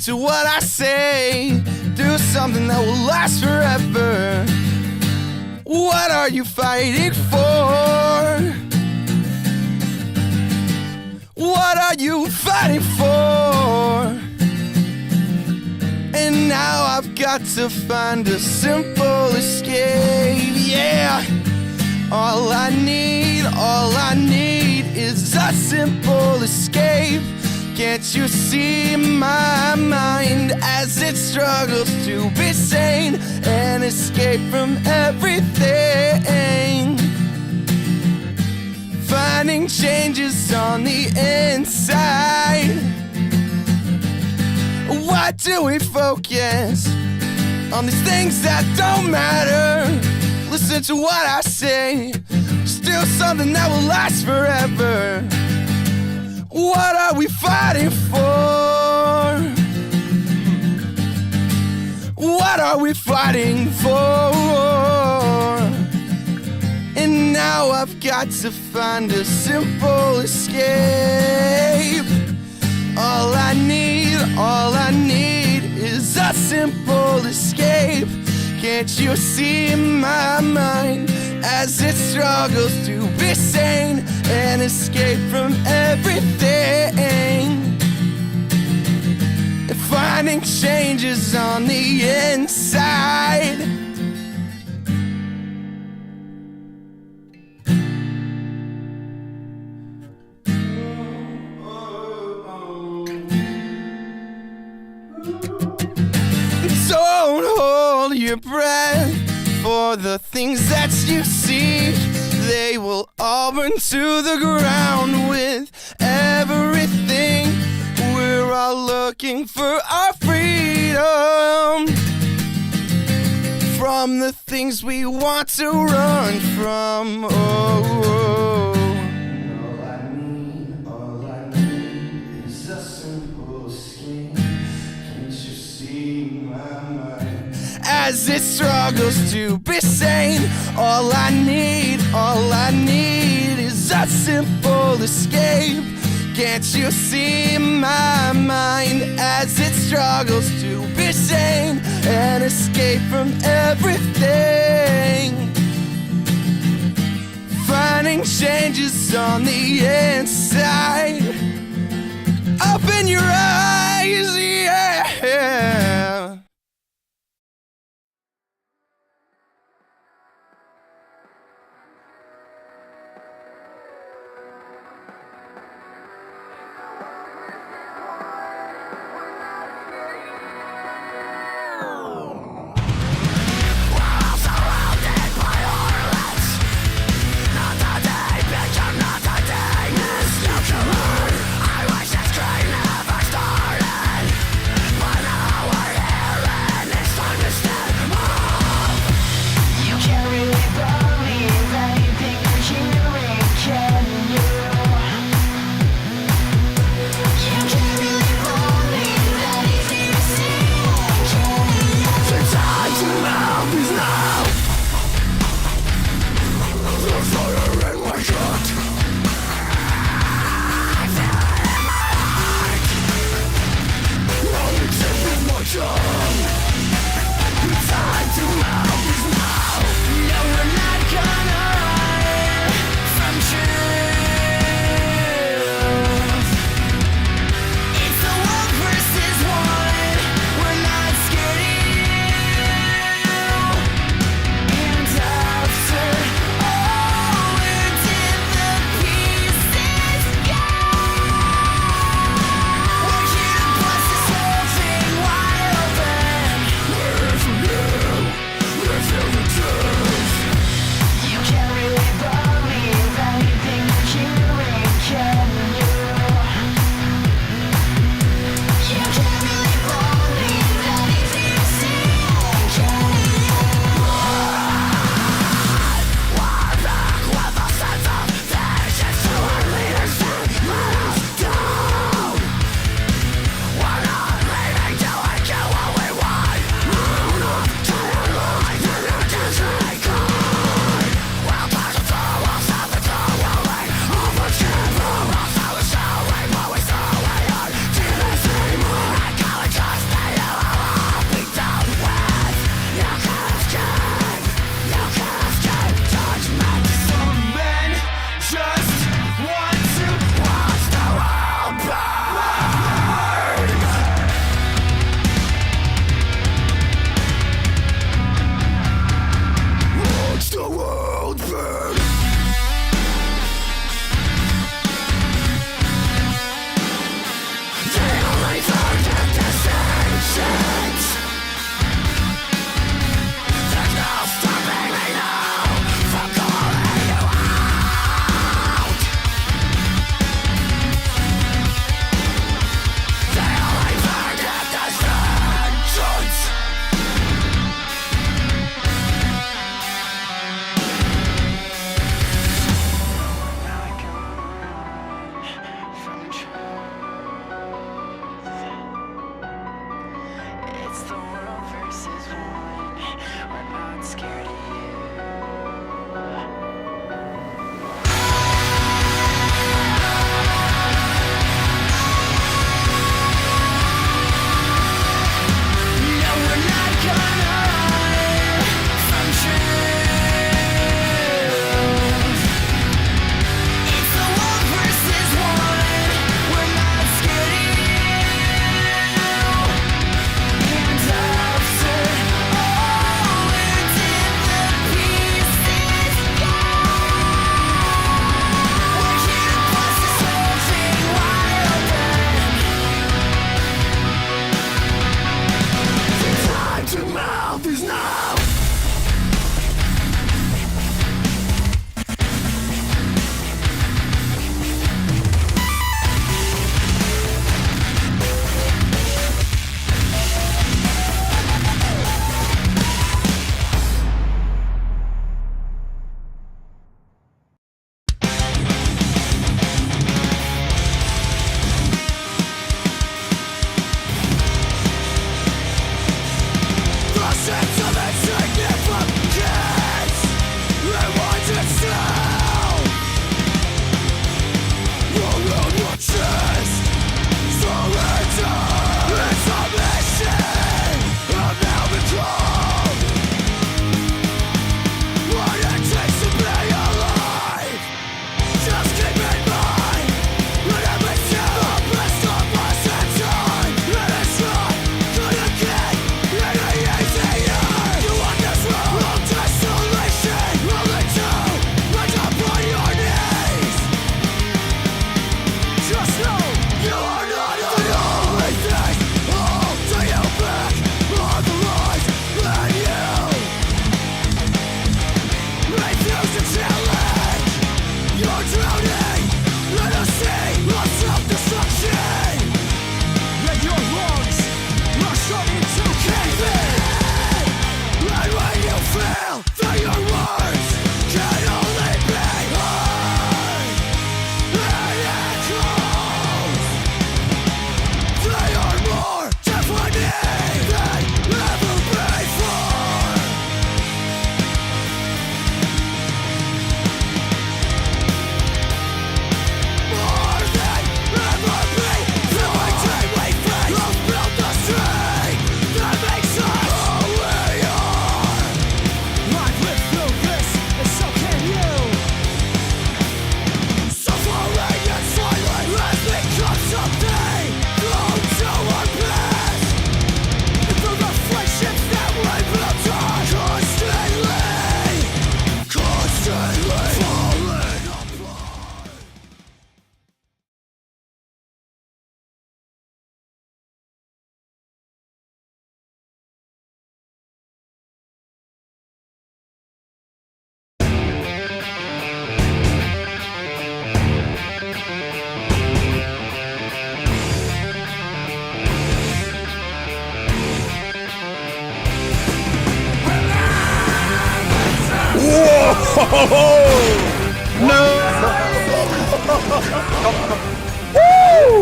to what I say. Do something that will last forever. What are you fighting for? What are you fighting for? And now I've got to find a simple escape. Yeah, all I need is a simple escape. Can't you see my mind as it struggles to be sane and escape from everything? Finding changes on the inside. Why do we focus on these things that don't matter? Listen to what I say. Still something that will last forever. What are we fighting for? What are we fighting for? And now I've got to find a simple escape. All I need is a simple escape. Can't you see my mind as it struggles to be sane and escape from everything? And finding changes on the inside. Don't hold your breath for the things that you seek. They will all burn to the ground with everything. We're all looking for our freedom from the things we want to run from. Oh. All I need is a simple escape. Can't you see my mind as it struggles to be sane? All I need is a simple escape. Can't you see my mind as it struggles to be sane and escape from everything? Finding changes on the inside. Open your eyes, yeah.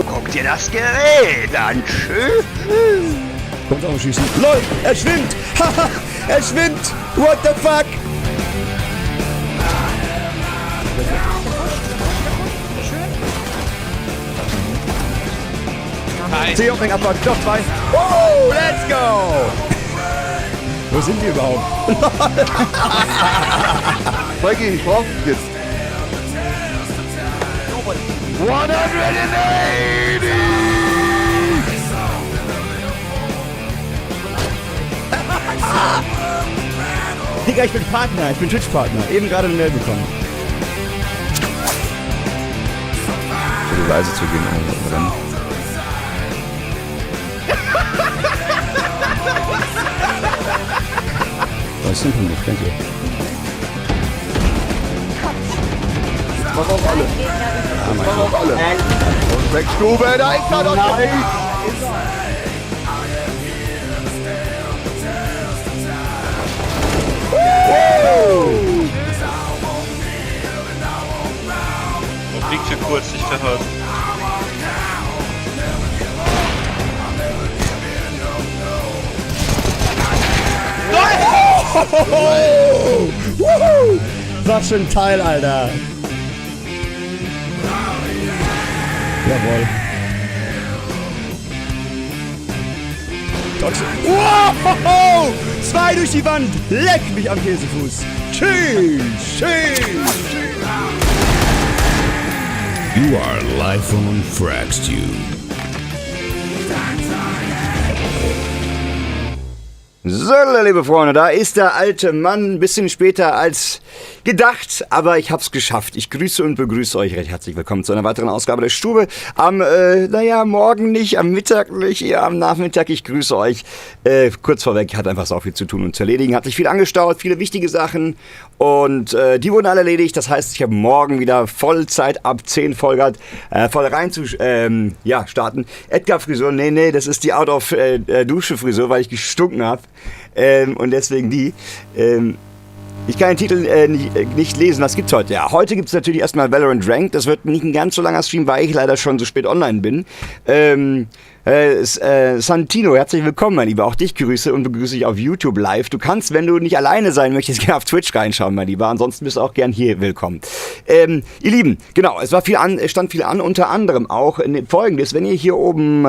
Guck dir das Gerät an, schön. Kommt auch schießen. LOL, er schwimmt. Haha, er schwimmt. What the fuck? C-Opening Abfahrt, Job 2. Let's go! Wo sind wir überhaupt? Frankie, ich brauch jetzt. 180! Digga, ich bin Partner, ich bin Twitch-Partner. Eben gerade eine Mail bekommen. Die Reise zu gehen, Rennen. Das ist simpel nicht, danke. Mach auf alle. Mach auf alle. Und Wegstube, da ist er doch nicht. Fliegt für kurz, nicht verhört. Was für ein Teil, Alter. Jawohl. Wow! 2 durch die Wand. Leck mich am Käsefuß. Tschüss. Tschüss. You are live on Fragstube. So, liebe Freunde, da ist der alte Mann, ein bisschen später als gedacht, aber ich hab's geschafft. Ich grüße und begrüße euch recht herzlich willkommen zu einer weiteren Ausgabe der Stube. Am, morgen nicht, am Mittag nicht, eher am Nachmittag. Ich grüße euch. Kurz vorweg, ich hatte einfach so viel zu tun und zu erledigen. Hat sich viel angestaut, viele wichtige Sachen und die wurden alle erledigt. Das heißt, ich habe morgen wieder Vollzeit ab 10 voll rein zu starten. Edgar Frisur, nee, das ist die Out-of-Dusche-Frisur, weil ich gestunken habe. Und deswegen die. Ich kann den Titel nicht lesen. Was gibt's heute? Ja, heute gibt's natürlich erstmal Valorant Ranked. Das wird nicht ein ganz so langer Stream, weil ich leider schon so spät online bin. Santino, herzlich willkommen, mein Lieber. Auch dich grüße und begrüße ich auf YouTube live. Du kannst, wenn du nicht alleine sein möchtest, gerne auf Twitch reinschauen, mein Lieber. Ansonsten bist du auch gern hier willkommen. Ihr Lieben, genau, es stand viel an, unter anderem auch Folgendes, wenn ihr hier oben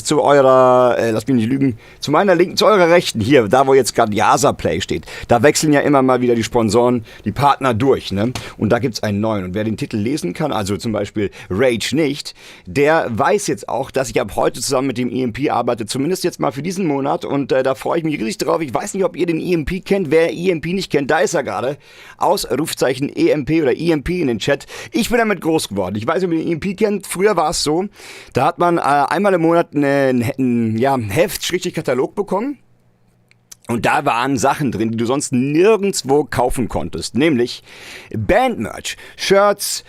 zu eurer, lass mich nicht lügen, zu meiner linken, zu eurer rechten, hier, da wo jetzt gerade Yasa Play steht, da wechseln ja immer mal wieder die Sponsoren, die Partner durch, ne? Und da gibt's einen neuen. Und wer den Titel lesen kann, also zum Beispiel Rage nicht, der weiß jetzt auch, dass ich ab heute zusammen mit dem EMP arbeite, zumindest jetzt mal für diesen Monat und da freue ich mich riesig drauf. Ich weiß nicht, ob ihr den EMP kennt. Wer EMP nicht kennt, da ist er gerade. Ausrufzeichen EMP oder EMP in den Chat. Ich bin damit groß geworden. Ich weiß nicht, ob ihr den EMP kennt. Früher war es so, da hat man einmal im Monat ein Heft-Katalog bekommen. Und da waren Sachen drin, die du sonst nirgendwo kaufen konntest. Nämlich Bandmerch, Shirts,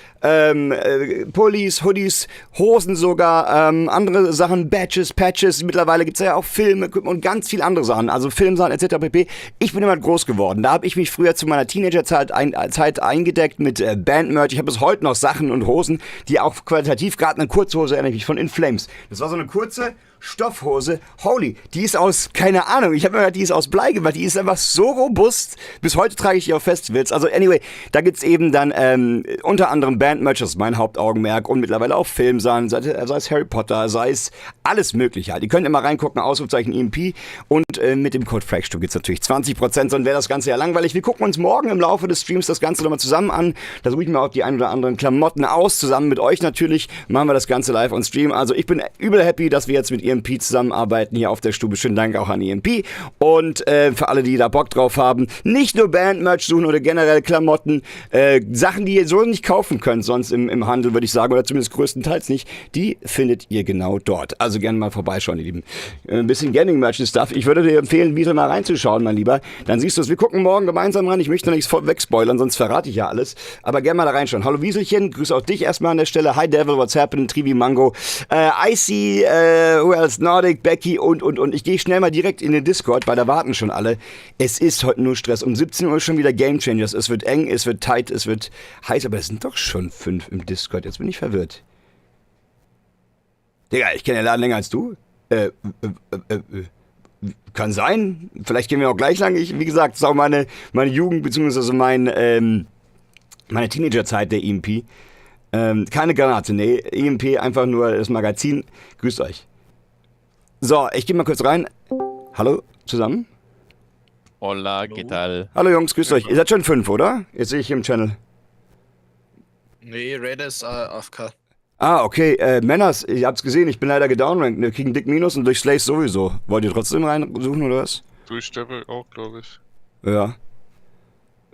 Pullis, Hoodies, Hosen sogar, andere Sachen, Badges, Patches. Mittlerweile gibt's ja auch Filme und ganz viele andere Sachen, also Filmsachen etc. pp. Ich bin immer groß geworden. Da habe ich mich früher zu meiner Teenagerzeit eingedeckt mit Bandmerch. Ich habe bis heute noch Sachen und Hosen, die auch qualitativ, gerade eine Kurzhose erinnere ich mich von In Flames. Das war so eine kurze Stoffhose. Holy, die ist aus, keine Ahnung, ich habe mir gedacht, die ist aus Blei gemacht. Die ist einfach so robust. Bis heute trage ich die auf Festivals. Also anyway, da gibt's eben dann unter anderem Bandmerch, das ist mein Hauptaugenmerk, und mittlerweile auch Filmsachen, sei es Harry Potter, sei es alles mögliche halt. Ihr könnt immer reingucken, Ausrufzeichen EMP, und mit dem Code Fragstube gibt's natürlich 20%, sonst wäre das Ganze ja langweilig. Wir gucken uns morgen im Laufe des Streams das Ganze nochmal zusammen an. Da suche ich mir auch die ein oder anderen Klamotten aus, zusammen mit euch natürlich. Machen wir das Ganze live on Stream. Also ich bin übel happy, dass wir jetzt mit EMP zusammenarbeiten hier auf der Stube. Schönen Dank auch an EMP. Und für alle, die da Bock drauf haben, nicht nur Bandmerch suchen oder generell Klamotten, Sachen, die ihr so nicht kaufen könnt, sonst im Handel, würde ich sagen, oder zumindest größtenteils nicht, die findet ihr genau dort. Also gerne mal vorbeischauen, ihr Lieben. Ein bisschen Gaming-Merch-Stuff. Ich würde dir empfehlen, wieder mal reinzuschauen, mein Lieber. Dann siehst du es. Wir gucken morgen gemeinsam ran. Ich möchte noch nichts vorweg spoilern, sonst verrate ich ja alles. Aber gerne mal da reinschauen. Hallo Wieselchen, grüße auch dich erstmal an der Stelle. Hi Devil, what's happening? Trivi Mango. I see, who Charles, Nordic, Becky und. Ich gehe schnell mal direkt in den Discord, weil da warten schon alle. Es ist heute nur Stress. Um 17 Uhr schon wieder Game Changers. Es wird eng, es wird tight, es wird heiß, aber es sind doch schon 5 im Discord. Jetzt bin ich verwirrt. Digga, ich kenne den Laden länger als du. Kann sein. Vielleicht gehen wir auch gleich lang. Wie gesagt, das ist auch meine Jugend, beziehungsweise meine Teenagerzeit, der EMP. Keine Granate, nee. EMP, einfach nur das Magazin. Grüßt euch. So, ich gehe mal kurz rein. Hallo, zusammen. Hola, ¿qué tal? Hallo Jungs, grüßt euch. Ihr seid schon 5, oder? Jetzt sehe ich hier im Channel. Nee, Raider ist AFK. Ah, okay. Männers, ihr habt's gesehen, ich bin leider gedownrankt. Wir kriegen dick Minus und durch Slays sowieso. Wollt ihr trotzdem reinsuchen, oder was? Durch Devil auch, glaube ich. Ja.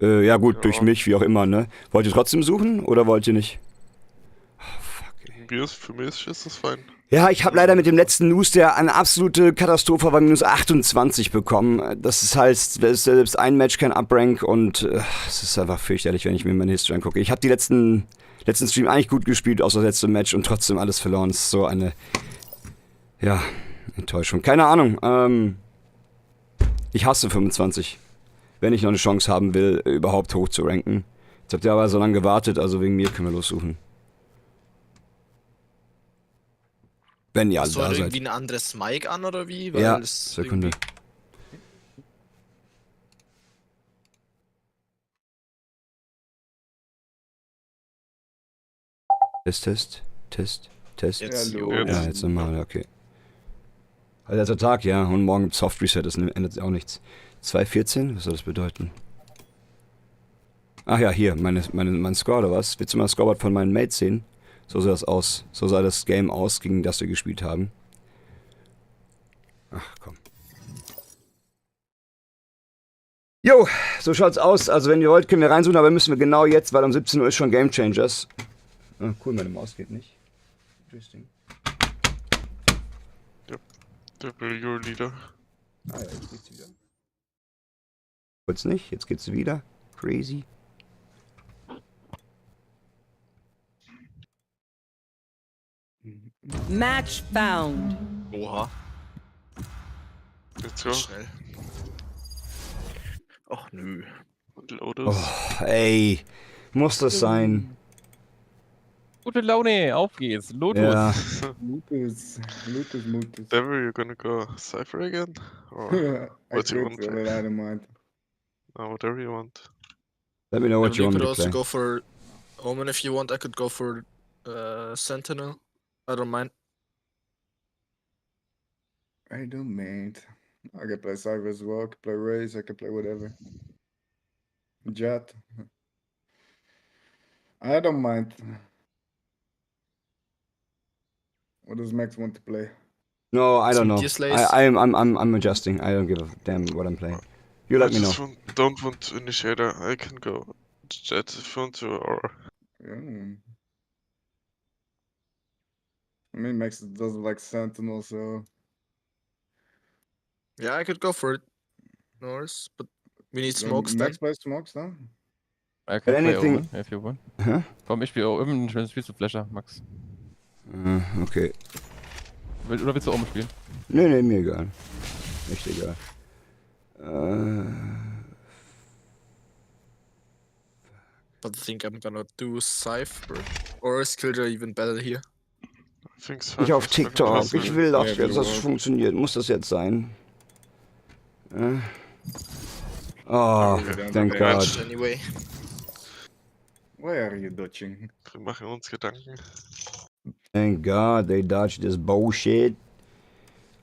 Ja gut, Ja. durch mich, wie auch immer, ne? Wollt ihr trotzdem suchen, oder wollt ihr nicht? Für mich ist das fein. Ja, ich habe leider mit dem letzten News, der eine absolute Katastrophe war, minus 28 bekommen. Das ist halt, selbst ein Match kein Uprank und es ist einfach fürchterlich, wenn ich mir meine History angucke. Ich habe die letzten Stream eigentlich gut gespielt, außer das letzte Match und trotzdem alles verloren. Das ist so eine, ja, Enttäuschung. Keine Ahnung, ich hasse 25. Wenn ich noch eine Chance haben will, überhaupt hoch zu ranken. Jetzt habt ihr aber so lange gewartet, also wegen mir können wir lossuchen. Wenn ihr alle Hast du da halt seid. irgendwie ein anderes Mic an oder wie? Ja, das Sekunde. Test. Jetzt, Ja, jetzt nochmal, okay. Also letzter Tag, ja, und morgen gibt's Soft Reset, das ändert auch nichts. 2.14, was soll das bedeuten? Ach ja, hier, mein Score oder was? Willst du mal das Scoreboard von meinen Mates sehen? So sah das aus. So sah das Game aus, gegen das wir gespielt haben. Ach, komm. Jo, so schaut's aus. Also wenn ihr wollt, können wir reinsuchen, aber müssen wir genau jetzt, weil um 17 Uhr ist schon Game Changers. Ah, cool, meine Maus geht nicht. Interesting. Devil, your leader. Ah ja, jetzt geht's wieder. Kurz nicht, jetzt geht's wieder. Crazy. Match found. Oha, Let's go. schnell. Och nö. Lotus. Oh, ey, muss das sein? Gute Laune, auf geht's. Lotus. Ja. Mutus. Devil, you're gonna go Cypher again? Or I what do you could, want to but play? I don't mind. Whatever you want. Let me know what You you want could me to also play. go for Omen if you want. I could go for Sentinel. I don't mind. I don't mind. I can play Cypher as well. I can play Raze. I can play whatever. Jet. I don't mind. What does Max want to play? No, I don't Some know. gear slays. I'm adjusting. I don't give a damn what I'm playing. You let me know. Don't want Initiator. I can go Jet if you want to, or Yeah. I mean, Max doesn't like Sentinel, so Yeah, I could go for it. No worries, but we need smokes then. Max plays smokes, no? I can play anything- Omen, if you want. Hä? Komm, ich spiele Omen, dann spielst du Flasher, Max. Okay. Oder willst du Omen spielen? Nee, mir egal. Echt egal. But I think I'm gonna do Cypher. Or is Killjoy even better here? I think so. Nicht auf TikTok. Ich will doch, Ja, dass das genau. funktioniert. Muss das jetzt sein? Oh, thank God. Matched anyway. Why are you dodging? Wir machen uns Gedanken. Thank God, they dodged this bullshit.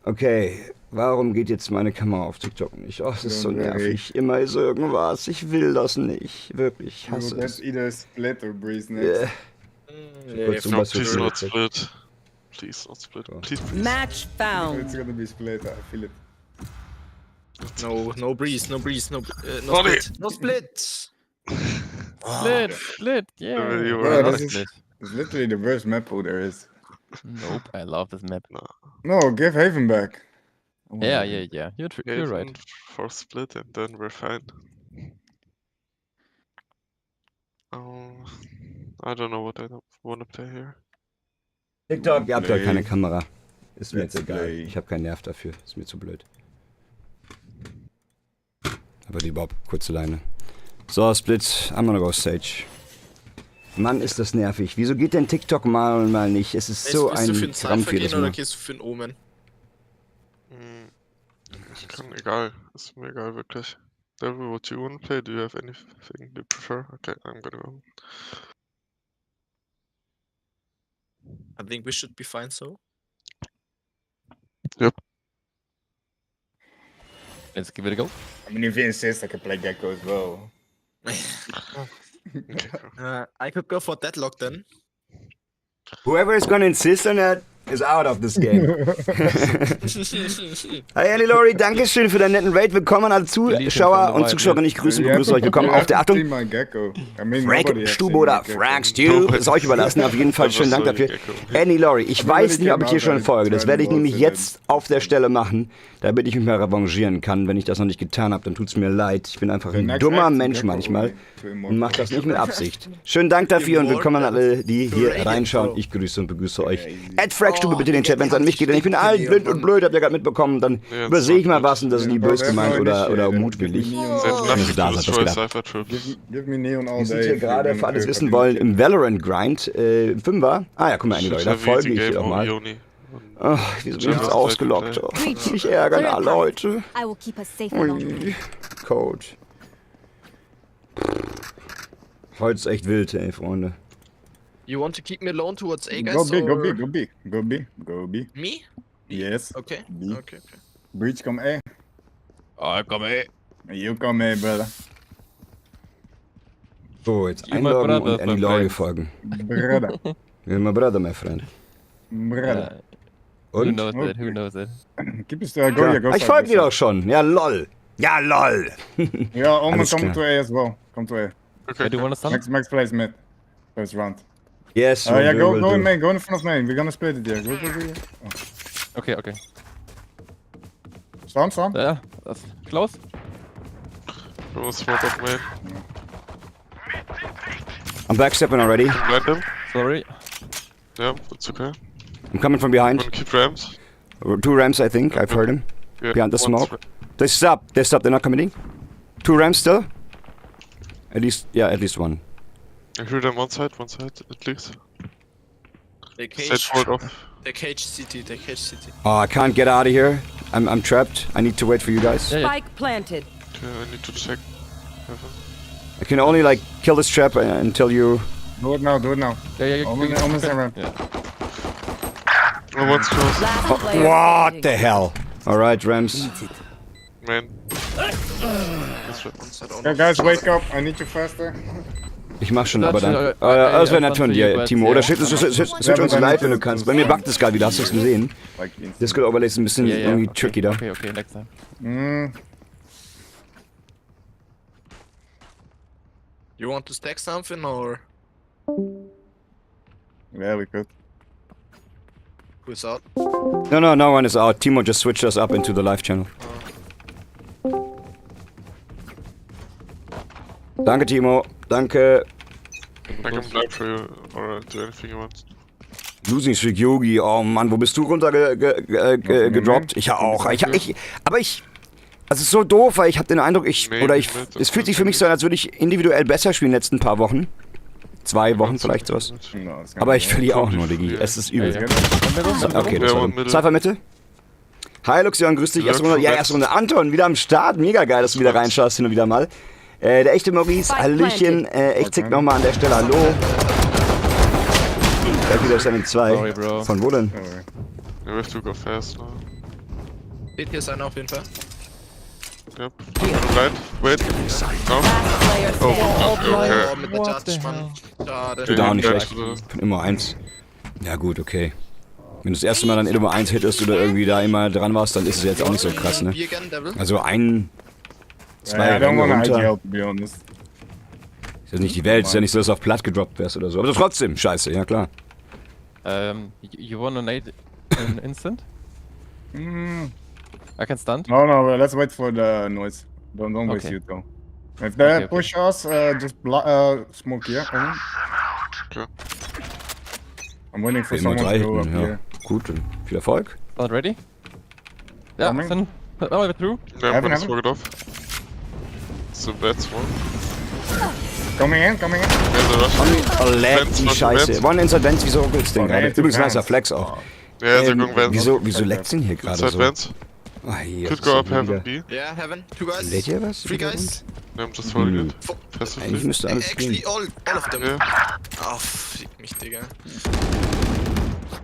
Okay, warum geht jetzt meine Kamera auf TikTok nicht? Oh, das ist so Don't worry. nervig. Immer ist irgendwas. Ich will das nicht. Wirklich, ich You hasse would es. have either Split or Breeze next. Yeah, Kurz No, was für please not Split. split. Please not split. Oh. Please. Match It's found. gonna be Split, I feel it. no breeze, no Ollie. split. No split! Split, yeah. Devil, you Bro, are I love this is- Split. It's literally the worst map pool there is. Nope, I love this map. No, give Haven back. Yeah. You're Gaven right. for split and then we're fine. I don't know what I want to play here. TikTok, ihr habt ja keine Kamera. Ist mir jetzt egal. Ich habe keinen Nerv dafür. Ist mir zu blöd. Aber die Bob, kurze Leine. So, Split. I'm gonna go Sage. Mann, ist das nervig. Wieso geht denn TikTok mal und mal nicht? Es ist so ein Krampf jedes Mal. Oder gehst du für einen Omen? Ich kann, egal. Ist mir egal, wirklich. Devil, what you wanna play? Do you have anything you prefer? Okay, I'm gonna go. I think we should be fine so. Yep. Let's give it a go. I mean, if you insist, I can play Gecko as well. I could go for Deadlock then. Whoever is gonna insist on that is out of this game. Hi Annie Laurie, dankeschön für deinen netten Raid. Willkommen an alle Zuschauer und Zuschauerinnen. Ich grüße euch. Willkommen auf der Achtung. Frank Stube oder Frank Stew ist euch überlassen. Auf jeden Fall schönen Dank dafür. Annie Laurie, ich weiß nicht, ob ich hier schon folge. Das werde ich nämlich jetzt auf der Stelle machen, damit ich mich mal revanchieren kann. Wenn ich das noch nicht getan habe, dann tut's mir leid. Ich bin einfach ein dummer Mensch manchmal und mache das nicht mit Absicht. Schönen Dank dafür und willkommen an alle, die hier reinschauen. Ich grüße und begrüße euch. Stube bitte in den Chat, wenn es an mich geht, denn ich bin alt, blind und blöd, habt ihr gerade mitbekommen, dann übersehe ich mal was und das ist nie böse gemeint oder mutwillig. Wenn ihr da seid, das gedacht. Wir sind hier gerade, für alles wissen wollen, im Valorant-Grind, im Fünfer. Ah ja, guck mal, Leute, da folge ich hier doch mal. Ach, wieso bin ich jetzt ausgelockt? Oh, mich ärgern alle heute. Ui, Code. Heute ist echt wild, ey, Freunde. You want to keep me alone towards A, guys? Go B. Me? Yes. Okay. B. Okay. Breach, come A. Oh, komm ey. You come A, brother. So, jetzt einloggen und Annie Laurie folgen. Brother. You're my brother, my friend. Brother. Who Und? knows that? Who knows that? Keep it go. Ich folge dir doch schon. Ja, lol. Ja, lol. Yeah, almost Alles come klar. to A as well. Come to A. Okay. Do you wanna stun? Max plays mid. First round. Yes, Yeah, will go do. in main. Go in front of main. We're gonna split it here. Go. Okay. Stun. Ja, das ist close. We'll smoke up main. I'm backstepping already. Blind him. Sorry. Yeah, that's okay. I'm coming from behind. Wanna keep Rams? 2 Rams, I think. I've heard him. Yeah, Behind the one smoke. They stop. They're not committing. 2 Rams still? At least one. I hear them one side at least. They Side cage. forward off. They cage CT. Oh, I can't get out of here. I'm trapped. I need to wait for you guys. Yeah. Spike planted. Okay, I need to check. Heaven. I can only like kill this trap until you. Do it now. Yeah. Almost around. Yeah. Oh, one's close. Last player What standing. the hell? All right, Rams. Main. That's right. Yeah, guys, wake up. I need you faster. Ich mach schon, aber That's dann. okay, Das wäre I nett von want dir, to, Timo. but, Oder yeah. switch uns live, wenn du kannst. Bei mir buggt es gerade wieder, hast du es gesehen? Like instant. Discord Overlay ist ein bisschen irgendwie tricky da. Okay, next time. You want to stack something or Yeah, we could. who's out? No one is out. Timo just switched us up into the live channel. Danke, Timo. Danke. I can blind for you or do anything you want. Losing Streak Yogi. Oh Mann, wo bist du runter gedroppt? Ich ja auch. Aber ich. Also es ist so doof, weil ich habe den Eindruck, es fühlt sich für mich so an, als würde ich individuell besser spielen in den letzten paar Wochen. 2 Wochen vielleicht sowas. No, it's Aber ich verliere auch nur, Diggi. Es ist übel. Okay, das Ja, war Mitte. Cypher Mitte. Hi Luxion, grüß dich. Erste Runde. Ja, erste Runde. Anton, wieder am Start. Mega geil, dass du wieder reinschaust hin und wieder mal. Der echte Maurice, Hallöchen. Echt zick nochmal an der Stelle. Hallo. Da wieder Standing 2. Sorry, Bro. Von wo denn? Yeah, we have to go fast now. Steht hier einer auf jeden Fall. Yep. Blind. Wait. No. Last player Oh, standing. okay. Oh, mit der Judge, Mann. Schade. Tut auch nicht Ja, schlecht. Ich bin immer 1. Ja gut, okay. Wenn du das erste Mal dann immer 1 hittest oder irgendwie da immer dran warst, dann ist es jetzt auch nicht so krass, ne? Be again, Devil. Also 1, 2 I don't Ränge wanna runter. IGL, to be honest. Ist ja nicht die Welt, ist ja nicht so, dass du auf platt gedroppt wärst oder so. Aber trotzdem, scheiße, ja klar. You want a nade in instant? I can stunt. No, but let's wait for the noise. Don't waste Okay. it though. If they Okay. push us, just smoke here. Okay. I'm waiting for Immer someone 3 to go up hinten, ja. here. Gut, dann viel Erfolg. Not ready? Yeah, Coming. send. All the way through. Yeah, I'm Heaven, gonna heaven. smoke it off. It's a bad smoke. Coming in. There's a rush. Oh, lag, die Scheiße. One inside Vents, wieso ruckelt's denn Oh, gerade? nee, Übrigens, Vents. nicer Flex auch. Ja, sie gucken Vents. Wieso leckt's denn hier gerade Inside so? Vents. Ah, hier, Could das go ist up ja heaven wieder- B. Yeah, heaven. 2 guys. Lädt ihr was? 3 guys. I'm just holding it. Eigentlich Passively. müsste alles Actually, gehen. all of them. Yeah. Oh, fick mich, Digga.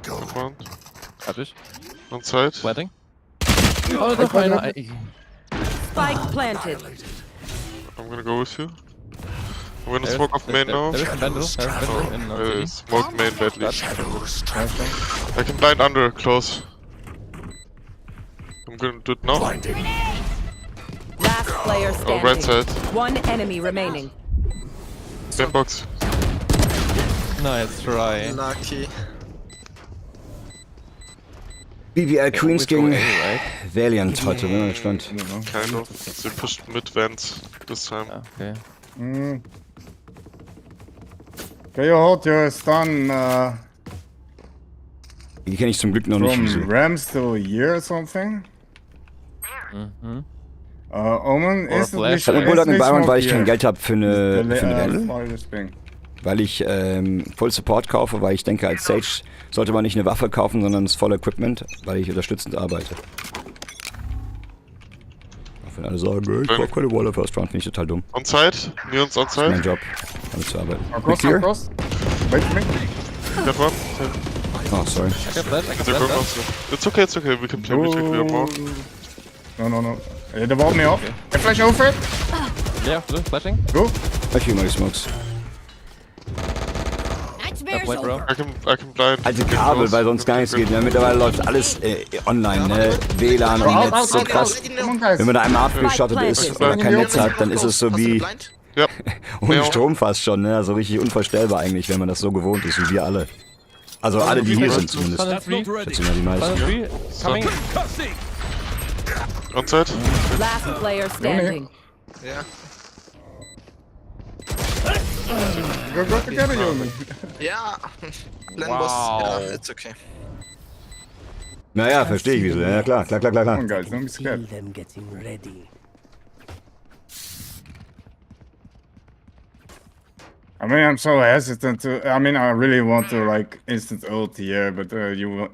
Good one. Warte ich. On side. Planting. Oh, doch einer. Spike planted. I'm gonna go with you. I'm gonna smoke off main now. There is a vandal. There is a vandal in I CT. smoke main badly. I can blind under, close. I'm gonna do it now. Last player Oh, right standing. side. One enemy remaining. Sandbox. Nice try. Lucky. BBL Queens We go gegen A, right? Valiant heute, bin mal gespannt. Kind of. They pushed mid vents this time. Okay. Can you hold your stun Die kenne ich zum Glück noch nicht. from Wieso? Rams to year or something? Omen Or ist Flash. nicht. Ich habe Bulldog in Byron, weil ich kein Geld Geld habe für eine Welle. Spring. Weil ich Full Support kaufe, weil ich denke, als Sage sollte man nicht eine Waffe kaufen, sondern das volle Equipment, weil ich unterstützend arbeite. Auch wenn alle sagen, ich kaufe keine Wall of First Round, finde ich total dumm. On side. Neon's on Das ist mein side. Job, damit zu arbeiten. Across, Clear? across. Wait for me. That one. Oh, sorry. I got that. I got They're going that. off. It's okay, it's okay. We can play between we are more. No. They walled me off. I flash over it. Yeah, flashing. Go. I feel my smokes. That white row. I can blind. Alte Kabel, weil sonst gar nichts geht. Ja, mittlerweile läuft alles online, ne? WLAN und Netz, so krass. Come on, guys. Wenn man da einmal abgeschottet ist oder kein Netz hat, dann ist es so wie Ja. ohne Strom fast schon, ne? Also richtig unvorstellbar eigentlich, wenn man das so gewohnt ist, wie wir alle. Also alle, die hier sind zumindest. Thunder 3. Das sind ja die meisten. Thunder 3. Coming. On side. Last player standing. Yeah. Go together, Jungen. Yeah. Plan Wow. was. Yeah, it's okay. Naja, verstehe ich wieso. Ja, klar. Come on, guys. Don't be scared. Them getting ready. I mean, I'm so hesitant to. I mean, I really want to like instant ult here, but you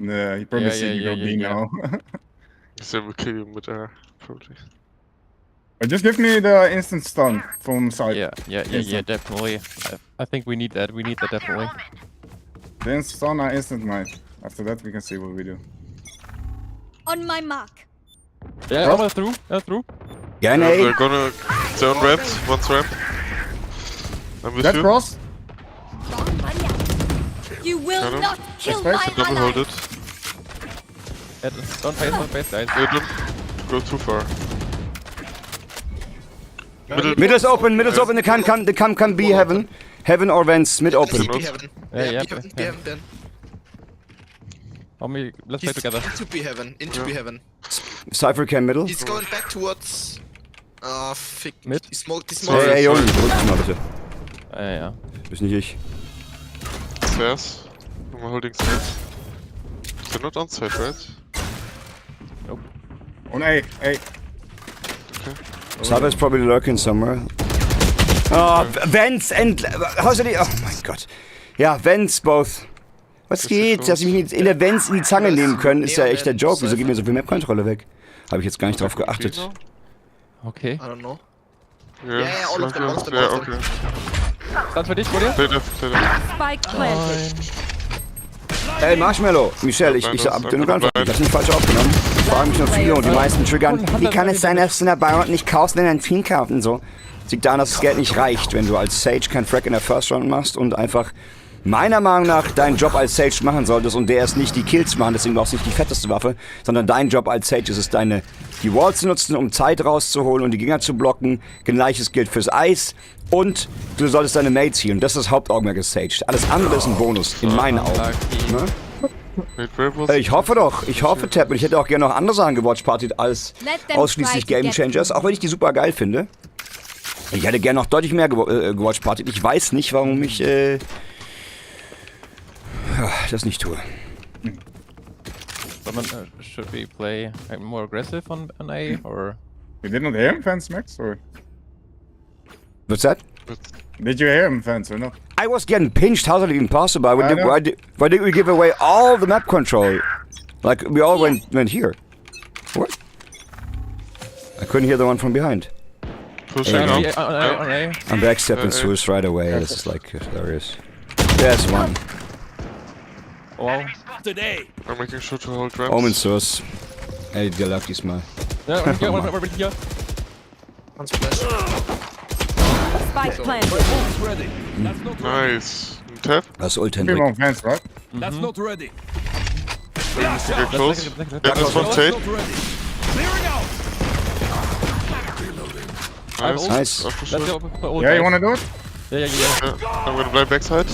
probably Yeah, see me go B yeah. now. So we kill you mid air, probably. But just give me the instant stun from side. Yeah, definitely. I think we need that. We need that definitely. The instant stun, I instant might. After that, we can see what we do. On my mark. Yeah, Oh. come through. Through. Gerne, They're ey. gonna. They're on ramp. One's ramp. I'm with That you. cross. You will Got him. not kill Respect. my Double ally. hold it. Don't face, guys. Don't go too far. Middle is open, the can be heaven. Heaven or vents, mid open. Be heaven. Yeah, Be heaven. Be heaven. Then. Let's play together. Into be heaven. Into be heaven. Cypher cam middle. He's going back towards. Fick. Mid? He smoked. He Ey, smoked. ey, Junge, drück dich mal bitte. Ja. Bist nicht ich. Stairs. I'm holding stairs. They're not on side, right? Oh, hey. Cypher is probably lurking somewhere. Oh, vents and... How's it? Oh mein Gott. Ja, vents both. Was geht? Dass sie mich in der Vents in die Zange nehmen können, ist ja echt der Joke. Wieso geht mir so viel Map-Kontrolle weg? Habe ich jetzt gar nicht drauf geachtet. Okay. I don't know. Yeah, all of them, all of them, Yeah, all of them. okay. Stand für dich, Woody? Play left, play left. Spike planted. Ey, Marshmallow, Michelle, ich hab den Antwort. Das nicht falsch aufgenommen. Fragen mich nur viele und die meisten triggern. Wie kann es sein, dass du in der Byron nicht kaufst, wenn du ein Team kauft und so? Das liegt daran, dass das Geld nicht reicht, wenn du als Sage kein Frag in der First Round machst und einfach meiner Meinung nach deinen Job als Sage machen solltest und der ist nicht die Kills machen, deswegen brauchst du nicht die fetteste Waffe, sondern dein Job als Sage ist es, die Walls zu nutzen, um Zeit rauszuholen und die Gegner zu blocken. Gleiches gilt fürs Eis und du solltest deine Mates healen. Das ist das Hauptaugenmerk des Sage. Alles andere ist ein Bonus, in meinen Augen. Ne? Wait, where was Ich hoffe doch, Tab, und ich hätte auch gerne noch andere Sachen gewatchpartyt als Let them ausschließlich try to Game get Changers, auch wenn ich die super geil finde. Ich hätte gerne noch deutlich mehr gewatchpartyt. Ich weiß nicht, warum ich das nicht tue. Should we play more aggressive on A or? You did not hear him, fence, Max? Or What's that? did you hear him, fence, or not? I was getting pinched. How's that even possible? I know. Why did we give away all the map control? Like, we all went here. What? I couldn't hear the one from behind. Push There it you now. On A. I'm backstepping Swiss right away. This is like hilarious. There's one. Wow. I'm making sure to hold ramps. Omen Source. Ey, der lag diesmal. Ja, hier, hier. One splash. Spike planted. Nice. Tap. Das Ult, Be Hendrik. on fence, right? That's not ready. Get close. Get this one tape. Nice. Nice. Up for Let's sure. go. Yeah, you wanna do it? Yeah. Yeah, I'm gonna play backside.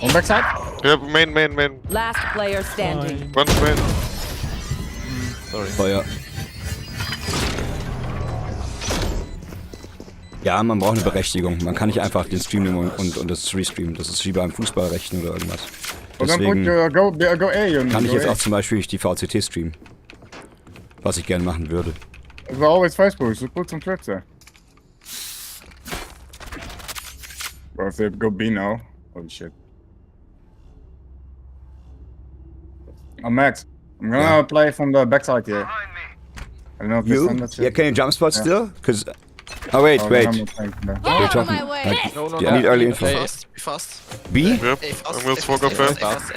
On backside? Yeah, main. Last player standing. One main. Sorry. Oh ja. Ja, man braucht eine Berechtigung. Man kann nicht einfach den Stream nehmen und das restreamen. Das ist wie beim Fußballrechten oder irgendwas. Well, then put Deswegen go A, you kann ich go jetzt A. auch zum Beispiel die VCT streamen. Was ich gerne machen würde. It's always Facebook, so put some threats there. Or if they go B now. Holy shit. Max, I'm gonna play from the backside here. I don't know if You? they send Yeah, can you jump spot still? Cause... Oh wait. We're talking. Like, No, I need early info. Be fast. B? Yep. A fast. I'm gonna smoke up there. Fast.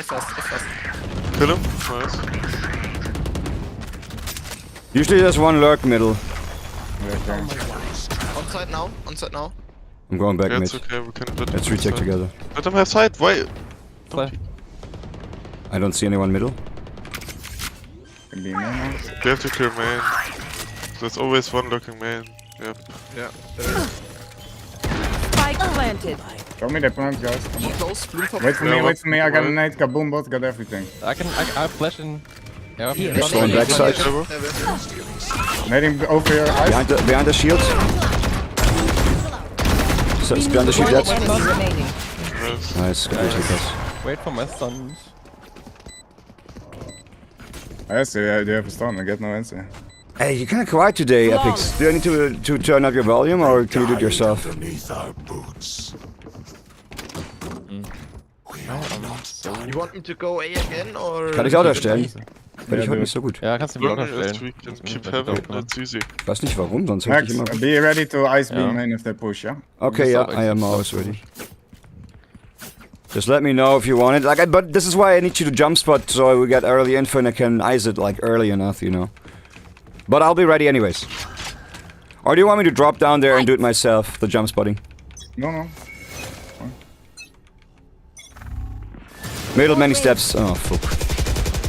Kill him. Nice. Usually there's one lurk middle. Onside now. I'm going back Yeah, mid. it's okay. We can let Let's them retake side. together. Let them have side. Why? I don't see anyone middle. They have to clear main. There's always one looking main. Yep. Yeah. Spike planted. Show me the plans, guys. Blue close. Blue top. Wait for me. I got a nade, kaboom bot, got everything. I flash in. Yeah. Just going backside. Nading over here. Ice. Behind the shield. So it's behind the shield. One That's enemy remaining. nice. Good retake, guys. Wait for my stuns. I see, they have a stun, I get no answer. Hey, you're kind of quiet today, Epics. Do I need to turn up your volume or can you do it yourself? You want me to go A again or? Kann ich auch erstellen. Finde ich heute nicht so gut. Ja, kannst du mir lauter stellen. We can keep having it. It's easy. Ich weiß nicht warum, sonst hätte Max, ich immer... be ready to ice beam Ja. main if they push, yeah? Okay, yeah, I am always ready. Just let me know if you want it. Like, but this is why I need you to jump spot so we get early info and I can ice it like early enough, you know. But I'll be ready anyways. Or do you want me to drop down there and do it myself, the jump spotting? No. Middle, many steps. Oh, fuck.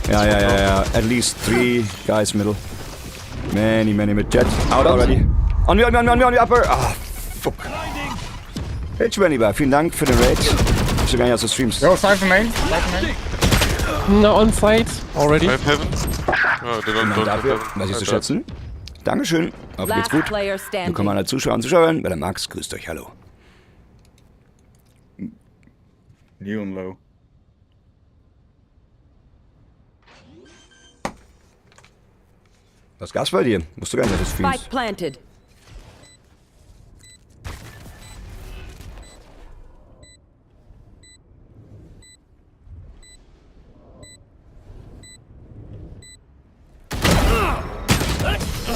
Yeah. At least 3 guys middle. Many mid. Jet out already. On the upper. Ah, fuck. Hey, Chubaniba, vielen Dank für den Raid. Ich will gar nicht aus den Streams. Yo, Cypher main. No, on site already. Five heaven. Oh, they don't Dafür, weiß ich zu schätzen. Dankeschön. Auf geht's Last gut. player standing. Willkommen alle Zuschauer und Zuschauerinnen. Bei der Max, grüßt euch, hallo. You and low. Was gab's bei dir? Musst du gar nicht aus den Streams. Spike planted.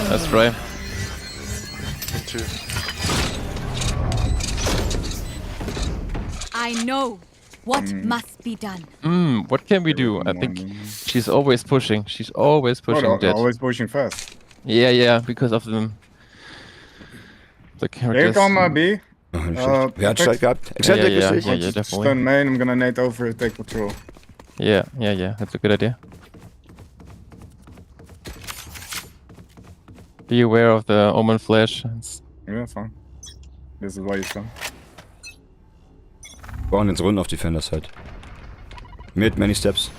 Let's try. I know what must be done. What can we do? I think she's always pushing. She's always pushing Oh, that. always pushing fast. Yeah, because of the Here characters. come B. Wer hat Streit gehabt? Exzent, yeah, grüß dich. definitely. Stun main, I'm gonna nade over, take control. Yeah. That's a good idea. Be aware of the Omen flash. Yeah, fine. This is why you stun. Wir brauchen jetzt Runden auf Defender Side. Mid, many steps.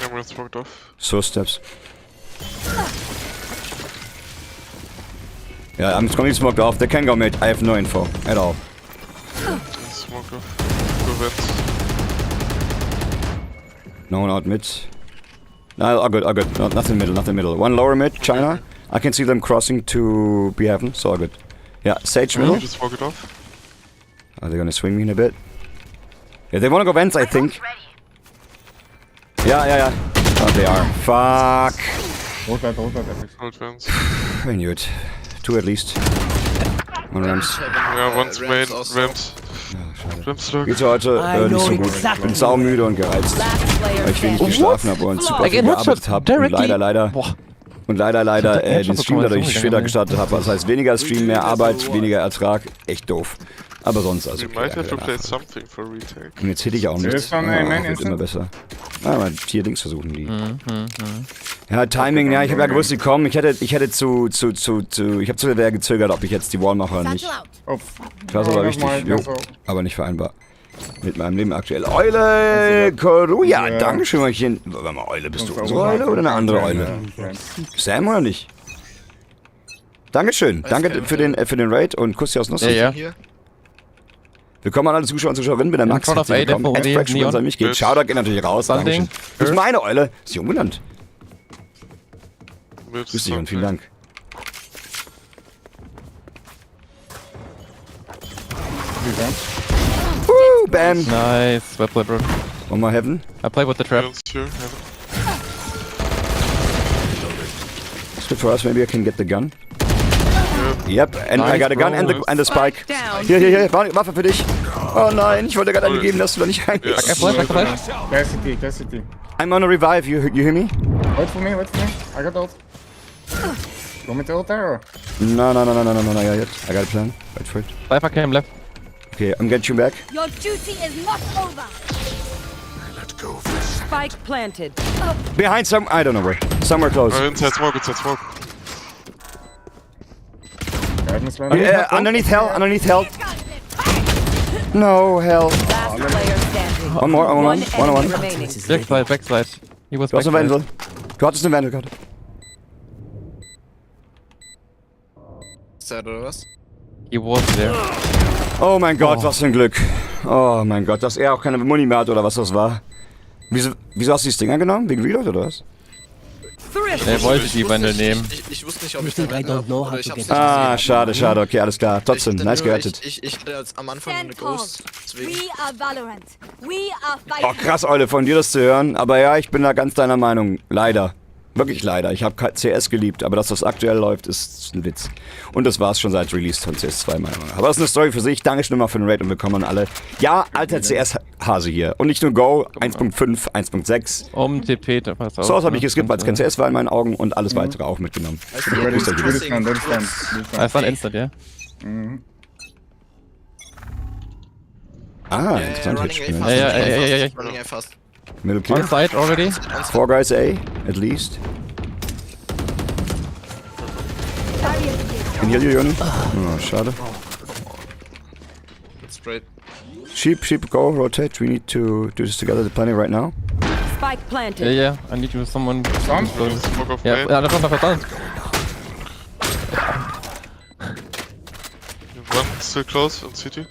I'm gonna smoked off. Source steps. Yeah, I'm completely smoked off. They can go mid. I have no info at all. Smoke off. Go vent. No one out mid. No, all good, all good. No, nothing middle. One lower mid, China. I can see them crossing to B heaven, so all good. Yeah, Sage middle. Just walk it off. Are they gonna swing me in a bit? Yeah, they wanna go vents, I think. Yeah. Oh, they are. Fuck. Hold that, Epic. Hold fence. I knew it. 2 at least. One Rams. Ja, one's main, Rams. Rams look. Geht's heute nicht so gut. Bin saumüde und gereizt, Last player weil ich wenig standing. geschlafen habe und super viel gearbeitet habe. Und leider den Stream dadurch später gestartet habe. Das heißt, weniger Stream, mehr Arbeit, weniger Ertrag. Echt doof. Aber sonst also We might have to play something for retake. Und jetzt hätte ich auch nichts. Wird immer besser. Mal 4 Dings versuchen die. Ja, Timing, ja, ich habe ja gewusst, die kommen. Ich hätte zu der gezögert, ob ich jetzt die Wall mache oder nicht. Das ist aber wichtig. Jo, aber nicht vereinbar. Mit meinem Leben aktuell. Eule, Koruja, dankeschön, Mäuschen. Warte mal, Eule, bist du unsere Eule oder eine andere Eule? Sam oder nicht? Dankeschön, danke für den Raid und Kuss dir aus Nuss. Ja. Willkommen an alle Zuschauer und Zuschauerinnen, bin der Max. Herzlich willkommen. An mich geht. Shoutout geht natürlich raus. Dankeschön. Das ist meine Eule. Ist sie umbenannt? Grüß dich und vielen Dank. Woo, bam. Nice. Well played, bro. One more heaven. I play with the trap. It's good for us. Maybe I can get the gun. Yep, and I got a gun and the spike. Hier, Waffe für dich. Oh nein, ich wollte gerade eine geben, dass du da nicht reingehst. City. I'm on a revive, you hear me? Wait for me. I got ult. Go with the ult there or? No, not yet. I got a plan. Wait for it. Cypher came left. Okay, I'm getting you back. Your duty is not over. Spike planted. Behind I don't know where. Somewhere close. inside smoke. Underneath hell. No, hell. Last player standing. One more, One one. enemy remaining. Backside. He was Du hast eine backside. Wendel. Du hattest eine Wendel gerade. Sad oder was? He was there. Oh mein Gott, was für ein Glück. Oh mein Gott, dass er auch keine Muni mehr hat oder was das war. Wieso hast du die Stinger genommen? Wegen Reload oder was? Er wollte die Wendel nehmen. Ich wusste nicht, ob ich den Wendel habe oder ich hab's nicht Ah, schade, okay, alles klar. Trotzdem, nice gerettet. Ich hatte jetzt am Anfang eine Stand tall. Ghost, deswegen. We are Valorant. We are Oh, fighting. krass, Eule, von dir das zu hören. Aber ja, ich bin da ganz deiner Meinung. Leider. Wirklich leider. Ich habe CS geliebt, aber dass das aktuell läuft, ist ein Witz. Und das war's schon seit Release von CS2, meiner Meinung nach. Aber das ist eine Story für sich. Dankeschön nochmal für den Raid und willkommen an alle. Ja, alter CS-Hase hier. Und nicht nur Go, 1.5, 1.6. Um TP, da passt auch. Source habe ich geskippt, weil es kein CS war in meinen Augen und alles weitere auch mitgenommen. Es war ein Instant, ja. Ah, interessant. Ja. Running A fast. Middle On kill. side already. 4 guys A, at least. Can heal you, Joni. Oh, schade. It's great. Sheep, go, rotate. We need to do this together. They're planning right now. Spike planted. Yeah. I need you with someone. Smoke off Yeah, main. that's done. One still close on city.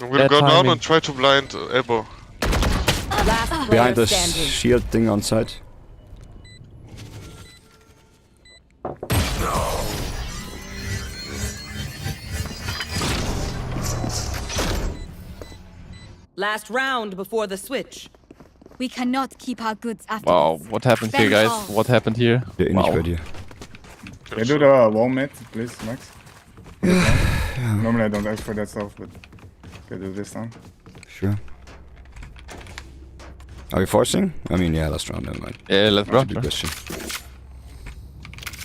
I'm gonna Bad go down timing. and try to blind elbow. Last player Behind the standing. shield thing on side. Last round before the switch. We cannot keep our goods after Wow, this. what happened here, guys? What happened here? Der nicht bei dir. Can you do the wall mid, please, Max? Normally I don't ask for that stuff, but can do this time. Sure. Are we forcing? I mean, yeah, last round, never mind. Yeah, let's That's a run. good question.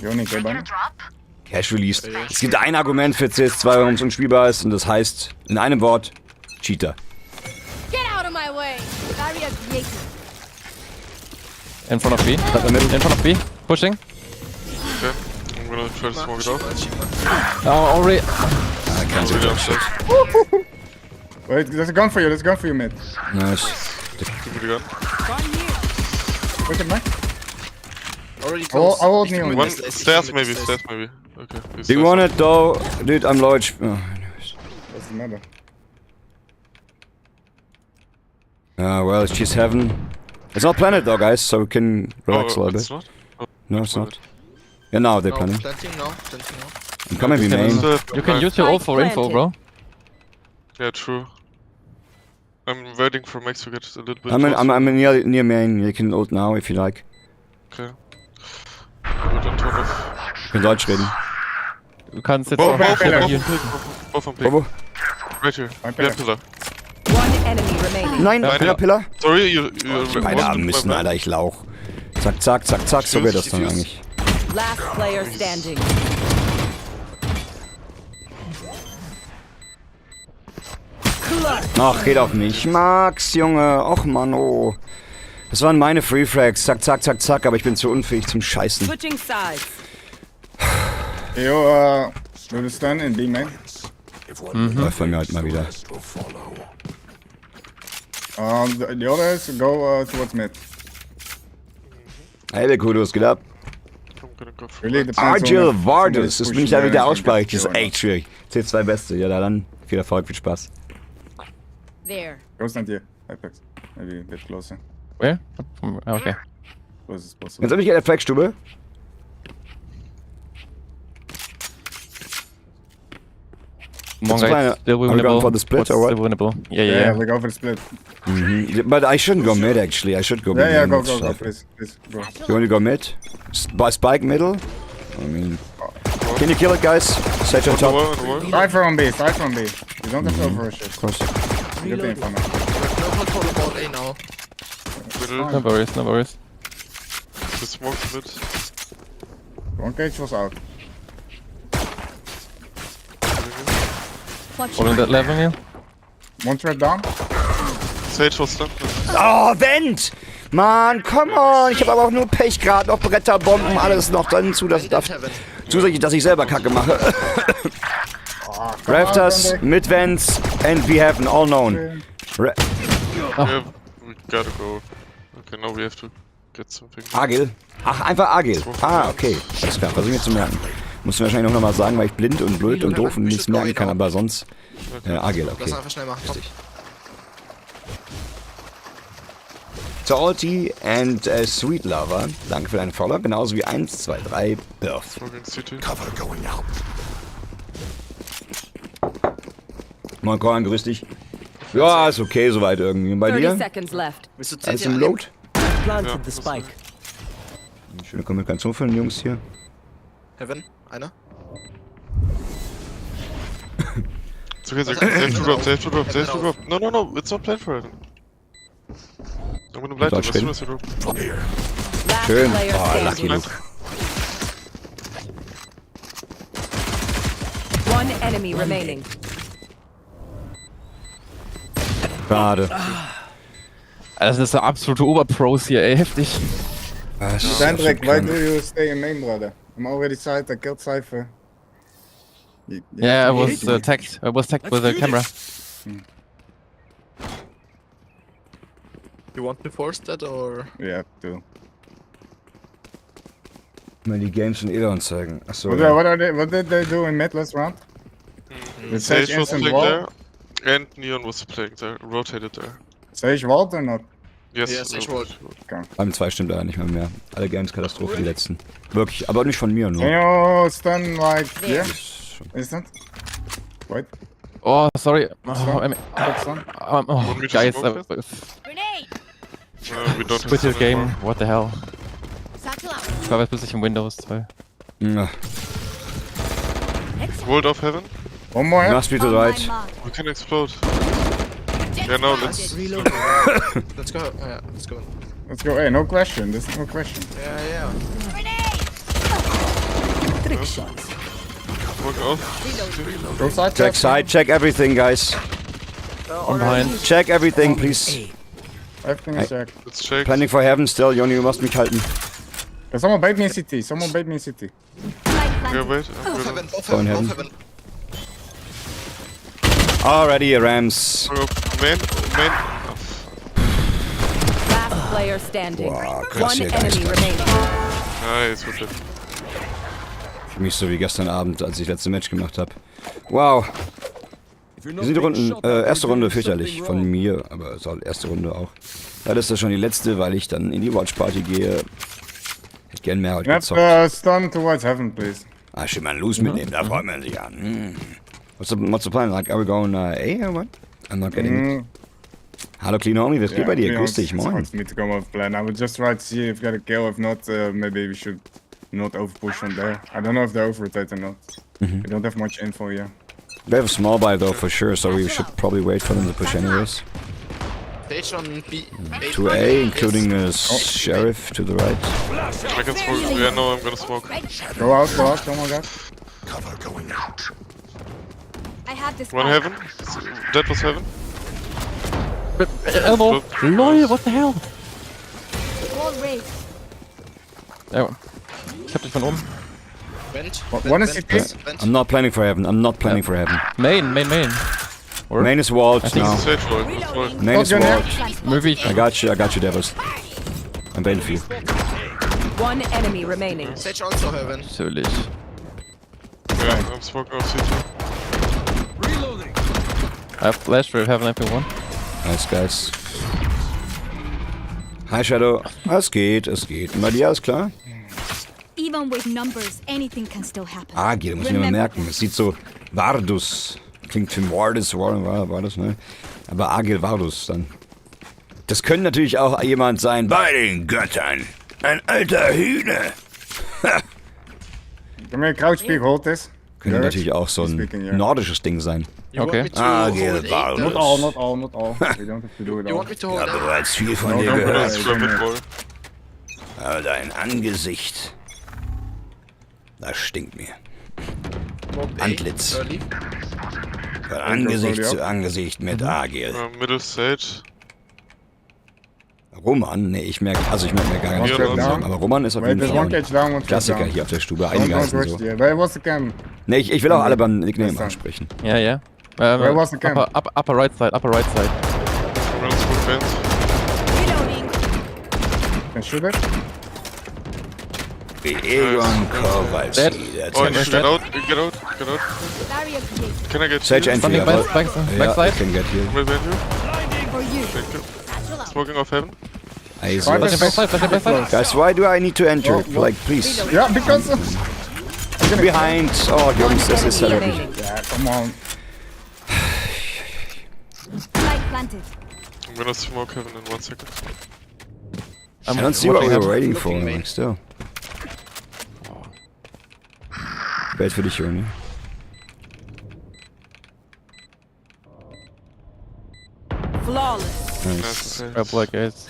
You only care about Cash released. Es gibt ein Argument für CS2, warum es unspielbar ist, und das heißt, in einem Wort, Cheater. Get out of my way. Barrier created. In front of B. In front of B. Pushing. Okay. I'm gonna try to smoke it off. Oh, already. I can't do that shit. Wait, there's a gun for you, mid. Nice. Give me the gun. Wait, Max. Already close. I hold neon. One stairs maybe. Okay. Do you want it though? Dude, I'm low HP. Oh, anyways. What's the matter? Well, she's heaven. It's not planted though, guys, so we can relax a little it's bit. not? Oh, No, it's not. Yeah, now they're planning. Planting now. I'm coming, B main. You can use your ult for info, bro. Yeah, true. I'm waiting for Max to get a little bit I'm closer. near main. You can ult now if you like. Okay. But on top of... Ich kann Deutsch reden. Du kannst jetzt Both auch on hier. pink. Both on pink. Wo? Right here. Ein Pillar. Pillar. Pillar. One enemy remaining. Nein, Pillar. Sorry, you Beide haben müssen, Alter, ich Lauch. Zack, zack, zack, zack, so wird das dann eigentlich. Last player standing. Ach, geht auf mich. Max, Junge. Och, Mann, oh. Das waren meine Free Frags. Zack, zack, zack, zack, aber ich bin zu unfähig zum Scheißen. Switching sides. Yo, do the stun in B main. Läuft bei mir halt mal wieder. The others go towards mid. Hey, der Kudos, geht ab. I'm gonna go for Really depends Argil on if Vardis, das bin ich da somebody's wieder pushing ausspreche. there, Das ist echt schwierig. C2 Beste. Ja, dann viel Erfolg, viel Spaß. There. Go stand here, Apex. Maybe a bit closer. Where? Okay. Close as possible. Jetzt hab ich in der Flagstube. Come on, That's guys. fine. Still Are we going winnable. for the split What's or what? still winnable? Yeah, Yeah, yeah. we go for the split. But I shouldn't go mid, actually. I should go mid. Yeah, go, please, go. You want to go mid? Spike middle? I mean... Can you kill it, guys? Sage on top. Side from B. You don't have to overrush it. Of course. You get the info now. No control about A now. middle. No worries, no worries. The smoke mid. One cage was out. Holding that level here. One trap down. Sage was stuck. Oh, Vent! Mann, come on! Ich habe aber auch nur Pech gerade. Noch Bretter, Bomben, alles noch dann zu, dass zusätzlich, dass ich selber Kacke mache. Rafters, mid vents, and we have all known. Yeah, we gotta go. Okay, now we have to get something. Agil? Ach, einfach Agil. Ah, okay. Alles klar, versuche ich mir zu merken. Muss mir wahrscheinlich noch mal sagen, weil ich blind und blöd und doof und nichts merken kann, aber sonst... Agil, okay. Lass einfach schnell machen. Komm. Salty and Sweet Lover, danke für deinen Follow, genauso wie 1, 2, 3, Birth. Smoking CT. Moin Korn, grüß dich. Ja, ist okay soweit irgendwie. Und bei 30 dir? seconds left. Willst du Alles CT im annehmen? Load? Planted the spike. Schöne Kommunikation von den Jungs hier. Heaven, einer. It's okay, they have to drop. No, it's not planned for heaven. I'm gonna blind them as soon as they drop. Last Schön. player Oh, Lucky standing. Luke. One enemy remaining. Schade. Das ist der absolute Oberpros hier, ey. Heftig. Sandrick, why do you stay in main, brother? I'm already side, I killed Cypher. Yeah, I was tagged. I was tagged with a camera. You want to force that or? Yeah, too. Mal die Games von Elon zeigen. Achso. What did they do in mid last round? Did Sage Sage was instant playing wall? there, and Neon was playing there, rotated there. Sage vault or not? Yes, Yeah, Sage walled. Beim 2 stimmt leider nicht mehr. Alle Games Katastrophe, die letzten. Wirklich, aber nicht von mir nur. Can you stun like here? Schon. Instant? Wait, Oh, sorry. Oh, stun? oh me to guys, smoke Grenade. We don't quit have the game. What the hell? Satchel out. Ich war jetzt plötzlich in Windows 2. Ja. Hold off heaven. One more. Must be to the right. We can explode. Yeah, no, let's. Let's go. Yeah, let's go. Let's go. Hey, no question. There's no question. Yeah. Work off. Go side. Check side, check everything, guys. I'm behind. Check everything, please. Everything is checked. Let's shake. Planning for heaven still, Joni, du musst mich halten. Someone bait me in CT. Someone bait me in CT. Yeah, wait. I'm gonna Go in heaven. Already, Rams. go main. Last player standing. Wow, krass One hier, guys. enemy remaining. Nice, okay. Für mich so wie gestern Abend, als ich letzte Match gemacht habe. Wow. Wir sind die Runden, erste Runde fürchterlich von mir, aber es ist halt erste Runde auch. Ja, das ist schon die letzte, weil ich dann in die Watchparty gehe. Hätte gern mehr heute gezockt. Stun towards heaven, please. Ah, shit, man, Loose mitnehmen, da freut man sich an. What's the plan? Like, are we going A or what? I'm not getting it. Hallo, Clean Homie, was geht bei dir? Grüß dich, moin. It's need to come off plan. I would just try to see if we got a kill. If not, maybe we should not overpush from there. I don't know if they overrotate or not. We don't have much info here. They have a small buy though, for sure, so we should probably wait for them to push anyways. Stage on B. To A, including a sheriff to the right. I can smoke. Yeah, no, I'm gonna smoke. Go out, oh my god. Cover going out. I have this. One heaven. That was heaven. Elbow. LOL, what the hell? Wall raised. Ja. Ich hab dich von oben. Vent. One is CT. I'm not planning for heaven, I'm not planning for heaven. Main. Or? Main is walled now. Sage wall. Main is walled. Movie. I got you, Devils. I'm baiting for you. One enemy remaining. Sage also heaven. Natürlich. Yeah, I'm smoking off CT. I have flash for heaven MP1. Nice, guys. Hi, Shadow. Es geht. Und bei dir, alles klar? Even with numbers, anything can still happen. Agil, muss ich mir mal merken. Es sieht so Vardus. Klingt für Vardus, ne? Aber Agil Vardus dann. Das könnte natürlich auch jemand sein bei den Göttern. Ein alter Hühner. Can we crouch peek hold this? Könnte natürlich auch so ein nordisches Ding sein. Okay. Agil Vardus. Not all. We don't have to do it You all. want me to Ich hold habe that? bereits viel von dir No, gehört. That's rapid wall. Aber dein Angesicht, das stinkt mir. Antlitz. Early. Von Angesicht zu Angesicht mit Agil. Middle Sage. Roman? Nee, ich merke mir gar nicht. Ja, Aber Roman ist auf Wait, jeden there's Fall one cage down, one cage Klassiker down. hier auf der Stube. Don't Einige heißen rush so. there. Where was the cam? Nee, ich will auch alle beim Nickname ansprechen. Yeah. Where was the camp? Upper right side. I'm gonna smoke vent. Reloading. Can shoot it? Egon Kowalski. Oh, you should get out. Get out. Barrier created. Can I get Sage you? entry, aber... Ja, Backside. ich can get here. Wait, behind you. For you. Thank you. Natural out. Smoking off heaven. Guys, why do I need to enter? Like, please. Yeah, because... Behind. Oh, Jungs, das ist ja Enemy wirklich... remaining. Yeah, come on. Light planted. I'm gonna smoke heaven in 1 second. I don't see what we were waiting for, like, still. Bad für dich, Junge. Flawless. Nice. Up like guys.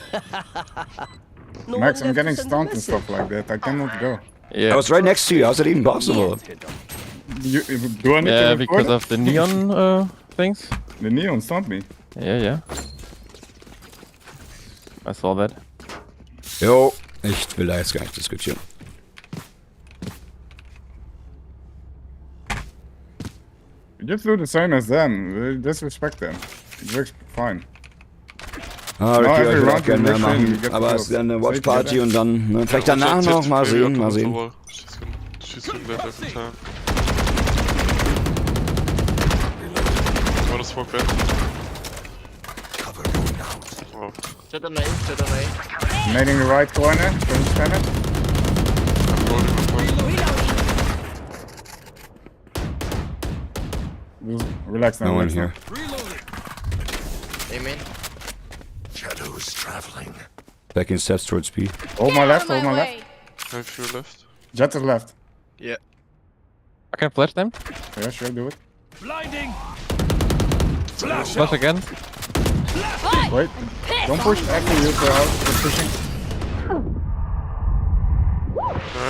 Max, I'm getting stunned and stuff like that. I cannot go. Yeah. I was right next to you. How's it even possible? Do I need Yeah, to because record it? of the neon things. The neon stunned me. Yeah. I saw that. Jo, ich will da jetzt gar nicht diskutieren. Just do the same as them. Disrespect them. It works fine. Ah, No, Ricky, every ich will auch round gerne mehr you make sure you machen. get Aber the es ist ja eine kills. Watchparty und dann, ne, vielleicht danach noch, mal sehen, mal sehen. She's doing that every time. I wanna smoke vent. Cover going out. Oh. Shut the name. Nading the right corner. Can you stand it? I'm rolling. Just relax now. No one relax here. Amen. Shadows traveling. Back in steps towards B. now. Hold my left, hold my left. way. Have you left? Jet is left. I can flash them. Yeah, sure, do it. Flash again. Wait. Don't push. Actually, you're out. You're pushing.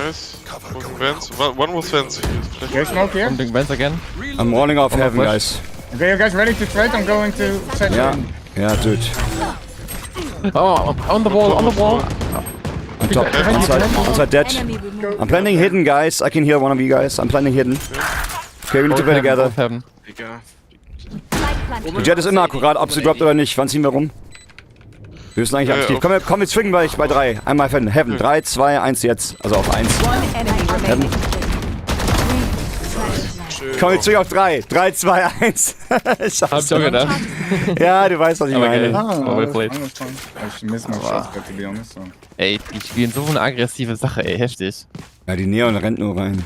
Nice. Smoking vents. One was vents. Okay, smoke here. Something vents again. I'm rolling off heaven, flash. guys. Okay, you guys ready to trade? I'm going to set Ja, ja, dude. Oh, on the wall. On top, inside dead. Enemy removed. I'm planting hidden, guys. I can heal one of you guys. I'm planting hidden. Okay, we need to play together. Both heaven. Digga. Light planted. Die Jet ist immer akkurat, ob sie droppt oder nicht. Wann ziehen wir rum? Wir müssen eigentlich aktiv. Komm, wir swingen bei 3. Einmal Heaven. 3, 2, 1 jetzt. Also auf 1. One enemy remaining. Schön. Komm jetzt zurück auf 3. 3, 2, 1. Hab ich auch gedacht. Ja, du weißt, was ich Aber meine. geil. Ah, well played. I miss my shots, but to be honest. So. Ey, die spielen so eine aggressive Sache, ey, heftig. Ja, die Neon rennt nur rein.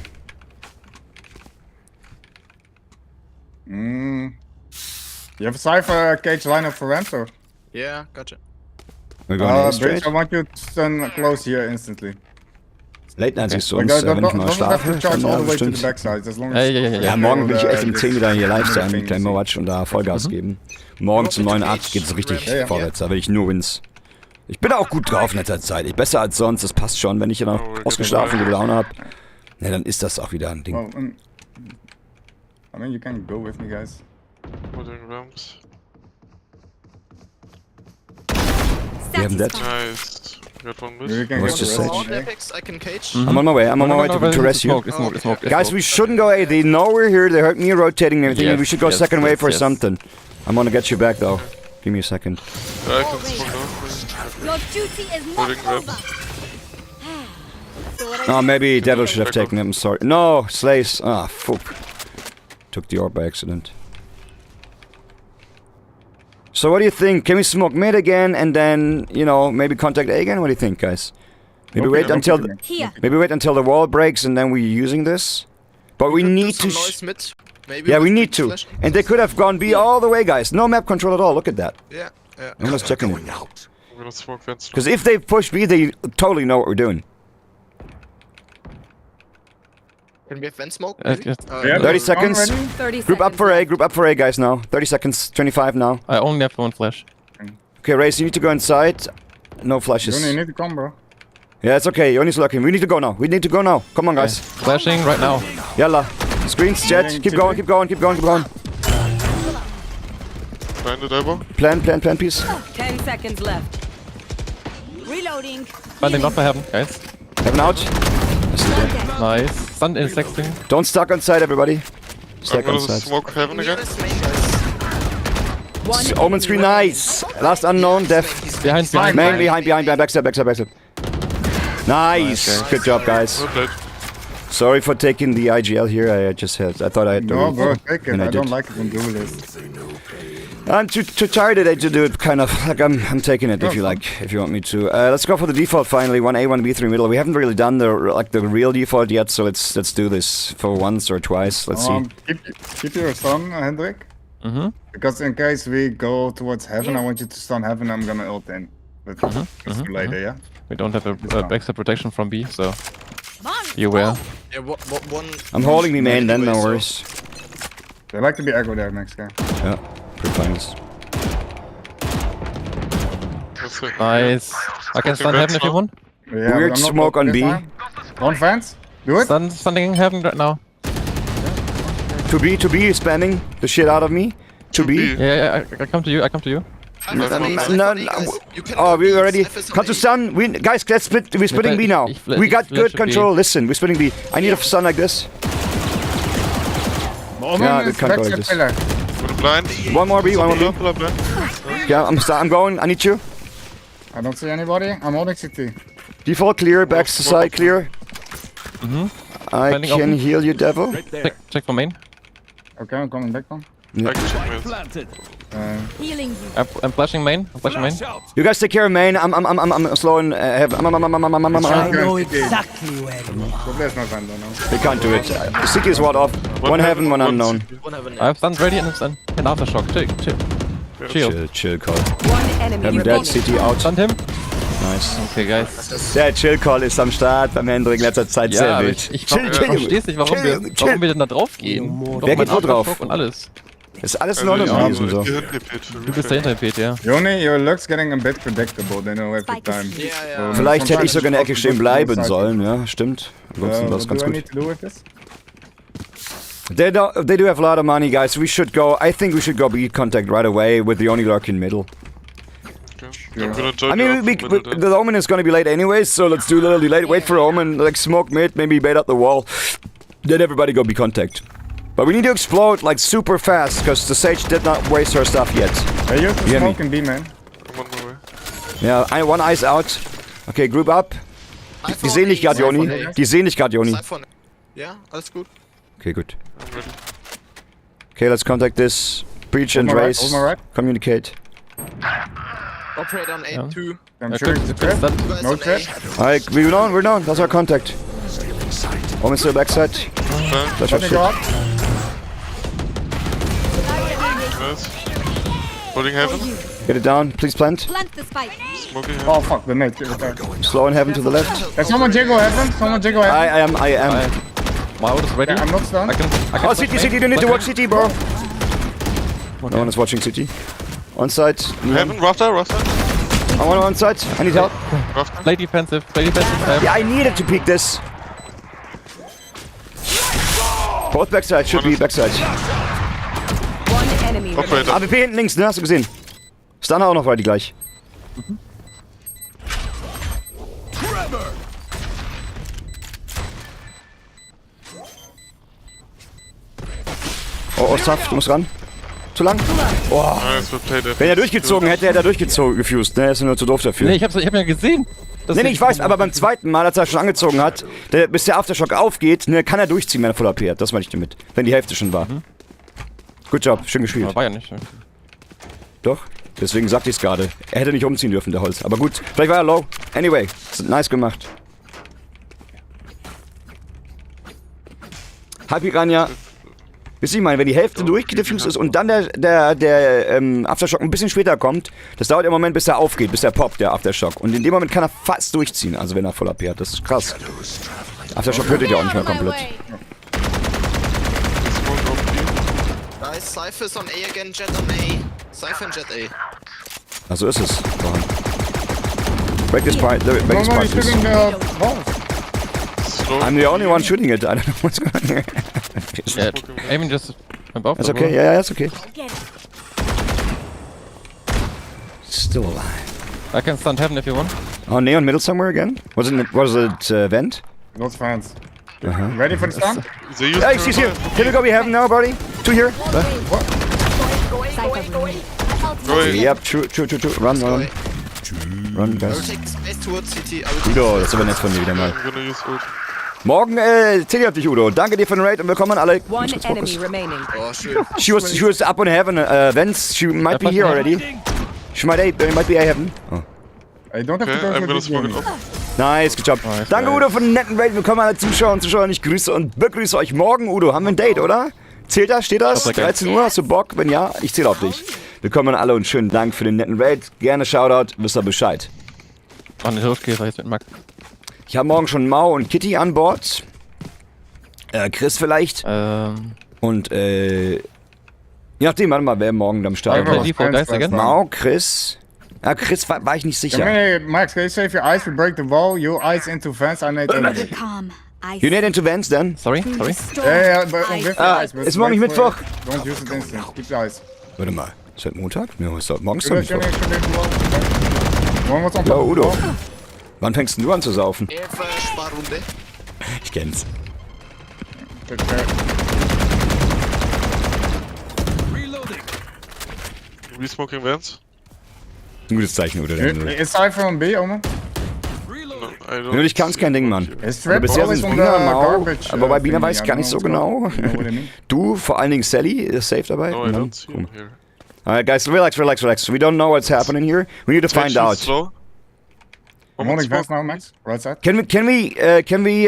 You have a Cypher cage lineup for ramp, or? Yeah, gotcha. We're going A Bridge, straight. I want you to stand close here instantly. Late Night siehst du Like, uns, don't, wenn ich mal don't have schlafe. to charge Dann, all ja, the way to the bestimmt. backside, as long as... Ja, morgen will ich echt um 10 wieder hier live sein mit everything Claymore you Watch und da Vollgas geben. Morgen zum neuen Arzt geht's richtig Ja, ja. vorwärts, da will ich nur Wins. Ich bin auch gut drauf in letzter Zeit. Ich besser als sonst, das passt schon. Wenn ich dann noch ausgeschlafen gute Laune hab, ja, dann ist das auch wieder ein Ding. Well, I mean, you can go with me, guys. Holding ramps. We have that. Nice. Got one You miss. can What's go the to sage? All rest, okay? epics I can cage. I'm on my way. I'm on my way to rescue. It's smoke, it's smoke. Guys, we shouldn't go A. They know we're here. They heard me rotating and everything. Yes, We should go yes, second wave yes, for yes. something. I'm gonna get you back though. Give me a second. Yeah, I can smoke now. Your duty is not Holding over. ramps. So what I Oh, maybe Devil should have taken him. I'm sorry. No, Slays. Ah, fuck. Took the orb by accident. So what do you think? Can we smoke mid again and then, you know, maybe contact A again? What do you think, guys? Maybe Okay, wait okay, until okay. Here. maybe wait until the wall breaks and then we're using this. But we could do need some to. noise mid, maybe Yeah, with we need big to. flash. And they could have gone B all the way, guys. No map control at all. Look at that. Yeah, yeah. I'm just checking it. I'm gonna smoke vents. Because if they push B, they totally know what we're doing. Can we have vent smoke? Uh, maybe? yes. Yeah, 30 but seconds. already? 30 Group up seconds for A. left. Group up for A, guys. Now 30 seconds. 25 now. I only have one flash. Okay, Race, you need to go inside. No You flashes. need to come, bro. Yeah, it's okay. Yoni's lurking. We need to go now. We need to go now. Come on, guys. Flashing right now. Yalla. Screens, jet. Keep going, keep going, keep going, keep going. Blinded elbow. Plan, please. 10 seconds left. Reloading. Landing not for heaven, guys. Heaven out. Nice. Stunned in sexting. Don't stuck on side, everybody. I'm Stack on gonna side. smoke heaven again. Nearest main, guys. One Omen screen, nice. Last unknown, Def. Behind. Man, behind, backstab. Nice. Good job, guys. Well played. Sorry for taking the IGL here. I thought I had to. No, bro, take it. And I I don't did. like it when duelists. I'm too tired today to do it. Kind of like I'm taking it if you like, if you want me to. Let's go for the default finally. 1A, 1B, 3 middle. We haven't really done the real default yet, so let's do this for once or twice. Let's see. Keep your stun, Hendrik. Because in case we go towards heaven, I want you to stun heaven. I'm gonna ult in. But it's too late, yeah. We don't have a backside protection from B, so Come on. you aware. Yeah, one. I'm holding me main then, no Anyway, so- worries. They like to be aggro there next guy. Yeah, pretty fine. That's it. Nice. I can stun heaven if you want. Yeah, Weird but I'm not smoke on this B. time. One fence. Do it. Stunning heaven right now. To B spamming the shit out of me. To B. Yeah, I come to you. No. You can Oh, go we B, already. F is on Come to A. stun. Guys, let's split. We're splitting B now. We got good control. Listen, we're splitting B. I need a stun like this. Omen Yeah, is it can't go like backside this. pillar. With a blind. One more B. Pull up blind. Yeah, I'm going. I need you. I don't see anybody. I'm holding CT. Default clear. Back to side clear. I Planning can open. heal you, devil. Check for main. Okay, I'm coming back on. I can check mid. Healing you. I'm flashing main. You guys take care of main. I'm slowing. I know exactly where you are. There's no vendor now. They can't do it. City is ward off. One heaven, one unknown. One heaven. I have stunned ready and stun. And aftershock. Chill. Chill, call. One enemy Heaven dead, remaining. City out. Stunned him. Nice. Okay, guys. Der Chill-Call ist am Start beim Hendrik in letzter Zeit sehr Ja, aber wild. ich versteh's nicht, warum wir denn da drauf gehen. Wer geht wo drauf? Und alles. Ist alles in Ordnung Ja, gewesen so. Du bist dahinter, Pete, ja. Yoni, your luck's getting a bit predictable. They know every Spike time. is Yeah, yeah. Vielleicht hätte ich sogar in der Ecke stehen bleiben Sometimes sollen, ja, stimmt. Ansonsten war es What ganz do I gut. need to do with this? They do have a lot of money, guys. We should go. I think we should go beat contact right away with the only lurk in middle. I'm gonna join I mean, the Omen is gonna be late anyways, so let's do a little delay. Wait for Omen, like smoke mid, maybe bait up the wall. Then everybody go be contact. But we need to explode like super fast, because the Sage did not waste her stuff yet. Hey, you hear me? smoke and B, man. I'm on my way. Yeah, one eye's out. Okay, group up. Die sehen dich gerade, Joni. Die sehen dich gerade, Joni. Siphon. Ja, alles gut. Okay, gut. I'm ready. Okay, let's contact this. Breach and Hold my right, race. hold my right. Communicate. Operate on A2. I'm Yeah, sure good, it's a good trap. start. You guys No on trap. A. Alright, we're known. That's our contact. Almost to the backside. Plant. Flash Let up me go shit. up. Nice. Holding heaven. Get it down. Please plant. Plant the spike. Smoking heaven. Oh fuck, the nade. Give it there. Slow in heaven to the left. There's someone jiggle heaven. Someone jiggle heaven. I am. My ult is ready. Yeah, I'm not stunned. I can Oh, CT, you don't need to watch CT, bro. No one is watching CT. On site. Heaven, rafter. I want on site. I need help. Rafter. Play defensive. Play defensive. Yeah, I needed to peek this. Both backside, should be backside. One enemy remaining. Operator. AWP hinten links, ne? Hast du gesehen? Stunner auch noch ready gleich. Oh, tough, du musst ran. Zu lang. Nice, we played it. Wenn er durchgezogen hätte, hätte er durchgezogen, gefused. Ne, er ist nur zu doof dafür. Nee, ich hab ja gesehen. Nee, ich weiß, aber beim zweiten Mal, als er schon angezogen hat, bis der Aftershock aufgeht, ne, kann er durchziehen, wenn er voll AP hat. Das meine ich damit. Wenn die Hälfte schon war. Good job, schön gespielt. War ja nicht. Doch, deswegen sagte ich es gerade. Er hätte nicht umziehen dürfen, der Holz. Aber gut, vielleicht war er low. Anyway, nice gemacht. Hi Piranha. Wisst ihr, ich meine, wenn die Hälfte durchgedifused ist und dann der Aftershock ein bisschen später kommt, das dauert im Moment, bis er aufgeht, bis er poppt, der Aftershock. Und in dem Moment kann er fast durchziehen, also wenn er voll AP hat. Das ist krass. Aftershock hört ihr auch nicht mehr komplett. Smoke off B. Guys, Cypher is on A again, Jet on A. Cypher and Jet A. Also ist es. Break this part, break this Someone part, is please. shooting the balls. Slow. I'm the only one shooting it. I don't know what's going on here. Yeah, aiming just above. That's okay, yeah, that's okay. Get it. Still alive. I can stun heaven if you want. Oh, Neon middle somewhere again? Was it vent? Not fans. Ready for the stun? They use Hey, she's here. Here we go, we have him now, buddy. Two here. Cypher green. Go ahead. Yep, true. Run. Run, I will guys. take space towards CT. I will Udo, das ist aber nett von dir wieder mal. I'm gonna use ult. Morgen zähle ich auf dich, Udo. Danke dir für den Raid und willkommen an alle. One Muss kurz Fokus. enemy remaining. Oh shit. She was up on heaven, vents. She might be here already. She might be a heaven. Oh. I don't have Okay, to go I'm for gonna this smoke it game. off. Nice, good job. Nice, Danke, nice. Udo, für den netten Raid. Willkommen alle Zuschauer und Zuschauer. Ich grüße und begrüße euch morgen, Udo. Haben wir ein Date, oder? Zählt das? Steht das? Okay. 13 Uhr? Hast du Bock? Wenn ja, ich zähle auf dich. Willkommen an alle und schönen Dank für den netten Raid. Gerne Shoutout, wisst ihr Bescheid. Oh, eine Hirschkäfer jetzt mit Max. Ich habe morgen schon Mau und Kitty an Bord. Chris vielleicht. Und je nachdem, warte mal, wer morgen am Start Einfach ist. was Default fans Guys again? last Mau, Chris. Ja, Chris war ich nicht sicher. Hey, Max, can you save your eyes? We break the wall. Your eyes into fence. I need energy. Calm. I You need into vents then? Sorry. Yeah, but with the eyes. but ist morgen wait nicht for- Mittwoch? Don't use it instant. Keep the eyes. Warte mal, ist heute Montag? Ne, ist heute morgen ist Udo, doch Mittwoch. One was on Ja, top. Udo. Wann fängst denn du an zu saufen? Sparrunde. Ich kenn's. Resmoking vents? Ein gutes Zeichen, Udo. Is Cypher on B, Omen? No, I don't. Nur ich kann's kein Ding, Mann. Is Aber Trap bisher always sind on the Bina, Mau, garbage? aber bei Bina thingy? weiß ich I gar don't nicht so know what's genau. going on. You know what I mean? Du, vor allen Dingen Sally, ist safe dabei. No, I don't see him here. Alright, guys, relax. We don't know what's happening here. We need to find Tension out. Slow. I'm holding fence now, Max. Right side. Can we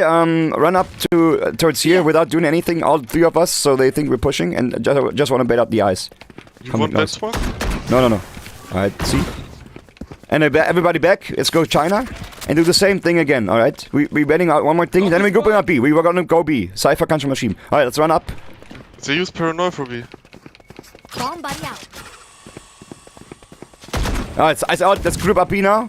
run up towards here without doing anything, all three of us, so they think we're pushing, and just want to bait up the eyes? You Come want with that us. smoke? No. Alright, see? And everybody back. Let's go China and do the same thing again, alright? We betting out one more thing, then we go bring up B. We were gonna go B. Cypher kannst du mal schieben. Alright, let's run up. They use paranoia for B. bomb buddy out. Alright, eyes out. Let's group up B now.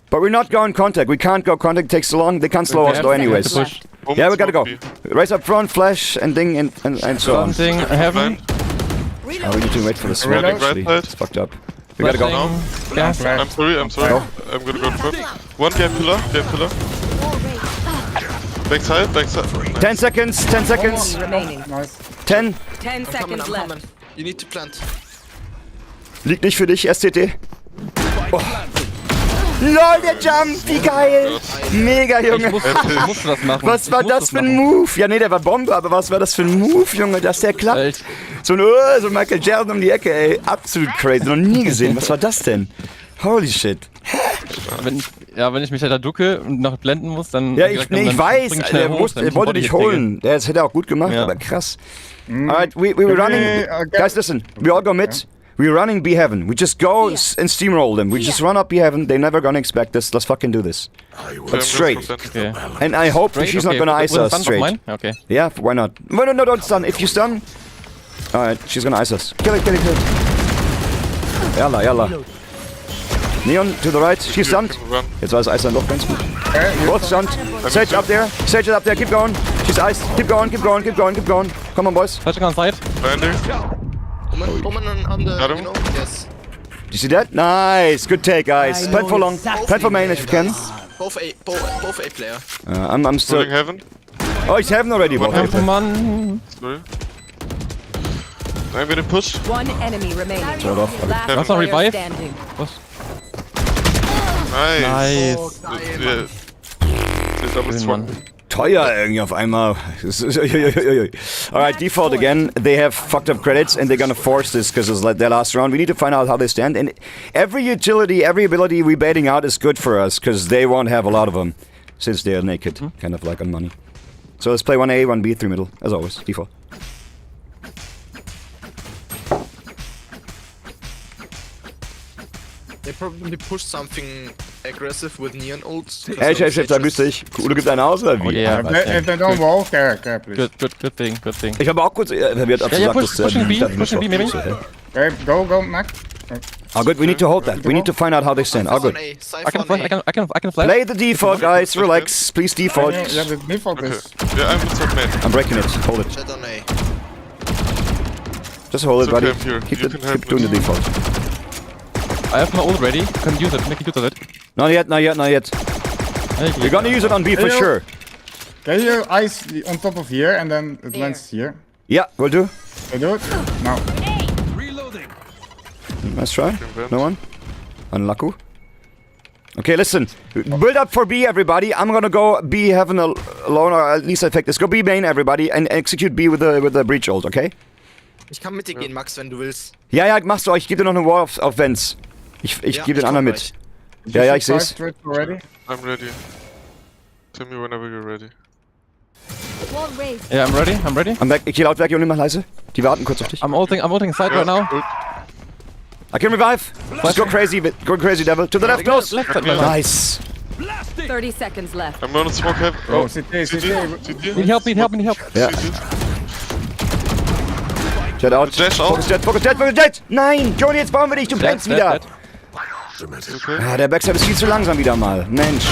But we're not going contact. We can't go contact. It takes so long. They can't slow us though anyways. Push. Yeah, we gotta go. B. Raise up front, flash, and ding, and so on. Something heaven. Oh, we need to wait for the smoke, Right actually. side. It's fucked up. We gotta go. Flashing. Gas. I'm sorry. I'm gonna go trap. One gap pillar. Backside. Nice. 10 seconds, 10 seconds. Enemy remaining. Nice. 10. 10 I'm seconds coming. left. You need to plant. Liegt nicht für dich, STT. Oh. LOL, der Jump, wie geil! Mega, Junge. Ich musste das machen. Was war das für ein Move? Ja, nee, der war Bombe, aber was war das für ein Move, Junge, dass der klappt? Echt? So ein Michael Jordan um die Ecke, ey. Absolut crazy. Noch nie gesehen. Was war das denn? Holy shit. Wenn ich mich da ducke und noch blenden muss, dann... Ja, ich weiß. Der wollte dich holen. Das hätte er auch gut gemacht, Ja. aber krass. Alright, we're running. Guys, listen. We all go mid. We're running B heaven. We just go and steamroll them. We just run up B heaven. They're never gonna expect this. Let's fucking do this. But straight. Okay. And I hope she's not gonna ice us straight. Okay. Yeah, why not? No, don't stun. If you stun... Alright, she's gonna ice us. Kill it. Yalla. Neon to the right. She's stunned. Jetzt war das Eis dann doch ganz gut. Both stunned. Sage up there. Sage is up there. Keep going. She's iced. Keep going. Come on, boys. Touching on side. Landing. Woman on the, Got him. you know, yes. Did you see that? Nice. Good take, guys. Plant for long. Plant for main if you can. Both A player. I'm still... Holding heaven. Oh, he's heaven already. Both. Oh Mann. Sorry. I'm getting pushed. One enemy remaining. Shut off. Last That's not player revive. standing. Nice. Nice. Yeah. Double Schön, swap. Mann. Teuer irgendwie auf einmal. Alright, default again. They have fucked up credits and they're gonna force this because it's like their last round. We need to find out how they stand. And every utility, every ability we baiting out is good for us because they won't have a lot of them since they're naked, kind of like on money. So let's play 1A, 1B, 3 middle, as always, default. They probably push something aggressive with neon ults. Hey, Chef, da grüß dich. Udo gibt einen aus, oder wie? Oh yeah. If they don't wall, care, please. Good thing. Ich habe auch kurz verwirrt, ob du Ja, sagtest, pushing B, maybe. Okay, go, Mac. Oh, good, we need to hold that. We need to find out how they stand. Oh, good. I can flash. Play the default, guys. Relax. Please, default. Yeah, the default Okay. is... Yeah, I'm top main. I'm breaking it. Hold it. Chat on A. Just hold it, It's okay, buddy. I'm here. Keep You can help doing the me. default. I have my ult ready. Can use it. Make use of it. Not yet. You're gonna use it on B for Hey, sure. Can you ice on top of here and then it lands here? Yeah, will do. So do it? No. Let's try. No one? Unlucky. Okay, listen. Build up for B, everybody. I'm gonna go B heaven alone, or at least I take this. Go B main, everybody, and execute B with the breach ult, okay? Ich kann mit dir gehen, Max, wenn du willst. Ja, machst du. Ich gebe dir noch eine Wall auf Vents. Ich gebe den anderen mit. Ja, ich seh's. Ready? I'm ready. Tell me whenever you're ready. Wall raised. Yeah, I'm ready. I'm back. Ich geh laut weg, Junge, mal leise. Die warten kurz auf dich. I'm ulting side right now. Good. I can revive. Just go crazy, devil. To the left, close. Left side. Nice. 30 seconds left. I'm gonna smoke heaven. Oh, CT. Need help. Ja. Jet out. Dash out. Focus Jet. Nein, Johnny, jetzt bauen wir dich. Du blendest wieder. Okay. Ja, der Backside ist viel zu langsam wieder mal. Mensch.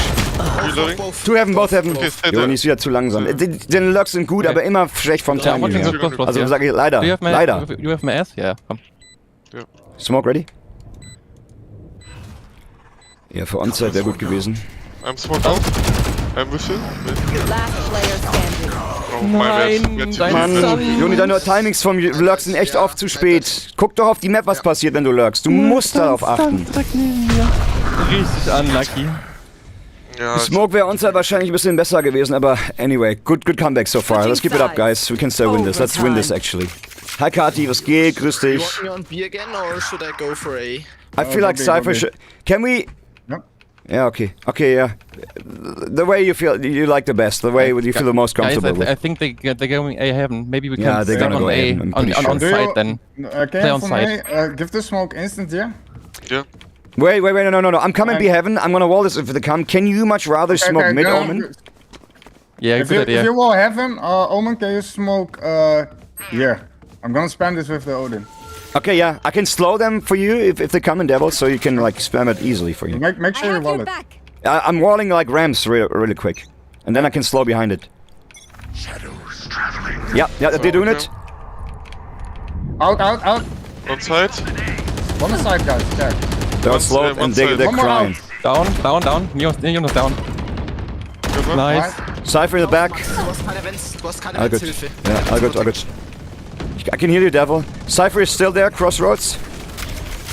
Reloading. Both heaven. Okay, stay Johnny there. ist wieder zu langsam. Die Lurks sind gut, aber immer schlecht vom Yeah, I'm Timing watching her. the close. Also sage ich leider. Do you have my Leider. You have my ass? Yeah. Komm. Smoke ready? Ja, für Onside wäre gut gewesen. I'm smoked out. I'm with you. Last player standing. Oh, my bad. Nein, Get dein you. Mann, Son. Joni, deine Timings vom Lurks sind echt oft zu spät. Guck doch auf die Map, was passiert, wenn du lurkst. Du musst darauf achten. Richtig unlucky. Ja, Smoke wäre Onside wahrscheinlich ein bisschen besser gewesen, aber anyway, good comeback so far. Let's keep it up, guys. We can still win this. Let's win this, actually. Hi, Kati, was geht? Grüß You dich. want me on B again or should I go for A? I feel like Cypher should... Can we... No. Yeah, okay. Okay, yeah. The way you feel, you like the best. The way you feel the most Guys, comfortable with. I think they're going A heaven. Maybe we can Yeah, they're stay gonna on go A A, I'm pretty on sure. side then. Can Play you on for side. me give the smoke instant here? yeah. Wait, no. I'm coming B heaven. I'm gonna wall this if they come. Can you much rather smoke mid, go. Omen? Yeah, If good idea. you will heaven, Omen, can you smoke here? I'm gonna spam this with the Odin. Okay, yeah. I can slow them for you if they come in devil, so you can like spam it easily for you. Make I sure you have wall your it. back. I'm walling like ramps really quick. And then I can slow behind it. Yeah, they're doing it. Out. On side. One side, guys. There. They're One slow side, one and they're side. One more crying. Down. Neon is down. Good one. Nice. Cypher in the back. Du hast keine All good. Hilfe. Yeah, all good. I can hear you, devil. Cypher is still there, crossroads.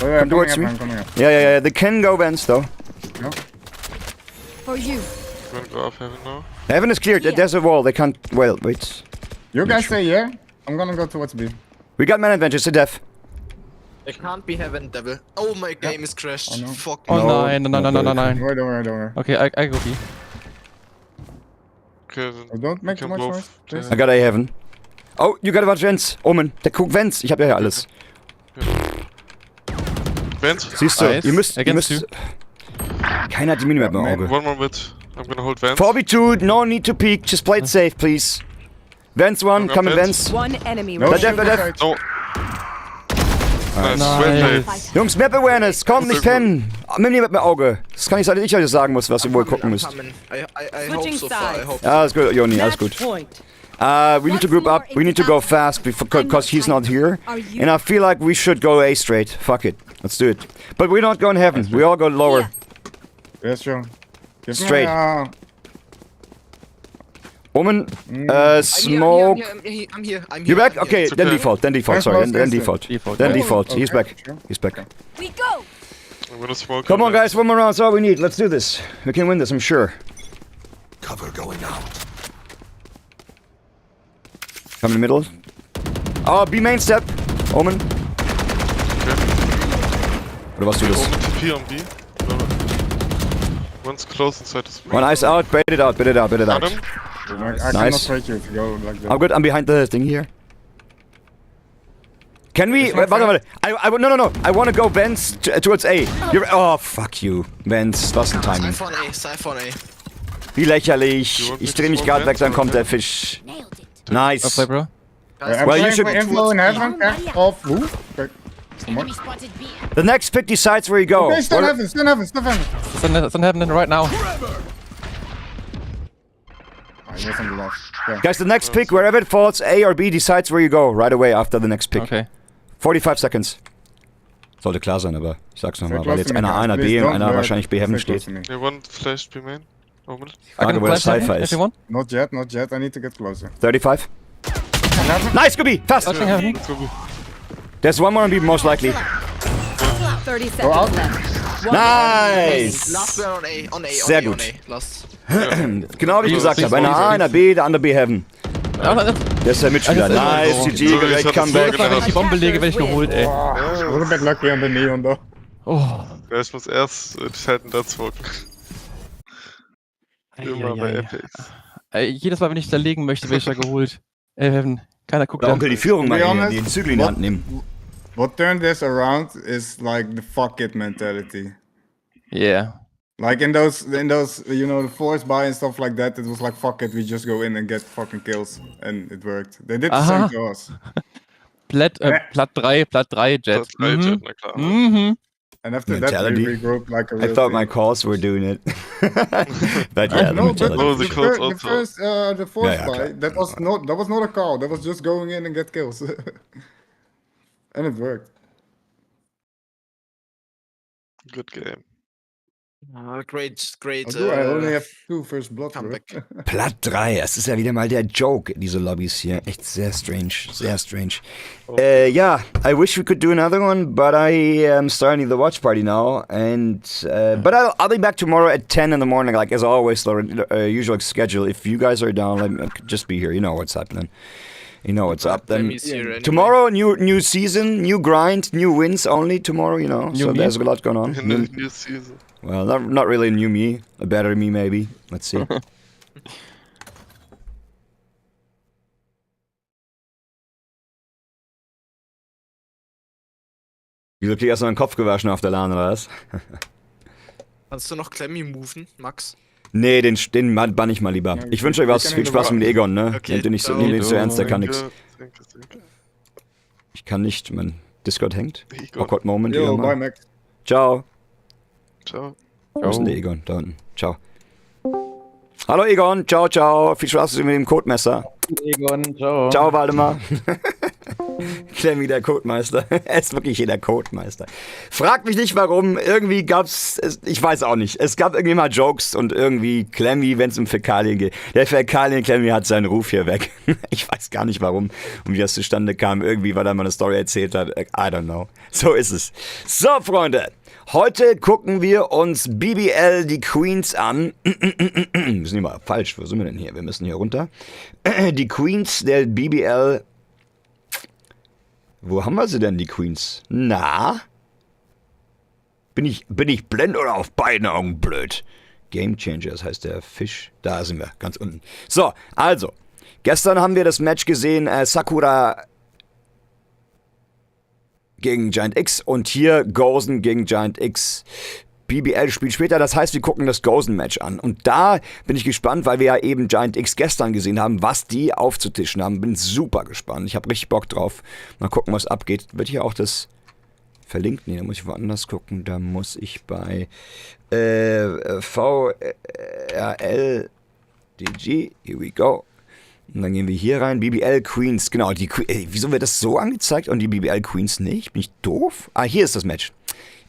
Oh, yeah, Come towards me. I'm coming up. Yeah. They can go vents though. No? For you. I'm gonna go up heaven now. Heaven is cleared. There's a wall. They can't. Well, wait. You guys stay here. I'm gonna go towards B. We got man advantage to death. It can't be heaven, devil. Oh, my game is crashed. Oh, no. Fuck Oh me. nein, nein, nein, nein, nein, nein. Don't worry. Okay, I go B. Okay, then Oh, don't make too much noise, please. I got a heaven. Oh, you got a Vents. Omen. Der guckt Vents. Ich hab ja hier alles. Vent. Siehst du, Nice. ihr müsst. Against Keiner hat die Minimap im Auge. One more mid. I'm gonna hold Vent. 4v2, no need to peek. Just play it safe, please. Vents one, Okay, come in Vents. Vents. One enemy No remaining. Der Def. shooting No. Nice. Nice. Well played. Jungs, Map Awareness. Komm, nicht pennen. Minimap im Auge. Das kann nicht sein, dass ich euch sagen muss, was ihr wohl gucken müsst. I hope Switching so far. I sides. hope. Ja, alles gut, Joni, alles gut. Point. We need to group up. We need to go fast because he's not here. And I feel like we should go A straight. Fuck it. Let's do it. But we're not going heaven. We all go lower. Yes, sure. Give Straight. Me, Omen, smoke. I'm here. You back? Okay, It's then okay. default. Then default. Nice Sorry, mouse, then nice default. Default. Then Oh, default. He's okay, back. sure. He's back. We go. I'm gonna smoke. Come on, Vent. guys. One more round. That's all we need. Let's do this. We can win this, I'm sure. Cover going out. Come in the middle. Oh, B main step. Omen. Oder was du das? Omen TP on B. One's close inside the smoke. One eyes out. Bait it out. Bait it out. Bait it Got out. him. I cannot Nice. fight you if you go like that. I'm good. I'm behind the thing here. Can we? It's not Warte. No. I want to go Vents towards A. Oh, fuck you. Vents. Was ein Timing. Siphon A. Wie lächerlich. Ich dreh mich gerade weg, dann kommt der Fisch. Nailed it. Well Nice. played, bro. I'm Well, you playing should- for info in heaven. Off who? Okay. Enemy spotted B. The next pick decides where you go. Okay, still heaven. It's not happening right now. He was on the left. Yeah. Guys, the next pick, wherever it falls, A or B, decides where you go right away after the next pick. Okay. 45 seconds. Sollte klar sein, aber ich sag's nochmal, Stay weil close jetzt to me, einer guys. B Please und don't einer lurk. wahrscheinlich B Heaven Stay close steht. to me. Yeah, one flash B main. Omen. I Frage, can wo der flash Cypher him if ist. you want. Not yet. I need to get closer. 35. Nice, good B, fast. Flashing heaven. Let's go B. There's one more on B, most likely. 30 out. seconds left. One Nice. Last one on A. On A. Sehr on A, gut. On A. Last. Genau wie ich gesagt habe, einer A, einer B, der andere B Heaven. Der ist der Mitspieler. Nice, GG, So, great ich hab comeback. das Wenn ich die Bombe lege, werde ich geholt, ey. A little bit lucky on the neon though. Oh. Ja, ich muss erst die Zeiten da smoken. Immer bei Epics. Ey, jedes Mal, wenn ich da legen möchte, werde ich da geholt. Heaven. Keiner guckt Oder da. Onkel die Führung mal To be hier, honest, die Zügel in die Hand nehmen. What turned this around is like the fuck it mentality. Yeah. Like in those, you know, the force buy and stuff like that, it was like, fuck it, we just go in and get fucking kills. And it worked. They did the Aha. same to us. Platt 3, Jet. Platz 3, Jet, na klar. Mhm. And after Mentality. that, we regrouped like a I real thought team. my calls were doing it. But yeah, the No, but mentality. Oh, the codes the also. first, the force Yeah, buy, okay. that was not a call. That was just going in and get kills. And it worked. Good game. Great. I only have 2 first blood. Bro. comeback. Platt 3, es ist ja wieder mal der Joke, diese Lobbys hier. Echt sehr strange, sehr strange. Yeah, I wish we could do another one, but I am starting the watch party now. And but I'll be back tomorrow at 10 in the morning, like as always, the usual schedule. If you guys are down, let me just be here. You know what's happening. You know what's up. Then Lemmy's here anyway. tomorrow, new season, new grind, new wins only tomorrow. You know, so me? there's a lot going on. In the new season. Well, not really a new me, a better me maybe. Let's see. Wieso krieg ich erst mal den Kopf gewaschen auf der LAN oder was? Kannst du noch Clemmy moven, Max? Nee, den bann ich mal lieber. Ich wünsche euch was, viel Spaß mit Egon, ne? Okay, Nehmt ihr nicht so, ciao. nehmt ihr nicht so ernst, der kann nix. Danke. Ich kann nicht, mein Discord hängt. Egon. Awkward Moment Yo, wieder bye, mal. Max. Ciao. Ciao. Wo ist denn der Egon? Da unten. Ciao. Hallo Egon, ciao, ciao. Viel Spaß mit dem Codemesser. Egon, ciao. Ciao, Waldemar. Clemmy, der Codemeister. Er ist wirklich hier der Codemeister. Fragt mich nicht warum. Irgendwie gab's, ich weiß auch nicht. Es gab irgendwie mal Jokes und irgendwie Clemmy, wenn es um Fäkalien geht. Der Fäkalien-Clemmy hat seinen Ruf hier weg. Ich weiß gar nicht warum und wie das zustande kam. Irgendwie, weil er mal eine Story erzählt hat. I don't know. So ist es. So, Freunde. Heute gucken wir uns BBL, die Queens, an. Wir sind immer falsch, wo sind wir denn hier? Wir müssen hier runter. Die Queens der BBL. Wo haben wir sie denn, die Queens? Na? Bin ich blind oder auf beiden Augen blöd? Game Changer, das heißt der Fisch. Da sind wir, ganz unten. So, also. Gestern haben wir das Match gesehen, Sakura gegen Giant X und hier Gozen gegen Giant X. BBL spielt später, das heißt, wir gucken das Gozen-Match an. Und da bin ich gespannt, weil wir ja eben Giant X gestern gesehen haben, was die aufzutischen haben. Bin super gespannt. Ich habe richtig Bock drauf. Mal gucken, was abgeht. Wird hier auch das verlinkt? Nee, da muss ich woanders gucken. Da muss ich bei VRLDG. Here we go. Und dann gehen wir hier rein, BBL Queens, genau, wieso wird das so angezeigt und die BBL Queens nicht? Bin ich doof? Ah, hier ist das Match.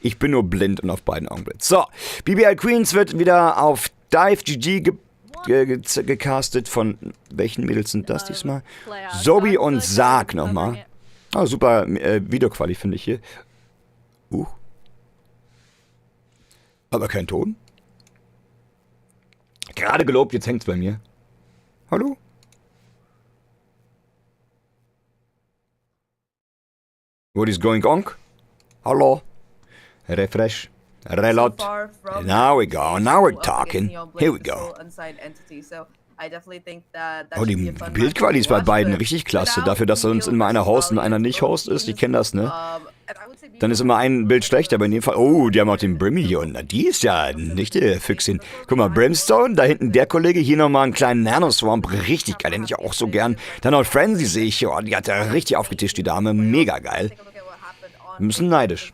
Ich bin nur blind und auf beiden Augen blind. So, BBL Queens wird wieder auf Dive GG gecastet. Von welchen Mädels sind das diesmal? Zobi und Sarg nochmal. Oh, super Videoquali finde ich hier. Aber kein Ton. Gerade gelobt, jetzt hängt's bei mir. Hallo? What is going on? Hallo? Refresh. Reload. Now we go. Now we're talking. Here we go. Oh, die Bildqualität ist bei beiden richtig klasse. Dafür, dass sonst immer einer Host und einer nicht Host ist. Die kennen das, ne? Dann ist immer ein Bild schlechter, aber in dem Fall... Oh, die haben auch den Brimmy hier unten. Die ist ja nicht der Füchsin. Guck mal, Brimstone, da hinten der Kollege. Hier nochmal einen kleinen Nanoswamp. Richtig geil, den ich auch so gern. Dann noch Frenzy sehe ich. Oh, die hat ja richtig aufgetischt, die Dame. Mega geil. Wir müssen neidisch.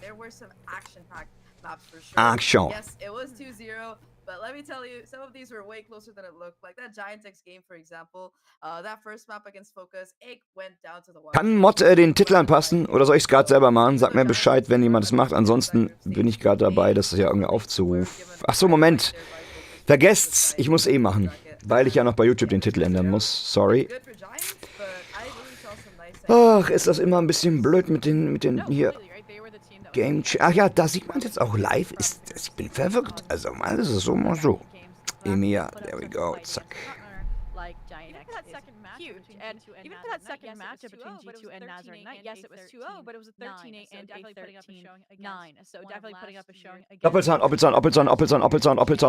Action. But let me tell you, some of these were way closer than it looked. Like that Giant X game, for example, that first map against Focus, it went down to the wire. Kann Mod den Titel anpassen oder soll ich es gerade selber machen? Sag mir Bescheid, wenn jemand das macht. Ansonsten bin ich gerade dabei, das ja irgendwie aufzurufen. Achso, Moment. Vergesst's, ich muss machen, weil ich ja noch bei YouTube den Titel ändern muss. Sorry. Ach, ist das immer ein bisschen blöd mit den hier... Ach ja, da sieht man es jetzt auch live. Ich bin verwirrt. Also mal, das ist so mal so. EMEA, there we go. Zack. Huge. And even for that second matchup between G2 and Nazar Knight, yes, it was 2-0, but it was a 13-8 and a 13-9. So definitely putting up a showing against...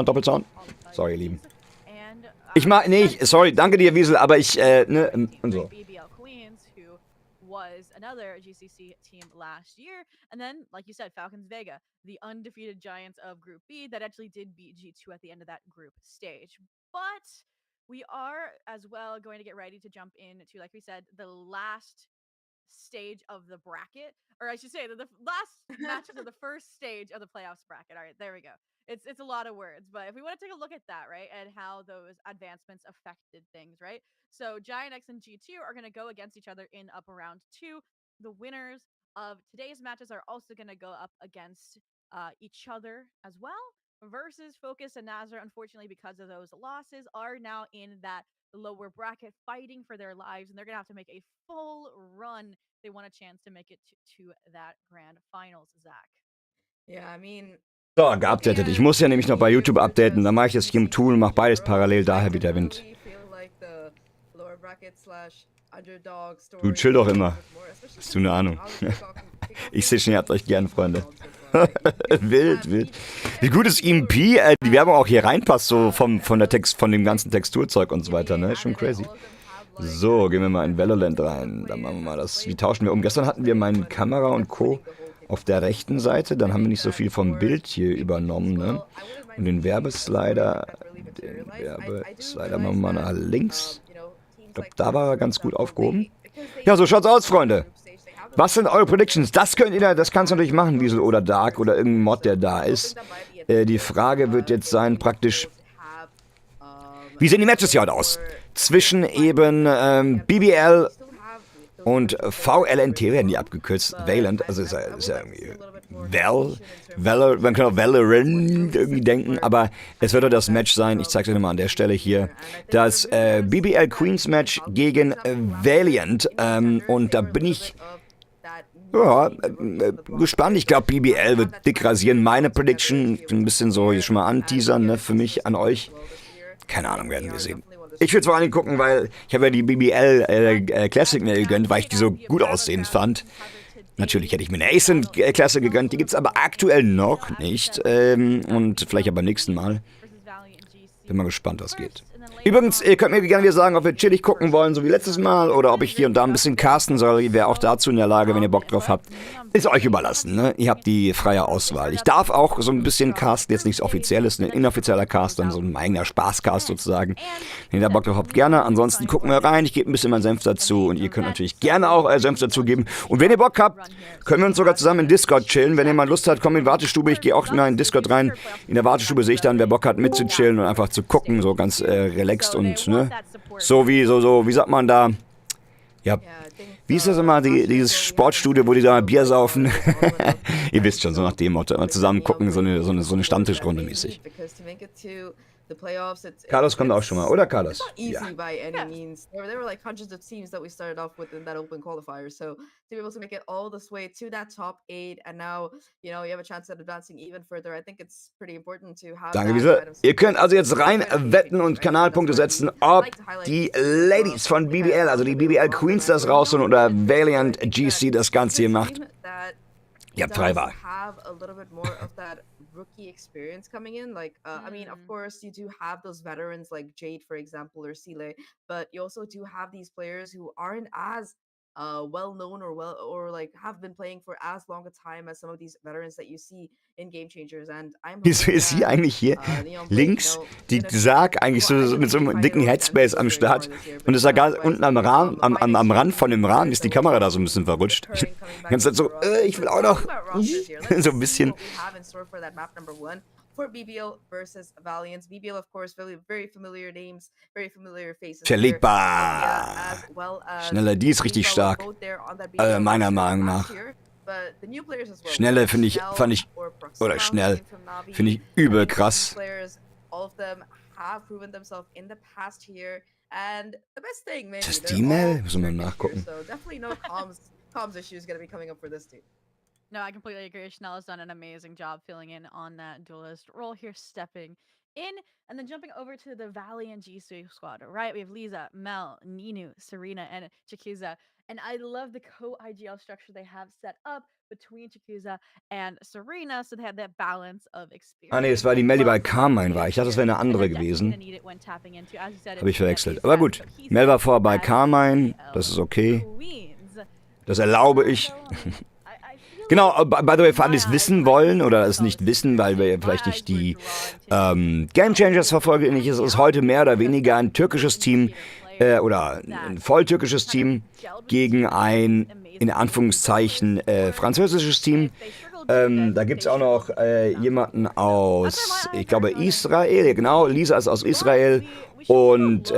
Doppelzahn. Sorry, ihr Lieben. Ich mag, nee, sorry, danke dir, Wiesel, aber ich, ne, und so. Was another GCC team last year, and then, like you said, Falcons Vega, the undefeated Giants of Group B that actually did beat G2 at the end of that group stage. But we are as well going to get ready to jump into, like we said, the last stage of the bracket, or I should say the last matches of the first stage of the playoffs bracket. All right, there we go. It's a lot of words, but if we want to take a look at that, right, and how those advancements affected things, right? So Giant X and G2 are going to go against each other in upper round 2. The winners of today's matches are also going to go up against each other as well, versus Focus and Nazar, unfortunately, because of those losses, are now in that lower bracket fighting for their lives, and they're going to have to make a full run. They want a chance to make it to that grand finals, Zach. Yeah, I mean... So, geupdatet. Ich muss ja nämlich noch bei YouTube updaten. Dann mache ich das hier im Tool und mache beides parallel, daher wieder Wind. Du chill doch immer. Hast du eine Ahnung? Ich sehe schon, ihr habt euch gern, Freunde. Wild. Wie gut ist EMP, die Werbung auch hier reinpasst, so von dem ganzen Texturzeug und so weiter, ne? Schon crazy. So, gehen wir mal in Valorant rein. Dann machen wir mal das. Wie tauschen wir um? Gestern hatten wir meine Kamera und Co. auf der rechten Seite. Dann haben wir nicht so viel vom Bild hier übernommen, ne? Und den Werbeslider machen wir mal nach links. Ich glaube, da war er ganz gut aufgehoben. Ja, so schaut's aus, Freunde. Was sind eure Predictions? Das kannst du natürlich machen, Wiesel oder Dark oder irgendein Mod, der da ist. Die Frage wird jetzt sein, praktisch, wie sehen die Matches hier heute aus? Zwischen eben BBL und VLNT werden die abgekürzt. Valent, also ist ja irgendwie man kann auch Valorant irgendwie denken, aber es wird doch das Match sein, ich zeige es euch mal an der Stelle hier, das BBL Queens Match gegen Valiant, und da bin ich Ja, gespannt. Ich glaube, BBL wird dick rasieren. Meine Prediction, ein bisschen so hier schon mal anteasern, ne, für mich, an euch. Keine Ahnung, werden wir sehen. Ich will vor allem gucken, weil ich habe ja die BBL Classic mir gegönnt, weil ich die so gut aussehend fand. Natürlich hätte ich mir eine Ascent-Klasse gegönnt, die gibt's aber aktuell noch nicht. Und vielleicht aber beim nächsten Mal. Bin mal gespannt, was geht. Übrigens, ihr könnt mir gerne wieder sagen, ob wir chillig gucken wollen, so wie letztes Mal, oder ob ich hier und da ein bisschen casten soll. Ich wäre auch dazu in der Lage, wenn ihr Bock drauf habt. Ist euch überlassen, ne? Ihr habt die freie Auswahl. Ich darf auch so ein bisschen casten, jetzt nichts Offizielles, ein inoffizieller Cast, dann so ein eigener Spaßcast sozusagen. Wenn ihr da Bock drauf habt, gerne. Ansonsten gucken wir rein, ich gebe ein bisschen meinen Senf dazu und ihr könnt natürlich gerne auch Senf dazu geben. Und wenn ihr Bock habt, können wir uns sogar zusammen in Discord chillen. Wenn ihr mal Lust habt, kommt in die Wartestube, ich gehe auch mal in Discord rein. In der Wartestube sehe ich dann, wer Bock hat, mitzuchillen und einfach zu gucken, so ganz relaxed und, ne? So wie sagt man da? Ja, wie ist das immer, dieses Sportstudio, wo die da Bier saufen? Ihr wisst schon, so nach dem Motto, immer zusammen gucken, so eine Stammtischrunde mäßig. Carlos kommt auch schon mal, oder Carlos? It's not easy by any means. There were like hundreds of teams that we started off with in that open qualifier. So to be able to make it all this way to that top 8 and now, you know, you have a chance at advancing even further. I think it's pretty important to have. Danke, Wiese. Ihr könnt also jetzt rein wetten und Kanalpunkte setzen, ob die Ladies von BBL, also die BBL Queens das rausholen oder Valiant GC das Ganze hier macht. Ja, Treiber. Have a little bit more of that rookie experience coming in. Like, I mean, of course, you do have those veterans like Jade, for example, or Sile, but you also do have these players who aren't as well known or like have been playing for as long a time as some of these veterans that you see in Game Changers. And I'm Wieso ist sie eigentlich hier links? Die Sarg eigentlich so mit so einem dicken Headspace am Start. Und es ist da unten am Rand von dem Rahmen ist die Kamera da so ein bisschen verrutscht. Die ganze Zeit so, ich will auch noch. So ein bisschen. For BBL versus Valiant. BBL, of course, very familiar names, very familiar faces. Verlegbar. Schneller, die ist richtig stark. Meiner Meinung nach. Schnelle finde ich übel krass. Ist das die Mel? Müssen wir nachgucken. No, I completely agree. Schnell has done an amazing job filling in on that duelist role here, stepping in and then jumping over to the Valiant G squad, right? We have Lisa, Mel, Ninu, Serena, and Chikusa. And I love the co-IGL structure they have set up between Chikusa and Serena, so they have that balance of experience. Ah ne, es war die Mel, die bei Carmine war. Ich dachte, es wäre eine andere gewesen. Habe ich verwechselt. Aber gut, Mel war vorher bei Carmine, das ist okay. Das erlaube ich. Genau, by the way, für alle, die es wissen wollen oder es nicht wissen, weil wir vielleicht nicht die Game Changers verfolgen, ist es heute mehr oder weniger ein türkisches Team oder ein voll türkisches Team gegen ein, in Anführungszeichen, französisches Team. Da gibt es auch noch jemanden aus, ich glaube, Israel, genau, Lisa ist aus Israel und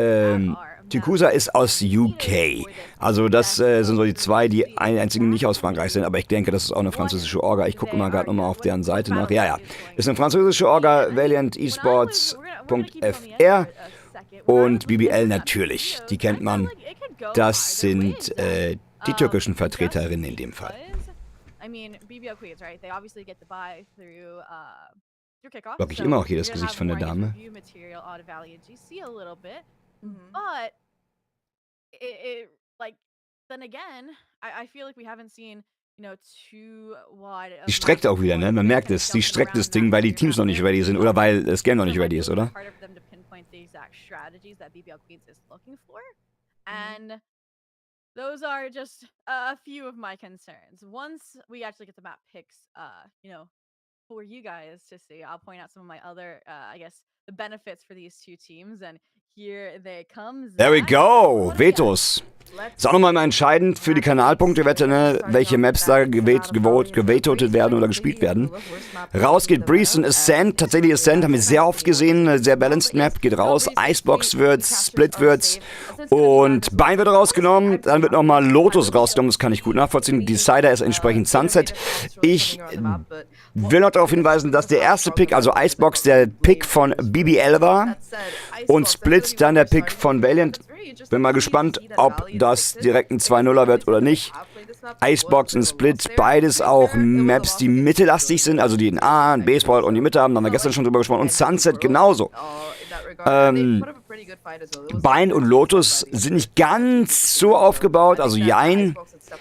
Chikusa ist aus UK. Also das sind so die zwei, die einzigen nicht aus Frankreich sind. Aber ich denke, das ist auch eine französische Orga. Ich gucke mal gerade nochmal auf deren Seite nach. Ja. Ist eine französische Orga, valiantesports.fr und BBL natürlich. Die kennt man. Das sind die türkischen Vertreterinnen in dem Fall. Block ich immer auch hier das Gesicht von der Dame. But like then again, I feel like we haven't seen, you know, too wide. Die streckt auch wieder, ne? Man merkt es. Die streckt das Ding, weil die Teams noch nicht ready sind oder weil das Game noch nicht ready ist, oder? And those are just a few of my concerns. Once we actually get the map picks, you know, for you guys to see, I'll point out some of my other, I guess, the benefits for these two teams and. There we go! Vetos. Ist auch nochmal entscheidend für die Kanalpunktewette, ne? Welche Maps da gewetotet werden oder gespielt werden. Raus geht Breeze und Ascent. Tatsächlich Ascent haben wir sehr oft gesehen. Eine sehr balanced Map geht raus. Icebox wird's, Split wird's. Und Bein wird rausgenommen. Dann wird nochmal Lotus rausgenommen. Das kann ich gut nachvollziehen. Decider ist entsprechend Sunset. Ich will noch darauf hinweisen, dass der erste Pick, also Icebox, der Pick von BBL war. Und Split dann der Pick von Valiant. Bin mal gespannt, ob das direkt ein 2-0er wird oder nicht. Icebox und Split, beides auch Maps, die mittellastig sind, also die in A, und B-Spot und die Mitte haben, da haben wir gestern schon drüber gesprochen, und Sunset genauso. Bind und Lotus sind nicht ganz so aufgebaut, also Jein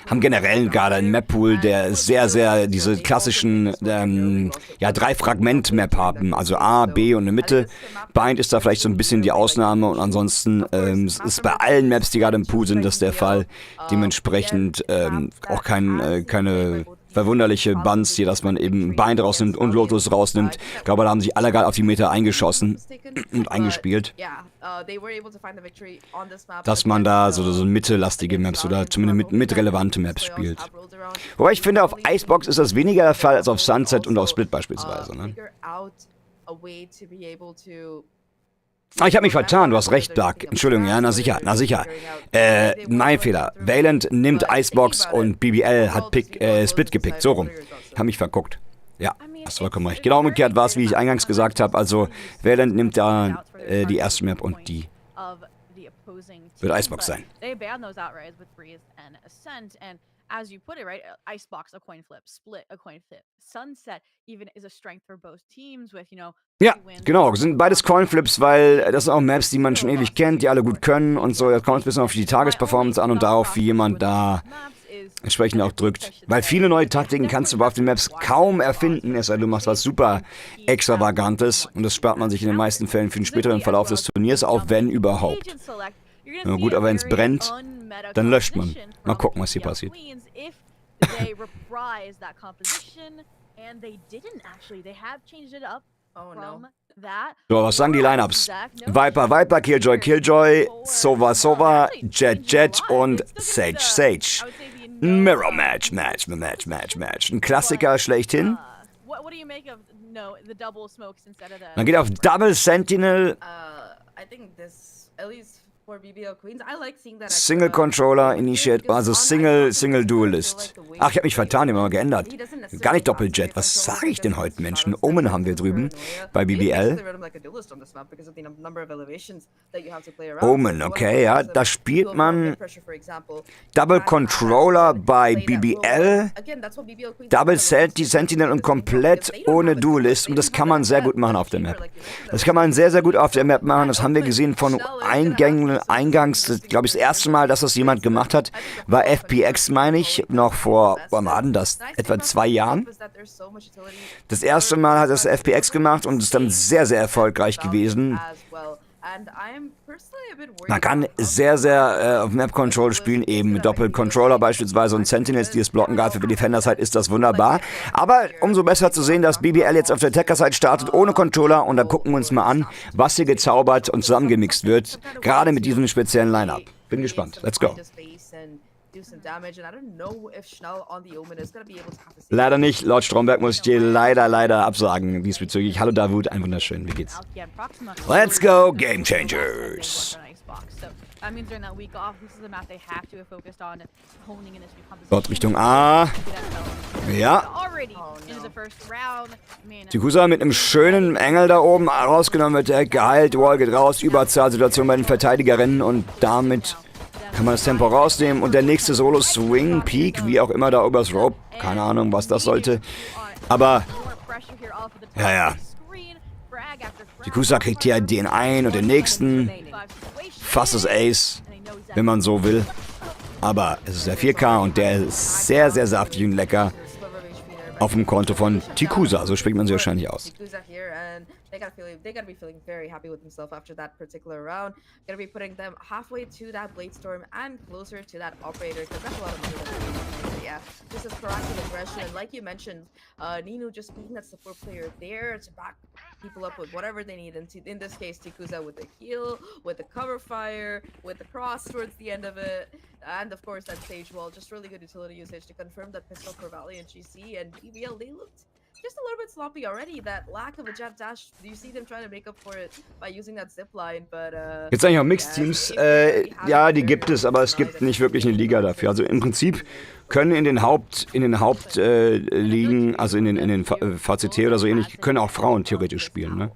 haben generell gerade einen Map-Pool, der sehr, sehr diese klassischen 3-Fragment-Map haben, also A, B und eine Mitte. Bind ist da vielleicht so ein bisschen die Ausnahme und ansonsten ist bei allen Maps, die gerade im Pool sind, das der Fall. Dementsprechend auch keine verwunderliche Buns hier, dass man eben Bind rausnimmt und Lotus rausnimmt. Ich glaube, da haben sich alle gerade auf die Meter eingeschossen und eingespielt. Dass man da so mittellastige Maps oder zumindest mit relevante Maps spielt. Wobei ich finde, auf Icebox ist das weniger der Fall als auf Sunset und auf Split beispielsweise. Ne? Ah, ich habe mich vertan, du hast recht, Dark. Entschuldigung, ja, na sicher. Mein Fehler. Valent nimmt Icebox und BBL hat Split gepickt, so rum. Hab mich verguckt. Ja, hast vollkommen recht. Genau umgekehrt war es, wie ich eingangs gesagt habe. Also, Valent nimmt da die erste Map und die wird Icebox sein. As you put it, right? Icebox, a coin flip. Split, a coin flip. Sunset even is a strength for both teams with, Ja, genau, sind beides Coinflips, weil das sind auch Maps, die man schon ewig kennt, die alle gut können und so. Das kommt ein bisschen auf die Tagesperformance an und darauf, wie jemand da entsprechend auch drückt. Weil viele neue Taktiken kannst du auf den Maps kaum erfinden, es sei denn, du machst was super Extravagantes und das spart man sich in den meisten Fällen für den späteren Verlauf des Turniers, auch wenn überhaupt. Na gut, aber wenn es brennt, dann löscht man. Mal gucken, was hier passiert. So, was sagen die Lineups? Viper, Killjoy, Sova, Jet und Sage. Mirror Match. Ein Klassiker schlechthin. Man geht auf Double Sentinel. Single Controller, Initiate, also Single Duelist. Ach, ich habe mich vertan, die haben wir mal geändert. Gar nicht Doppeljet. Was sage ich denn heute, Menschen? Omen haben wir drüben bei BBL. Omen, okay, ja. Da spielt man Double Controller bei BBL, Double Sentinel und komplett ohne Duelist. Und das kann man sehr gut machen auf der Map. Das kann man sehr, sehr gut auf der Map machen. Das haben wir gesehen von Eingangs, glaube ich, das erste Mal, dass das jemand gemacht hat, war FPX, meine ich, noch vor, wann war denn das? Etwa 2 Jahren. Das erste Mal hat das FPX gemacht und ist dann sehr, sehr erfolgreich gewesen. Man kann sehr, sehr auf Map Control spielen, eben mit Doppel-Controller beispielsweise und Sentinels, die es blocken. Gerade für die Defender-Side ist das wunderbar. Aber umso besser zu sehen, dass BBL jetzt auf der Attacker-Side startet ohne Controller. Und da gucken wir uns mal an, was hier gezaubert und zusammengemixt wird. Gerade mit diesem speziellen Line-Up. Bin gespannt. Let's go. Leider nicht. Laut Stromberg muss ich dir leider absagen diesbezüglich. Hallo Davut, ein wunderschön. Wie geht's? Let's go, Game Changers. Dort Richtung A. Ja. Tikusa mit einem schönen Engel da oben rausgenommen wird. Der geheilt. Wall geht raus. Überzahlsituation bei den Verteidigerinnen und damit kann man das Tempo rausnehmen und der nächste Solo Swing, Peak, wie auch immer da übers Rope. Keine Ahnung, was das sollte. Aber, ja. Tikusa kriegt hier den einen und den nächsten. Fast das Ace, wenn man so will. Aber es ist der 4K und der ist sehr, sehr saftig und lecker. Auf dem Konto von Tikusa, so spricht man sie wahrscheinlich aus. They gotta be feeling very happy with themselves after that particular round. Gonna be putting them halfway to that Blade Storm and closer to that Operator, because that's a lot of money. Yeah, this is proactive aggression, and like you mentioned, Nino just being that support player there to back people up with whatever they need. And in this case, Tikusa with the heal, with the cover fire, with the cross towards the end of it, and of course that stage wall. Just really good utility usage to confirm that pistol for Valley and GC and BBL. They looked just a little bit sloppy already. That lack of a jet dash, you see them trying to make up for it by using that zipline, but Jetzt eigentlich auch Mixed-Teams. Ja, die gibt es, aber es gibt nicht wirklich eine Liga dafür. Also im Prinzip können in den Hauptligen, also in den VCT oder so ähnlich, können auch Frauen theoretisch spielen, ne?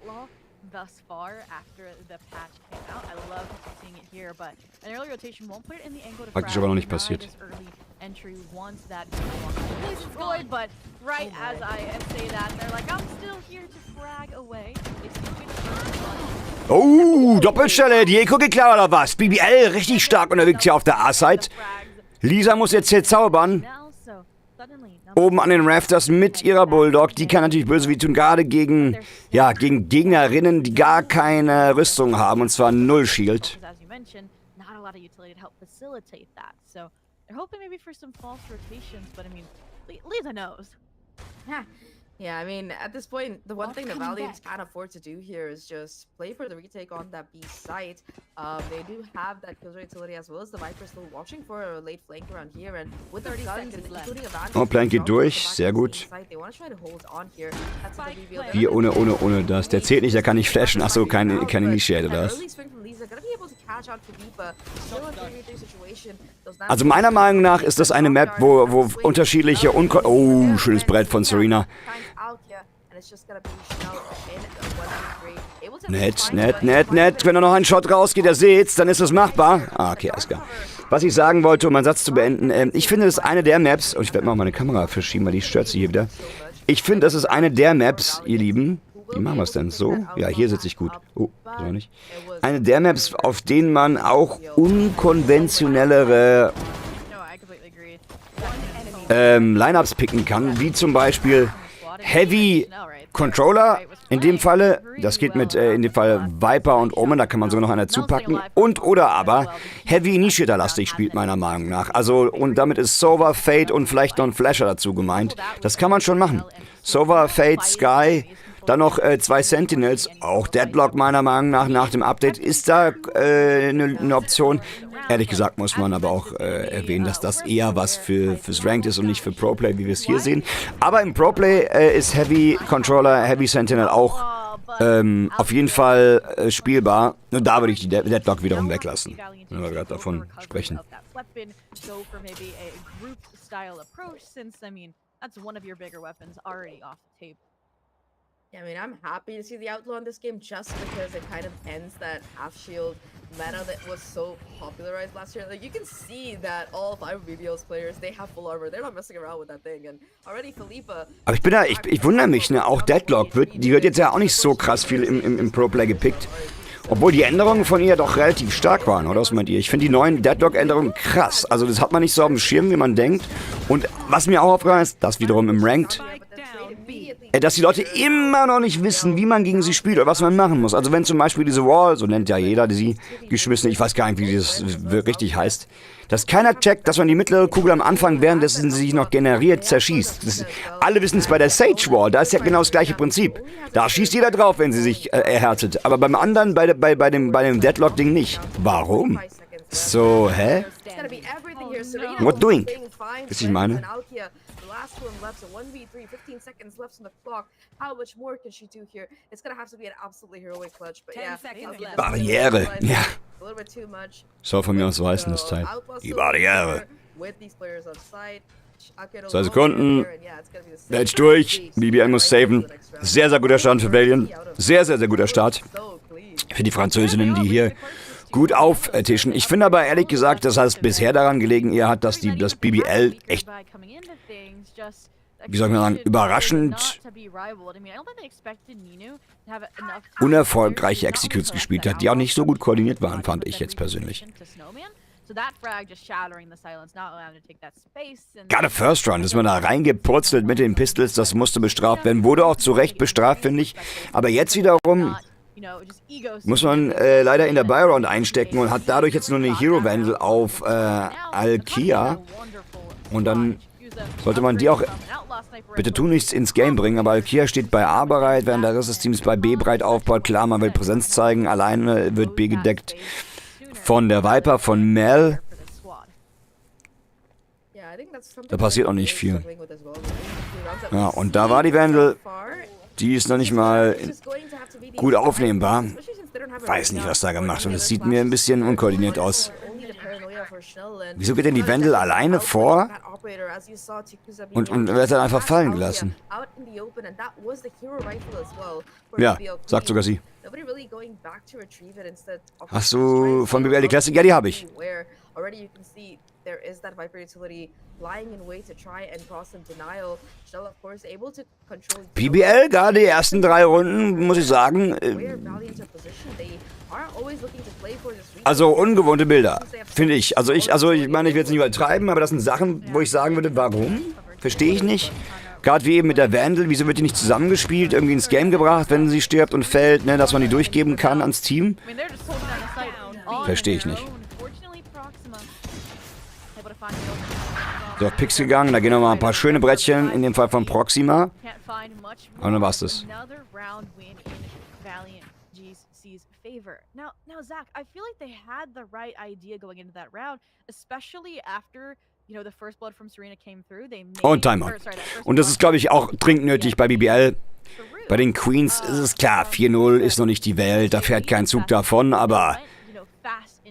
here, but an early rotation won't put it in the angle to Praktisch frag, aber noch nicht not passiert. this early entry once that place is good, but right as I say that, they're like, I'm still here to frag away. They still get the first one. Oh, Doppelstelle, die Eco geklaut oder was? BBL richtig stark unterwegs hier auf der A-Side. Lisa muss jetzt hier zaubern. Now, so suddenly, Oben an den Rafters mit ihrer Bulldog. Die kann natürlich böse wie tun, gerade gegen Gegnerinnen, die gar keine Rüstung haben, und zwar null Shield. as you mentioned, not a lot of utility to help facilitate that. So they're hoping maybe for some false rotations, but I mean, Lisa knows. Yeah, I mean, at this point, the one thing the Valiants can't afford to do here is just play for the retake on that B site. They do have that killjoy utility as well as the Viper still watching for a late flank around here, and with their guns, including a Vandal. Oh, Plan geht durch, sehr gut. They want to try to hold on here. That's what the BBL Hier ohne das. Der zählt nicht, der kann nicht flashen. Achso, kein Initiate oder was? Also meiner Meinung nach ist das eine Map, wo unterschiedliche Oh, schönes Brett von Serena. Nett. Wenn da noch ein Shot rausgeht, ihr seht's, dann ist es machbar. Ah, okay, alles klar. Was ich sagen wollte, um meinen Satz zu beenden, ich finde, das ist eine der Maps, und ich werde mal meine Kamera verschieben, weil die stört sie hier wieder. Ich finde, das ist eine der Maps, ihr Lieben. Wie machen wir es denn? So? Ja, hier sitze ich gut. Oh, so nicht. Eine der Maps, auf denen man auch unkonventionellere Lineups picken kann, wie zum Beispiel Heavy Controller, in dem Falle, das geht mit in dem Fall Viper und Omen, da kann man sogar noch einer zupacken, und oder aber Heavy Initiator lastig spielt meiner Meinung nach. Also, und damit ist Sova, Fate und vielleicht noch ein Flasher dazu gemeint. Das kann man schon machen. Sova, Fate, Sky, dann noch 2 Sentinels, auch Deadlock meiner Meinung nach dem Update ist da eine Option. Ehrlich gesagt muss man aber auch erwähnen, dass das eher was fürs Ranked ist und nicht für Pro-Play, wie wir es hier sehen. Aber im Pro-Play ist Heavy Controller, Heavy Sentinel auch auf jeden Fall spielbar. Und da würde ich die Deadlock wiederum weglassen, wenn wir gerade davon sprechen. Yeah, I mean, I'm happy to see the Outlaw in this game just because it kind of ends that half-shield meta that was so popularized last year. Like, you can see that all 5 BBL's players, they have full armor. They're not messing around with that thing. And already Philippa... Aber ich wundere mich, ne, auch Deadlock die wird jetzt ja auch nicht so krass viel im Pro-Play gepickt. Obwohl die Änderungen von ihr doch relativ stark waren, oder was meint ihr? Ich finde die neuen Deadlock-Änderungen krass. Also das hat man nicht so auf dem Schirm, wie man denkt. Und was mir auch aufgefallen ist, das wiederum im Ranked, dass die Leute immer noch nicht wissen, wie man gegen sie spielt oder was man machen muss. Also wenn zum Beispiel diese Wall, so nennt ja jeder sie, geschmissen, ich weiß gar nicht, wie das richtig heißt, dass keiner checkt, dass man die mittlere Kugel am Anfang, währenddessen sie sich noch generiert, zerschießt. Alle wissen es bei der Sage Wall, da ist ja genau das gleiche Prinzip. Da schießt jeder drauf, wenn sie sich erhärtet. Aber beim anderen, bei dem Deadlock-Ding nicht. Warum? So, hä? What doing? Was ich meine? Last one left, so 1v3, 15 seconds left on the clock. How much more can she do here? It's gonna have to be an absolutely heroic clutch, but yeah. Barriere, ja. A little bit too much. Soll von mir aus weißen, das Teil. Die Barriere. 2 Sekunden. Match durch. BBL muss saven. Sehr, sehr guter Start für Valiant. Sehr, sehr, sehr guter Start. Für die Französinnen, die hier gut auftischen. Ich finde aber ehrlich gesagt, dass es bisher daran gelegen eher hat, dass das BBL echt, wie soll man sagen, überraschend unerfolgreiche Executes gespielt hat, die auch nicht so gut koordiniert waren, fand ich jetzt persönlich. Gerade First Round ist man da reingepurzelt mit den Pistols, das musste bestraft werden, wurde auch zu Recht bestraft, finde ich. Aber jetzt wiederum muss man leider in der Buy-Round einstecken und hat dadurch jetzt nur eine Hero-Vandal auf Alkia. Und dann sollte man die auch bitte tunlichst ins Game bringen. Aber Alkia steht bei A bereit, während der Rest des Teams bei B bereit aufbaut. Klar, man will Präsenz zeigen. Alleine wird B gedeckt von der Viper, von Mel. Da passiert auch nicht viel. Ja, und da war die Vandal. Die ist noch nicht mal gut aufnehmbar. Weiß nicht, was da gemacht wird. Es sieht mir ein bisschen unkoordiniert aus. Wieso geht denn die Vandal alleine vor? operator, as you saw Tikusa Und wird dann einfach fallen gelassen. out in the open, and that was the hero rifle as well for Ja, BBL sagt sogar sie. Nobody really going back to retrieve it instead of Hast du von BBL die Classic? Ja, die habe ich. where already you can see there is that Viper utility lying in wait to try and cross some denial. Shell, of course, able to control BBL, gerade die ersten 3 Runden, muss ich sagen, where Valiant are positioned. They are always looking to play for this region. also ungewohnte Bilder, finde ich. Also ich meine, ich will jetzt nicht übertreiben, aber das sind Sachen, wo ich sagen würde, warum? Verstehe ich nicht. Gerade wie eben mit der Vandal, wieso wird die nicht zusammengespielt, irgendwie ins Game gebracht, wenn sie stirbt und fällt, ne, dass man die durchgeben kann ans Team? I mean, they're just holding down the site on Verstehe ich their nicht. own. Fortunately, Proxima able to find the opening. So, auf Pix gegangen, da gehen nochmal ein paar schöne Brettchen, in dem Fall von Proxima. Can't find much Und dann war's das. Another round win in Valiant GC's favor. Now, Zach, I feel like they had the right idea going into that round, especially after, you know, the first blood from Serena came through. They made, Und Timeout. Und das ist, glaube ich, auch dringend nötig bei BBL. Bei den Queens ist es klar, 4-0 ist noch nicht die Welt, da fährt kein Zug davon, aber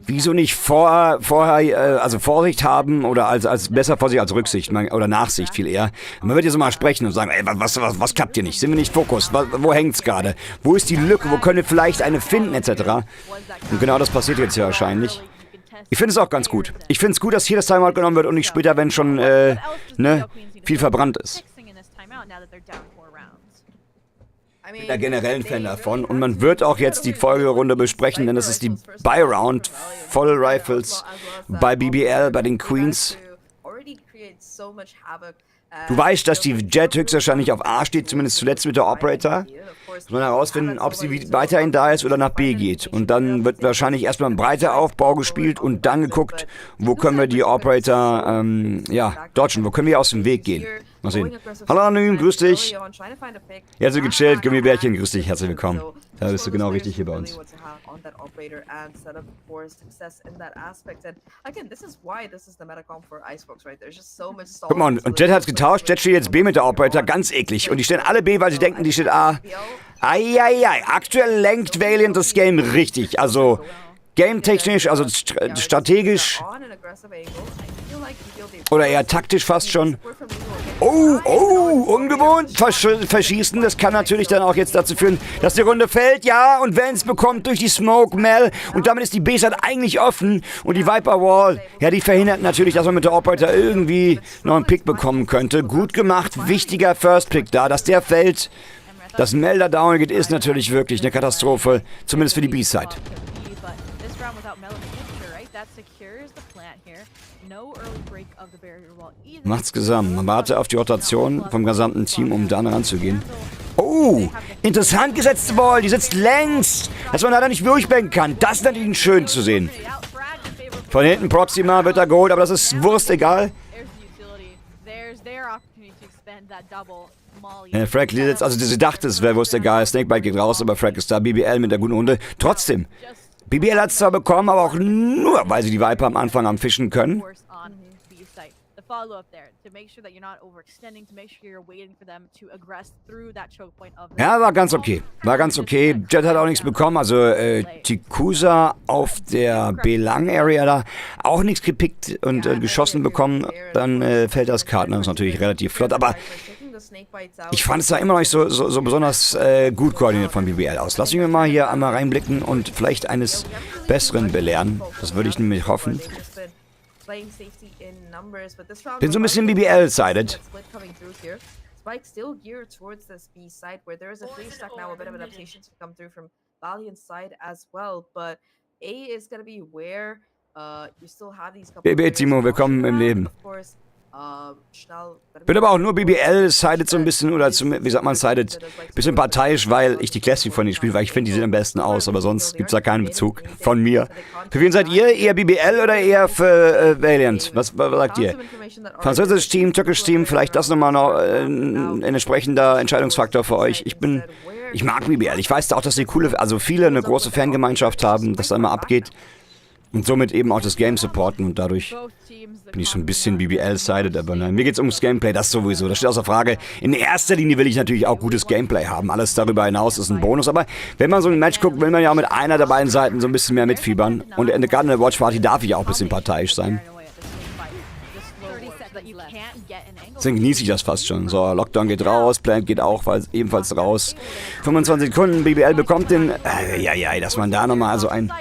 wieso nicht vorher Vorsicht haben oder als besser Vorsicht als Rücksicht oder Nachsicht viel eher. Man wird jetzt mal sprechen und sagen, ey, was klappt hier nicht? Sind wir nicht Fokus? Wo hängt's gerade? Wo ist die Lücke? Wo können wir vielleicht eine finden etc.? Und genau das passiert jetzt hier wahrscheinlich. Ich finde es auch ganz gut. Ich finde es gut, dass hier das Timeout genommen wird und nicht später, wenn schon viel verbrannt ist. Ich bin da generell ein Fan davon und man wird auch jetzt die Folgerunde besprechen, denn das ist die Buy-Round, Voll Rifles bei BBL, bei den Queens. Du weißt, dass die Jet höchstwahrscheinlich auf A steht, zumindest zuletzt mit der Operator. Muss man herausfinden, ob sie weiterhin da ist oder nach B geht. Und dann wird wahrscheinlich erstmal ein breiter Aufbau gespielt und dann geguckt, wo können wir die Operator, dodgen, wo können wir aus dem Weg gehen. Mal sehen. Hallo Anonym, grüß dich. Ja, so gechillt, Gummibärchen, grüß dich, herzlich willkommen. Da bist du genau richtig hier bei uns. Guck mal, und Jet hat's getauscht, Jet steht jetzt B mit der Operator, ganz eklig. Und die stehen alle B, weil sie denken, die steht A. Eieiei, aktuell lenkt Valiant das Game richtig. Also, game-technisch, also strategisch oder eher taktisch fast schon. Oh, ungewohnt verschießen. Das kann natürlich dann auch jetzt dazu führen, dass die Runde fällt. Ja, und Vance bekommt durch die Smoke Mel. Und damit ist die B-Side eigentlich offen. Und die Viper Wall, ja, die verhindert natürlich, dass man mit der Operator irgendwie noch einen Pick bekommen könnte. Gut gemacht, wichtiger First Pick da. Dass der fällt, dass Mel da down geht, ist natürlich wirklich eine Katastrophe. Zumindest für die B-Side. Macht's gesamt. Man wartet auf die Rotation vom gesamten Team, um dann ranzugehen. Oh, interessant gesetzte Ball. Die sitzt längs, dass man leider nicht durchbanken kann. Das ist natürlich schön zu sehen. Von hinten Proxima wird da geholt, aber das ist Wurst egal. Frag jetzt, also sie dachte, es wäre Wurst egal. Snakebite geht raus, aber Frag ist da. BBL mit der guten Runde. Trotzdem. BBL hat es zwar bekommen, aber auch nur, weil sie die Viper am Anfang am Fischen können. Ja, war ganz okay. War ganz okay. Jet hat auch nichts bekommen. Also Tikusa auf der B-Lang-Area da auch nichts gepickt und geschossen bekommen. Dann fällt das Karten. Das ist natürlich relativ flott. Aber ich fand es da immer noch nicht so besonders gut koordiniert von BBL aus. Lass mich mal hier einmal reinblicken und vielleicht eines Besseren belehren. Das würde ich nämlich hoffen. Bin so ein bisschen BBL-sided. Spike still geared towards this B side where there is a 3-stack now, a bit of adaptation to come through from Valiant's side as well. But A is going to be where you still have these couple BB Timo, willkommen im Leben. Of course, Bin aber auch nur BBL, sided so ein bisschen, oder wie sagt man, sided, bisschen parteiisch, weil ich die Classic von denen spiele, weil ich finde, die sehen am besten aus, aber sonst gibt es da keinen Bezug von mir. Für wen seid ihr? Eher BBL oder eher für Valiant? Was sagt ihr? Französisches Team, türkisches Team, vielleicht das nochmal noch ein entsprechender Entscheidungsfaktor für euch. Ich mag BBL. Ich weiß auch, dass die viele eine große Fangemeinschaft haben, dass da immer abgeht. Und somit eben auch das Game supporten und dadurch bin ich schon ein bisschen BBL-sided, aber nein, mir geht's ums Gameplay, das sowieso, das steht außer Frage. In erster Linie will ich natürlich auch gutes Gameplay haben, alles darüber hinaus ist ein Bonus, aber wenn man so ein Match guckt, will man ja auch mit einer der beiden Seiten so ein bisschen mehr mitfiebern und gerade in der Watchparty darf ich auch ein bisschen parteiisch sein. that you can't get an angle. Deswegen genieße ich das fast schon. So, Lockdown geht raus, Plant geht auch ebenfalls raus. 25 Sekunden, BBL bekommt den... Ja, dass man da nochmal so ein...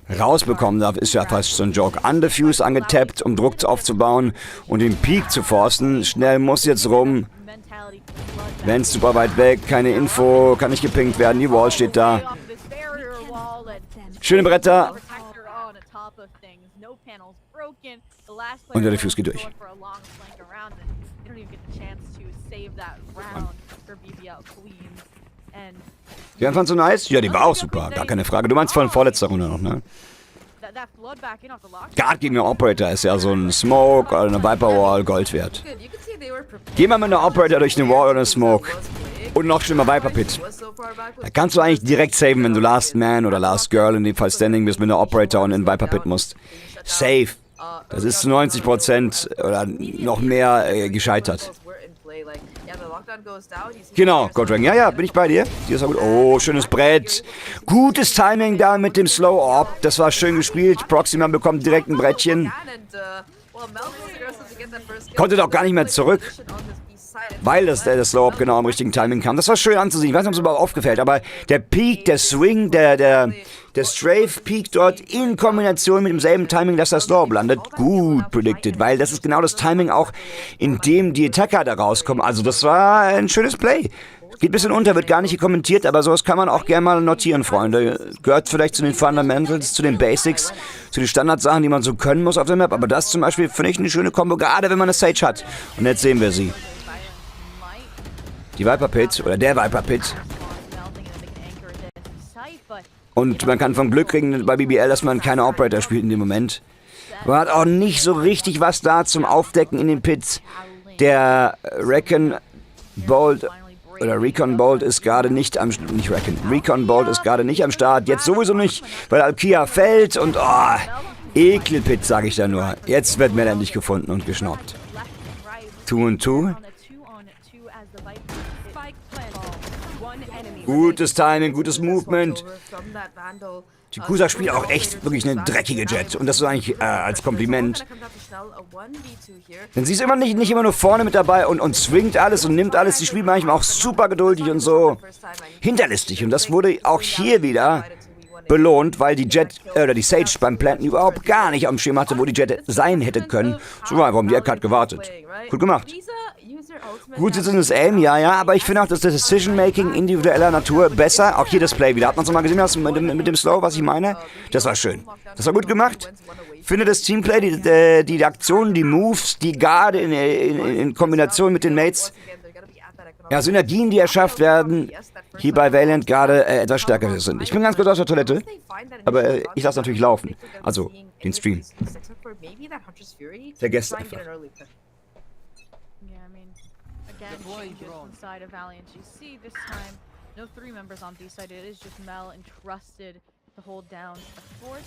rausbekommen darf, ist ja fast so ein Joke. Undefused angetappt, um Druck aufzubauen und den Peak zu forcen. Schnell muss jetzt rum. Vance super weit weg, keine Info, kann nicht gepinkt werden. Die Wall steht da. Schöne Bretter. Und der Defuse geht durch. Die fandst du nice? Ja, die war auch super, gar keine Frage. Du meinst von vorletzter Runde noch, ne? Guard gegen den Operator ist ja so ein Smoke oder eine Viper Wall Gold wert. Geh mal mit einer Operator durch eine Wall oder eine Smoke. Und noch schlimmer Viper Pit. Da kannst du eigentlich direkt saven, wenn du Last Man oder Last Girl in dem Fall Standing bist mit einer Operator und in Viper Pit musst. Safe. Das ist zu 90% oder noch mehr gescheitert. Genau, Godrang. Ja, bin ich bei dir. Die ist auch gut. Oh, schönes Brett. Gutes Timing da mit dem Slow Op. Das war schön gespielt. Proxima bekommt direkt ein Brettchen. Konnte doch gar nicht mehr zurück. Weil der Slow Op genau am richtigen Timing kam. Das war schön anzusehen. Ich weiß nicht, ob es überhaupt aufgefällt, aber der Peak, der Swing, der Strafe Peak dort in Kombination mit demselben Timing, dass der Slow Op landet, gut predicted, weil das ist genau das Timing auch, in dem die Attacker da rauskommen. Also das war ein schönes Play. Geht ein bisschen unter, wird gar nicht kommentiert, aber sowas kann man auch gerne mal notieren, Freunde. Gehört vielleicht zu den Fundamentals, zu den Basics, zu den Standardsachen, die man so können muss auf der Map, aber das zum Beispiel finde ich eine schöne Kombo, gerade wenn man eine Sage hat. Und jetzt sehen wir sie. Die Viper Pit, oder der Viper Pit. Und man kann vom Glück kriegen bei BBL, dass man keine Operator spielt in dem Moment. Man hat auch nicht so richtig was da zum Aufdecken in den Pits. Der Recon Bolt ist gerade nicht am Recon Bolt ist gerade nicht am Start. Jetzt sowieso nicht, weil Alkia fällt und Ekelpit, sage ich da nur. Jetzt wird Mel endlich gefunden und geschnappt. 2 und 2. Gutes Timing, gutes Movement. Die Kusa spielt auch echt wirklich eine dreckige Jet. Und das ist eigentlich als Kompliment. Denn sie ist immer nicht immer nur vorne mit dabei und swingt alles und nimmt alles. Sie spielt manchmal auch super geduldig und so hinterlistig. Und das wurde auch hier wieder belohnt, weil die Jet oder die Sage beim Planten überhaupt gar nicht am Schirm hatte, wo die Jet sein hätte können. So war einfach um die Ecke hat gewartet. Gut gemacht. Gut, jetzt ist es Aim, ja, aber ich finde auch, dass das Decision-Making individueller Natur besser, auch hier das Play wieder. Hat man es nochmal gesehen, hast mit dem Slow, was ich meine? Das war schön. Das war gut gemacht. Ich finde das Teamplay, die Aktionen, die Moves, die Garde in Kombination mit den Mates, ja, Synergien, die erschafft werden, hier bei Valiant gerade etwas stärker sind. Ich bin ganz kurz aus der Toilette, aber ich lasse natürlich laufen. Also, den Stream. Vergesst einfach. Again, changes inside of Valiant GC. This time, no 3 members on B side. It is just Mel entrusted to hold down a fourth.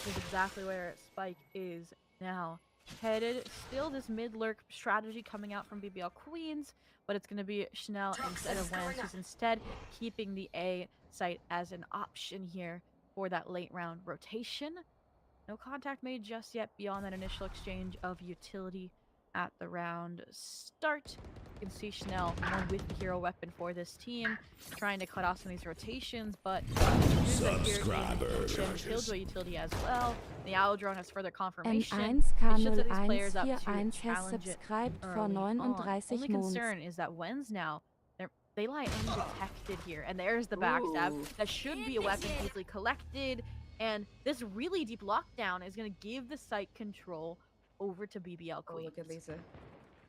This is exactly where Spike is now headed. Still this mid lurk strategy coming out from BBL Queens, but it's going to be Chanel instead of Wens, who's instead keeping the A site as an option here for that late round rotation. No contact made just yet beyond that initial exchange of utility at the round start. You can see Chanel with the hero weapon for this team, trying to cut off some of these rotations, but Killjoy utility as well. The Owl Drone has further confirmation. It shows that these players up to challenge it early on. Only concern is that Wens now, they lie undetected here, and there's the backstab. That should be a weapon easily collected, and this really deep lockdown is going to give the site control over to BBL Queens. Oh, look at Lisa.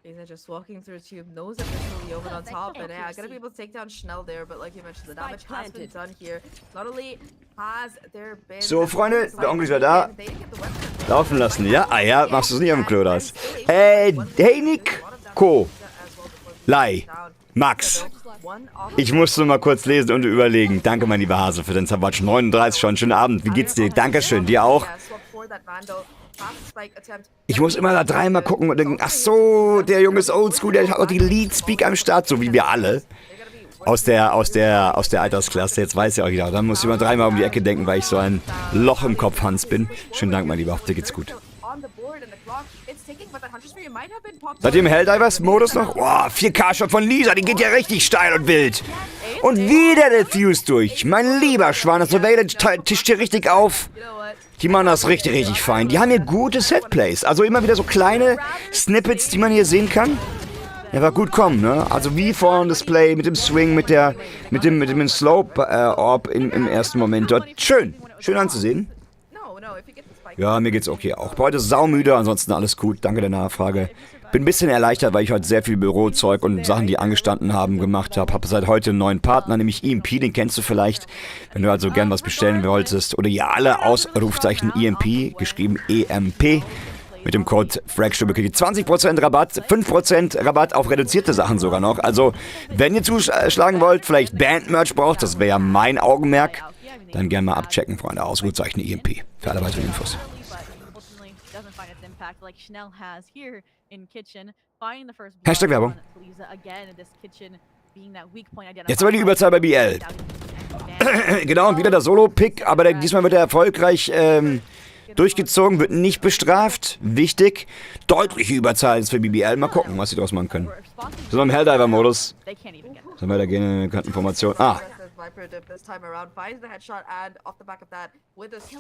Lisa just walking through tube, knows that there's really over on top, and yeah, gonna be able to take down Chanel there, but like you mentioned, the damage has been done here. Not only has there been... So, Freunde, der Onkel ist wieder da. Laufen lassen, ja? Ah ja, machst du es nicht am Klo, das. Hey, Nico. Max. Ich musste mal kurz lesen und überlegen. Danke, mein lieber Hase, für den Sabbatsch. 39 schon. Schönen Abend. Wie geht's dir? Dankeschön. Dir auch. Ich muss immer da dreimal gucken und denken, ach so, der Junge ist oldschool, der hat auch die Lead-Speak am Start, so wie wir alle. Aus der Altersklasse, jetzt weiß ich auch wieder. Dann muss ich immer dreimal um die Ecke denken, weil ich so ein Loch im Kopf Hans bin. Schönen Dank, mein Lieber, dir geht's gut. on the board and the clock, it's ticking, but that Hunter's Fury might have been popped. Seid ihr im Helldivers-Modus noch? Boah, 4K-Shot von Lisa, die geht ja richtig steil und wild. Und wieder der Fuse durch. Mein lieber Schwan, das Surveillance tischt hier richtig auf. Die machen das richtig, richtig fein. Die haben hier gute Setplays. Also immer wieder so kleine Snippets, die man hier sehen kann. Ja, war gut kommen, ne? Also wie vorhin das Play mit dem Swing, mit dem Slope-Orb im ersten Moment dort. Schön anzusehen. Ja, mir geht's okay auch. Heute saumüde, ansonsten alles gut. Danke der Nachfrage. Bin ein bisschen erleichtert, weil ich heute sehr viel Bürozeug und Sachen, die angestanden haben, gemacht habe. Habe seit heute einen neuen Partner, nämlich EMP, den kennst du vielleicht. Wenn du also gern was bestellen wolltest. Oder ihr alle Ausrufzeichen EMP, geschrieben EMP. Mit dem Code FRAGSTUBE kriegt ihr 20% Rabatt, 5% Rabatt auf reduzierte Sachen sogar noch. Also, wenn ihr zuschlagen wollt, vielleicht Band-Merch braucht, das wäre ja mein Augenmerk, dann gerne mal abchecken, Freunde. Ausrufezeichen EMP. Für alle weiteren Infos. Hashtag Werbung. Jetzt aber die Überzahl bei BBL. Genau, wieder der Solo-Pick, aber diesmal wird er erfolgreich durchgezogen, wird nicht bestraft. Wichtig. Deutliche Überzahl ist für BBL. Mal gucken, was sie draus machen können. So im Helldiver-Modus. Sollen wir da gehen in der Information?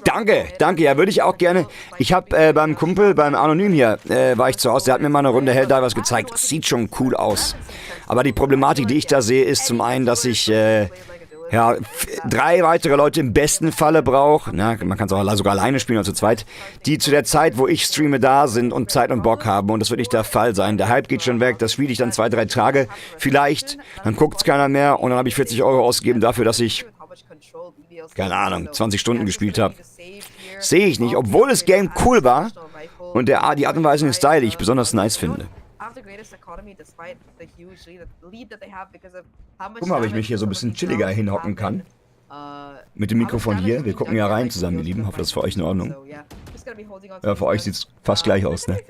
Danke, ja, würde ich auch gerne. Ich habe beim Kumpel, beim Anonym hier, war ich zu Hause, der hat mir mal eine Runde Helldivers gezeigt. Das sieht schon cool aus. Aber die Problematik, die ich da sehe, ist zum einen, dass ich 3 weitere Leute im besten Falle brauche, man kann es auch sogar alleine spielen oder zu zweit, die zu der Zeit, wo ich streame, da sind und Zeit und Bock haben, und das wird nicht der Fall sein. Der Hype geht schon weg, das spiele ich dann 2, 3 Tage, vielleicht, dann guckt es keiner mehr und dann habe ich 40 € ausgegeben dafür, dass ich, keine Ahnung, 20 Stunden gespielt habe. Sehe ich nicht, obwohl das Game cool war und die Art und Weise und den Style, die ich besonders nice finde. Guck mal, ob ich mich hier so ein bisschen chilliger hinhocken kann. Mit dem Mikrofon hier. Wir gucken ja rein zusammen, ihr Lieben. Hoffe, das ist für euch in Ordnung. Ja, für euch sieht es fast gleich aus, ne?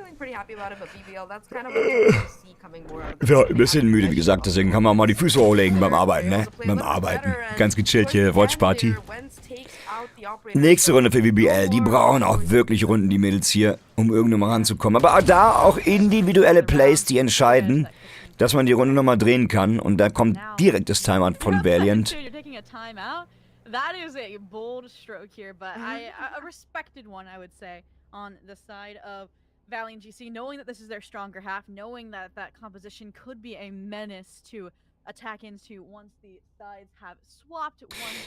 Ja, ein bisschen müde, wie gesagt. Deswegen kann man auch mal die Füße hochlegen beim Arbeiten, ne? Beim Arbeiten. Ganz gechillt hier, WATCHPARTY. Nächste Runde für BBL. Die brauchen auch wirklich Runden, die Mädels hier, um irgendwo mal ranzukommen. Aber da auch individuelle Plays, die entscheiden, dass man die Runde nochmal drehen kann. Und da kommt direkt das Timeout von Valiant. That is a bold stroke here, but a respected one, I would say, on the side of Valiant GC, knowing that this is their stronger half, knowing that that composition could be a menace to attack into once the sides have swapped.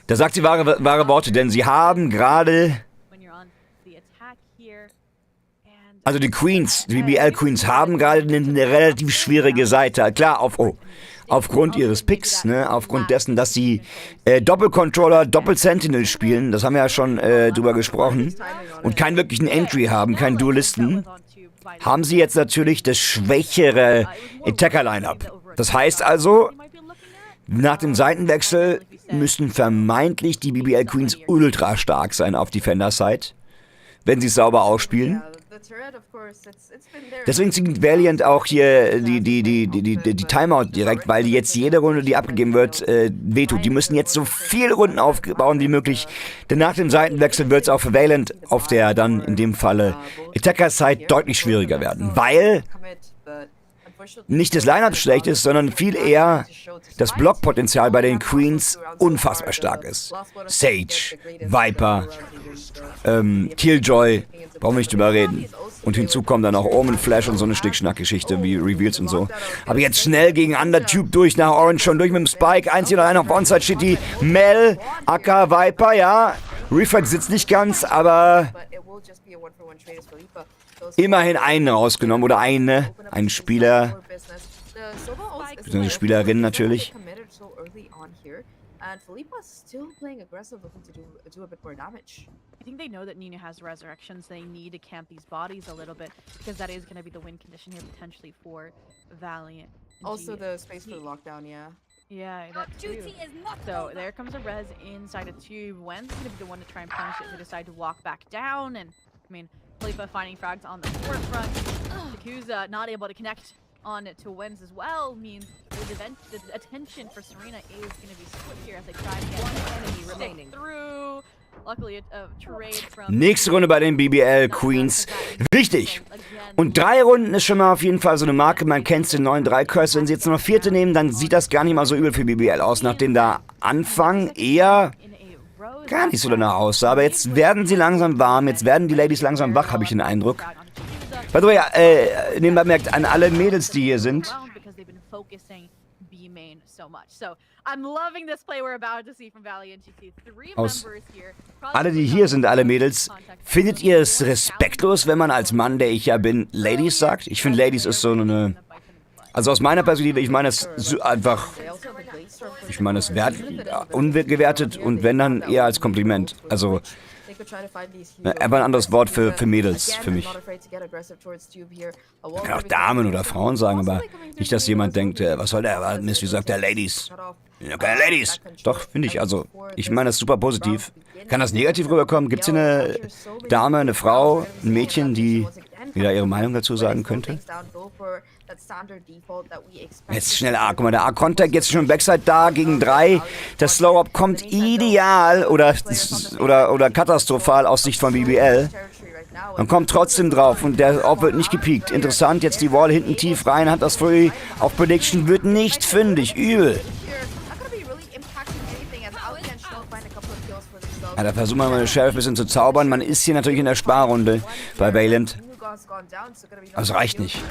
Da sagt sie wahre Worte, denn sie haben gerade, also die Queens, die BBL Queens haben gerade eine relativ schwierige Seite. Klar, aufgrund ihres Picks, ne, aufgrund dessen, dass sie Doppelcontroller, Doppel-Sentinel spielen, das haben wir ja schon drüber gesprochen, und keinen wirklichen Entry haben, keinen Duelisten, haben sie jetzt natürlich das schwächere Attacker-Line-Up. Das heißt also, nach dem Seitenwechsel müssen vermeintlich die BBL Queens ultra stark sein auf Defender-Side, wenn sie es sauber ausspielen. Deswegen zieht Valiant auch hier die Timeout direkt, weil die jetzt jede Runde, die abgegeben wird, wehtut. Die müssen jetzt so viele Runden aufbauen wie möglich, denn nach dem Seitenwechsel wird es auch für Valiant auf der dann in dem Falle Attacker-Side deutlich schwieriger werden, weil nicht das Line-Up schlecht ist, sondern viel eher das Blockpotenzial bei den Queens unfassbar stark ist. Sage, Viper, Killjoy, brauchen wir nicht drüber reden. Und hinzu kommen dann auch Omen, Flash und so eine Stickschnack-Geschichte wie Reveals und so. Aber jetzt schnell gegen Undertube durch nach Orange, schon durch mit dem Spike. 1 oder 1 auf Onside Shitty. Mel, Akka, Viper, ja. Refract sitzt nicht ganz, aber immerhin einen rausgenommen oder ein Spieler, eine Spielerin natürlich. And Philippa's still playing aggressive, looking to do a bit more damage. I think they know that Nina has resurrections. They need to camp these bodies a little bit because that is going to be the win condition here potentially for Valiant. Also the space for the lockdown, yeah. Yeah, that too. So there comes a res inside a tube. Wen's going to be the one to try and punish it. They decide to walk back down, and I mean, Philippa finding frags on the forefront. Yakuza not able to connect on to Wen's as well means the attention for Serena is going to be split here as they try to get one enemy remaining through. luckily a trade from Nächste Runde bei den BBL Queens. Wichtig. Und 3 Runden ist schon mal auf jeden Fall so eine Marke. Man kennt den 9-3-Curse. Wenn sie jetzt noch eine 4. nehmen, dann sieht das gar nicht mal so übel für BBL aus. Nachdem da Anfang eher gar nicht so danach aussah. Aber jetzt werden sie langsam warm. Jetzt werden die Ladies langsam wach, habe ich den Eindruck. By the way, nebenbei merkt an alle Mädels, die hier sind. Aus alle, die hier sind, alle Mädels. Findet ihr es respektlos, wenn man als Mann, der ich ja bin, Ladies sagt? Ich finde, Ladies ist so eine... Also aus meiner Perspektive, ich meine es einfach... Ich meine es ungewertet und wenn dann eher als Kompliment. Also... einfach ein anderes Wort für Mädels, für mich. Man kann auch Damen oder Frauen sagen, aber nicht, dass jemand denkt, was soll der erwarten ist, wie sagt der Ladies? Ja, keine Ladies. Doch, finde ich, also, ich meine das super positiv. Kann das negativ rüberkommen? Gibt es hier eine Dame, eine Frau, ein Mädchen, die wieder ihre Meinung dazu sagen könnte? Jetzt schnell A. Guck mal, der A-Contact jetzt schon Backside da gegen 3. Der Slow-Up kommt ideal oder katastrophal aus Sicht von BBL. Man kommt trotzdem drauf und der Op wird nicht gepiekt. Interessant, jetzt die Wall hinten tief rein, hat das Free auf Prediction, wird nicht fündig. Übel. Ja, da versucht man mal den Sheriff ein bisschen zu zaubern. Man ist hier natürlich in der Sparrunde bei Valiant. Das reicht nicht.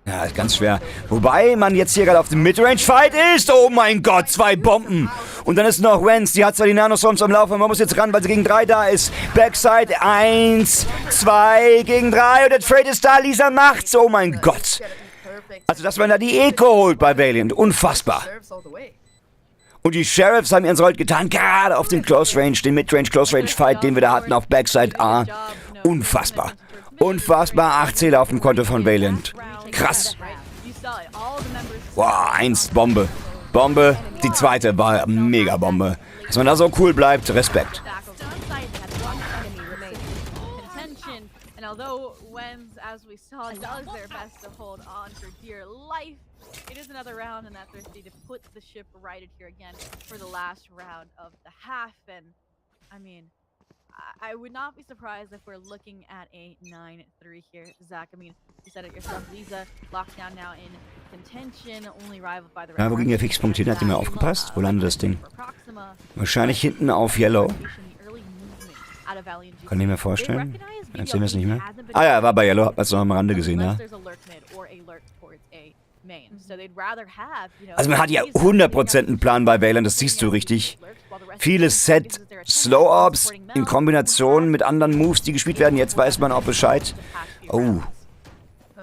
Ja, ist ganz schwer. Wobei man jetzt hier gerade auf dem Midrange-Fight ist. Oh mein Gott, 2 Bomben. Und dann ist noch Wenz, die hat zwar die Nanostorms am Laufen, man muss jetzt ran, weil sie gegen 3 da ist. Backside 1, 2 gegen 3 und der Trade ist da. Lisa macht's. Oh mein Gott. Also, dass man da die Eco holt bei Valiant. Unfassbar. Und die Sheriffs haben ihren Sold getan, gerade auf den Close Range, den Midrange Close Range Fight, den wir da hatten auf Backside A. Unfassbar. Unfassbar, 8 Zähler auf dem Konto von Valiant. Krass. Wow, 1 Bombe. Bombe, die zweite war mega Bombe. Dass man da so cool bleibt, Respekt. It is another round, and that's thirsty to put the ship righted here again for the last round of the half. And I mean, I would not be surprised if we're looking at a 9-3 here, Zach. I mean, you said it yourself. Lisa locked down now in contention, only rivaled by the. Ja, wo ging der Fixpunkt hin? Hat ihr mal aufgepasst? Wo landet das Ding? Wahrscheinlich hinten auf Yellow. Kann ich mir vorstellen. Jetzt sehen wir es nicht mehr. Ah ja, war bei Yellow. Hat man es noch am Rande gesehen, ja. Also man hat ja 100% einen Plan bei Valiant, das siehst du richtig. Viele Set Slow-Ops in Kombination mit anderen Moves, die gespielt werden. Jetzt weiß man auch Bescheid. Oh.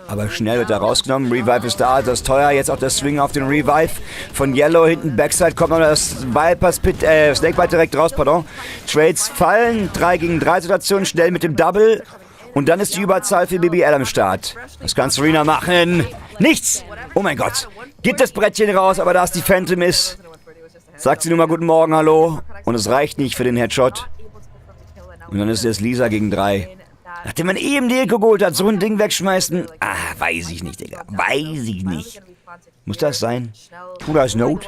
Aber schnell wird er rausgenommen. Revive ist da, das ist teuer. Jetzt auch der Swing auf den Revive von Yellow. Hinten Backside kommt noch das Snakebite direkt raus, pardon. Trades fallen. 3 gegen 3 Situation. Schnell mit dem Double. Und dann ist die Überzahl für BBL am Start. Was kann Serena machen? Nichts! Oh mein Gott. Gibt das Brettchen raus, aber da es die Phantom ist, sagt sie nur mal guten Morgen, hallo. Und es reicht nicht für den Headshot. Und dann ist es Lisa gegen 3. Nachdem man eben die Eco geholt hat, so ein Ding wegschmeißen. Ah, weiß ich nicht, Digga. Weiß ich nicht. Muss das sein? Who does note?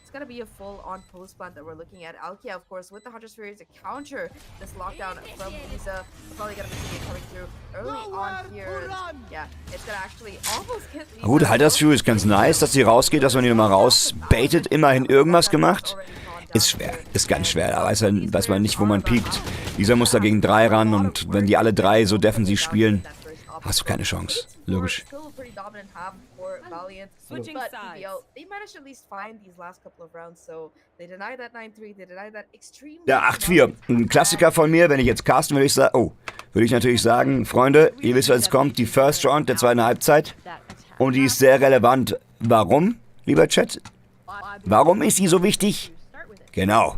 It's gonna be a full-on post plant that we're looking at. Alkia, of course, with the Hunter's Fury to counter this lockdown from Lisa. Probably gonna be it coming through early on here. Yeah, it's gonna actually almost get Lisa. Gut, Hunter's Fury ist ganz nice, dass sie rausgeht, dass man die nochmal rausbaitet. Immerhin irgendwas gemacht. Ist schwer, ist ganz schwer. Da weiß man nicht, wo man piekt. Lisa muss da gegen 3 ran und wenn die alle 3 so defensiv spielen, hast du keine Chance. Logisch. Switching but BBL, they managed to at least find these last couple of rounds, so they deny that 9-3, they deny that extremely. Ja, 8-4. Ein Klassiker von mir, wenn ich jetzt casten würde, würde ich natürlich sagen, Freunde, ihr wisst, was jetzt kommt, die First Round der zweiten Halbzeit. Und die ist sehr relevant. Warum, lieber Chat? Warum ist sie so wichtig? Genau.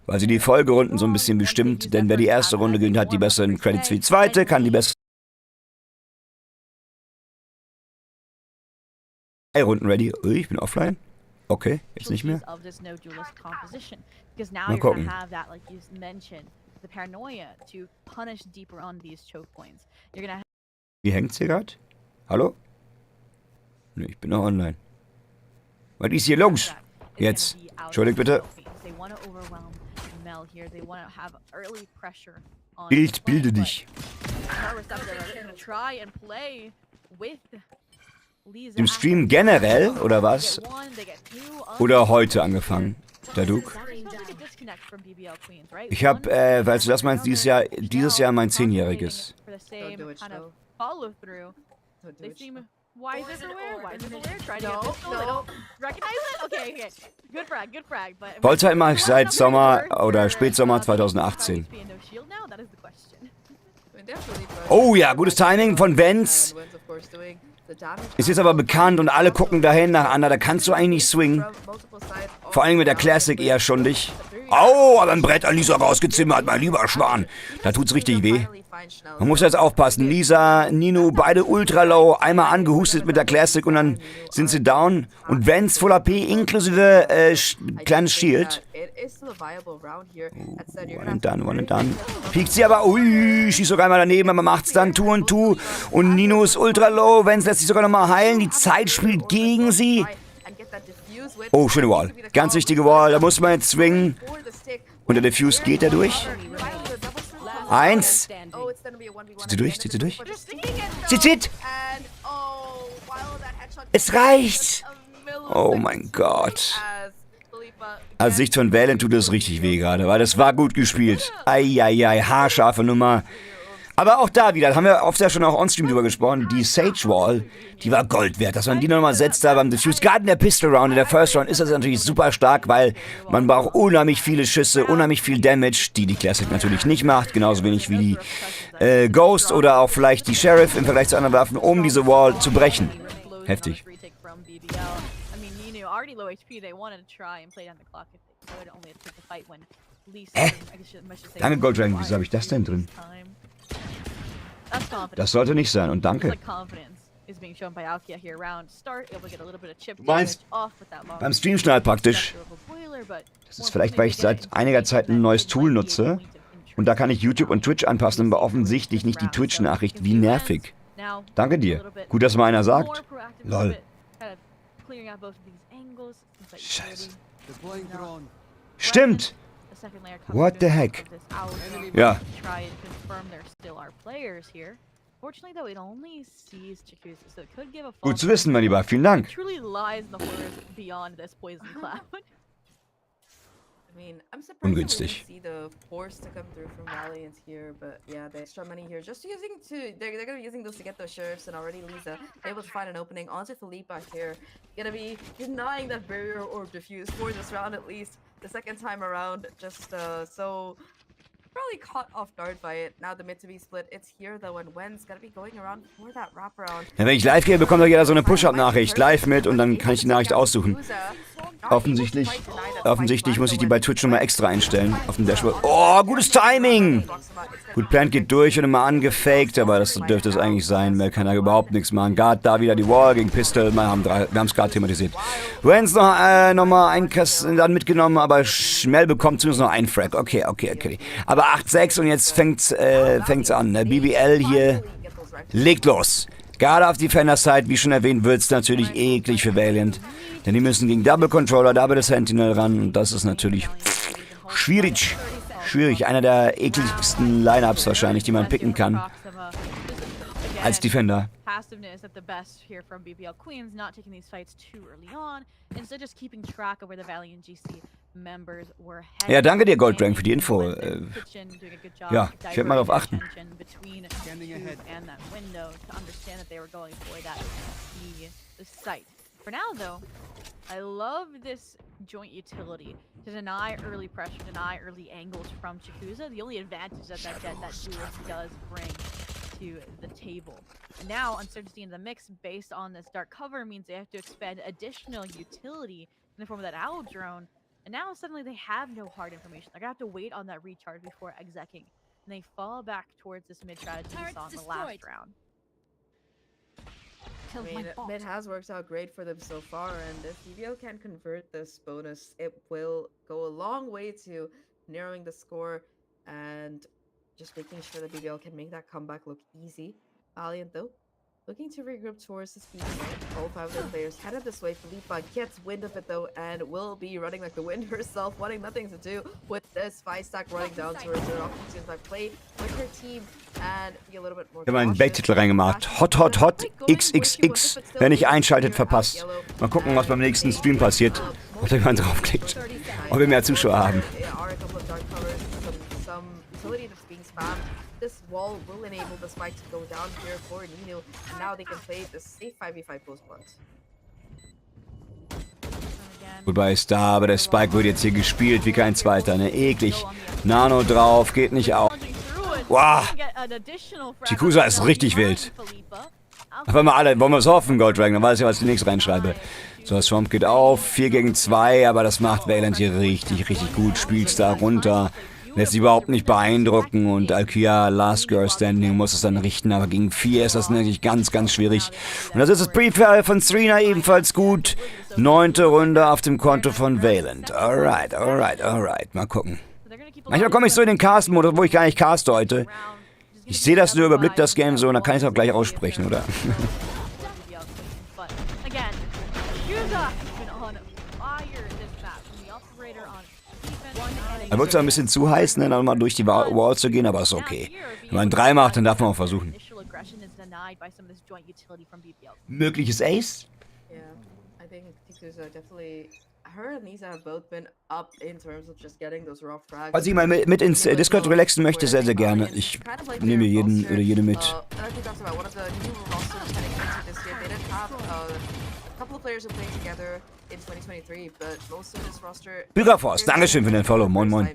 Weil sie die Folgerunden so ein bisschen bestimmt, denn wer die erste Runde gewinnt, hat die besseren Credits für die zweite, kann die besseren 3 Runden ready. Ich bin offline. Okay, jetzt nicht mehr. Mal gucken. Wie hängt's hier gerade? Hallo? Nee, ich bin noch online. Was ist hier los? Jetzt. Entschuldigt bitte. Bilde dich. Im Stream generell, oder was? Oder heute angefangen, der Duke? Ich hab, falls du das meinst, dieses Jahr mein 10-jähriges. Don't do it, though. Don't do it, though. Why is this aware? Why is this aware? Try to get pistol. They don't recognize it? Okay, okay. Good frag, but... Vollzeit mache ich seit Sommer oder Spätsommer 2018. Oh ja, gutes Timing von Vance. Ist jetzt aber bekannt und alle gucken dahin nach Anna. Da kannst du eigentlich nicht swingen. Vor allem mit der Classic eher schundig. Oh, aber ein Brett an Lisa rausgezimmert, mein lieber Schwan. Da tut's richtig weh. Man muss jetzt aufpassen. Lisa, Nino, beide ultra low. Einmal angehustet mit der Classic und dann sind sie down. Und Vance Full AP inklusive kleines Shield. One and done. Piekt sie aber, ui, schießt sogar einmal daneben, aber macht's dann 2 und 2. Und Nino ist ultra low. Vance lässt sich sogar nochmal heilen. Die Zeit spielt gegen sie. Oh, schöne Wall. Ganz wichtige Wall. Da muss man jetzt swingen. Und der Diffuse geht da durch. 1. Zieht sie durch? Zieht sie durch? Sie zieht! Es reicht! Oh mein Gott. Als Sicht von Valen tut es richtig weh gerade, weil das war gut gespielt. Eieiei, haarscharfe Nummer. Aber auch da wieder, da haben wir oft ja schon auch on-stream drüber gesprochen, die Sage Wall, die war Gold wert. Dass man die nochmal setzt da beim Diffuse. Gerade in der Pistol Round, in der First Round ist das natürlich super stark, weil man braucht unheimlich viele Schüsse, unheimlich viel Damage, die Classic natürlich nicht macht. Genauso wenig wie die Ghost oder auch vielleicht die Sheriff im Vergleich zu anderen Waffen, um diese Wall zu brechen. Heftig. Danke, Golddragon. Wieso habe ich das denn drin? Das sollte nicht sein. Und danke. Du meinst beim Streamschneid praktisch. Das ist vielleicht, weil ich seit einiger Zeit ein neues Tool nutze. Und da kann ich YouTube und Twitch anpassen, aber offensichtlich nicht die Twitch-Nachricht. Wie nervig. Danke dir. Gut, dass mal einer sagt. Lol. Scheiße. Stimmt. What the heck? Ja. Gut zu wissen, mein Lieber. Vielen Dank. I mean, I'm surprised Ungünstig. see the force to come through from Valiant here, but yeah, the extra money here, just using they're gonna be using those to get those sheriffs, and already Lisa able to find an opening onto Philippa here. Gonna be denying that barrier or diffuse for this round at least. The second time around, just so probably caught off guard by it. Now the mid to be split. It's here though, and Wen's gonna be going around for that wraparound. Ja, wenn ich live gehe, bekommt doch jeder so eine Push-Up-Nachricht live mit und dann kann ich die Nachricht aussuchen. Offensichtlich muss ich die bei Twitch nochmal extra einstellen. Auf dem Dashboard. Oh, gutes Timing! Gut, Plant geht durch und immer angefaked, aber das dürfte es eigentlich sein. Mehr kann er überhaupt nichts machen. Guard da wieder die Wall gegen Pistol. Wir haben es gerade thematisiert. Rens nochmal einen Kass dann mitgenommen, aber schnell bekommt zumindest noch einen Frag. Okay. Aber 8-6 und jetzt fängt's an. Ne? BBL hier legt los. Gerade auf Defender-Side, wie schon erwähnt, wird es natürlich eklig für Valiant. Denn die müssen gegen Double Controller, Double Sentinel ran. Und das ist natürlich schwierig. Einer der ekligsten Lineups wahrscheinlich, die man picken kann. Als Defender. Passiveness at the best here from BBL Queens, not taking these fights too early on, instead just keeping track of where the Valiant GC members were headed. Ja, danke dir, Goldrank, für die Info. Ja, ich werde mal darauf achten. For now, though, I love this joint utility to deny early pressure, deny early angles from Chikusa. The only advantage that duelist does bring to the table. And now uncertainty in the mix based on this dark cover means they have to expend additional utility in the form of that owl drone. And now suddenly they have no hard information. They're gonna have to wait on that recharge before execing. And they fall back towards this mid strategy we saw in the last round. I mean, mid has worked out great for them so far, and if BBL can convert this bonus, it will go a long way to narrowing the score and just making sure that BBL can make that comeback look easy. Valiant, though, looking to regroup towards the speed. All 5 of their players head up this way. Philippa gets wind of it though and will be running like the wind herself, wanting nothing to do with this 5-stack running down towards her opportunity to play with her team and be a little bit more. Ich habe einen Bait-Titel reingemacht. Hot, hot, hot, XXX. Wer nicht einschaltet, verpasst. Mal gucken, was beim nächsten Stream passiert. Ob da jemand draufklickt. Ob wir mehr Zuschauer haben. This wall will enable the spike to go down here for Nino, and now they can play the safe 5v5 post plant. Wobei ist da, aber der Spike wird jetzt hier gespielt wie kein zweiter, ne? Eklig. Nano drauf, geht nicht auf. Wow. Chikusa ist richtig wild. Aber mal alle, wollen wir es hoffen, Gold Dragon, dann weiß ich, was ich nächstes reinschreibe. So, das Swamp geht auf, 4 gegen 2, aber das macht Valent hier richtig, richtig gut. Spielt's da runter. Lässt sich überhaupt nicht beeindrucken und Alkia, Last Girl Standing, muss es dann richten, aber gegen 4 ist das natürlich ganz, ganz schwierig. Und das ist das Pre-Fair von Serena ebenfalls gut. 9. Runde auf dem Konto von Valent. Alright, alright, alright. Mal gucken. Manchmal komme ich so in den Cast-Modus, wo ich gar nicht caste heute. Ich sehe das nur, überblick das Game so und dann kann ich es auch gleich aussprechen, oder? Da wird es ein bisschen zu heiß, ne, dann mal durch die Wall zu gehen, aber ist okay. Wenn man 3 macht, dann darf man auch versuchen. Mögliches Ace? Yeah, I think Tikusa definitely. Her and Nisa have both been up in terms of just getting those raw frags. Falls ich mal mit ins Discord relaxen möchte, sehr, sehr gerne. Ich nehme jeden oder jede mit. Bürgerforst, Dankeschön für den Follow. Moin, moin.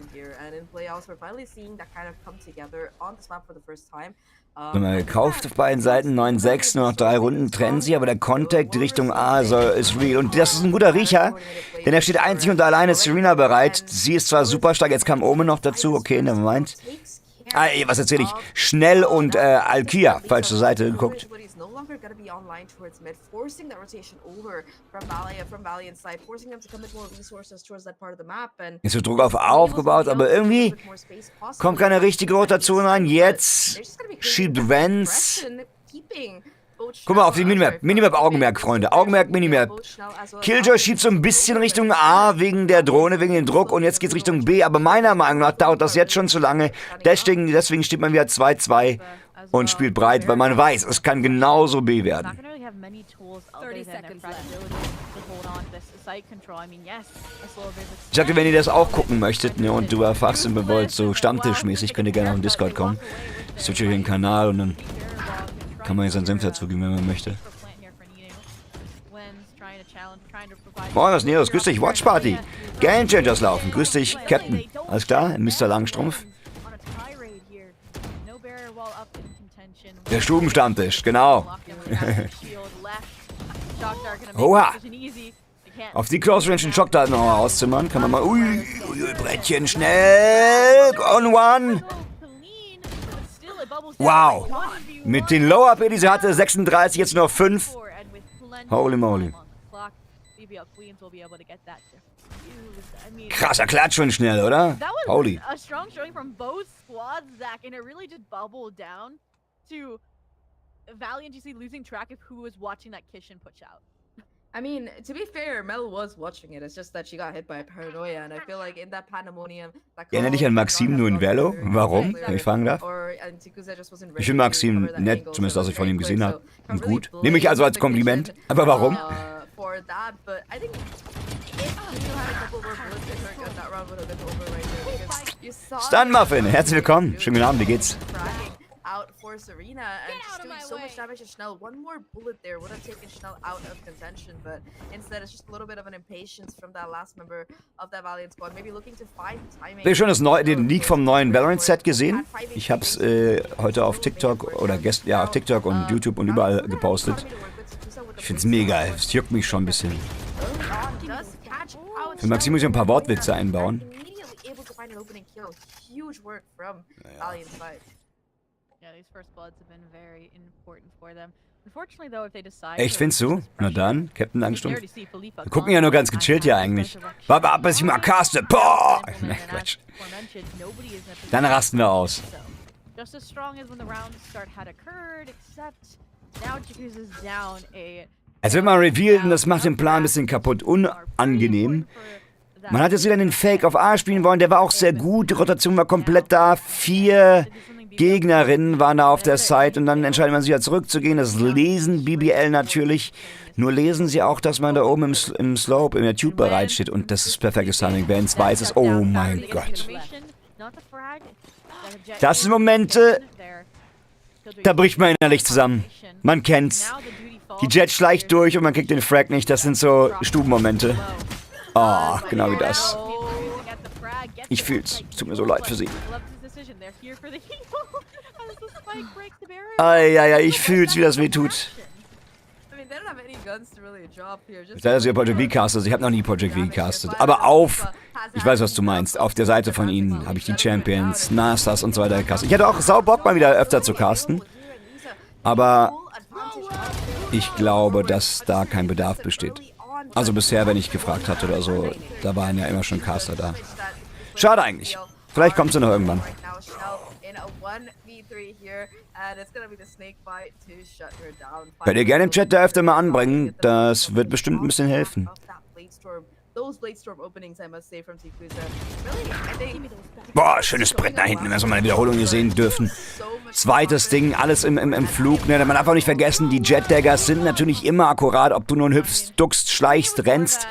Wenn man gekauft auf beiden Seiten, 9-6, nur noch 3 Runden trennen sie, aber der Contact Richtung A ist real. Und das ist ein guter Riecher, denn er steht einzig und alleine Serena bereit. Sie ist zwar super stark, jetzt kam Omen noch dazu, okay, nevermind. Was erzähle ich? Schnell und Alkia, falsche Seite geguckt. Jetzt wird Druck auf A aufgebaut, aber irgendwie kommt keine richtige Rotation rein. Jetzt schiebt Vance. Guck mal auf die Minimap. Minimap Augenmerk, Freunde. Augenmerk Minimap. Killjoy schiebt so ein bisschen Richtung A wegen der Drohne, wegen dem Druck und jetzt geht's Richtung B. Aber meiner Meinung nach dauert das jetzt schon zu lange. Deswegen steht man wieder 2-2 und spielt breit, weil man weiß, es kann genauso B werden. Ich sagte, wenn ihr das auch gucken möchtet, ne, und du erfachst und wollt, so stammtischmäßig, könnt ihr gerne auf den Discord kommen. Switch euch den Kanal und dann kann man jetzt seinen Senf dazugeben, wenn man möchte. Moin, was Neos, grüß dich, Watchparty. Game Changers laufen, grüß dich, Captain. Alles klar, Mr. Langstrumpf. Der Stubenstammtisch, genau. Oha. Auf die Close Range einen Schockdaten noch auszimmern, kann man mal. Ui, Brettchen, schnell. On one. Wow. Mit den Low-Up, die sie hatte, 36, jetzt nur 5. Holy moly. Krasser Klatsch schon schnell, oder? Holy. Valiant, you see, losing track of who was watching that Kishin push out. I mean, to be fair, Mel was watching it. It's just that she got hit by paranoia, and I feel like in that pandemonium. Erinnere dich an Maxim nur in Velo? Warum, wenn ich fragen darf? Ich finde Maxim nett, zumindest was ich von ihm gesehen habe. Und gut. Nehme ich also als Kompliment. Aber warum? Stun Muffin, herzlich willkommen. Schönen guten Abend, wie geht's? Out for Serena, and she's doing so much damage to Schnell. One more bullet there would have taken Schnell out of contention, but instead it's just a little bit of an impatience from that last member of that Valiant squad. Maybe looking to find timing. Habt ihr schon den Leak vom neuen Valorant-Set gesehen? Ich hab's heute auf TikTok oder auf TikTok und YouTube und überall gepostet. Ich find's mega, es juckt mich schon ein bisschen. Für Maxim muss ich ein paar Wortwitze einbauen. Echt, findest du? Na dann, Captain Langstumpf. Wir gucken ja nur ganz gechillt hier eigentlich. Warte ab, bis ich mal caste. Boah! Ne, Quatsch. Dann rasten wir aus. Now Jakuza's down a. Es wird mal revealed und das macht den Plan ein bisschen kaputt. Unangenehm. Man hat jetzt wieder einen Fake auf A spielen wollen, der war auch sehr gut. Die Rotation war komplett da. 4 Gegnerinnen waren da auf der Side und dann entscheidet man sich ja zurückzugehen. Das lesen BBL natürlich. Nur lesen sie auch, dass man da oben im Slope, in der Tube bereitsteht. Und das ist perfektes Timing. Wer es weiß, ist, oh mein Gott. Das sind Momente, da bricht man innerlich zusammen. Man kennt's. Die Jet schleicht durch und man kriegt den Frag nicht. Das sind so Stubenmomente. Oh, genau wie das. Ich fühl's. Es tut mir so leid für sie. Ja, ich fühl's, wie das weh tut. Ich sage, dass ihr Project V castet. Ich habe noch nie Project V castet. Aber ich weiß, was du meinst. Auf der Seite von ihnen habe ich die Champions, Nastas und so weiter gecastet. Ich hätte auch sau Bock, mal wieder öfter zu casten. Aber ich glaube, dass da kein Bedarf besteht. Also bisher, wenn ich gefragt hatte oder so, da waren ja immer schon Caster da. Schade eigentlich. Vielleicht kommt sie noch irgendwann. Könnt ihr gerne im Chat da öfter mal anbringen. Das wird bestimmt ein bisschen helfen. Boah, schönes Brett da hinten, wenn wir mal eine Wiederholung hier sehen dürfen. Zweites Ding, alles im Flug. Ne? Man darf auch nicht vergessen, die Jet-Daggers sind natürlich immer akkurat, ob du nun hüpfst, duckst, schleichst, rennst.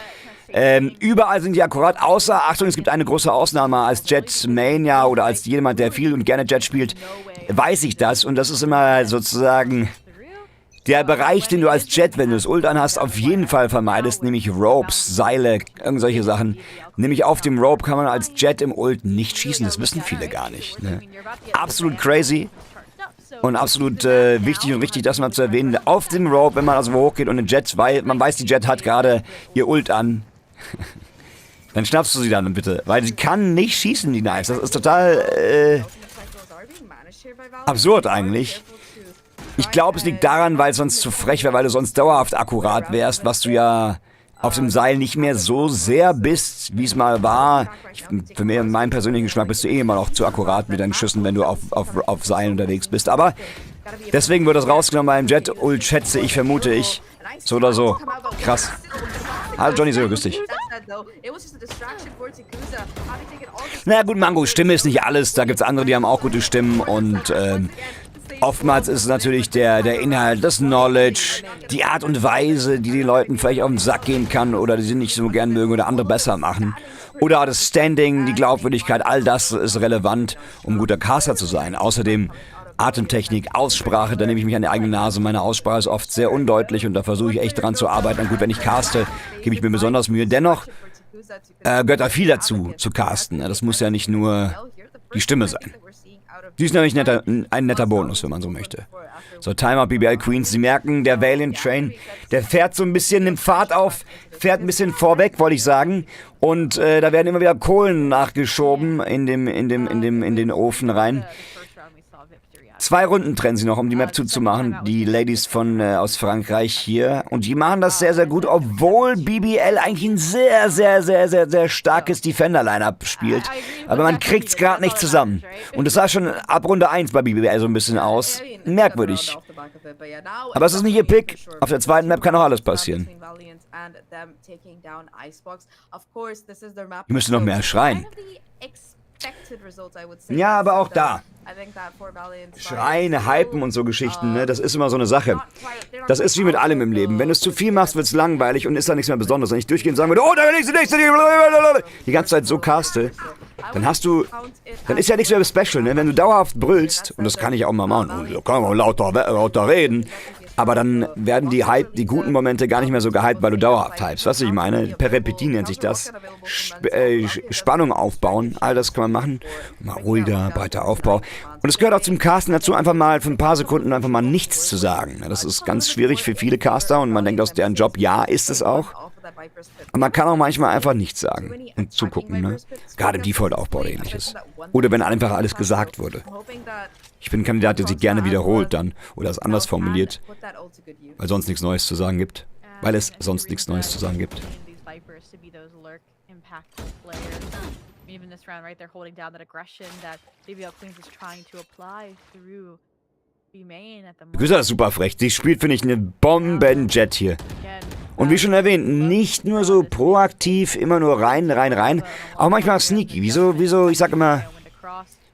Überall sind die akkurat, außer, Achtung, es gibt eine große Ausnahme, als Jet-Mania oder als jemand, der viel und gerne Jet spielt, weiß ich das. Und das ist immer sozusagen der Bereich, den du als Jet, wenn du das Ult anhast, auf jeden Fall vermeidest, nämlich Ropes, Seile, irgendwelche Sachen. Nämlich auf dem Rope kann man als Jet im Ult nicht schießen, das wissen viele gar nicht. Ne? Absolut crazy und absolut wichtig und richtig, das mal zu erwähnen. Auf dem Rope, wenn man also hochgeht und ein Jet, weil man weiß, die Jet hat gerade ihr Ult an, dann schnappst du sie dann bitte, weil sie kann nicht schießen, die Knives. Das ist total absurd eigentlich. Ich glaube, es liegt daran, weil es sonst zu frech wäre, weil du sonst dauerhaft akkurat wärst, was du ja auf dem Seil nicht mehr so sehr bist, wie es mal war. Für meinen persönlichen Geschmack bist du immer noch zu akkurat mit deinen Schüssen, wenn du auf Seilen unterwegs bist. Aber deswegen wird das rausgenommen beim Jet-Ult, schätze ich, vermute ich. So oder so. Krass. Hallo Johnny, so grüß dich. Na gut, Mango, Stimme ist nicht alles. Da gibt es andere, die haben auch gute Stimmen und oftmals ist es natürlich der Inhalt, das Knowledge, die Art und Weise, die den Leuten vielleicht auf den Sack gehen kann oder die sie nicht so gern mögen oder andere besser machen. Oder das Standing, die Glaubwürdigkeit, all das ist relevant, um guter Caster zu sein. Außerdem Atemtechnik, Aussprache, da nehme ich mich an die eigene Nase. Meine Aussprache ist oft sehr undeutlich und da versuche ich echt dran zu arbeiten. Und gut, wenn ich caste, gebe ich mir besonders Mühe. Dennoch gehört da viel dazu, zu casten. Das muss ja nicht nur die Stimme sein. Die ist nämlich ein netter Bonus, wenn man so möchte. So, Timeout, BBL Queens. Sie merken, der Valiant Train, der fährt so ein bisschen, nimmt Fahrt auf, fährt ein bisschen vorweg, wollte ich sagen. Und da werden immer wieder Kohlen nachgeschoben in den Ofen rein. 2 Runden trennen sie noch, um die Map zuzumachen. Die Ladies aus Frankreich hier. Und die machen das sehr, sehr gut, obwohl BBL eigentlich ein sehr, sehr, sehr, sehr, sehr starkes Defender-Line-Up spielt. Aber man kriegt's gerade nicht zusammen. Und es sah schon ab Runde 1 bei BBL so ein bisschen aus. Merkwürdig. Aber es ist nicht ihr Pick. Auf der zweiten Map kann auch alles passieren. Ihr müsst noch mehr schreien. Ja, aber auch da. Schreien, hypen und so Geschichten, ne? Das ist immer so eine Sache. Das ist wie mit allem im Leben. Wenn du es zu viel machst, wird es langweilig und ist da nichts mehr Besonderes. Wenn ich durchgehend sagen würde, oh, der nächste, die ganze Zeit so caste, dann ist ja nichts mehr special, ne? Wenn du dauerhaft brüllst, und das kann ich auch mal machen, da kann man lauter reden, aber dann werden die guten Momente gar nicht mehr so gehypt, weil du dauerhaft hypst. Was ich meine? Peripetie nennt sich das. Spannung aufbauen, all das kann man machen. Mal ruhiger, breiter Aufbau. Und es gehört auch zum Casten dazu, einfach mal für ein paar Sekunden einfach mal nichts zu sagen. Das ist ganz schwierig für viele Caster und man denkt aus deren Job, ja, ist es auch. Aber man kann auch manchmal einfach nichts sagen und zugucken, ne? Gerade im Default-Aufbau oder ähnliches. Oder wenn einfach alles gesagt wurde. Ich bin ein Kandidat, der sich gerne wiederholt dann oder es anders formuliert, weil sonst nichts Neues zu sagen gibt. Weil es sonst nichts Neues zu sagen gibt. Even this round, right, they're holding down that aggression that BBL Queens is trying to apply through B main at the Grüßer ist super frech. Sie spielt, finde ich, eine Bomben-Jet hier. Und wie schon erwähnt, nicht nur so proaktiv, immer nur rein, auch manchmal sneaky. Wieso, ich sag immer,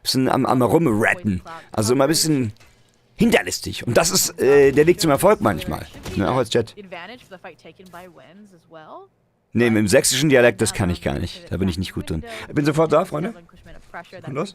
bisschen am Rumratten. Also immer ein bisschen hinterlistig. Und das ist der Weg zum Erfolg manchmal. Ne, auch als Jet. Ne, im sächsischen Dialekt, das kann ich gar nicht. Da bin ich nicht gut drin. Ich bin sofort da, Freunde. Und los?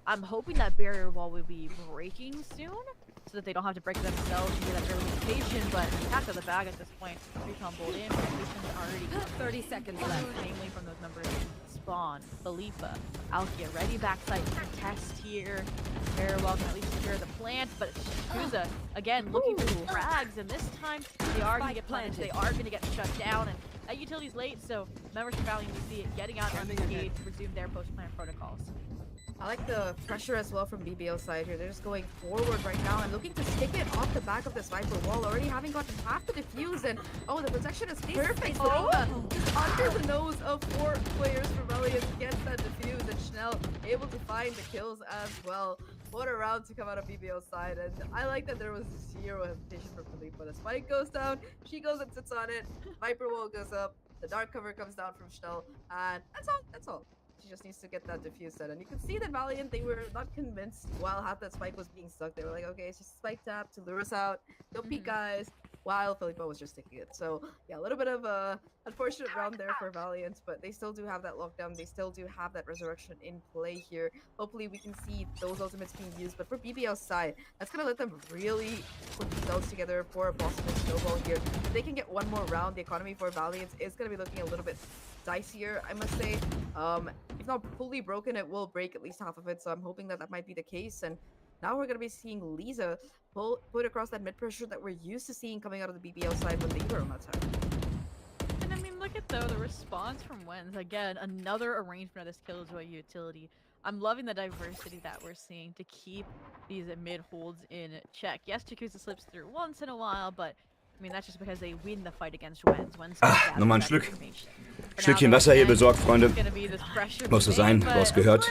I'm hoping that barrier wall will be breaking soon, so that they don't have to break it themselves and get that early rotation, but back to the bag at this point. Recon bolt in, rotation's already 30 seconds left, namely from those numbers Spawn, Khalifa, Alkia, ready backside contest here. Very well can at least secure the plant, but Kuza, again, looking for frags, and this time they are going to get planted, they are going to get shut down, and that utility's late, so members from Valiant we see it getting out on the gate to resume their post-plant protocols. I like the pressure as well from BBL side here. They're just going forward right now and looking to stick it off the back of this Viper wall. Already having gotten half the defuse, and oh, the protection is perfect. Just under the nose of 4 players from Valiant gets that defuse, and Schnell able to find the kills as well. What a round to come out of BBL side, and I like that there was zero hesitation from Khalifa. The spike goes down, she goes and sits on it, Viper wall goes up, the dark cover comes down from Schnell, and that's all. She just needs to get that defuse set, and you can see that Valiant, they were not convinced while half that spike was being stuck. They were like, okay, it's just a spike tap to lure us out, go peek guys, while Filippo was just taking it. So yeah, a little bit of a unfortunate round there for Valiant, but they still do have that lockdown, they still do have that resurrection in play here. Hopefully we can see those ultimates being used, but for BBL's side, that's gonna let them really put themselves together for a possible snowball here. If they can get one more round, the economy for Valiant is gonna be looking a little bit dicier, I must say. If not fully broken, it will break at least half of it, so I'm hoping that that might be the case. And now we're going to be seeing Lisa put across that mid pressure that we're used to seeing coming out of the BBL side when they were on that side. And I mean, look at though the response from Wens. Again, another arrangement of this Killjoy utility. I'm loving the diversity that we're seeing to keep these mid holds in check. Yes, Yakuza slips through once in a while, but I mean, that's just because they win the fight against Wens. Nochmal ein Schluck. Schlückchen Wasser hier besorgt, Freunde. Muss so sein, du hast gehört.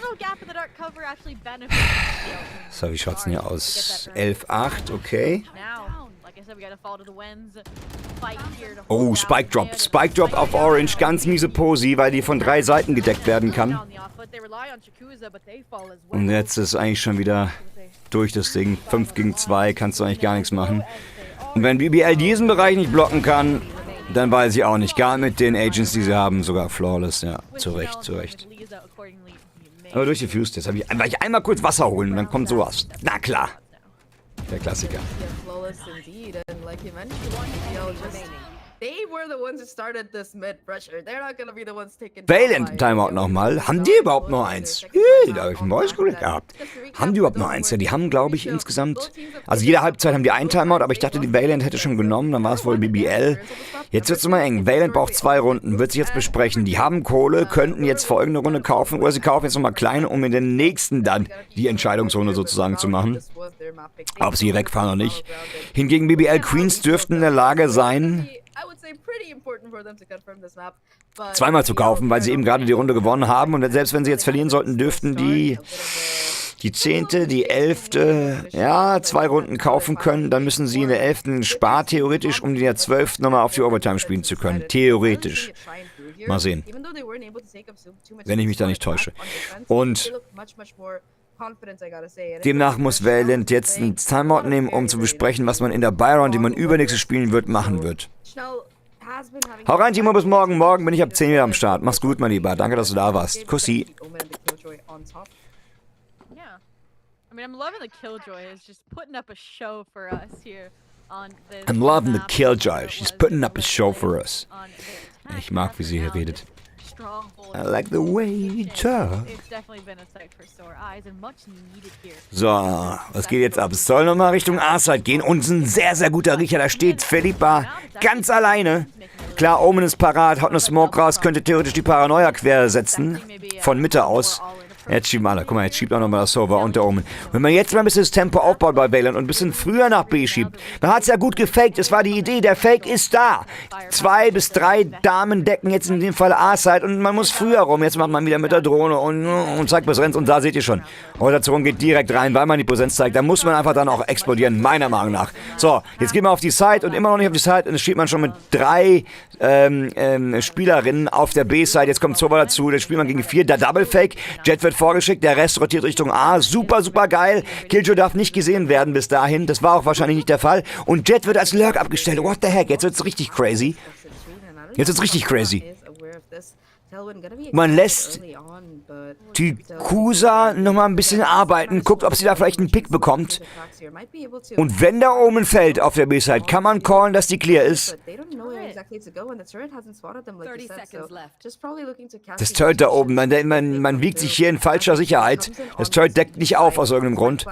So, wie schaut's denn hier aus? 11-8, okay. Oh, Spike Drop. Spike Drop auf Orange, ganz miese Posi, weil die von 3 Seiten gedeckt werden kann. Und jetzt ist eigentlich schon wieder durch das Ding. 5 gegen 2, kannst du eigentlich gar nichts machen. Und wenn BBL diesen Bereich nicht blocken kann, dann weiß ich auch nicht. Gar mit den Agents, die sie haben, sogar flawless. Ja, zu Recht. Aber durchgefused jetzt. Weil ich einmal kurz Wasser holen und dann kommt sowas. Na klar. Der Klassiker. Valiant Timeout nochmal. Haben die überhaupt noch eins? Da habe ich ein Voice Call gehabt. Haben die überhaupt noch eins? Ja, die haben, glaube ich, insgesamt... Also jede Halbzeit haben die einen Timeout, aber ich dachte, die Valiant hätte schon genommen. Dann war es wohl BBL. Jetzt wird es immer eng. Valiant braucht 2 Runden. Wird sich jetzt besprechen. Die haben Kohle, könnten jetzt folgende Runde kaufen. Oder sie kaufen jetzt nochmal kleine, um in der nächsten dann die Entscheidungsrunde sozusagen zu machen. Ob sie wegfahren oder nicht. Hingegen BBL Queens dürften in der Lage sein... zweimal zu kaufen, weil sie eben gerade die Runde gewonnen haben. Und selbst wenn sie jetzt verlieren sollten, dürften die 10., die 11., ja, 2 Runden kaufen können. Dann müssen sie in der 11. sparen, theoretisch, um in der 12. nochmal auf die Overtime spielen zu können. Theoretisch. Mal sehen. Wenn ich mich da nicht täusche. Und demnach muss Valiant jetzt einen Timeout nehmen, um zu besprechen, was man in der Byron, die man übernächstes spielen wird, machen wird. Hau rein, Timo, bis morgen. Morgen bin ich ab 10 wieder am Start. Mach's gut, mein Lieber. Danke, dass du da warst. Kussi. I'm loving the Killjoy. Is just putting up a show for us here on this. I'm loving the Killjoy. She's putting up a show for us. Ich mag, wie sie hier redet. I like the way you talk. So, was geht jetzt ab? Es soll nochmal Richtung A-Side gehen und ein sehr, sehr guter Riecher. Da steht Philippa ganz alleine. Klar, Omen ist parat, haut eine Smoke raus, könnte theoretisch die Paranoia quer setzen. Von Mitte aus. Jetzt schieben alle. Guck mal, jetzt schiebt auch nochmal das Server und der Omen. Wenn man jetzt mal ein bisschen das Tempo aufbaut bei Valen und ein bisschen früher nach B schiebt. Man hat es ja gut gefaked. Das war die Idee. Der Fake ist da. 2 bis 3 Damen decken jetzt in dem Fall A-Side und man muss früher rum. Jetzt macht man wieder mit der Drohne und zeigt Präsenz und da seht ihr schon. Rotation geht direkt rein, weil man die Präsenz zeigt. Da muss man einfach dann auch explodieren, meiner Meinung nach. So, jetzt gehen wir auf die Side und immer noch nicht auf die Side und es steht man schon mit 3 Spielerinnen auf der B-Side. Jetzt kommt Zova dazu. Da spielt man gegen 4. Der Double Fake. Jet wird vorgeschickt. Der Rest rotiert Richtung A. Super, super geil. Killjoy darf nicht gesehen werden bis dahin. Das war auch wahrscheinlich nicht der Fall. Und Jet wird als Lurk abgestellt. What the heck? Jetzt wird's richtig crazy. Jetzt wird's richtig crazy. Man lässt die Kusa nochmal ein bisschen arbeiten, guckt, ob sie da vielleicht einen Pick bekommt. Und wenn der Omen fällt auf der B-Side, kann man callen, dass die clear ist. Das Turret da oben, man wiegt sich hier in falscher Sicherheit. Das Turret deckt nicht auf aus irgendeinem Grund.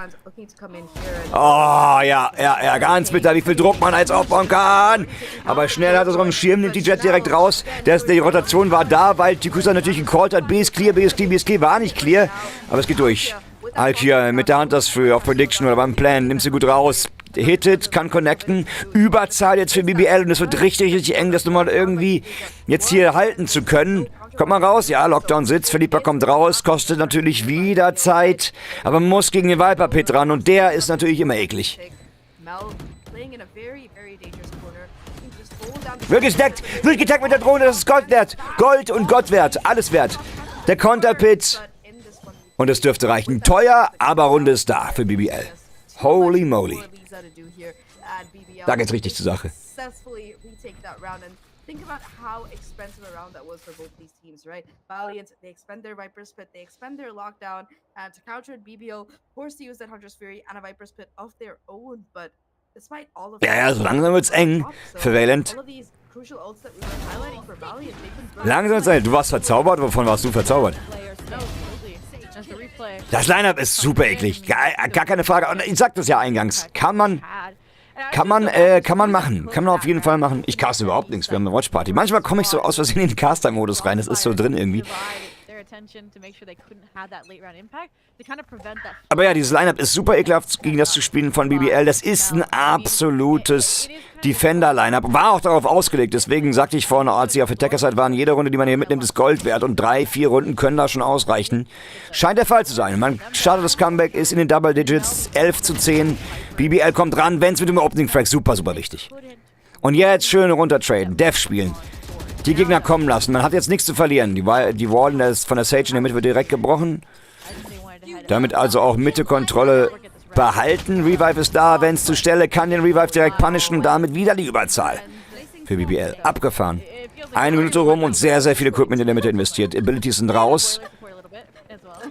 Oh, ja, ganz bitter, wie viel Druck man jetzt aufbauen kann. Aber schnell hat er es auf dem Schirm, nimmt die Jet direkt raus. Die Rotation war da, weil die Kusa natürlich gecallt hat. B ist clear, war nicht clear. Aber es geht durch. Alkia mit der Hand das für auf Prediction oder beim Plan, nimmt sie gut raus. Hittet, kann connecten. Überzahl jetzt für BBL und es wird richtig, richtig eng, das nochmal irgendwie jetzt hier halten zu können. Kommt mal raus, ja, Lockdown sitzt, Philippa kommt raus, kostet natürlich wieder Zeit, aber man muss gegen den Viper Pit ran und der ist natürlich immer eklig. Wird gesteckt, wird getaggt mit der Drohne, das ist Gold wert. Gold und Gott wert, alles wert. Der Konterpit und es dürfte reichen. Teuer, aber Runde ist da für BBL. Holy moly. Da geht's richtig zur Sache. Think about how expensive a round that was for both these teams, right? Valiant, they expend their Viper's Pit, they expend their Lockdown, and to counter it, BBL, forced to use that Hunter's Fury and a Viper's Pit of their own, but despite all of Ja, so langsam wird's eng für Valent. Langsam wird's eng. Du warst verzaubert, wovon warst du verzaubert? Das Line-Up ist super eklig, gar keine Frage. Und ich sag das ja eingangs, kann man machen. Kann man auf jeden Fall machen. Ich caste überhaupt nichts. Wir haben eine Watchparty. Manchmal komme ich so aus Versehen in den Caster-Modus rein. Das ist so drin irgendwie. Aber ja, dieses Lineup ist super ekelhaft, gegen das zu spielen von BBL. Das ist ein absolutes Defender-Lineup. War auch darauf ausgelegt. Deswegen sagte ich vorhin, als sie auf Attacker-Side waren, jede Runde, die man hier mitnimmt, ist Gold wert. Und 3, 4 Runden können da schon ausreichen. Scheint der Fall zu sein. Man startet das Comeback, ist in den Double Digits, 11:10. BBL kommt ran, Vance mit dem Opening-Frag. Super, super wichtig. Und jetzt schön runtertraden, Dev spielen. Die Gegner kommen lassen. Man hat jetzt nichts zu verlieren. Die Wall von der Sage in der Mitte wird direkt gebrochen. Damit also auch Mitte-Kontrolle behalten. Revive ist da. Vance zur Stelle, kann den Revive direkt punishen und damit wieder die Überzahl. Für BBL. Abgefahren. 1 Minute rum und sehr, sehr viel Equipment in der Mitte investiert. Abilities sind raus.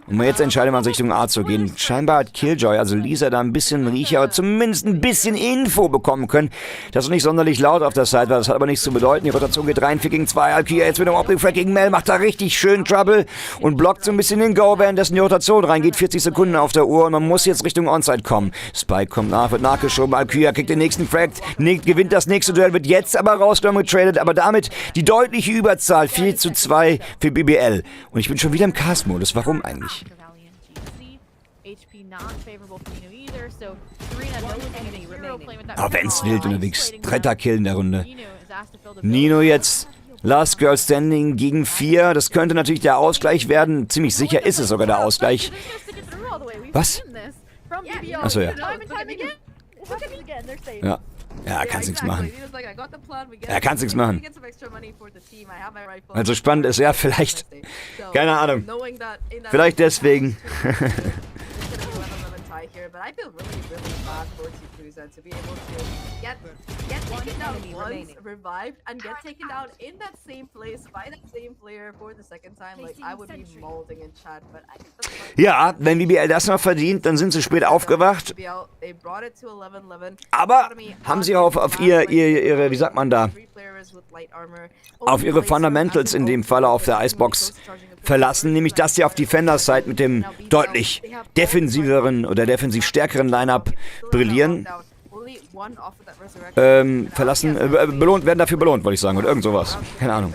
Und jetzt entscheidet man sich Richtung A zu gehen. Scheinbar hat Killjoy, also Lisa, da ein bisschen Riecher, aber zumindest ein bisschen Info bekommen können. Das ist nicht sonderlich laut auf der Side war, das hat aber nichts zu bedeuten. Die Rotation geht rein, 4 gegen 2. Alkia jetzt mit dem Optic-Frag gegen Mel, macht da richtig schön Trouble und blockt so ein bisschen den Go, währenddessen die Rotation reingeht. 40 Sekunden auf der Uhr und man muss jetzt Richtung Onside kommen. Spike kommt nach, wird nachgeschoben. Alkia kriegt den nächsten Frag, gewinnt das nächste Duell, wird jetzt aber rausgenommen, getradet, aber damit die deutliche Überzahl 4:2 für BBL. Und ich bin schon wieder im Cast-Modus. Warum eigentlich? Oh, Vance wild unterwegs. 3. Kill in der Runde. Nino jetzt. Last Girl Standing gegen 4. Das könnte natürlich der Ausgleich werden. Ziemlich sicher ist es sogar der Ausgleich. Was? Achso, ja. Ja. Ja, kannst nichts machen. Ja, kannst nichts machen. Also spannend ist ja vielleicht, keine Ahnung, vielleicht deswegen. But I feel really bad for T-Cruiser to be able to get taken down once, revived, and get taken down in that same place by that same player for the second time. Like, I would be molding in chat, but I think that's ja, wenn BBL das noch verdient, dann sind sie spät aufgewacht. Aber haben sie auch auf ihre, wie sagt man da, auf ihre Fundamentals in dem Falle auf der Icebox verlassen, nämlich dass sie auf Defender-Side mit dem deutlich defensiveren oder defensiv stärkeren Line-Up brillieren. Werden dafür belohnt, wollte ich sagen, oder irgend sowas. Keine Ahnung.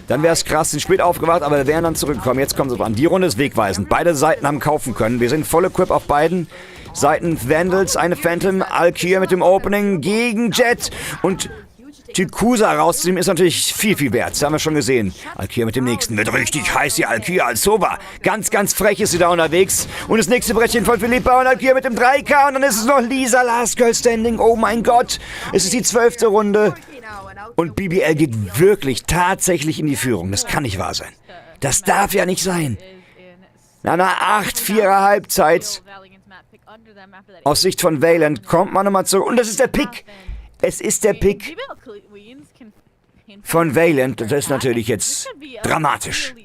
Dann wäre es krass, sind spät aufgewacht, aber wir wären dann zurückgekommen. Jetzt kommen sie an. Die Runde ist wegweisend. Beide Seiten haben kaufen können. Wir sind voll equip auf beiden Seiten. Vandals, eine Phantom, Alkia mit dem Opening gegen Jet und Chikusa rauszunehmen ist natürlich viel, viel wert. Das haben wir schon gesehen. Alkia mit dem nächsten. Wird richtig heiß, die Alkia als Sova. Ganz, ganz frech ist sie da unterwegs. Und das nächste Brettchen von Philippa und Alkia mit dem 3K. Und dann ist es noch Lisa, Last Girl Standing. Oh mein Gott. Es ist die 12. Runde. Und BBL geht wirklich, tatsächlich in die Führung. Das kann nicht wahr sein. Das darf ja nicht sein. Nach einer 8-4er Halbzeit. Aus Sicht von Valiant kommt man nochmal zurück. Und das ist der Pick. Es ist der Pick von Valiant. Das ist natürlich jetzt dramatisch.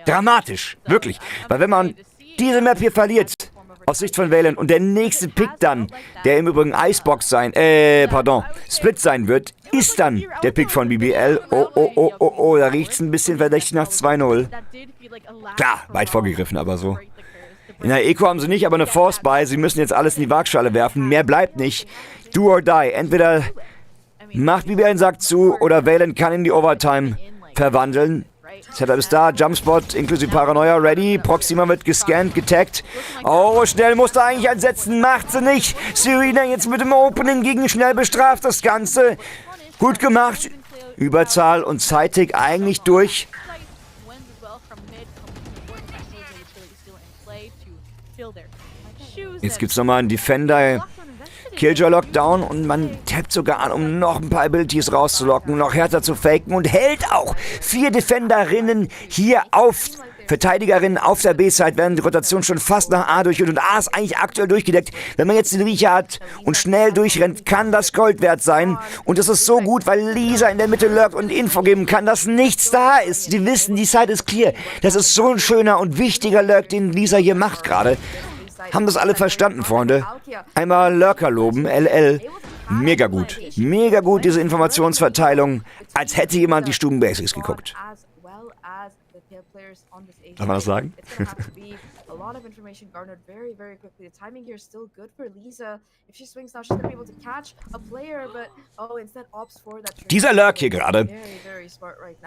Dramatisch, wirklich. Weil wenn man diese Map hier verliert, aus Sicht von Valiant, und der nächste Pick dann, der im Übrigen Split sein wird, ist dann der Pick von BBL. Oh, da riecht's ein bisschen verdächtig nach 2-0. Klar, weit vorgegriffen, aber so. In der Eco haben sie nicht, aber eine Force bei. Sie müssen jetzt alles in die Waagschale werfen. Mehr bleibt nicht. Do or die. Entweder macht BBL einen Sack zu oder Valen kann in die Overtime verwandeln. Setup ist da. Jumpspot inklusive Paranoia ready. Proxima wird gescannt, getaggt. Oh, schnell musste eigentlich einsetzen. Macht sie nicht. Serena jetzt mit dem Opening gegen schnell bestraft das Ganze. Gut gemacht. Überzahl und Zeitig eigentlich durch. Jetzt gibt's nochmal einen Defender, Killjoy Lockdown und man tappt sogar an, um noch ein paar Abilities rauszulocken, noch härter zu faken und hält auch 4 Defenderinnen hier auf, Verteidigerinnen auf der B-Side, während die Rotation schon fast nach A durchgeht und A ist eigentlich aktuell durchgedeckt. Wenn man jetzt den Riecher hat und schnell durchrennt, kann das Gold wert sein. Und das ist so gut, weil Lisa in der Mitte lurkt und Info geben kann, dass nichts da ist. Die wissen, die Side ist clear. Das ist so ein schöner und wichtiger Lurk, den Lisa hier macht gerade. Haben das alle verstanden, Freunde? Einmal Lurker loben, LL. Mega gut. Mega gut, diese Informationsverteilung. Als hätte jemand die Stuben-Basics geguckt. Darf man das sagen? Dieser Lurk hier gerade,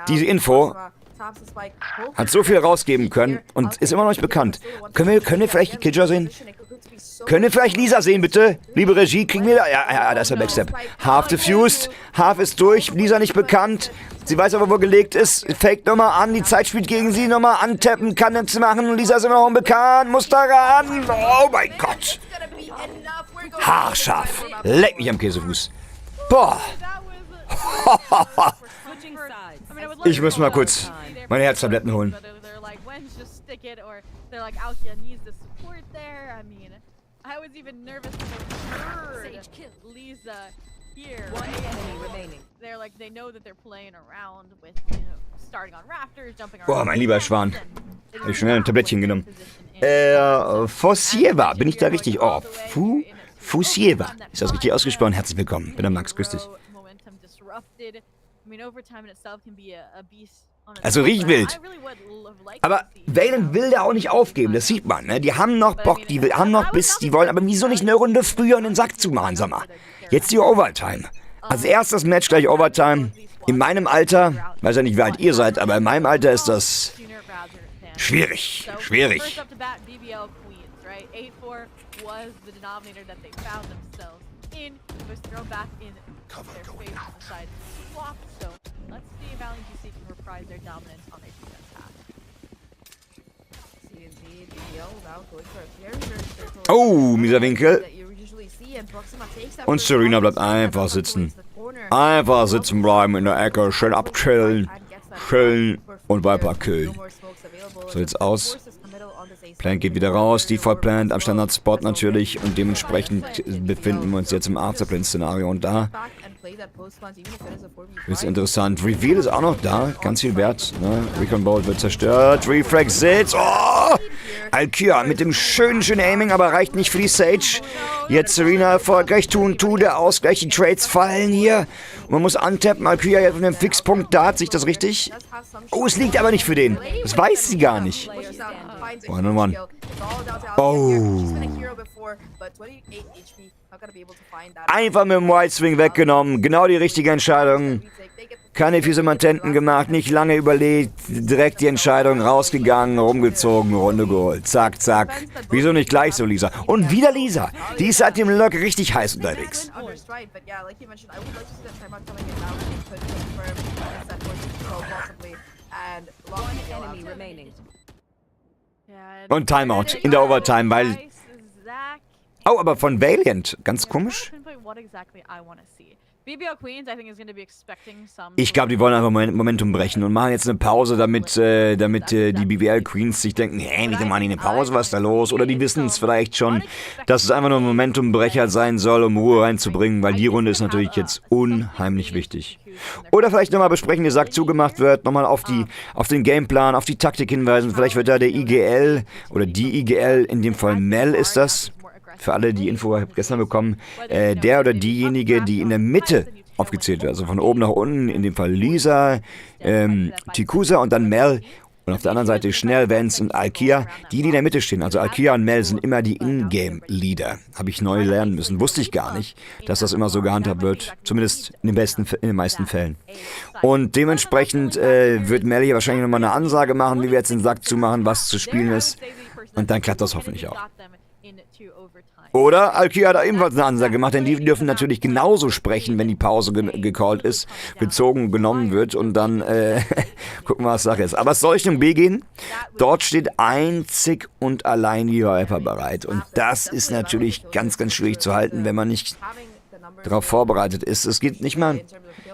diese Info, hat so viel rausgeben können und ist immer noch nicht bekannt. Können wir vielleicht Killjoy sehen? Können wir vielleicht Lisa sehen, bitte? Liebe Regie, kriegen wir da? Ja, da ist der Backstep. Half diffused, Half ist durch, Lisa nicht bekannt. Sie weiß aber, wo gelegt ist. Fake nochmal an, die Zeit spielt gegen sie. Nochmal antappen, kann nichts machen. Lisa ist immer noch unbekannt, muss da ran. Oh mein Gott. Haarscharf. Leck mich am Käsefuß. Boah. Ich muss mal kurz meine Herztabletten holen. Boah, mein lieber Schwan. Hab ich schnell ein Tablettchen genommen. Fosieva, bin ich da richtig? Oh, Fosieva. Ist das richtig ausgesprochen? Herzlich willkommen. Bin der Max, grüß dich. Also richtig wild. Aber Valen will da auch nicht aufgeben, das sieht man, ne? Die haben noch Bock, die haben noch Biss, die wollen aber wieso nicht eine Runde früher in den Sack zumachen, sag mal. Jetzt die Overtime. Als erstes Match gleich Overtime. In meinem Alter, weiß ja nicht, wie alt ihr seid, aber in meinem Alter ist das schwierig. Schwierig. Oh, mieser Winkel. Und Serena bleibt einfach sitzen. Einfach sitzen bleiben in der Ecke, schön abchillen. Chillen und Viper killen. So sieht's aus. Plant geht wieder raus, Default Plant am Standard-Spot natürlich und dementsprechend befinden wir uns jetzt im Afterplan-Szenario und da ist interessant. Reveal ist auch noch da, ganz viel wert. Ne? Recon Bolt wird zerstört, Refrag sitzt. Oh! Alkia mit dem schönen Aiming, aber reicht nicht für die Sage. Jetzt Serena erfolgreich tun, der Ausgleich, die Trades fallen hier. Und man muss antappen, Alkia jetzt auf einem Fixpunkt, da hat sich das richtig. Oh, es liegt aber nicht für den. Das weiß sie gar nicht. One. Oh. Einfach mit dem White Swing weggenommen. Genau die richtige Entscheidung. Keine Mandanten gemacht, nicht lange überlegt, direkt die Entscheidung rausgegangen, rumgezogen, Runde geholt. Zack, zack. Wieso nicht gleich so, Lisa? Und wieder Lisa. Die ist seit dem Lurk richtig heiß unterwegs. Und Timeout in der Overtime, weil... Oh, aber von Valiant. Ganz komisch. Ich glaube, die wollen einfach Momentum brechen und machen jetzt eine Pause, damit die BBL Queens sich denken, hey, wieso machen die eine Pause, was ist da los? Oder die wissen es vielleicht schon, dass es einfach nur ein Momentumbrecher sein soll, um Ruhe reinzubringen, weil die Runde ist natürlich jetzt unheimlich wichtig. Oder vielleicht nochmal besprechen, wie Sack zugemacht wird, nochmal auf den Gameplan, auf die Taktik hinweisen. Vielleicht wird da der IGL oder die IGL, in dem Fall Mel ist das, für alle, die Info habe ich gestern bekommen, der oder diejenige, die in der Mitte aufgezählt wird. Also von oben nach unten, in dem Fall Lisa, Tikusa und dann Mel. Und auf der anderen Seite Schnell, Vance und Alkia, die in der Mitte stehen. Also Alkia und Mel sind immer die Ingame-Leader. Habe ich neu lernen müssen. Wusste ich gar nicht, dass das immer so gehandhabt wird. Zumindest in den meisten Fällen. Und dementsprechend wird Mel hier wahrscheinlich nochmal eine Ansage machen, wie wir jetzt den Sack zumachen, was zu spielen ist. Und dann klappt das hoffentlich auch. Oder Alkia hat da ebenfalls eine Ansage gemacht, denn die dürfen natürlich genauso sprechen, wenn die Pause gecallt ist, gezogen, genommen wird und dann gucken wir, was Sache ist. Aber es soll Richtung B gehen. Dort steht einzig und allein die Viper bereit. Und das ist natürlich ganz, ganz schwierig zu halten, wenn man nicht darauf vorbereitet ist. Es geht nicht mal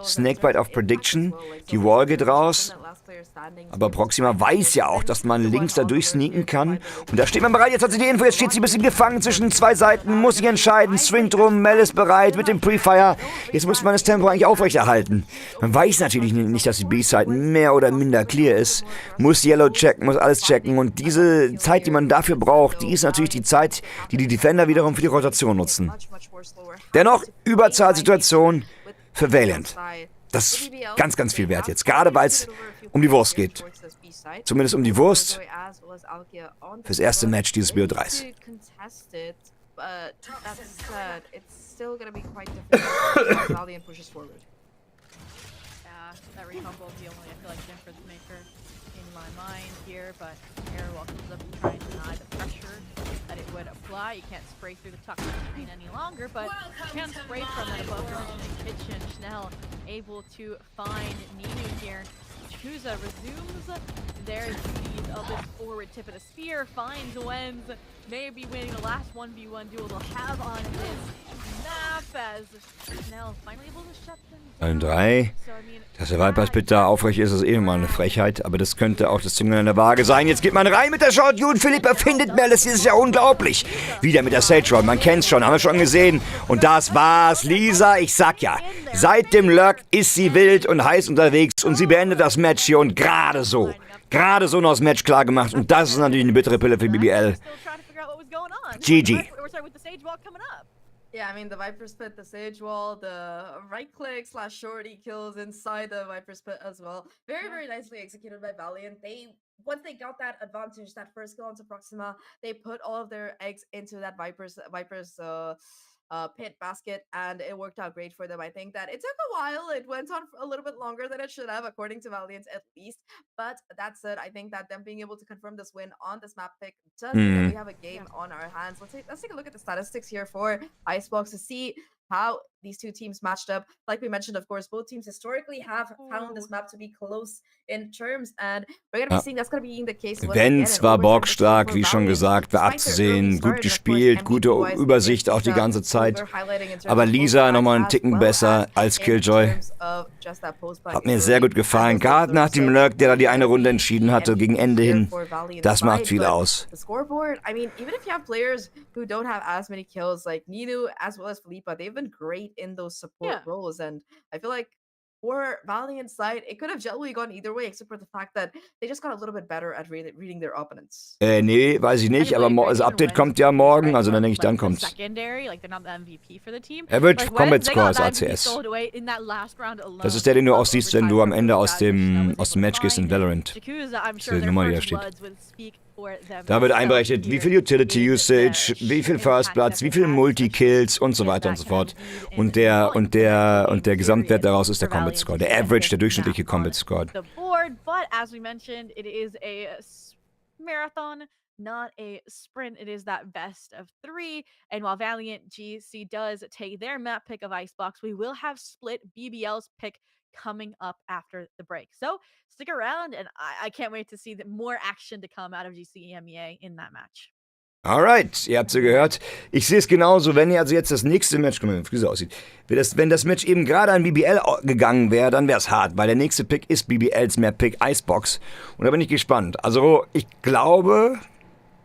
Snakebite auf Prediction. Die Wall geht raus. Aber Proxima weiß ja auch, dass man links da durchsneaken kann. Und da steht man bereit. Jetzt hat sie die Info. Jetzt steht sie ein bisschen gefangen zwischen zwei Seiten. Muss sich entscheiden. Swingt rum. Mel ist bereit mit dem Pre-Fire. Jetzt muss man das Tempo eigentlich aufrechterhalten. Man weiß natürlich nicht, dass die B-Side mehr oder minder clear ist. Muss Yellow checken, muss alles checken. Und diese Zeit, die man dafür braucht, die ist natürlich die Zeit, die die Defender wiederum für die Rotation nutzen. Dennoch, Überzahlsituation für Valiant. Das ist ganz, ganz viel wert jetzt. Gerade weil es um die Wurst geht. Zumindest um die Wurst fürs erste Match dieses BO3s. You can't spray through the toxic screen any longer, but you can spray from it above the kitchen. Schnell able to find Ninu here. Chuza resumes their duties of this forward tip of the spear, finds Wenz, maybe winning the last 1v1 duel they'll have on this map as Schnell finally able to shut them down. 3. Dass der Viper-Spit da aufrecht ist, ist eh mal eine Frechheit, aber das könnte auch das Zünglein an der Waage sein. Jetzt geht man rein mit der Shot. Und Philippa findet Mel. Das ist ja unglaublich. Wieder mit der Sage Roll. Man kennt's schon, haben wir schon gesehen. Und das war's. Lisa, ich sag ja, seit dem Lurk ist sie wild und heiß unterwegs und sie beendet das Match hier und gerade so noch das Match klar gemacht. Und das ist natürlich eine bittere Pille für BBL. GG. Yeah, I mean, the Viper Spit, the Sage Wall, the right-click / shorty kills inside the Viper Spit as well. Very, very nicely executed by Valiant. Once they got that advantage, that first kill onto Proxima, they put all of their eggs into that Viper's pit basket, and it worked out great for them. I think that it took a while. It went on a little bit longer than it should have, according to Valiant at least. But that said, I think that them being able to confirm this win on this map pick does mean that we have a game on our hands. Let's take a look at the statistics here for Icebox to see how these two teams matched up. Like we mentioned, of course, both teams historically have found this map to be close in terms, and we're going to be seeing that's going to be the case. Vance war bockstark, wie schon gesagt, war abzusehen, gut gespielt, gute Übersicht auch die ganze Zeit. Aber Lisa nochmal einen Ticken besser als Killjoy. Hat mir sehr gut gefallen, gerade nach dem Lurk, der da die eine Runde entschieden hatte, gegen Ende hin. Das macht viel aus. The scoreboard, I mean, even if you have players who don't have as many kills like Ninu as well as Philippa, they've been great in those support roles, and I feel like for Valiant's side, it could have generally gone either way, except for the fact that they just got a little bit better at reading their opponents. Nee, weiß ich nicht, aber das Update kommt ja morgen, also dann denke ich, dann kommt's. Er wird Combat Score als ACS. Das ist der, den du auch siehst, wenn du am Ende aus dem Match gehst in Valorant. Das ist die Nummer, die da steht. for them. Da wird So einberechnet, wie here viel Utility is the Usage, wie viel impact First Bloods, that wie they viel had, Multi-Kills especially und so if weiter und that so can fort. lead Und in der, one und der, game und der Gesamtwert period daraus ist der for Combat Valiant Score, to der see Average, der anything durchschnittliche snap Combat on Score. the board. But as we mentioned, it is a marathon, not a sprint. It is that best of 3. And while Valiant GC does take their map pick of Icebox, we will have split BBL's pick coming up after the break. So stick around, and I can't wait to see more action to come out of GC EMEA in that match. Alright, ihr habt's ja gehört. Ich sehe es genauso, wenn also jetzt das nächste Match, guck mal, wie Frise aussieht. Wenn das Match eben gerade an BBL gegangen wäre, dann wäre es hart, weil der nächste Pick ist BBLs Map-Pick Icebox. Und da bin ich gespannt. Also, ich glaube,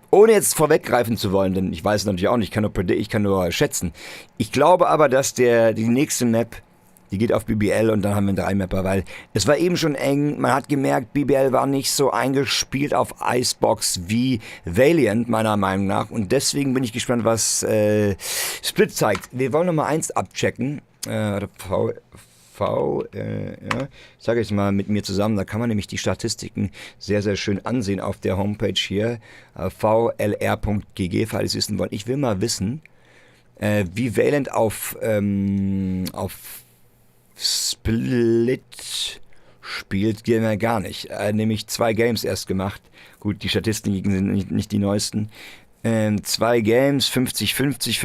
ohne jetzt vorweggreifen zu wollen, denn ich weiß es natürlich auch nicht, ich kann nur schätzen. Ich glaube aber, dass die nächste Map, die geht auf BBL und dann haben wir einen 3-Mapper, weil es war eben schon eng. Man hat gemerkt, BBL war nicht so eingespielt auf Icebox wie Valiant, meiner Meinung nach. Und deswegen bin ich gespannt, was Split zeigt. Wir wollen nochmal eins abchecken. Ja, sage ich mal mit mir zusammen, da kann man nämlich die Statistiken sehr, sehr schön ansehen auf der Homepage hier, vlr.gg, falls Sie es wissen wollen. Ich will mal wissen, wie Valiant auf Split spielt, gehen wir gar nicht. Nämlich 2 Games erst gemacht. Gut, die Statistiken sind nicht die neuesten. 2 Games, 50-50,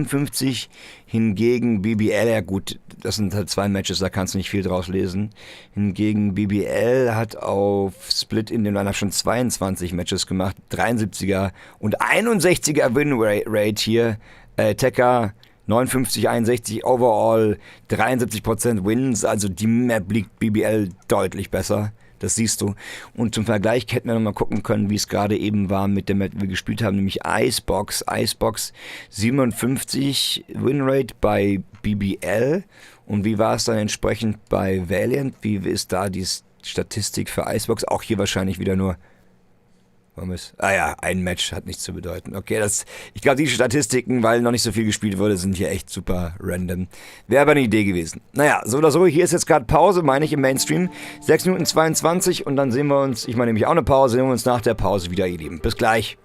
50-55. Hingegen BBL, ja gut, das sind halt 2 Matches, da kannst du nicht viel draus lesen. Hingegen BBL hat auf Split in dem Lineup schon 22 Matches gemacht. 73er und 61er Win-Rate hier. Tekka 59, 61 overall, 73% Wins, also die Map liegt BBL deutlich besser. Das siehst du. Und zum Vergleich hätten wir noch mal gucken können, wie es gerade eben war mit der Map, die wir gespielt haben, nämlich Icebox. Icebox 57 Winrate bei BBL. Und wie war es dann entsprechend bei Valiant? Wie ist da die Statistik für Icebox? Auch hier wahrscheinlich wieder nur ein Match hat nichts zu bedeuten. Okay, ich glaube, die Statistiken, weil noch nicht so viel gespielt wurde, sind hier echt super random. Wäre aber eine Idee gewesen. Naja, so oder so, hier ist jetzt gerade Pause, meine ich, im Mainstream. 6 Minuten 22 und dann sehen wir uns, ich meine nämlich auch eine Pause, sehen wir uns nach der Pause wieder, ihr Lieben. Bis gleich.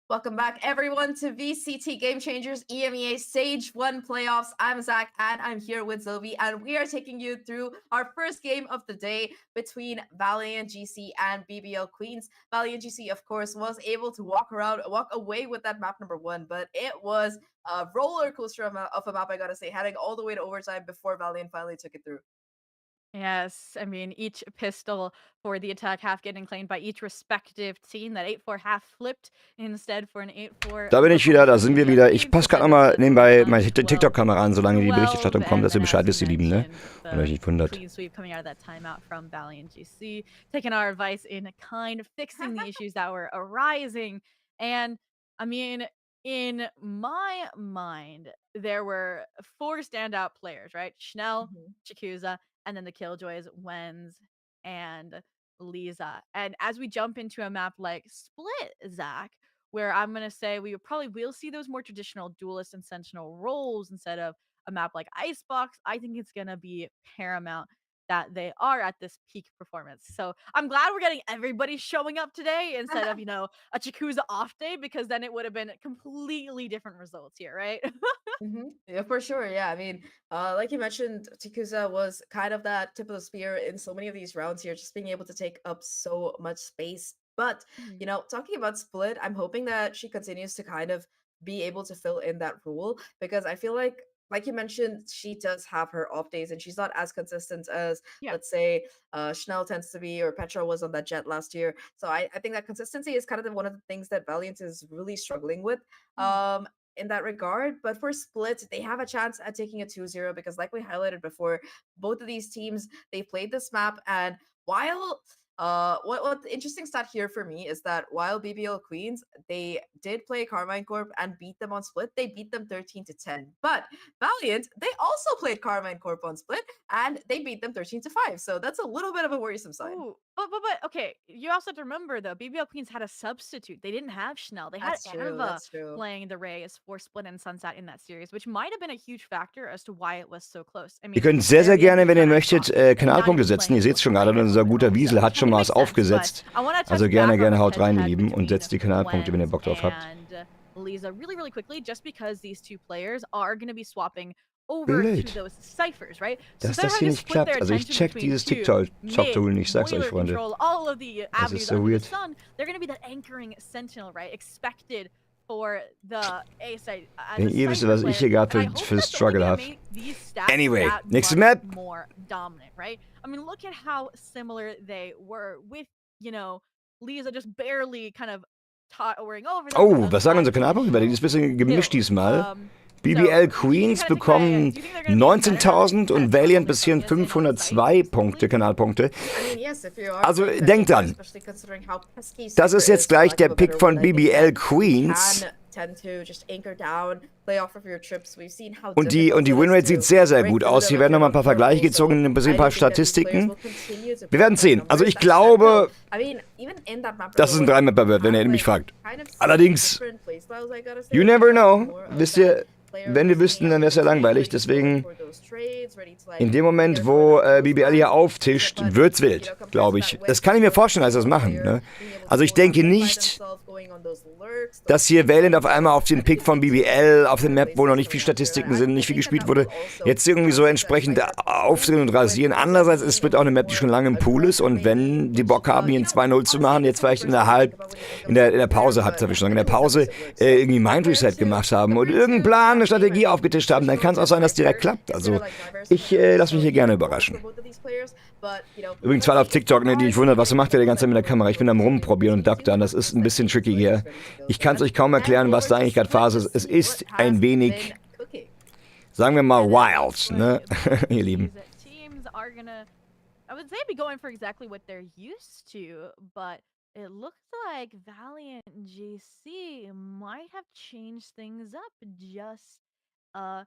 Welcome back, everyone, to VCT Game Changers EMEA Stage 1 Playoffs. I'm Zach, and I'm here with Zoe, and we are taking you through our first game of the day between Valiant GC and BBL Queens. Valiant GC, of course, was able to walk away with that map number 1, but it was a roller coaster of a map, I gotta say, heading all the way to overtime before Valiant finally took it through. Yes, I mean, each pistol for the attack half getting claimed by each respective team. That 8-4 half flipped instead for an 8-4. Da bin ich wieder, da sind wir wieder. Ich passe gerade nochmal nebenbei meine TikTok-Kamera an, solange die Berichterstattung kommt, dass ihr Bescheid wisst, ihr Lieben, ne? Und euch nicht wundert. Clean sweep coming out of that timeout from Valiant GC, taking our advice in kind of fixing the issues that were arising. And I mean, in my mind, there were 4 standout players, right? Schnell, Chikuza, and then the Killjoys, Wenz, and Lisa. And as we jump into a map like Split, Zach, where I'm gonna say we probably will see those more traditional duelist and sentinel roles instead of a map like Icebox, I think it's gonna be paramount that they are at this peak performance. So I'm glad we're getting everybody showing up today instead of, a Chikuza off day, because then it would have been completely different results here, right? Yeah, for sure. Yeah, I mean, like you mentioned, Tikuza was kind of that tip of the spear in so many of these rounds here, just being able to take up so much space. But, talking about Split, I'm hoping that she continues to kind of be able to fill in that role, because I feel like you mentioned, she does have her off days and she's not as consistent as, Yeah. let's say, Schnell tends to be, or Petra was on that Jet last year. So I think that consistency is kind of one of the things that Valiant is really struggling with. In that regard. But for Split, they have a chance at taking a 2-0 because, like we highlighted before, both of these teams, they played this map. And while what the interesting stat here for me is that while BBL Queens, they did play Carmine Corp and beat them on Split, they beat them 13-10. But Valiant, they also played Carmine Corp on Split and they beat them 13-5. So that's a little bit of a worrisome sign. Ooh, but okay, you also have to remember though, BBL Queens had a substitute. They didn't have Schnell. They had That's true. Eva That's true. playing the Rays for Split and Sunset in that series, which might have been a huge factor as to why it was so close. I mean, Ihr könnt sehr, sehr they're the gerne, wenn ihr MVP möchtet, roster. Kanalpunkte Not even setzen. Ihr playing seht schon gerade, with unser guter Rays, Wiesel so hat schon mal was makes sense, aufgesetzt. but I wanna touch Also back gerne, on gerne this haut rein, ihr head-to-head Lieben, und between setzt die Kanalpunkte, wenn ihr Wenz Bock drauf habt. and Lisa really quickly, just because these two players are going to be swapping over to Blöd, those ciphers, right? So dass they're das having hier to nicht split klappt. their Also ich attention check between dieses two, TikTok-Tool nicht, ich sag's euch, boiler Freunde. control, all of the Das avenues ist so under the weird. sun. They're going to be that anchoring sentinel, right? Expected for the A side as a Ihr wisst, cipher was ich hier player. gerade And I hope für that's only Struggle gonna habe. make these stats Anyway, that nächste much Map. more dominant, right? I mean, look at how similar they were with, Lisa just barely kind of towering over them. Oh, was sagen unsere Kanalpunkte? Die ist ein bisschen gemischt diesmal. BBL Queens bekommen 19.000 und Valiant bisschen 502 Punkte, Kanalpunkte. Also denkt dran, das ist jetzt gleich der Pick von BBL Queens. Und die Winrate sieht sehr, sehr gut aus. Hier werden nochmal ein paar Vergleiche gezogen, ein bisschen ein paar Statistiken. Wir werden sehen. Also ich glaube, dass es ein 3-Mapper wird, wenn ihr mich fragt. Allerdings, you never know. Wisst ihr, wenn wir wüssten, dann wäre es ja langweilig. Deswegen, in dem Moment, wo BBL hier auftischt, wird's wild, glaube ich. Das kann ich mir vorstellen, als sie das machen. Ne? Also ich denke nicht, dass hier Valiant auf einmal auf den Pick von BBL, auf der Map, wo noch nicht viel Statistiken sind, nicht viel gespielt wurde, jetzt irgendwie so entsprechend aufdrehen und rasieren. Andererseits ist Split auch eine Map, die schon lange im Pool ist, und wenn die Bock haben, hier ein 2-0 zu machen, jetzt vielleicht in der Pause, in der Pause irgendwie Mind Reset gemacht haben und irgendeinen Plan, eine Strategie aufgetischt haben, dann kann es auch sein, dass es direkt klappt. Also ich lasse mich hier gerne überraschen. Übrigens, zwei auf TikTok, ne, die ich wundert, was macht der die ganze Zeit mit der Kamera? Ich bin am Rumprobieren und duckern, das ist ein bisschen tricky hier. Ich kann es euch kaum erklären, was da eigentlich gerade Phase ist. Es ist ein wenig, sagen wir mal, wild, ne, ihr Lieben. I would say be going for exactly what they're used to, but it looks like Valiant GC might have changed things up just a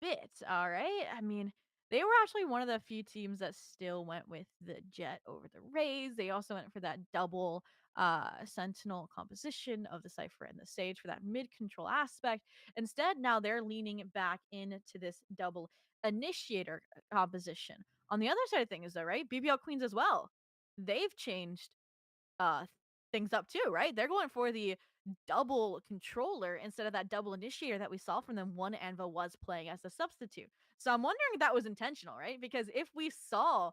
bit, all right? I mean, they were actually one of the few teams that still went with the Jet over the Rays. They also went for that double sentinel composition of the Cypher and the Sage for that mid control aspect. Instead, now they're leaning back into this double initiator composition. On the other side of things, though, right? BBL Queens as well. They've changed uh things up too, right? They're going for the double controller instead of that double initiator that we saw from them when Anva was playing as a substitute. So I'm wondering if that was intentional, right? Because if we saw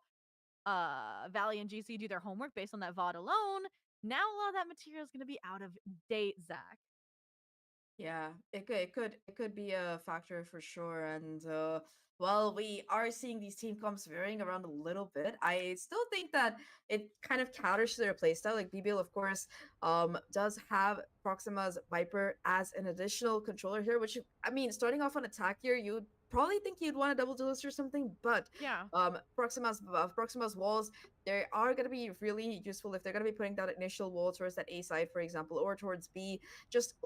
Valley and GC do their homework based on that VOD alone, now a lot of that material is going to be out of date, Zach. Yeah, it could be a factor for sure. And well, we are seeing these team comps varying around a little bit. I still think that it kind of counters to their playstyle. Like BBL, of course, does have Proxima's Viper as an additional controller here, which I mean, starting off on attack here, you'd probably think you'd want a double duelist or something, but Yeah. Proxima's walls, they are going to be really useful if they're going to be putting that initial wall towards that A side, for example, or towards B. Just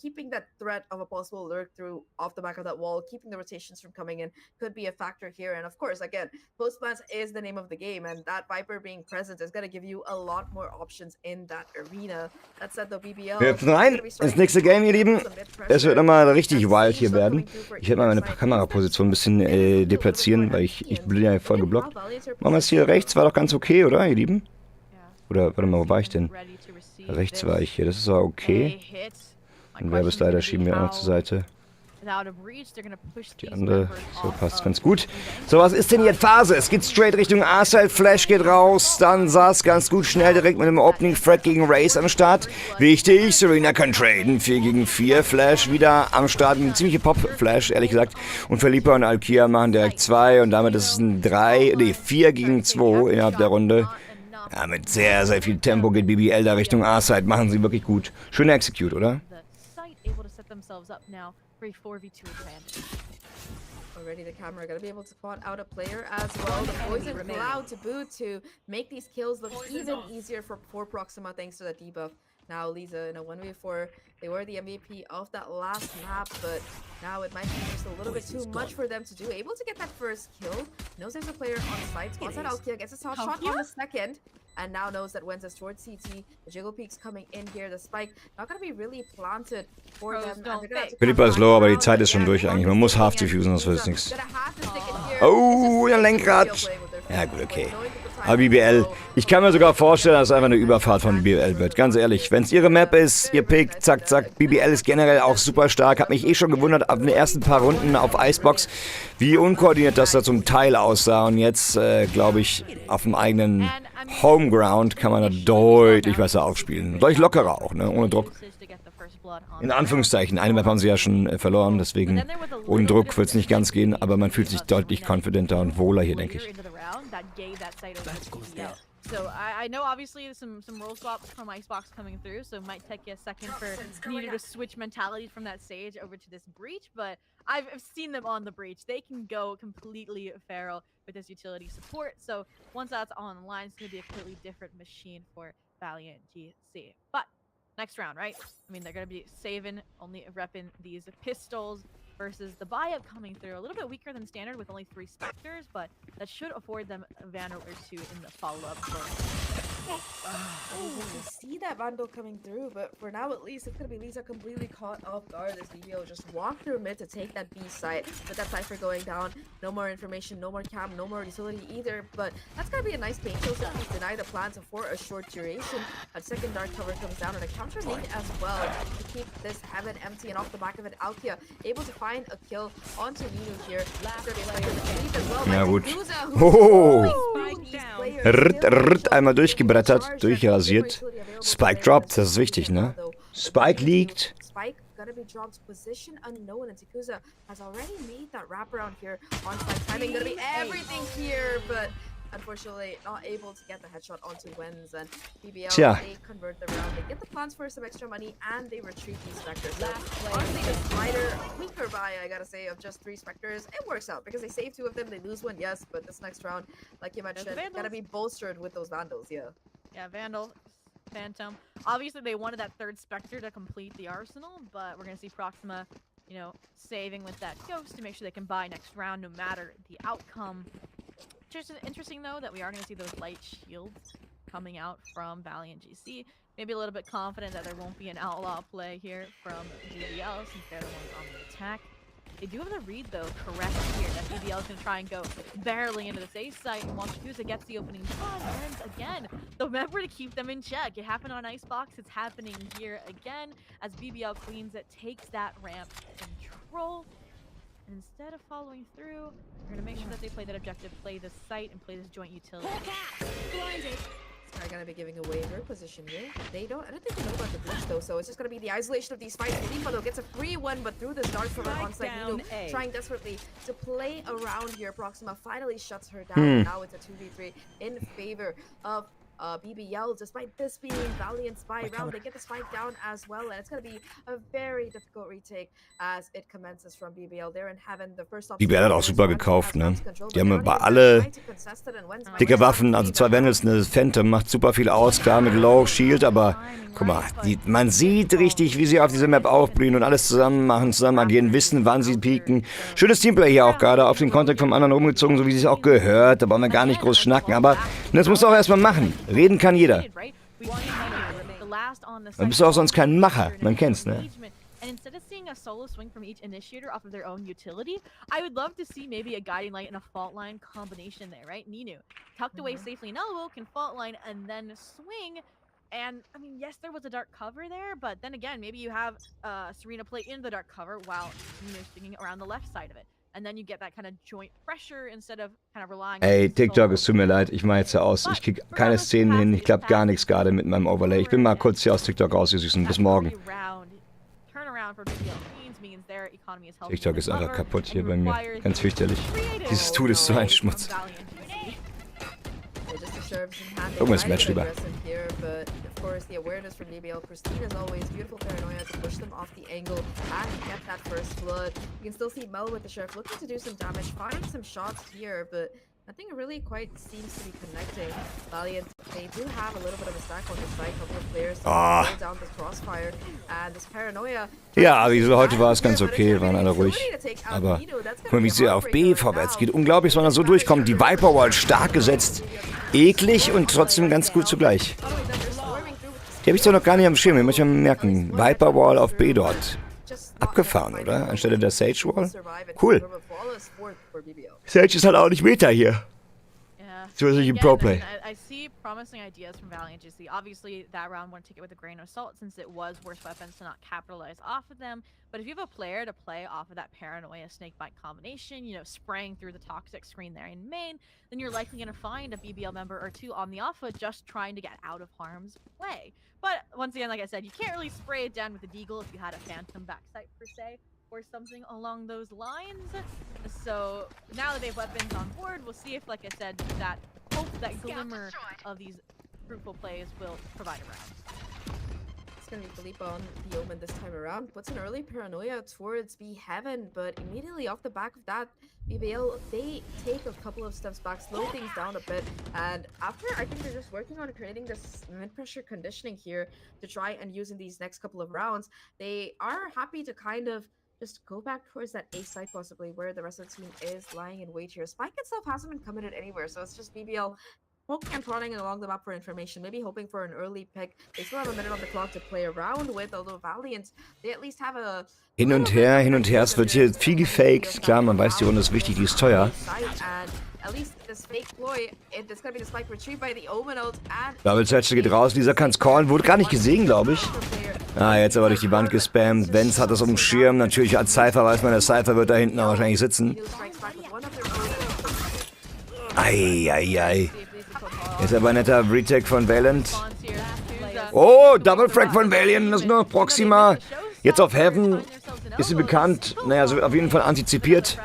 keeping that threat of a possible lurk through off the back of that wall, keeping the rotations from coming in could be a factor here. And of course, again, post plants is the name of the game, and that Viper being present is going to give you a lot more options in that arena. That said, though, BBL. Wir hüpfen rein ins nächste Game, ihr Lieben. Es wird nochmal richtig wild hier werden. Ich werde mal meine Kameraposition ein bisschen deplatzieren, weil ich bin ja voll geblockt. Machen wir es hier rechts, war doch ganz okay, oder, ihr Lieben? Oder, warte mal, wo war ich denn? Rechts war ich hier, das ist auch okay. Und Werbeslider schieben wir auch noch zur Seite. Die andere, so passt ganz gut. So, was ist denn jetzt Phase? Es geht straight Richtung A-Side, Flash geht raus, dann saß ganz gut schnell direkt mit dem Opening Frag gegen Race am Start. Wichtig, Serena kann traden, 4 gegen 4, Flash wieder am Start, eine ziemliche Pop-Flash, ehrlich gesagt. Und Felipa und Alkia machen direkt 2 und damit ist es ein 4 gegen 2 innerhalb der Runde. Ja, mit sehr, sehr viel Tempo geht BBL da Richtung A-Side, machen sie wirklich gut. Schöner Execute, oder? Already the camera gonna be able to spot out a player as well. The poison cloud to boot to make these kills look even easier for Proxima thanks to that debuff. Now Lisa in a 1v4, they were the MVP of that last map, but now it might be just a little bit too much for them to do. Able to get that first kill, knows there's a player on site, spots that Alkia, gets a soft shot on the second, and now knows that Wenz is towards CT. The Jiggle Peak's coming in here, the spike not gonna be really planted for them. Philippa ist low, aber die Zeit ist schon durch eigentlich. Man muss half diffusen, sonst wird es nichts. Oh, ein Lenkrad! Ja gut, okay. Aber BBL, ich kann mir sogar vorstellen, dass es einfach eine Überfahrt von BBL wird. Ganz ehrlich, wenn es ihre Map ist, ihr Pick, zack, zack. BBL ist generell auch super stark. Hab mich eh schon gewundert, ab den ersten paar Runden auf Icebox, wie unkoordiniert das da zum Teil aussah. Und jetzt, glaube ich, auf dem eigenen Homeground kann man da deutlich besser aufspielen. Deutlich lockerer auch, ne? Ohne Druck. In Anführungszeichen, eine Map haben sie ja schon verloren, deswegen ohne Druck wird es nicht ganz gehen, aber man fühlt sich deutlich confidenter und wohler hier, denke ich. So I know obviously some roll swaps from Icebox coming through, so it might take you a second for needing to switch mentality from that stage over to this breach, but I've seen them on the breach. They can go completely feral with this utility support, so once that's online, it's going to be a completely different machine for Valiant GC. But next round, right? I mean, they're going to be saving, only repping these pistols versus the buy-up coming through. A little bit weaker than standard with only 3 Spectres, but that should afford them a Vandal or 2 in the follow-up. You can see that Vandal coming through, but for now at least, it's going to be Lisa completely caught off guard as BBL just walked through mid to take that B site. With that Cypher going down, no more information, no more cam, no more utility either, but that's going to be a nice pain kill to deny the plans for a short duration. A second dark cover comes down and a counter nade as well to keep this heaven empty, and off the back of it, Alkia able to find a kill onto Ninu here. Ja gut. Oh! Einmal durchgebrettert, durchrasiert. Spike dropped, das ist wichtig, ne? Spike liegt. Spike gonna be dropped position unknown, and Tikuza has already made that wraparound here on side timing. Gonna be everything here, but unfortunately not able to get the headshot onto Wenz, and BBL, they convert the round, they get the plans for some extra money, and they retreat these Spectres. So honestly, the slider, weaker buy, I gotta say, of just 3 Spectres, it works out, because they save 2 of them, they lose 1, yes, but this next round, like you mentioned, gotta be bolstered with those Vandals, yeah. Yeah, Vandal, Phantom. Obviously, they wanted that 3rd Spectre to complete the arsenal, but we're gonna see Proxima, you know, saving with that Ghost to make sure they can buy next round, no matter the outcome. Just interesting though that we are going to see those light shields coming out from Valiant GC. Maybe a little bit confident that there won't be an outlaw play here from BBL since they're the ones on the attack. They do have the read, though, correct here. That BBL is going to try and go barreling into the safe site, and Montecusa gets the opening shot, and again, remember to keep them in check. It happened on Icebox, it's happening here again, as BBL Queens that takes that ramp control. And instead of following through, we're going to make sure that they play that objective, play this site, and play this joint utility. Are gonna be giving away their position here. I don't think they know about the glitch though, so it's just gonna be the isolation of these fights. Felipa though gets a free one, but through the darts from an onside Nino, trying desperately to play around here. Proxima finally shuts her down. Now it's a 2v3 in favor of BBL. Despite this being Valiant's spy round, they get the spike down as well, and it's going to be a very difficult retake as it commences from BBL. They're in heaven. The first BBL hat auch super gekauft, ne? Die haben bei alle dicke Waffen, also 2 Vandals, eine Phantom, macht super viel aus, klar mit Low Shield, aber guck mal, man sieht richtig, wie sie auf dieser Map aufblühen und alles zusammen machen, zusammen agieren, wissen, wann sie pieken. Schönes Teamplay hier auch gerade, auf den Kontakt vom anderen rumgezogen, so wie sie es auch gehört, da brauchen wir gar nicht groß schnacken, aber das musst du auch erstmal machen. Reden kann jeder. Dann bist du auch sonst kein Macher, man kennt's, ne? And instead of seeing a solo swing from each initiator off of their own utility, I would love to see maybe a guiding light and a fault line combination there, right? Ninu, tucked away safely in elbow, can fault line and then swing. And, I mean, yes, there was a dark cover there, but then again, maybe you have Serena play in the dark cover while Ninu swinging around the left side of it. And then you get that kind of joint pressure instead of kind of relying on Ey, TikTok, es tut mir leid, ich mache jetzt ja aus. Ich krieg keine Szenen hin, ich klappt gar nichts gerade mit meinem Overlay. Ich bin mal kurz hier aus TikTok raus, ihr Süßen. Bis morgen. TikTok ist einfach kaputt hier bei mir. Ganz fürchterlich. Dieses Tool ist so ein Schmutz. Gucken wir das Match lieber. Of course, the awareness from BBL pristine as always. Beautiful paranoia to push them off the angle and get that first blood. You can still see Mel with the Sheriff looking to do some damage, find some shots here, but nothing really quite seems to be connecting. Valiant, they do have a little bit of a stack on the side, a couple of players hold down this crossfire, and this paranoia. Ja, wieso heute war es ganz okay, waren alle ruhig. Aber guck mal, wie sie auf B vorwärts geht. Unglaublich, dass man da so durchkommt. Die Viper Wall stark gesetzt. Eklig und trotzdem ganz gut zugleich. Die habe ich doch noch gar nicht am Schirm. Ich möchte mal merken. Viper Wall auf B dort. Abgefahren, oder? Anstelle der Sage Wall. Cool. Sage ist halt auch nicht Meta hier. So solche Pro-Play. I see promising ideas from Valiant GC. Obviously, that round want to take it with a grain of salt since it was worse weapons to not capitalize off of them. But if you have a player to play off of that paranoia snakebite combination, you know, spraying through the toxic screen there in main, then you're likely going to find a BBL member or two on the offfoot just trying to get out of harm's way. But once again, like I said, you can't really spray it down with a deagle if you had a phantom backside per se, or something along those lines. So now that they have weapons on board, we'll see if, like I said, that hope, that glimmer of these fruitful plays will provide a round. It's gonna be Felipe on the Omen this time around. Puts an early paranoia towards B Heaven, but immediately off the back of that, BBL, they take a couple of steps back, slow things down a bit, and after, I think they're just working on creating this mid-pressure conditioning here to try and use in these next couple of rounds. They are happy to kind of just go back towards that A site possibly where the rest of the team is lying in wait here. Spike itself hasn't been committed anywhere, so it's just BBL poking and prodding along the map for information, maybe hoping for an early pick. They still have a minute on the clock to play around with, although Valiant, they at least have a... Hin und her, es wird hier viel gefaked. Klar, man weiß, die Runde ist wichtig, die ist teuer. Double Touch geht raus, Lisa kann's callen, wurde gar nicht gesehen, glaube ich. Ah, jetzt aber durch die Wand gespammt. Benz hat das um den Schirm. Natürlich als Cypher weiß man, der Cypher wird da hinten auch wahrscheinlich sitzen. Eieiei. Ist aber ein netter Retake von Valiant. Oh, Double Frag von Valiant. Das ist nur Proxima. Jetzt auf Heaven. Ist sie bekannt? Naja, so auf jeden Fall antizipiert.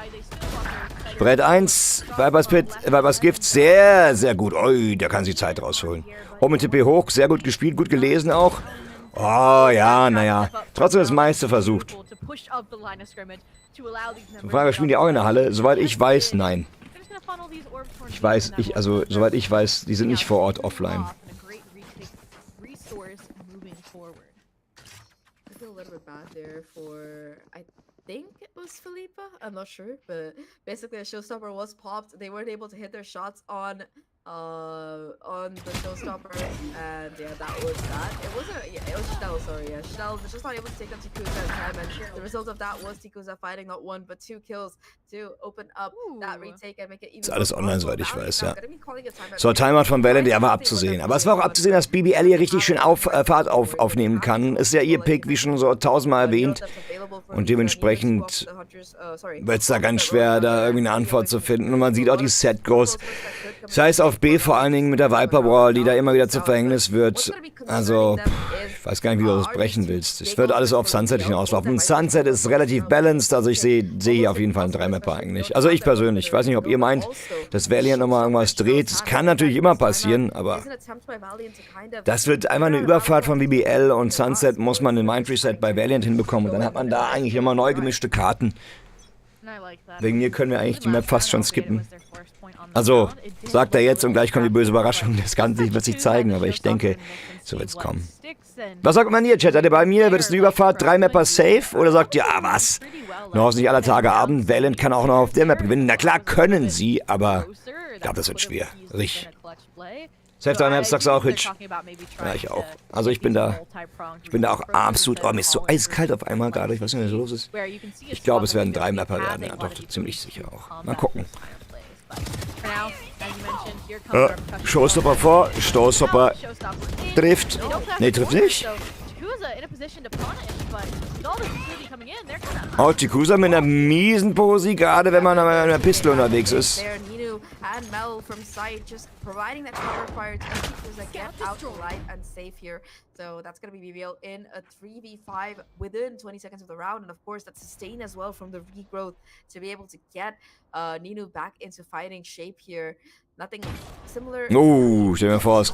Brett 1. Vipers Pit. Vipers Gift. Sehr, sehr gut. Ui, da kann sie Zeit rausholen. Home TP hoch. Sehr gut gespielt. Gut gelesen auch. Oh, ja, naja. Trotzdem das meiste versucht. Die Frage, spielen die auch in der Halle? Soweit ich weiß, nein. Soweit ich weiß, die sind nicht vor Ort offline. I think it was Felipe, I'm not sure, but basically a showstopper was popped. They weren't able to hit their shots on on the showstopper, and yeah, that was that. It wasn't. Yeah, it was Chanel. Sorry, yeah, Chanel was just not able to take up Tikuza in time, and the result of that was Tikuza fighting not 1 but 2 kills to open up that retake and make it even. Ist alles online, soweit ich weiß, ja. Gonna be calling a timeout. So, Timeout von Valiant, ja, war abzusehen. Aber es war auch abzusehen, dass BBL hier richtig schön Fahrt aufnehmen kann. Ist ja ihr Pick, wie schon so 1000-mal erwähnt. Und dementsprechend wird es da ganz schwer, da irgendwie eine Antwort zu finden. Und man sieht auch die Set-Goes. Das heißt auf B vor allen Dingen mit der Viper Wall, die da immer wieder zu Verhängnis wird. Also, ich weiß gar nicht, wie du das brechen willst. Es wird alles auf Sunset hinauslaufen. Sunset ist relativ balanced, also ich sehe hier auf jeden Fall einen 3-Mapper eigentlich. Also ich persönlich. Ich weiß nicht, ob ihr meint, dass Valiant nochmal irgendwas dreht. Das kann natürlich immer passieren, aber das wird einmal eine Überfahrt von BBL und Sunset muss man den Mind Reset bei Valiant hinbekommen. Und dann hat man da eigentlich immer neu gemischte Karten. Wegen mir können wir eigentlich die Map fast schon skippen. Also, sagt er jetzt und gleich kommt die böse Überraschung. Das Ganze wird sich zeigen, aber ich denke, so wird es kommen. Was sagt man hier, Chat? Seid ihr bei mir? Wird es eine Überfahrt? 3 Mapper safe? Oder sagt ihr, was? Noch ist nicht aller Tage Abend. Valiant kann auch noch auf der Map gewinnen. Na klar können sie, aber ich glaube, das wird schwer. Safe 3 Maps, sagst du auch, Hitch? Ja, ich auch. Also ich bin da auch absolut, mir ist so eiskalt auf einmal gerade, ich weiß nicht, was los ist. Ich glaube, es werden 3 Mapper werden, ja doch, ziemlich sicher auch. Mal gucken. Showstopper vor, Showstopper trifft. Ne, trifft nicht. Oh, Tikuza mit einer miesen Posi, gerade wenn man an einer Pistole unterwegs ist. And Mel from side just providing that cover fire to Tikuza get out alive and safe here. So that's going to be BBL in a 3v5 within 20 seconds of the round. And of course, that sustain as well from the regrowth to be able to get Ninu back into fighting shape here. Nothing similar. Oh, stell dir mal vor, das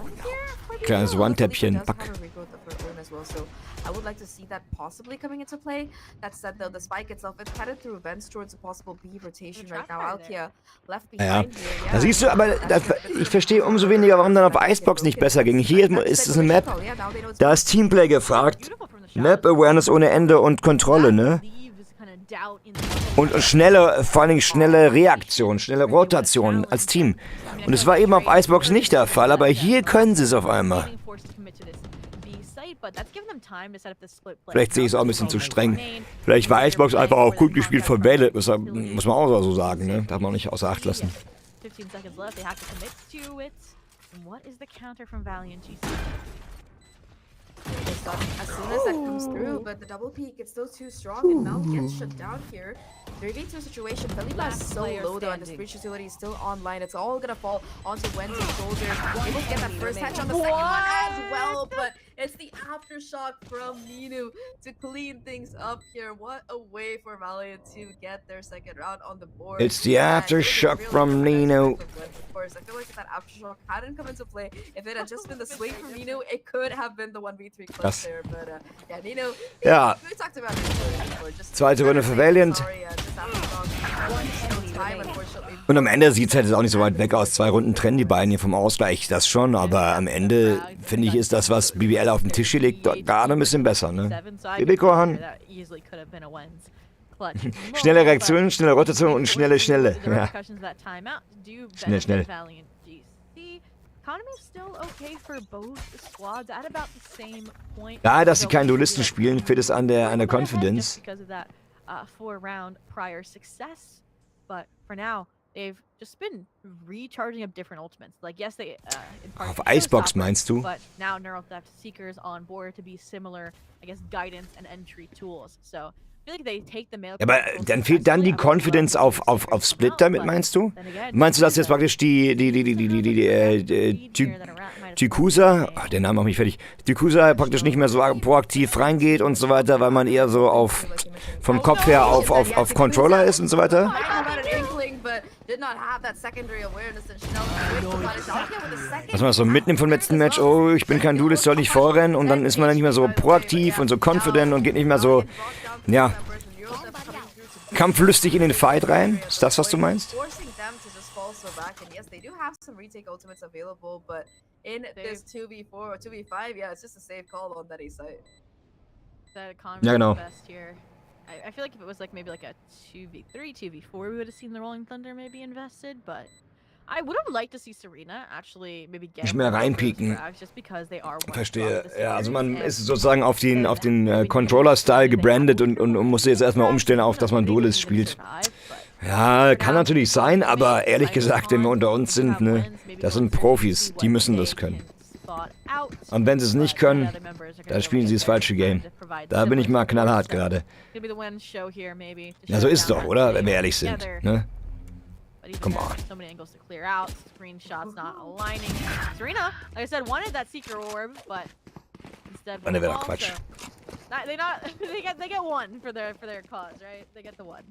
kleines One-Täppchen. So I would like to see that possibly coming into play. That said, though, the spike itself is headed through events towards a possible B rotation right now. Alkia left behind here. Da siehst du, aber ich verstehe umso weniger, warum dann auf Icebox nicht besser ging. Hier ist es eine Map, da ist Teamplay gefragt. Map Awareness ohne Ende und Kontrolle, ne? Und schnelle, vor allen Dingen schnelle Reaktion, schnelle Rotation als Team. Und es war eben auf Icebox nicht der Fall, aber hier können sie es auf einmal. Vielleicht sehe ich es auch ein bisschen zu streng. Vielleicht war Icebox einfach auch gut gespielt von Valiant, muss man auch so sagen, ne? Darf man auch nicht außer Acht lassen. 15 seconds left, they have to commit to it. And what is the counter from Valiant GC? As soon as that comes through, but the double peek, it's still too strong, and Mel gets shut down here. 3v2 situation, Felipe is so low though, and the breach utility is still online. It's all gonna fall onto Wendy's shoulders. Able to get that first hatch on the second one as well, but it's the aftershock from Ninu to clean things up here. What a way for Valiant to get their second round on the board. It's the aftershock from Ninu. Of course, I feel like if that aftershock hadn't come into play, if it had just been the swing from Ninu, it could have been the 1v3 clutch there. But yeah, Ninu, ja. we talked about it before. Zweite Runde für Valiant. Und am Ende sieht es halt auch nicht so weit weg aus. 2 Runden trennen die beiden hier vom Ausgleich, das schon. Aber am Ende, finde ich, ist das, was BBL auf dem Tisch hier liegt, gerade ein bisschen besser, ne? BB-Kohan. Schnelle Reaktion, schnelle Rotation und schnelle. Ja. Schnell. Ja, dass sie keinen Duelisten spielen, fehlt es an der Confidence. 4-round prior success, but for now they've just been recharging up different ultimates. Like yes, they auf Icebox meinst du? But now Neural Theft Seekers on board to be similar, I guess, guidance and entry tools. So I feel like they take the mail. Aber dann fehlt dann die Confidence auf Split damit, meinst du? Meinst du, dass jetzt praktisch Tikuza, der Name macht mich fertig, Tikuza praktisch nicht mehr so proaktiv reingeht und so weiter, weil man eher so vom Kopf her auf Controller ist und so weiter? Dass man das so mitnimmt vom letzten Match, oh, ich bin kein Duelist, soll nicht vorrennen, und dann ist man dann nicht mehr so proaktiv und so confident und geht nicht mehr so, ja, kampflustig in den Fight rein? Ist das, was du meinst? In this 2v4 or 2v5, yeah, it's just a safe call on that A site. Ja, genau. I feel like if it was like maybe like a 2v3, 2v4, we would have seen the Rolling Thunder maybe invested, but I would have liked to see Serena actually maybe get Nicht mehr more of those reinpieken. frags just because they are one Verstehe. of the Ja, also Seekers man and ist sozusagen auf den then having Controller-Style maybe they have gebrandet more und musste jetzt erstmal umstellen auf, dass man maybe Duelist even spielt. survive, but Ja, kann now, natürlich sein, aber ehrlich maybe gesagt, wenn wir unter uns we do sind, have ne, wins, maybe das go sind and see Profis, what die müssen they das können. can spot out, Und wenn sie es nicht but then können, other members are gonna dann go spielen sie das get there falsche Game. to provide Da bin ich similar mal knallhart support, so gerade. could be the win show here, maybe, to Ja, so shut ist down doch, that oder? play Wenn wir ehrlich sind. together. Ne? But even Come then, on. so many angles to clear out. Screenshots not aligning. Serena, like I said, wanted that Seeker orb, but instead Meine wäre won doch all, Quatsch. so they get one for their cause, right? They get the one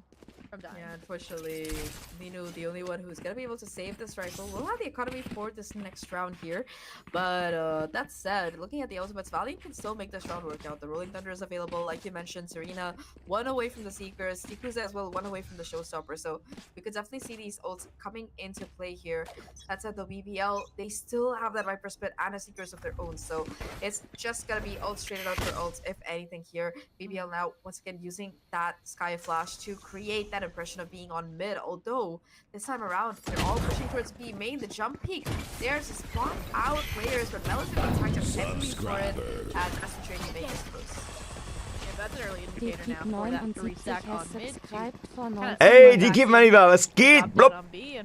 from dying. Yeah, unfortunately, Minu, the only one who's gonna be able to save this rifle, will have the economy for this next round here. But that said, looking at the ultimates, Valiant can still make this round work out. The Rolling Thunder is available, like you mentioned. Serena, one away from the Seekers. Tikuza as well, one away from the Showstopper. So we could definitely see these ults coming into play here. That said, the BBL, they still have that Viper split and a Seekers of their own. So it's just gonna be ults traded out for ults, if anything here. BBL now, once again, using that Sky Flash to create that impression of being on mid, although this time around they're all pushing towards B main. The jump peak, there's a spot out players, but Mel is going to try to heavily for it as Aston Training makes close. Yeah, that's an early indicator now for that 3 stack on mid. Ey, die gibt man lieber, was geht? Blub.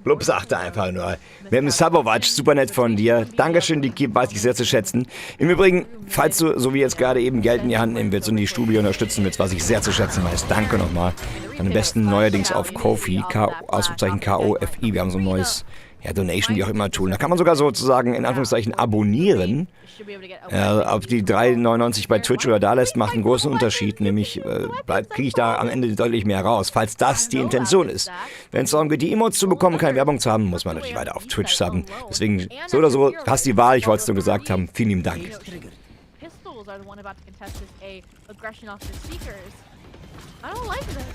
Blub sagte einfach nur. Wir haben Subowatch, super nett von dir. Dankeschön, die Keep, weiß ich sehr zu schätzen. Im Übrigen, falls du, so wie jetzt gerade eben, Geld in die Hand nehmen willst und die Studie unterstützen willst, was ich sehr zu schätzen weiß, danke nochmal. Am besten neuerdings auf Kofi, Ausrufezeichen KOFI. Wir haben so ein neues Donation, wie auch immer, Tool. Da kann man sogar sozusagen, in Anführungszeichen, abonnieren. Ob die 3,99 bei Twitch oder da lässt, macht einen großen Unterschied. Nämlich kriege ich da am Ende deutlich mehr raus, falls das die Intention ist. Wenn es darum geht, die Emotes zu bekommen, keine Werbung zu haben, muss man natürlich weiter auf Twitch subben. Deswegen, so oder so, hast die Wahl, ich wollte es nur gesagt haben. Vielen lieben Dank. Pistols are the one about to contest this aggression off the Seekers. I don't like this.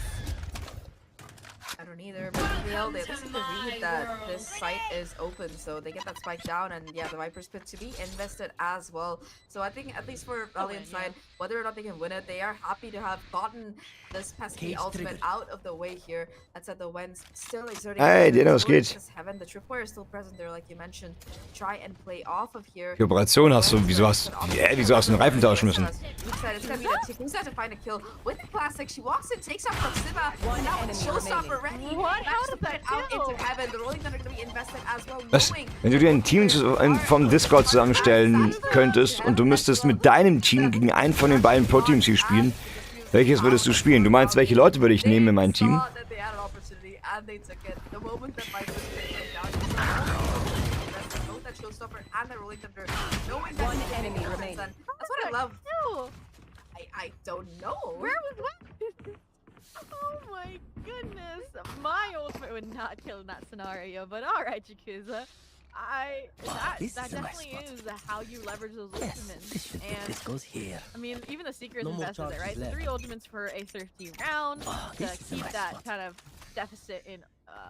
I don't either, but BBL, they seem to read that this site is open, so they get that spike down, and yeah, the Viper split to be invested as well. So I think, at least for Valiant's side, whether or not they can win it, they are happy to have gotten this pesky ultimate out of the way here. That said, the Wens still exerting Hey, Dino, was geht? Heaven. The Tripwire is still present there, like you mentioned. Try and play off of here. Die Operation hast du, wieso hast du einen Reifen tauschen müssen? It's gonna be the Tikusa to find a kill with the classic. She walks in, takes out Proxima, and now the Showstopper ready. What? How did that out kill? into Heaven. The Rolling Thunder gonna be invested as well. Was? Wenn du dir ein Team vom Discord zusammenstellen könntest und du müsstest mit deinem Team gegen einen von den beiden Pro-Teams hier spielen, welches würdest du spielen? Du meinst, welche Leute würde ich nehmen in mein Team? I don't know. Where was that? Oh my goodness. My ultimate would not kill in that scenario, but alright, Yakuza. That definitely is how you leverage those ultimates. And goes here. I mean, even the Seekers invested there, right? So 3 ultimates for a 13 round to keep that kind of deficit in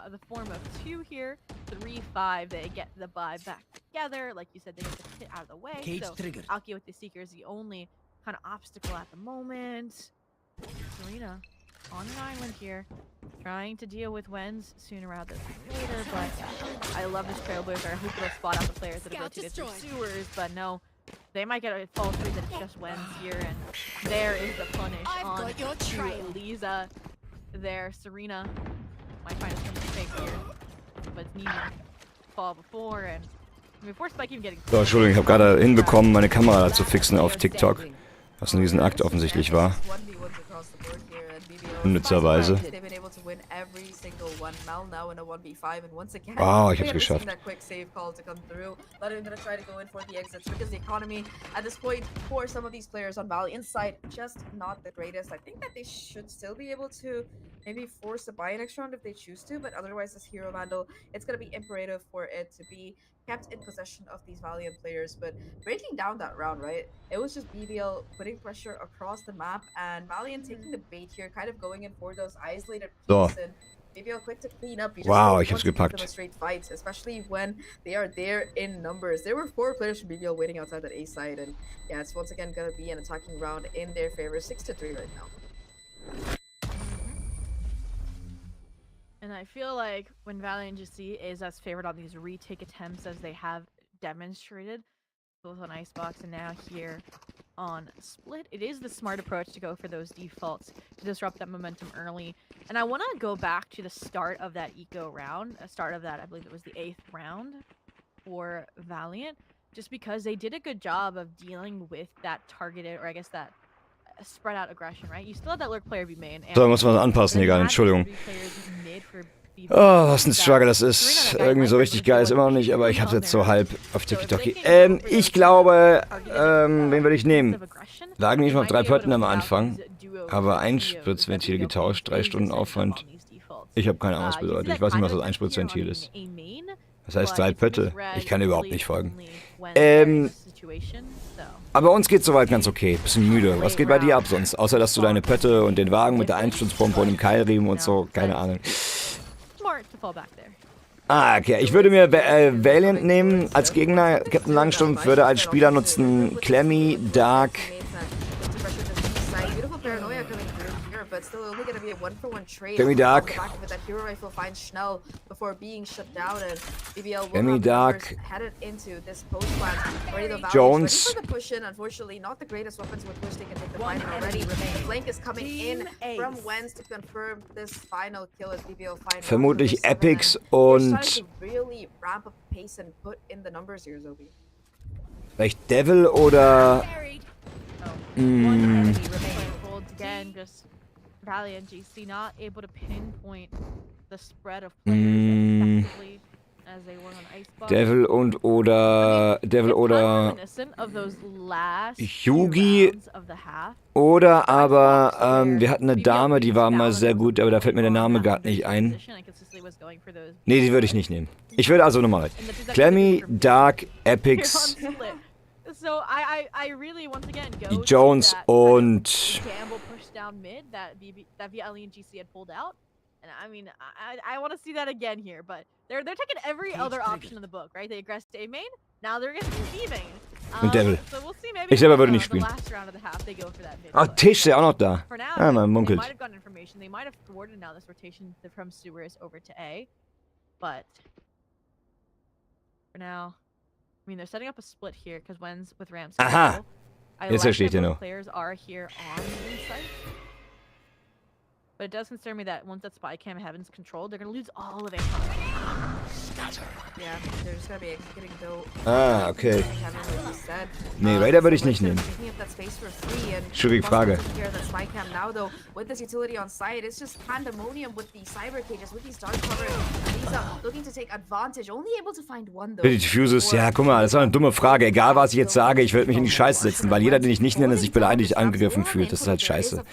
the form of 2 here. 3-5, they get the buy back together. Like you said, they get the hit out of the way. Cage so triggered. Alki with the Seekers, the only kind of obstacle at the moment. Serena on an island here, trying to deal with Wens sooner rather than later, but I love this Trailblazer who could have spot out the players that have rotated through sewers, but no, they might get a fall through that it's just Wens here, and there is the punish on to Lisa there. Serena might find a something fake here, but Nina fall before, and before Spike even getting... So, Entschuldigung, ich habe gerade hinbekommen, meine Kamera zu fixen auf TikTok, was ein Riesenakt offensichtlich war. Unnützerweise. Wow, ich hab's geschafft. At this point, for some of these players on Valiant's side, just not the greatest. I think that they should still be able to maybe force a buy next round if they choose to, but otherwise as Hero Vandal, it's gonna be imperative for it to be kept in possession of these Valiant players. But breaking down that round, right, it was just BBL putting pressure across the map and Valiant taking the bait here, kind of going in for those isolated pieces. And BBL quick to clean up. Wow, ich hab's gepackt. Straight fights, especially when they are there in numbers. There were 4 players from BBL waiting outside that A side, and yeah, it's once again gonna be an attacking round in their favor, 6-3 right now. And I feel like when Valiant GC is as favored on these retake attempts as they have demonstrated, both on Icebox and now here on Split, it is the smart approach to go for those defaults to disrupt that momentum early. And I want to go back to the start of that eco round, start of that, I believe it was the 8th round for Valiant, just because they did a good job of dealing with that targeted, or I guess that spread out aggression, right? You still have that Lurk player be main. So, muss man anpassen, egal, Entschuldigung. Oh, was ein Struggle das ist. Irgendwie so richtig geil ist immer noch nicht, aber ich hab's jetzt so halb auf TikTok. Ich glaube, wen würde ich nehmen? Lagen nicht noch 3 Pötten am Anfang, aber Einspritzventil getauscht, 3 Stunden Aufwand. Ich habe keine Ahnung, was bedeutet. Ich weiß nicht, was das Einspritzventil ist. Das heißt 3 Pötte. Ich kann überhaupt nicht folgen. Aber uns geht's soweit ganz okay. Bisschen müde. Was geht bei dir ab sonst? Außer, dass du deine Pötte und den Wagen mit der Einspritzpumpe und dem Keilriemen und so, keine Ahnung. Ah, okay. Ich würde mir Valiant nehmen als Gegner. Captain Langstumpf würde als Spieler nutzen Clemmy, Dark, but still only going to be a 1-for-1 trade. Clemmy Dark. That hero rifle finds Schnell before being shut down, and BBL will Clemmy have Dark. headed into this post plant. Ready the Jones. Ready for the push in. Unfortunately, not the greatest weapons with which they can take the fight already. The flank is coming in from Wens to confirm this final kill as BBL finds. Vermutlich Epics und really ramp up pace and put in the numbers here, Zobi. vielleicht Devil oder Again, just Valiant GC not able to pinpoint the spread of players effectively as they were on Icebox. Devil und oder Yugi oder aber wir hatten eine Dame, die war mal sehr gut, aber da fällt mir der Name gar nicht ein. Nee, die würde ich nicht nehmen. Ich würde also nochmal Clemmy, Dark, Epics, Jones und down mid that VL and GC had pulled out, and I mean I want to see that again here, but they're taking every other option in the book, right? They aggressed A main, now they're getting B main. Und Devil. So we'll see, maybe Ich selber würde nicht spielen. Ach, Tisch ist ja auch noch da. Ah, man munkelt. They might have gotten information. They might have thwarted now this rotation from sewers over to A, but for now, I mean they're setting up a split here because Wens with Rams. Aha. Jetzt versteht ihr noch. Players are here on the site. But it does concern me that once that spy cam Heaven's controlled, they're gonna lose all of it. Yeah, they're just gonna be getting though. Ah, okay. Nee, Raider würde ich nicht nehmen. Schwierige Frage. Now though, with this utility on site, it's just pandemonium with the cyber cages, with these dark covers. Lisa looking to take advantage, only able to find one though. Bitte Diffuses, ja, guck mal, das ist eine dumme Frage. Egal, was ich jetzt sage, ich würde mich in die Scheiße setzen, weil jeder, den ich nicht nenne, sich beleidigt angegriffen fühlt. Das ist halt scheiße.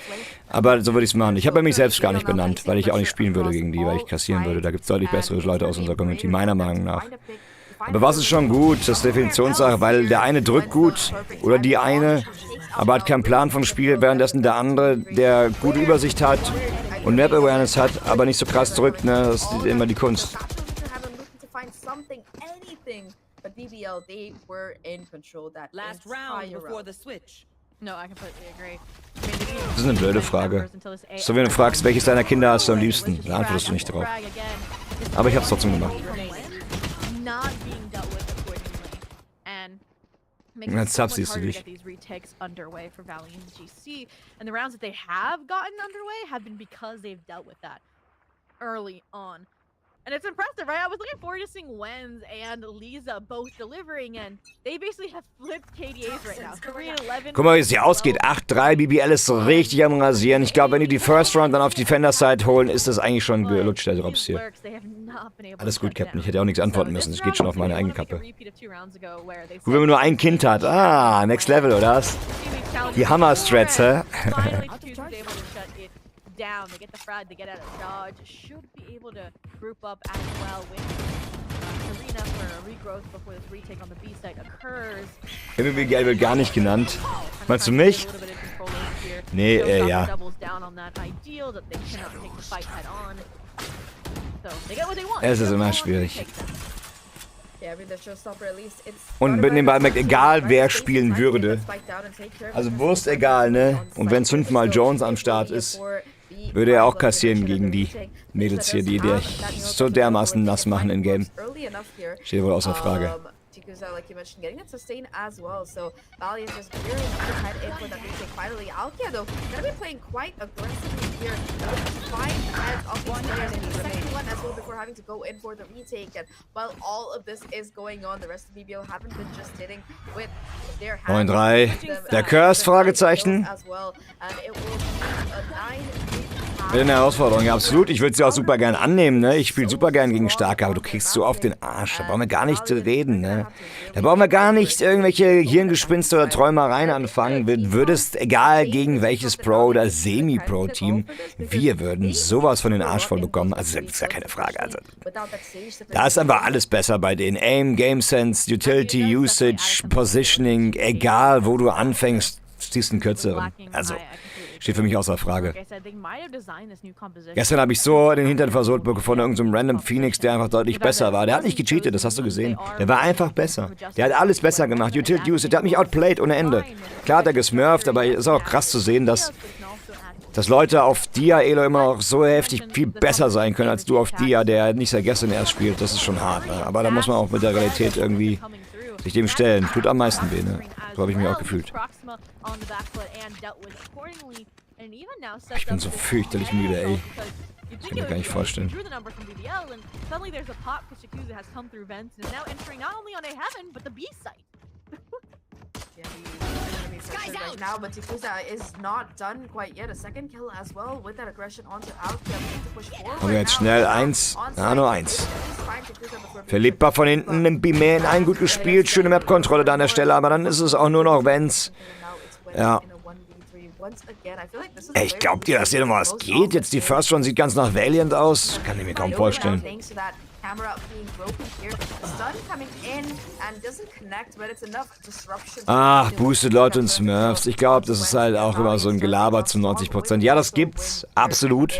Aber so würde ich es machen. Ich habe mich selbst gar nicht benannt, weil ich auch nicht spielen würde gegen die, weil ich kassieren würde. Da gibt es deutlich bessere Leute aus unserer Community, meiner Meinung nach. Aber was ist schon gut? Das ist Definitionssache, weil der eine drückt gut oder die eine, aber hat keinen Plan vom Spiel, währenddessen der andere, der gute Übersicht hat und Map Awareness hat, aber nicht so krass drückt, ne? Das ist immer die Kunst. Das ist eine blöde Frage. So wie du fragst, welches deiner Kinder hast du am liebsten, da antwortest du nicht drauf. Aber ich hab's trotzdem gemacht. Als Sub siehst du dich. And the rounds that they have gotten underway have been because they've dealt with that early on. And it's impressive, right? I was looking forward to seeing Wens and Lisa both delivering, and they basically have flipped KDAs right now. 3-11. Guck mal, wie es hier ausgeht. 8-3, BBL ist richtig am Rasieren. Ich glaube, wenn die First Round dann auf Defender-Side holen, ist das eigentlich schon gelutscht, der Drops hier. Alles gut, Captain. Ich hätte auch nichts antworten müssen. Es geht schon auf meine eigene Kappe. Gut, wenn man nur ein Kind hat. Ah, Next Level, oder was? Die Hammer-Strats, hä? Down, they get the frag, they get out of dodge, should be able to group up as well with arena for a regrowth before this retake on the B side occurs. BBL wird gar nicht genannt. Meinst du mich? Nee, ja. Es ist immer schwierig. Und mit dem Ball merkt, egal wer spielen würde. Also Wurst egal, ne? Und wenn es 5-mal Jones am Start ist, Würde er auch kassieren gegen die Mädels hier, die dir so dermaßen nass machen in Game. Steht wohl außer Frage. Tikusa, like you mentioned, getting that sustain as well. So Valley is just gearing up to head in for that retake. Finally, Alkia though gonna be playing quite aggressively here. Looking to find heads off these players in the second one as well before having to go in for the retake. And while all of this is going on, the rest of BBL haven't been just sitting with their hands. 9-3. Der Curse? Fragezeichen. As well, and it will be a 9-3. Mit einer Herausforderung, ja absolut. Ich würde sie auch super gern annehmen, ne? Ich spiele super gern gegen Starke, aber du kriegst so auf den Arsch. Da brauchen wir gar nicht zu reden, ne? Da brauchen wir gar nicht irgendwelche Hirngespinste oder Träumereien anfangen. Du würdest, egal gegen welches Pro- oder Semi-Pro-Team, wir würden sowas von den Arsch voll bekommen. Also das ist ja keine Frage. Also, da ist einfach alles besser bei denen. Aim, Game Sense, Utility, Usage, Positioning, egal wo du anfängst, ziehst einen kürzeren. Also, steht für mich außer Frage. Gestern habe ich so den Hintern versohlt von irgendeinem random Phoenix, der einfach deutlich besser war. Der hat nicht gecheatet, das hast du gesehen. Der war einfach besser. Der hat alles besser gemacht. Utility Usage, der hat mich outplayed ohne Ende. Klar hat er gesmurft, aber es ist auch krass zu sehen, dass Leute auf Dia Elo immer noch so heftig viel besser sein können als du auf Dia, der nicht seit gestern erst spielt. Das ist schon hart, ne? Aber da muss man auch mit der Realität irgendwie sich dem stellen. Tut am meisten weh, ne? So habe ich mich auch gefühlt. Ich bin so fürchterlich müde, ey. Das kann ich mir gar nicht vorstellen. Right now, but Tikusa is not done quite yet. A second kill as well with that aggression onto Alkia. To push forward. Und jetzt schnell 1. Ja, nur 1. Verliebbar von hinten, nimmt B-Man ein, gut gespielt. Schöne Map-Kontrolle da an der Stelle, aber dann ist es auch nur noch Vents. Ja. Ey, glaubt ihr, dass hier noch was geht? Jetzt die First Run sieht ganz nach Valiant aus. Kann ich mir kaum vorstellen. Ach, boosted Leute und Smurfs. Ich glaube, das ist halt auch immer so ein Gelaber zu 90%. Ja, das gibt's. Absolut.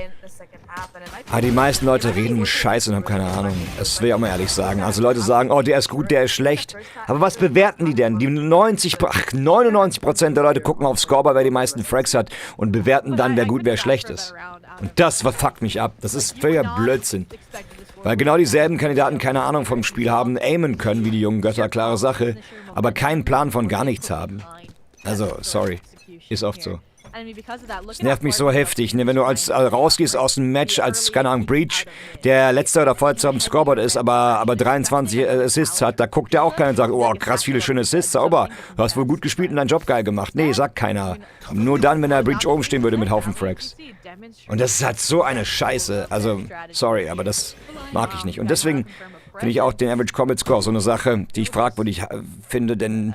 Aber die meisten Leute reden Scheiße und haben keine Ahnung. Das will ich auch mal ehrlich sagen. Also Leute sagen, oh, der ist gut, der ist schlecht. Aber was bewerten die denn? Die 99% der Leute gucken auf Scoreboard, wer die meisten Frags hat und bewerten dann, wer gut, wer schlecht ist. Und das fuckt mich ab. Das ist völliger Blödsinn. Weil genau dieselben Kandidaten keine Ahnung vom Spiel haben, aimen können wie die jungen Götter, klare Sache, aber keinen Plan von gar nichts haben. Also, sorry. Ist oft so. Das nervt mich so heftig, ne? Wenn du rausgehst aus einem Match als, keine Ahnung, Breach, der letzter oder vorletzter am Scoreboard ist, aber 23 Assists hat, da guckt der auch keiner und sagt, oh, krass, viele schöne Assists, sauber, du hast wohl gut gespielt und deinen Job geil gemacht. Nee, sagt keiner. Nur dann, wenn der Breach oben stehen würde mit Haufen Frags. Und das ist halt so eine Scheiße. Also, sorry, aber das mag ich nicht. Und deswegen finde ich auch den Average Combat Score so eine Sache, die ich fragwürdig finde, denn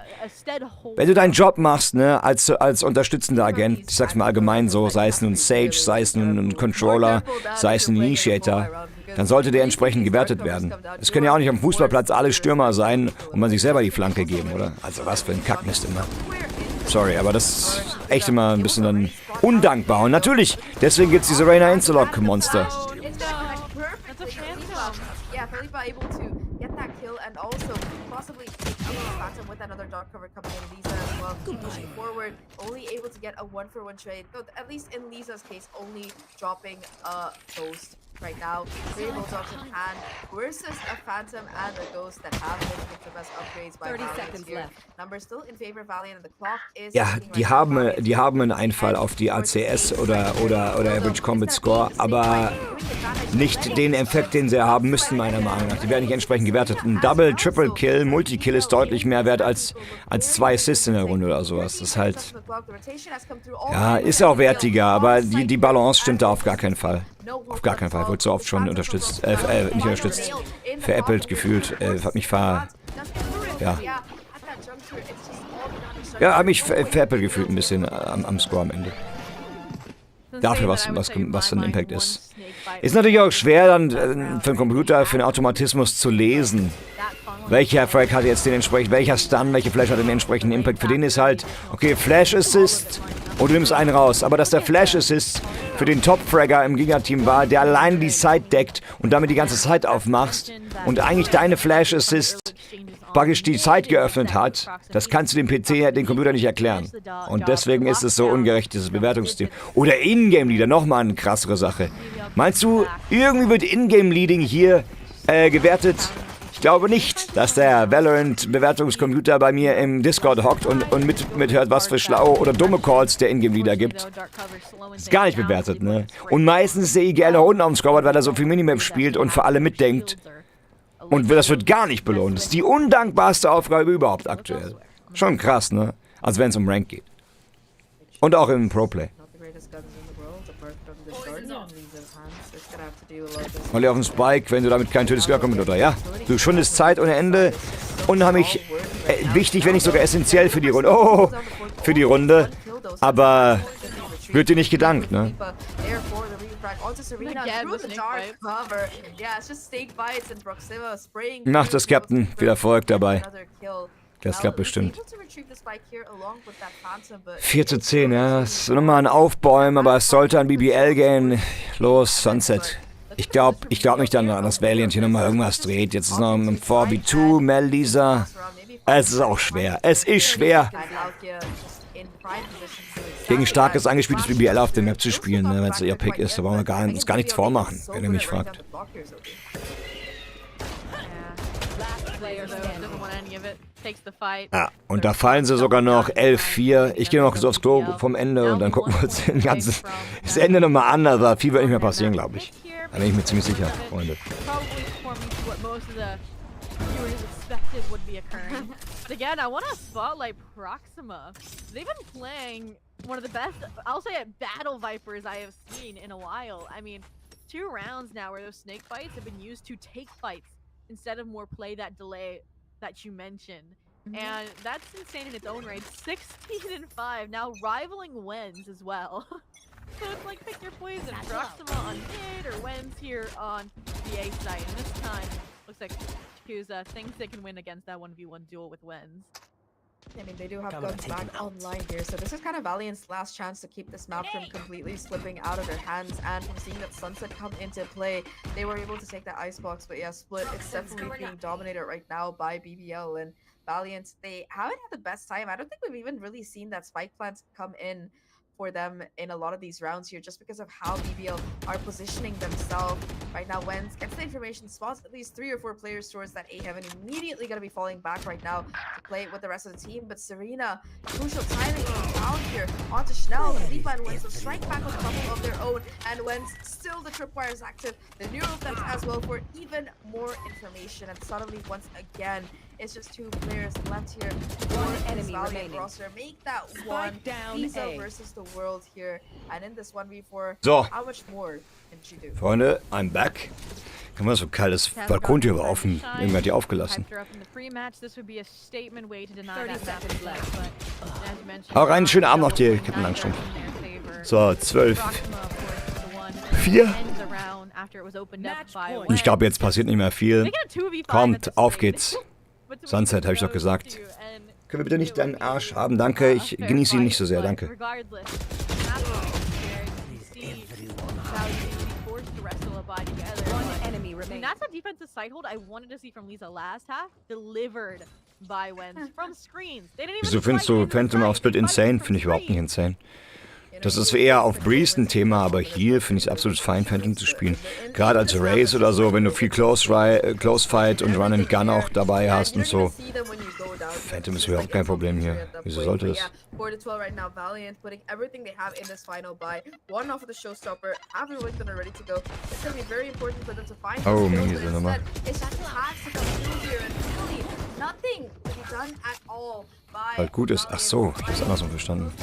wenn du deinen Job machst, ne, als unterstützender Agent, ich sag's mal allgemein so, sei es nun Sage, sei es nun ein Controller, sei es ein Initiator, dann sollte der entsprechend gewertet werden. Es können ja auch nicht am Fußballplatz alle Stürmer sein und man sich selber die Flanke geben, oder? Also was für ein Kackmist immer. Sorry, aber das ist echt immer ein bisschen dann undankbar. Und natürlich, deswegen gibt's diese Reina Insolok-Monster. Yeah, Felipe able to get that kill and also possibly pick up a Phantom with another dark cover coming in Lisa as well. Pushing forward, only able to get a 1-for-1 trade. Though at least in Lisa's case, only dropping a Ghost right now. Three Bulldogs in hand versus a Phantom and a Ghost that have been picked up as upgrades by 30 seconds left. Numbers still in favor of Valiant and the clock is... Ja, die haben einen Einfall auf die ACS oder Average Combat Score, aber nicht den Effekt, den sie haben müssten, meiner Meinung nach. Die werden nicht entsprechend gewertet. Ein Double, Triple Kill, Multi-Kill ist deutlich mehr wert als 2 Assists in der Runde oder sowas. Das ist halt... Ja, ist auch wertiger, aber die Balance stimmt da auf gar keinen Fall. Auf gar keinen Fall. Wurde so oft schon unterstützt. Nicht unterstützt. Veräppelt gefühlt. Hat mich Ja. Ja, hat mich veräppelt gefühlt ein bisschen am Score am Ende. Dafür, was ein Impact ist. Ist natürlich auch schwer, dann für einen Computer, für einen Automatismus zu lesen. Welcher Frag hat jetzt den entsprechend, welcher Stun, welche Flash hat den entsprechenden Impact. Für den ist halt, okay, Flash Assist und du nimmst einen raus. Aber dass der Flash Assist für den Top-Fragger im Gegnerteam war, der allein die Side deckt und damit die ganze Side aufmachst und eigentlich deine Flash Assist praktisch die Zeit geöffnet hat, das kannst du dem PC, den Computer nicht erklären. Und deswegen ist es so ungerecht, dieses Bewertungssystem. Oder Ingame-Leader, nochmal eine krassere Sache. Meinst du, irgendwie wird Ingame-Leading hier gewertet? Ich glaube nicht, dass der Valorant-Bewertungscomputer bei mir im Discord hockt und mithört, was für schlaue oder dumme Calls der Ingame-Leader gibt. Ist gar nicht bewertet, ne? Und meistens sehe ich gerne unten auf dem Scoreboard, weil er so viel Minimap spielt und für alle mitdenkt. Und das wird gar nicht belohnt. Das ist die undankbarste Aufgabe überhaupt aktuell. Schon krass, ne? Also wenn es um Rank geht. Und auch im Pro-Play. Mal auf den Spike, wenn du damit kein tötes kommen oder ja. Du schundest Zeit ohne Ende. Unheimlich wichtig, wenn nicht sogar essentiell für die Runde. Oh, für die Runde. Aber wird dir nicht gedankt, ne? Macht das, Captain. Viel Erfolg dabei. Das klappt bestimmt. 4:10, ja. Das ist nochmal ein Aufbäumen, aber es sollte an BBL gehen. Los, Sunset. Ich glaub nicht an das Valiant hier nochmal irgendwas dreht. Jetzt ist noch ein 4v2, Mel Lisa. Es ist auch schwer. Es ist schwer, gegen starkes, angespieltes BBL auf der Map zu spielen, ne, wenn es ihr Pick ist. Da brauchen wir uns gar nichts vormachen, wenn ihr mich fragt. Ja, und da fallen sie sogar noch 11-4. Ich gehe noch so aufs Klo vom Ende und dann gucken wir uns das Ende nochmal an. Aber viel wird nicht mehr passieren, glaube ich. Da bin ich mir ziemlich sicher, Freunde. Would be occurring. But again, I want to spotlight Proxima. They've been playing one of the best, I'll say it, battle vipers I have seen in a while. I mean, 2 rounds now where those snake fights have been used to take fights instead of more play that delay that you mentioned. And that's insane in its own right. 16-5, now rivaling Wens as well. So it's like pick your poison. Proxima on mid or Wens here on the A side. And this time, looks like Yakuza thinks they can win against that 1v1 duel with Wens. I mean, they do have guns back online here, so this is kind of Valiant's last chance to keep this map from completely slipping out of their hands, and from seeing that Sunset come into play, they were able to take that icebox, but yeah, Split, it's definitely being dominated right now by BBL, and Valiant, they haven't had the best time. I don't think we've even really seen that spike plant come in for them in a lot of these rounds here, just because of how BBL are positioning themselves right now. Wens gets the information, spots at least 3 or 4 players towards that A heaven, immediately going to be falling back right now to play with the rest of the team. But Serena, crucial timing down here onto Schnell. Lipa and Wens will strike back with a couple of their own, and Wens still the tripwire is active, the neural fence as well for even more information. And suddenly once again, it's just 2 players left here. One enemy remaining. Roster make that one Visa versus the world here, and in this 1v4, so, how much more can she do? Freunde, I'm back. Kann man so kaltes Balkontür war offen. Irgendwer hat die aufgelassen. Auch einen schönen Abend noch dir, Captain Langstrumpf. So, 12. 4. Und ich glaube, jetzt passiert nicht mehr viel. Kommt, auf geht's. Sunset, habe ich doch gesagt. Können wir bitte nicht deinen Arsch haben? Danke, ich genieße ihn nicht so sehr, danke. I mean, that's a defensive side hold I wanted to see from Lisa last half, delivered by Wens from screens. They didn't even Wieso findest du Phantom auf Split insane? Finde ich überhaupt nicht insane. Das ist eher auf Breeze ein Thema, aber hier finde ich es absolut fein, Phantom zu spielen. Gerade als Race oder so, wenn du viel Close Fight und Run and Gun auch dabei hast und so. Phantom ist überhaupt kein Problem hier. Wieso sollte das? 4-12 right now. Valiant putting everything they have in this final buy. One off of the showstopper. After the that are ready to go. It's going to be very important for them to find. Oh, miese Nummer. It's just hard to come through here and really nothing to be done at all by. Weil gut ist. Ach so, ich habe es andersrum verstanden.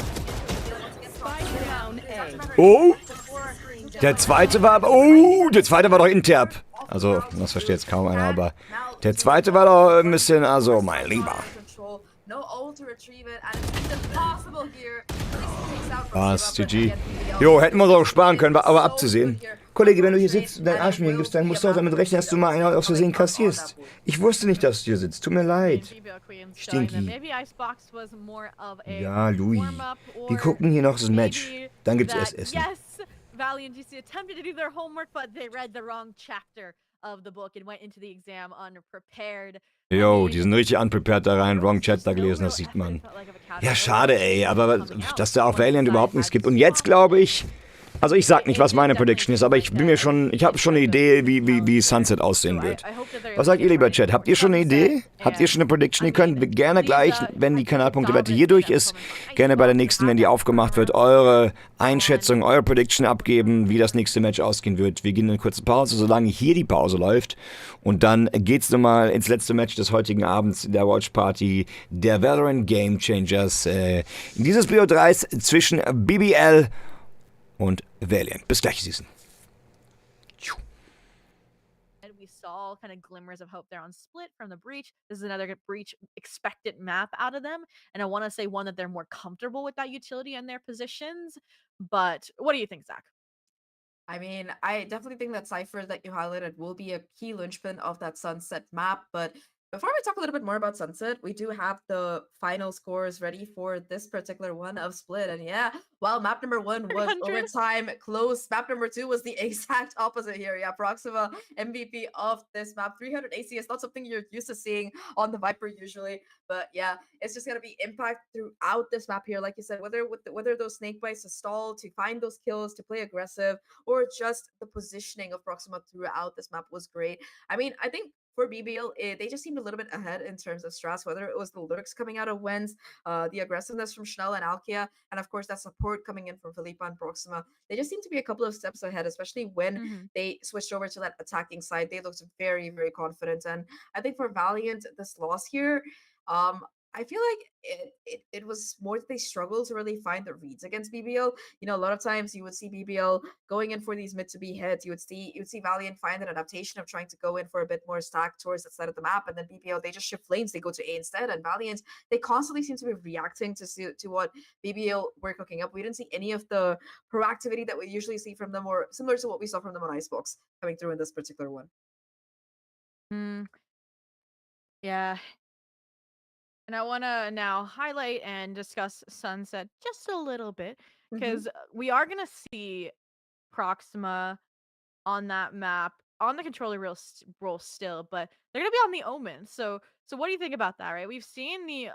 Oh! Der zweite war aber. Oh! Der zweite war doch Interp. Also, das versteht jetzt kaum einer, aber der zweite war doch ein bisschen. Also, mein Lieber. Was, GG. Jo, hätten wir uns auch sparen können, war aber abzusehen. Kollege, wenn du hier sitzt und deinen Arsch mir hingibst, dann musst du auch damit rechnen, dass du mal einen aus Versehen kassierst. Ich wusste nicht, dass du hier sitzt. Tut mir leid. Stinky. Ja, Louis. Wir gucken hier noch das Match. Dann gibt's erst Essen. Valiant GC attempted to do their homework, but they read the wrong chapter of the book and went into the exam unprepared. Jo, die sind richtig unprepared da rein, wrong Chat da gelesen, das sieht man. Ja, schade, ey, aber dass da auf Valiant überhaupt nichts gibt. Und jetzt glaube ich, also ich sag nicht, was meine Prediction ist, aber ich habe schon eine Idee, wie Sunset aussehen wird. Was sagt ihr, lieber Chat? Habt ihr schon eine Idee? Habt ihr schon eine Prediction? Ihr könnt gerne gleich, wenn die Kanalpunktewette hier durch ist, gerne bei der nächsten, wenn die aufgemacht wird, eure Einschätzung, eure Prediction abgeben, wie das nächste Match ausgehen wird. Wir gehen in eine kurze Pause, solange hier die Pause läuft. Und dann geht's nochmal ins letzte Match des heutigen Abends der Watch Party, der Valorant Game Changers. In dieses BO3 zwischen BBL und Valiant. Bis gleich, Season. We saw kind of glimmers of hope there on Split from the Breach. This is another Breach expected map out of them. And I want to say one that they're more comfortable with that utility and their positions. But what do you think, Zach? I mean, I definitely think that Cypher that you highlighted will be a key linchpin of that Sunset map. But before we talk a little bit more about Sunset, we do have the final scores ready for this particular one of Split. And yeah, while map number 1 was 300. overtime close, map number 2 was the exact opposite here. Yeah, Proxima MVP of this map. 300 AC is not something you're used to seeing on the Viper usually. But yeah, it's just gonna be impact throughout this map here, like you said, whether those snake bites to stall, to find those kills, to play aggressive, or just the positioning of Proxima throughout this map was great. I mean, I think for BBL, they just seemed a little bit ahead in terms of strats, whether it was the lurks coming out of Wens, the aggressiveness from Schnell and Alkia, and of course that support coming in from Philippa and Proxima. They just seem to be a couple of steps ahead, especially when they switched over to that attacking side. They looked very, very confident. And I think for Valiant, this loss here, I feel like it was more that they struggled to really find the reads against BBL. You know, a lot of times you would see BBL going in for these mid to B hits. You would see Valiant find an adaptation of trying to go in for a bit more stack towards that side of the map, and then BBL they just shift lanes. They go to A instead, and Valiant they constantly seem to be reacting to what BBL were cooking up. We didn't see any of the proactivity that we usually see from them, or similar to what we saw from them on Icebox coming through in this particular one. Yeah. And I want to now highlight and discuss Sunset just a little bit because we are going to see Proxima on that map on the controller role still, but they're gonna be on the Omen. So what do you think about that? Right, we've seen the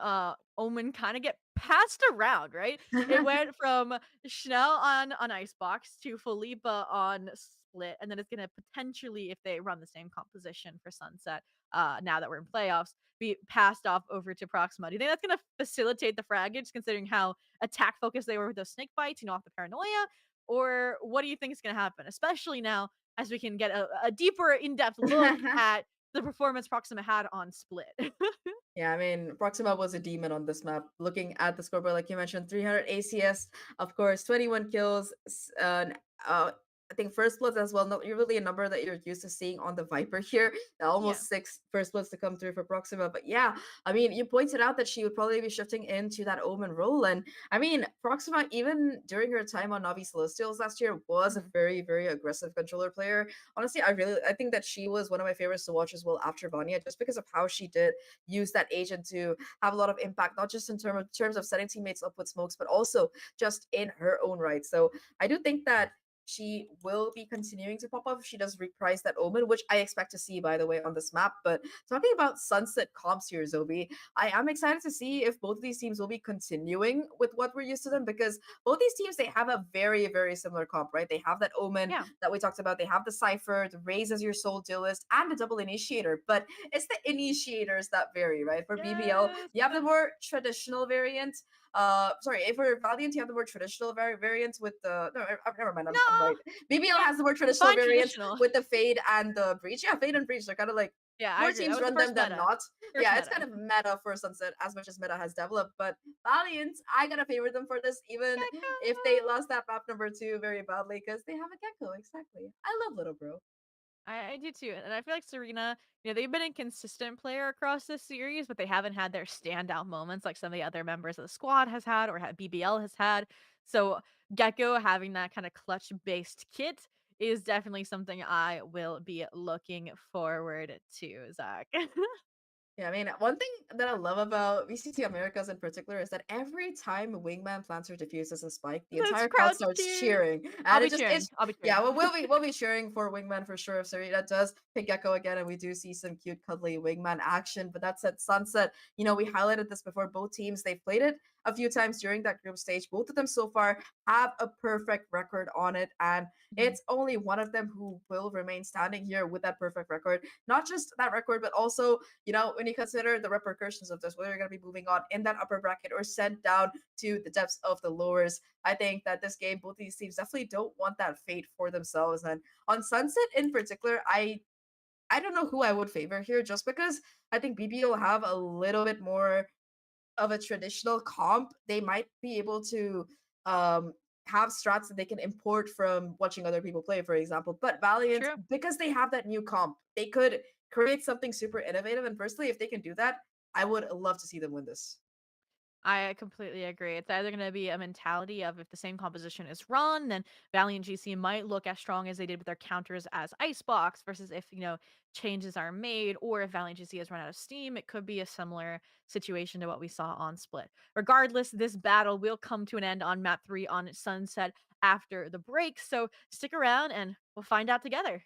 Omen kind of get passed around. Right, it went from Schnell on Icebox to Felipa on Split, and then it's gonna potentially, if they run the same composition for Sunset, now that we're in playoffs, be passed off over to Proxima. Do you think that's gonna facilitate the fraggage, considering how attack focused they were with those snake bites, off the paranoia? Or what do you think is going to happen, especially now as we can get a deeper, in-depth look at the performance Proxima had on Split? Yeah, I mean, Proxima was a demon on this map. Looking at the scoreboard, like you mentioned, 300 ACS, of course, 21 kills, I think first bloods as well. Not really a number that you're used to seeing on the Viper here. Almost 6 first bloods to come through for Proxima. But yeah, I mean, you pointed out that she would probably be shifting into that Omen role. And I mean, Proxima, even during her time on Navi Celestials last year, was a very, very aggressive controller player. Honestly, I think that she was one of my favorites to watch as well after Vanya, just because of how she did use that agent to have a lot of impact, not just in terms of setting teammates up with smokes, but also just in her own right. So I do think that she will be continuing to pop up if she does reprise that Omen, which I expect to see, by the way, on this map. But talking about Sunset comps here, Zobi, I am excited to see if both of these teams will be continuing with what we're used to them, because both these teams, they have a very, very similar comp, right? They have that Omen that we talked about. They have the Cypher, the Raze as your sole duelist, and the double initiator. But it's the initiators that vary, right? For BBL, you have the more traditional variant. For Valiant, you have the more traditional variants with the never mind. I'm right. BBL has the more traditional variants with the Fade and the Breach. Yeah, Fade and Breach. They're kind of like more teams run them than not. It's kind of meta for Sunset as much as meta has developed. But Valiant, I gotta favor them for this, even if they lost that map number 2 very badly, because they have a Gecko. Exactly. I love little bro. I do too. And I feel like Serena, they've been a consistent player across this series, but they haven't had their standout moments like some of the other members of the squad has had or BBL has had. So Gecko having that kind of clutch based kit is definitely something I will be looking forward to, Zach. Yeah, I mean, one thing that I love about VCT Americas in particular is that every time Wingman plants or defuses a spike, the This entire crowd crowd starts cheers. cheering. I'll And be it just cheering. it's I'll be cheering. yeah, we'll be cheering for Wingman for sure if Sarita does pick Gecko again and we do see some cute cuddly Wingman action. But that said, Sunset, we highlighted this before. Both teams, they've played it a few times during that group stage. Both of them so far have a perfect record on it, and it's only one of them who will remain standing here with that perfect record. Not just that record, but also, when you consider the repercussions of this, whether you're going to be moving on in that upper bracket or sent down to the depths of the lowers, I think that this game, both these teams definitely don't want that fate for themselves. And on Sunset in particular, I don't know who I would favor here, just because I think BB will have a little bit more of a traditional comp. They might be able to um have strats that they can import from watching other people play, for example. But Valiant, True. because they have that new comp, they could create something super innovative. And personally, if they can do that, I would love to see them win this. I completely agree. It's either going to be a mentality of if the same composition is run, then Valiant GC might look as strong as they did with their counters as Icebox, versus if, changes are made, or if Valiant GC has run out of steam, it could be a similar situation to what we saw on Split. Regardless, this battle will come to an end on map 3 on Sunset after the break, so stick around and we'll find out together.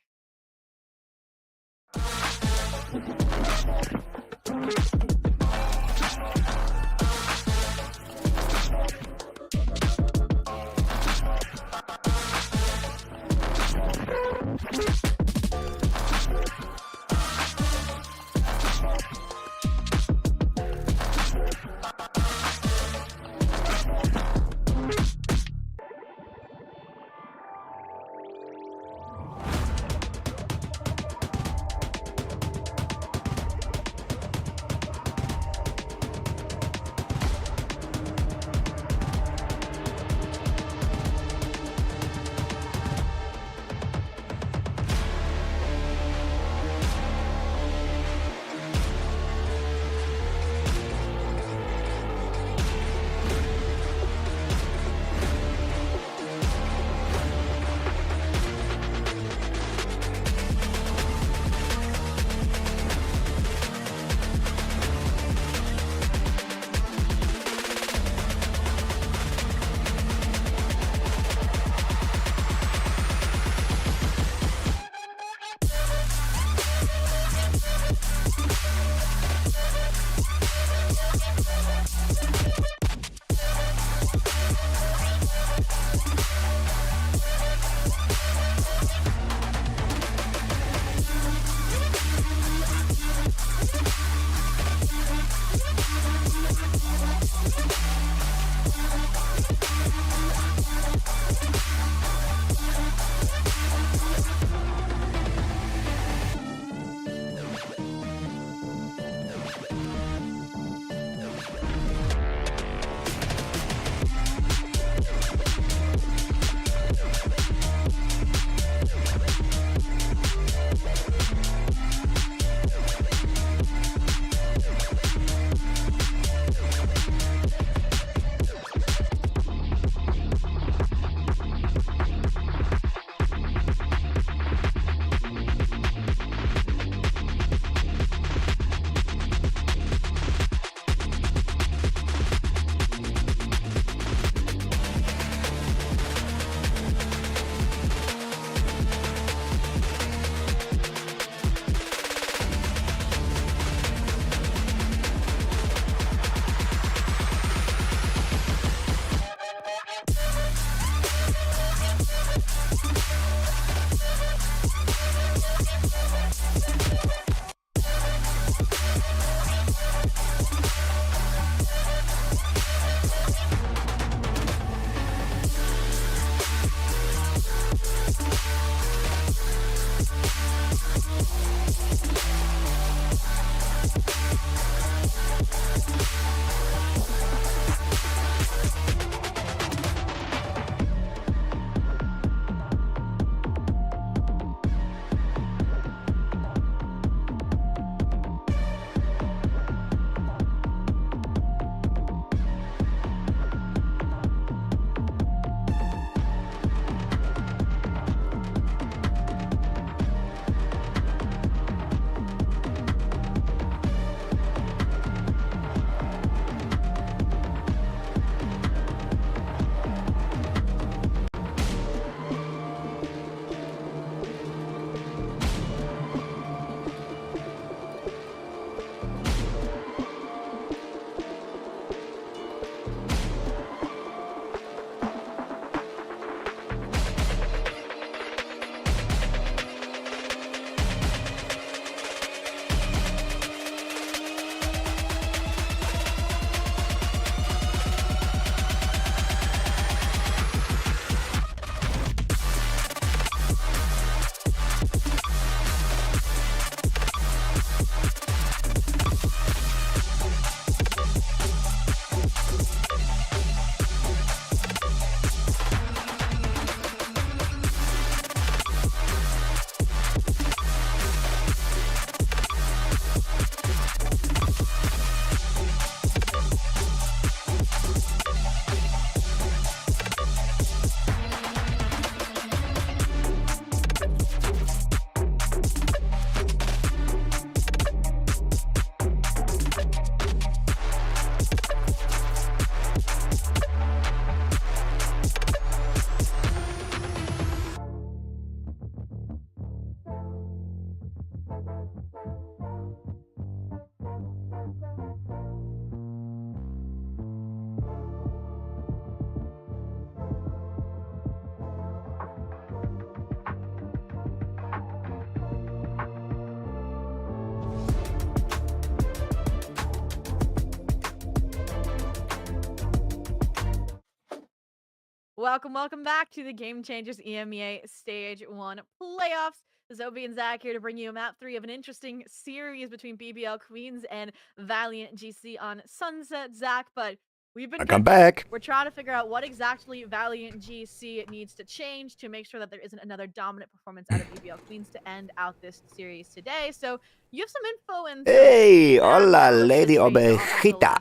Welcome back to the Game Changers EMEA Stage 1 playoffs. Zobi and Zach here to bring you map 3 of an interesting series between BBL Queens and Valiant GC on Sunset, Zach, but we've been Welcome back. We're trying to figure out what exactly Valiant GC needs to change to make sure that there isn't another dominant performance out of BBL Queens to end out this series today. So you have some info and Hey, hola, Lady Ovejita.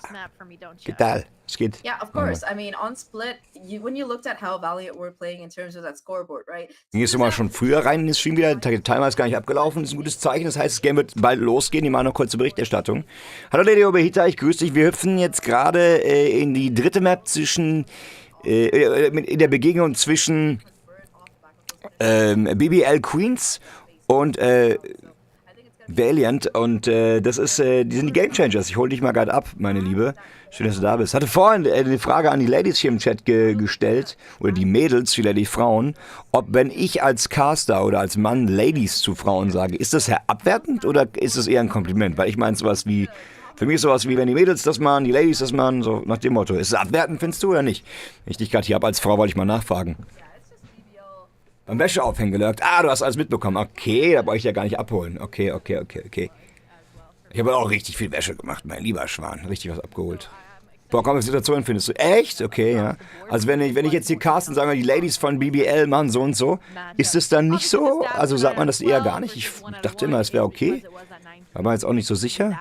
¿Qué tal? Es geht. Yeah, of course. I mean, on Split, when you looked at how Valiant were playing in terms of that scoreboard, right? Gehst du mal schon früher rein in das Stream wieder? Der Timer ist gar nicht abgelaufen. Das ist ein gutes Zeichen. Das heißt, das Game wird bald losgehen. Die machen noch kurze Berichterstattung. Hallo Lady Ovejita, ich grüße dich. Wir hüpfen jetzt gerade in die dritte Map zwischen, in der Begegnung zwischen BBL Queens und Valiant. Und das ist, die sind die Game Changers. Ich hole dich mal gerade ab, meine Liebe. Schön, dass du da bist. Hatte vorhin eine Frage an die Ladies hier im Chat gestellt, oder die Mädels, vielleicht die Frauen, ob wenn ich als Caster oder als Mann Ladies zu Frauen sage, ist das abwertend oder ist es eher ein Kompliment? Weil ich meine sowas wie, für mich ist sowas wie, wenn die Mädels das machen, die Ladies das machen, so nach dem Motto. Ist es abwertend, findest du, oder nicht? Wenn ich dich gerade hier habe als Frau, wollte ich mal nachfragen. Beim Wäscheaufhängen gelurkt. Ah, du hast alles mitbekommen. Okay, da brauche ich ja gar nicht abholen. Okay. Ich habe auch richtig viel Wäsche gemacht, mein lieber Schwan. Richtig was abgeholt. Boah, komm, was Situation findest du? Echt? Okay, ja. Also wenn ich jetzt hier casten, sagen wir, die Ladies von BBL machen so und so, ist es dann nicht so? Also sagt man das eher gar nicht? Ich dachte immer, es wäre okay. War man jetzt auch nicht so sicher.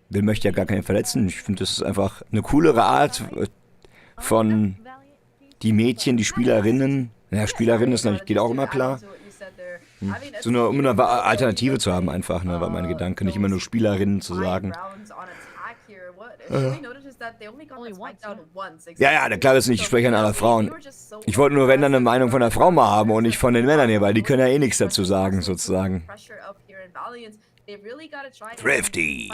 Will möchte ja gar keinen verletzen. Ich finde, das ist einfach eine coolere Art von die Mädchen, die Spielerinnen. Ja, Spielerinnen ist natürlich, geht auch immer klar. So um eine Alternative zu haben einfach, ne, war mein Gedanke. Nicht immer nur Spielerinnen zu sagen. Ja, klar ist nicht, ich spreche an aller Frauen. Ich wollte nur, wenn dann eine Meinung von der Frau mal haben und nicht von den Männern hier, weil die können ja eh nichts dazu sagen, sozusagen. Thrifty.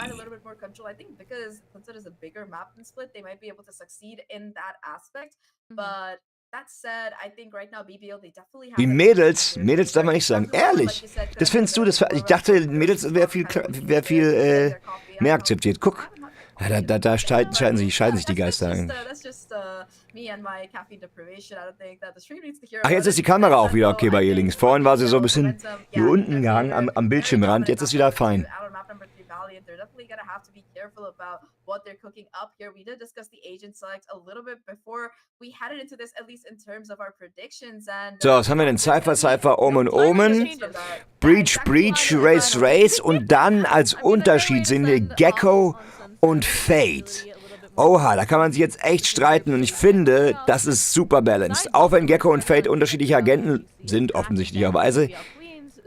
Die Mädels darf man nicht sagen. Ehrlich, das findest du, ich dachte, Mädels wäre viel mehr akzeptiert. Guck, ja, da scheiden sich die Geister eigentlich. Ach, jetzt ist die Kamera auch wieder okay bei ihr links. Vorhin war sie so ein bisschen hier unten gehangen am Bildschirmrand, jetzt ist wieder fein. They're definitely gonna have to be careful about what they're cooking up here. We did discuss the agent select a little bit before we headed into this, at least in terms of our predictions. And so, was haben wir denn? Cypher, Omen, Breach, Race und dann als Unterschied sehen wir Gecko und Fade. Oha, da kann man sich jetzt echt streiten und ich finde, das ist super balanced. Auch wenn Gecko und Fade unterschiedliche Agenten sind, offensichtlicherweise,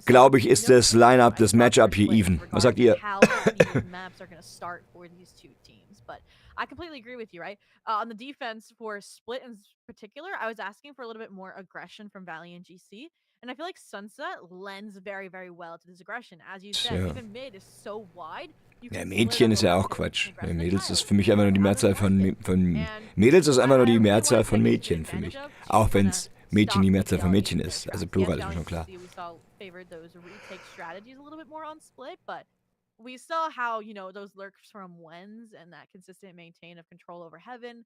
glaube ich, ist das Line-Up, das Matchup hier even. Was sagt ihr? I completely agree with you, right? On the defense for Split in particular, I was asking for a little bit more aggression from Valiant GC, and I feel like Sunset lends very, very well to this aggression. As you said, even mid is so wide. Ja, Mädchen ist ja auch Quatsch. Mädels ist für mich einfach nur die Mehrzahl von Mädels ist einfach nur die Mehrzahl von Mädchen für mich. Auch wenn es Mädchen die Mehrzahl von Mädchen ist. Also Plural ist mir schon klar. We saw how, you know, those lurks from Wens and that consistent maintain of control over Heaven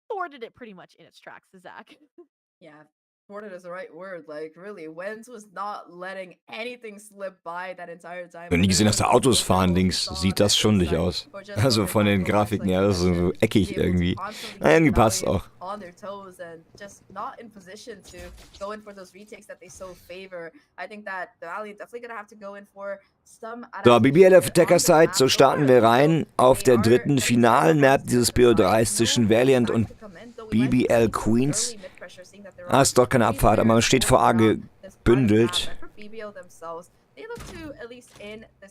thwarted it pretty much in its tracks, Zach. Yeah, thwarted is the right word. Like, really, Wens was not letting anything slip by that entire time. Ich habe nie gesehen, dass da Autos fahren, links. Sieht das schon nicht aus. Also von den Grafiken her, das ist so eckig irgendwie. Na, irgendwie passt auch. On their toes and just not in position to go in for those retakes that they so favor. I think that the Valiant definitely gonna have to go in for some. So, BBL auf Attacker-Side, so starten wir rein auf der dritten finalen Map dieses BO3 zwischen Valiant und BBL Queens. Ah, ist dort keine Abfahrt, aber man steht vor A gebündelt.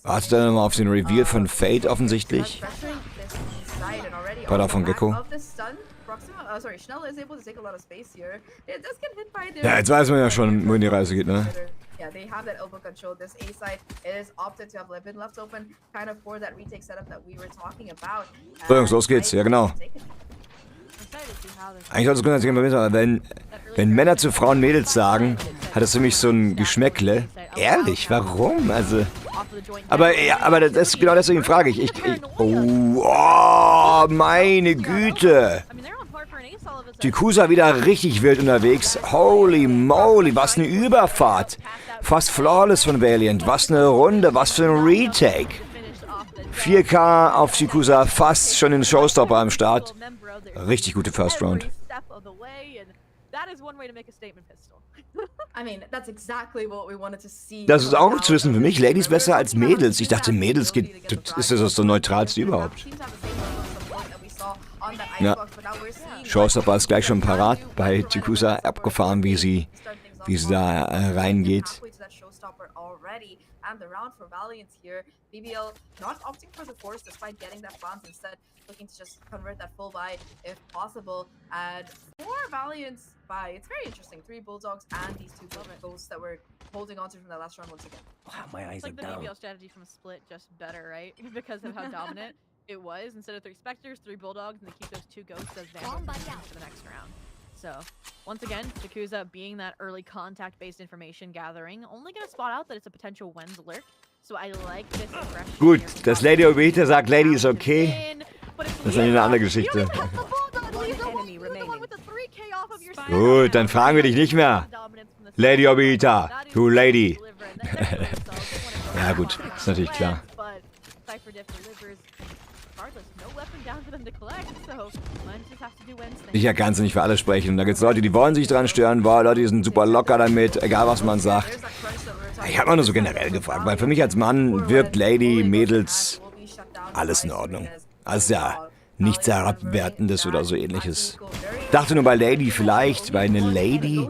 Wartet dann mal auf den Reveal von Fade offensichtlich. War da von Gecko. Ja, jetzt weiß man ja schon, wohin die Reise geht, ne? Yeah, they have that elbow control. This A side is opted to have been left open, kind of for that retake setup that we were talking about. So, Jungs, los geht's. Ja, genau. Eigentlich sollte es grundsätzlich immer wissen, aber wenn Männer zu Frauen Mädels sagen, hat das für mich so ein Geschmäckle. Ehrlich, warum? Also. Aber das ist genau deswegen frage ich. Oh, meine Güte. Tykusa wieder richtig wild unterwegs. Holy moly, was eine Überfahrt. Fast flawless von Valiant. Was eine Runde, was für ein Retake. 4K auf Tykusa, fast schon den Showstopper am Start. Richtig gute First Round. Das ist auch noch zu wissen für mich. Ladies besser als Mädels. Ich dachte, Mädels ist das so neutralste überhaupt. Ja. Showstopper ist gleich schon parat bei Tykusa, abgefahren, wie sie da reingeht. And the round for Valiant here, BBL not opting for the force despite getting that bounce, instead looking to just convert that full buy if possible. And for Valiant's buy, it's very interesting. 3 Bulldogs and these 2 Ghosts that we're holding onto from the last round once again. Wow, my eyes are down. It's like the BBL strategy from Split, just better, right? Because of how dominant it was. Instead of 3 Spectres, 3 Bulldogs, and they keep those 2 Ghosts as Vandals for the next round. So, once again, Tykusa being that early contact-based information gathering, only gonna spot out that it's a potential Wen's lurk. So I like this impression. Gut, dass Lady Obita sagt, Lady ist okay. Das ist eine andere Geschichte. Gut, dann fragen wir dich nicht mehr. Lady Obita, du Lady. Ja gut, ist natürlich klar. Ich kann es nicht für alle sprechen. Da gibt es Leute, die wollen sich dran stören. Boah, Leute, die sind super locker damit, egal was man sagt. Ich habe mal nur so generell gefragt, weil für mich als Mann wirkt Lady, Mädels, alles in Ordnung. Also ja, nichts Herabwertendes oder so ähnliches. Dachte nur bei Lady vielleicht, weil eine Lady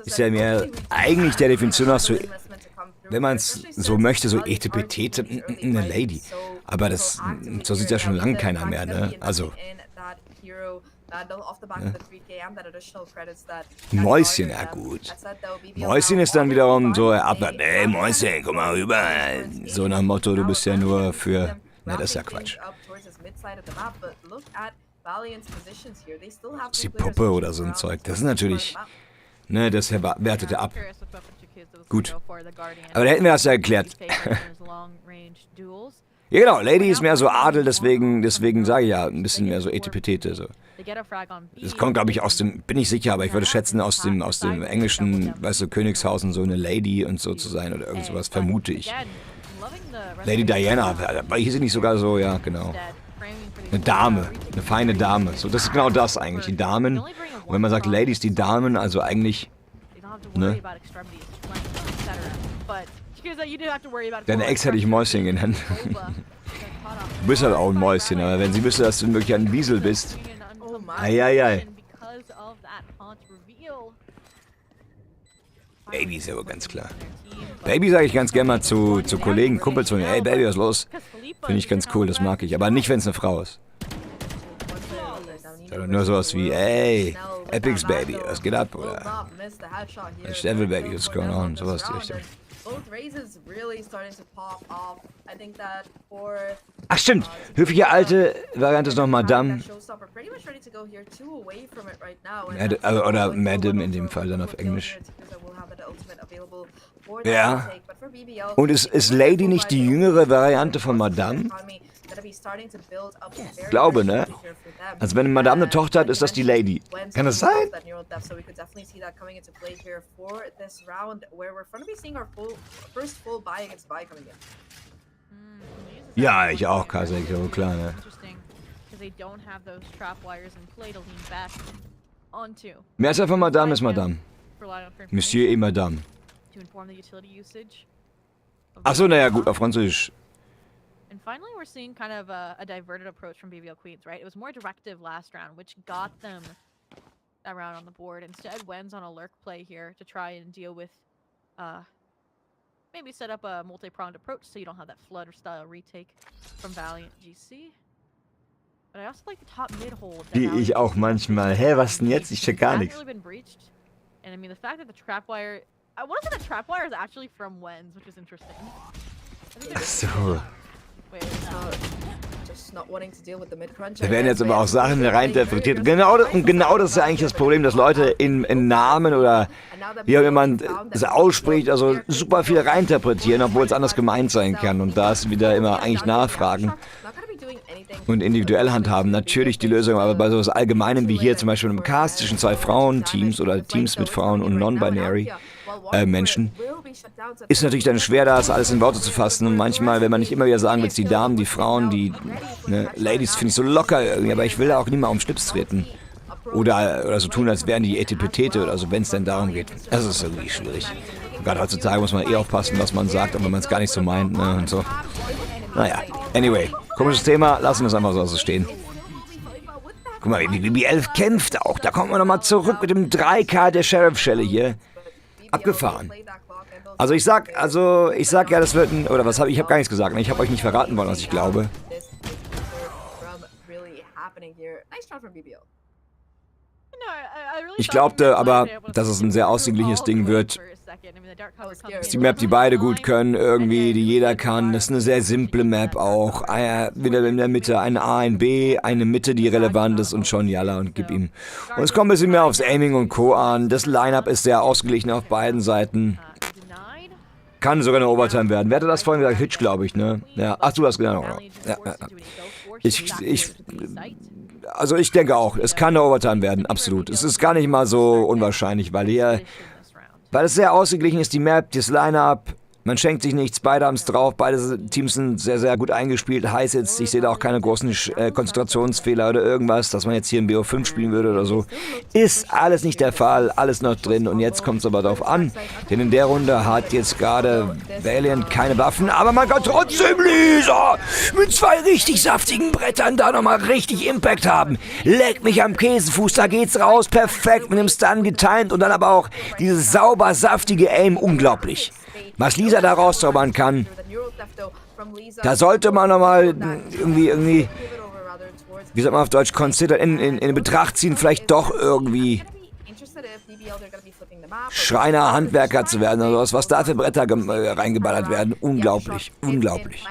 ist ja mehr eigentlich der Definition nach so, wenn man es so möchte, so etepetete, eine Lady. Aber das, so sieht ja schon lange keiner mehr, ne? Also. Mäuschen, ja gut. Mäuschen ist dann wiederum so, ey Mäuschen, komm mal rüber. So nach dem Motto, du bist ja nur für, ne, das ist ja Quatsch. Das ist die Puppe oder so ein Zeug, das ist natürlich, ne, das wertet er ab. Gut. Aber da hätten wir das ja erklärt. Ja genau, Lady ist mehr so Adel, deswegen sage ich ja ein bisschen mehr so Etepetete. So. Das kommt, glaube ich, bin ich sicher, aber ich würde schätzen, aus dem englischen, weißt du, Königshausen so eine Lady und so zu sein oder irgend sowas, vermute ich. Lady Diana, aber hier sind nicht sogar so, ja, genau. Eine Dame, eine feine Dame. So, das ist genau das eigentlich, die Damen. Und wenn man sagt Ladies, die Damen, also eigentlich, ne? Deine Ex hätte ich Mäuschen genannt. Du bist halt auch ein Mäuschen, aber wenn sie wüsste, dass du wirklich ein Wiesel bist. Eieiei. Baby ist aber ganz klar. Baby sage ich ganz gerne mal zu Kollegen, Kumpels von mir. Hey Baby, was ist los? Finde ich ganz cool, das mag ich. Aber nicht, wenn es eine Frau ist. Sondern nur sowas wie, ey, Epics Baby, was geht ab? Oder Devil Baby, what's going on? Sowas die Richtung. Ach stimmt, höfliche alte Variante ist noch Madame. Oder Madam in dem Fall dann auf Englisch. Ja. Und ist Lady nicht die jüngere Variante von Madame? Ich glaube, ne? Also wenn Madame eine Tochter hat, ist das die Lady. Kann das sein? Ja, ich auch, Kasek, so klar, ne? Mehrzahl von Madame ist Madame. Monsieur et Madame. Achso, naja, gut, auf Französisch. And finally, we're seeing kind of a diverted approach from BBL Queens, right? It was more directive last round, which got them that round on the board. Instead, Wen's on a lurk play here to try and deal with, maybe set up a multi-pronged approach so you don't have that Flutter-style retake from Valiant GC. But I also like the top mid-hold. Wie ich auch manchmal. Hä, was denn jetzt? Ich check gar nichts. And I mean, the fact that the trapwire... I want to say the trapwire is actually from Wen's, which is interesting. Ach so. Da werden jetzt aber auch Sachen reininterpretiert. Genau das ist ja eigentlich das Problem, dass Leute in Namen oder wie auch immer man es ausspricht, also super viel reininterpretieren, obwohl es anders gemeint sein kann. Und da ist wieder immer eigentlich nachfragen. und individuell handhaben, natürlich die Lösung, aber bei sowas Allgemeinem wie hier zum Beispiel im Cast zwischen 2 Frauenteams oder Teams mit Frauen und Non-Binary Menschen, ist natürlich dann schwer, das alles in Worte zu fassen. Und manchmal, wenn man nicht immer wieder sagen will, die Damen, die Frauen, die Ladies finde ich so locker irgendwie, aber ich will da auch niemand auf den Schlips treten. Oder so tun, als wären die Etipetete oder so, wenn es denn darum geht. Das ist irgendwie schwierig. Und gerade heutzutage muss man aufpassen, was man sagt, auch wenn man es gar nicht so meint, ne, und so. Naja, anyway, komisches Thema, lassen wir es einfach so stehen. Guck mal, wie BBL kämpft auch. Da kommen wir nochmal zurück mit dem 3K der Sheriff-Schelle hier. Abgefahren. Also ich sag ja, das wird ein, oder was habe ich habe gar nichts gesagt, ne? Ich habe euch nicht verraten wollen, was ich glaube. Ich glaubte aber, dass es ein sehr ausgeglichenes Ding wird. Das ist die Map, die beide gut können, irgendwie, die jeder kann. Das ist eine sehr simple Map auch. Wieder in der Mitte ein A, ein B, eine Mitte, die relevant ist und schon Yalla und gib ihm. Und es kommt ein bisschen mehr aufs Aiming und Co. an. Das Line-Up ist sehr ausgeglichen auf beiden Seiten. Kann sogar eine Overtime werden. Wer hatte das vorhin gesagt? Hitch, glaube ich, ne? Ja, ach, du hast genau. Ja. Also ich denke auch, es kann eine Overtime werden, absolut. Es ist gar nicht mal so unwahrscheinlich, weil es sehr ausgeglichen ist, die Map, das Line-Up, man schenkt sich nichts, beide haben es drauf, beide Teams sind sehr, sehr gut eingespielt, heißt jetzt, ich sehe da auch keine großen Konzentrationsfehler oder irgendwas, dass man jetzt hier in BO5 spielen würde oder so. Ist alles nicht der Fall, alles noch drin und jetzt kommt es aber darauf an, denn in der Runde hat jetzt gerade Valiant keine Waffen, aber man kann trotzdem Laser mit 2 richtig saftigen Brettern da nochmal richtig Impact haben. Leck mich am Käsefuß, da geht's raus, perfekt mit dem Stun getimed und dann aber auch dieses sauber saftige Aim, unglaublich. Was Lisa da rauszaubern kann, da sollte man nochmal irgendwie, wie sagt man auf Deutsch, consider, in Betracht ziehen, vielleicht doch irgendwie Schreiner, Handwerker zu werden oder was da für Bretter reingeballert werden. Unglaublich, unglaublich.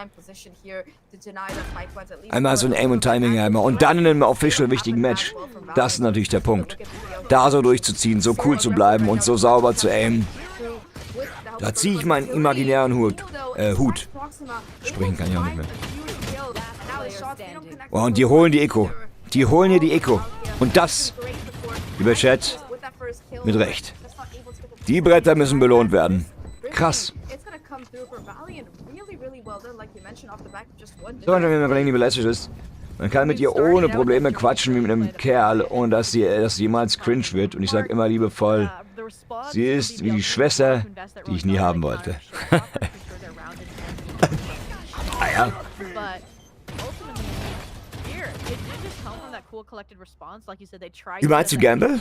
Einmal so ein Aim und Timing einmal und dann in einem official wichtigen Match. Das ist natürlich der Punkt. Da so durchzuziehen, so cool zu bleiben und so sauber zu aimen. Da ziehe ich meinen imaginären Hut. Sprechen kann ich auch nicht mehr. Oh, und die holen die Eco. Die holen hier die Eco. Und das, lieber Chat, mit Recht. Die Bretter müssen belohnt werden. Krass. So, wenn man irgendwie belästigt ist. Man kann mit ihr ohne Probleme quatschen wie mit einem Kerl, ohne dass sie jemals cringe wird. Und ich sage immer liebevoll, sie ist wie die Schwester, die ich nie haben wollte. Ja. Wie meinst du Gamble?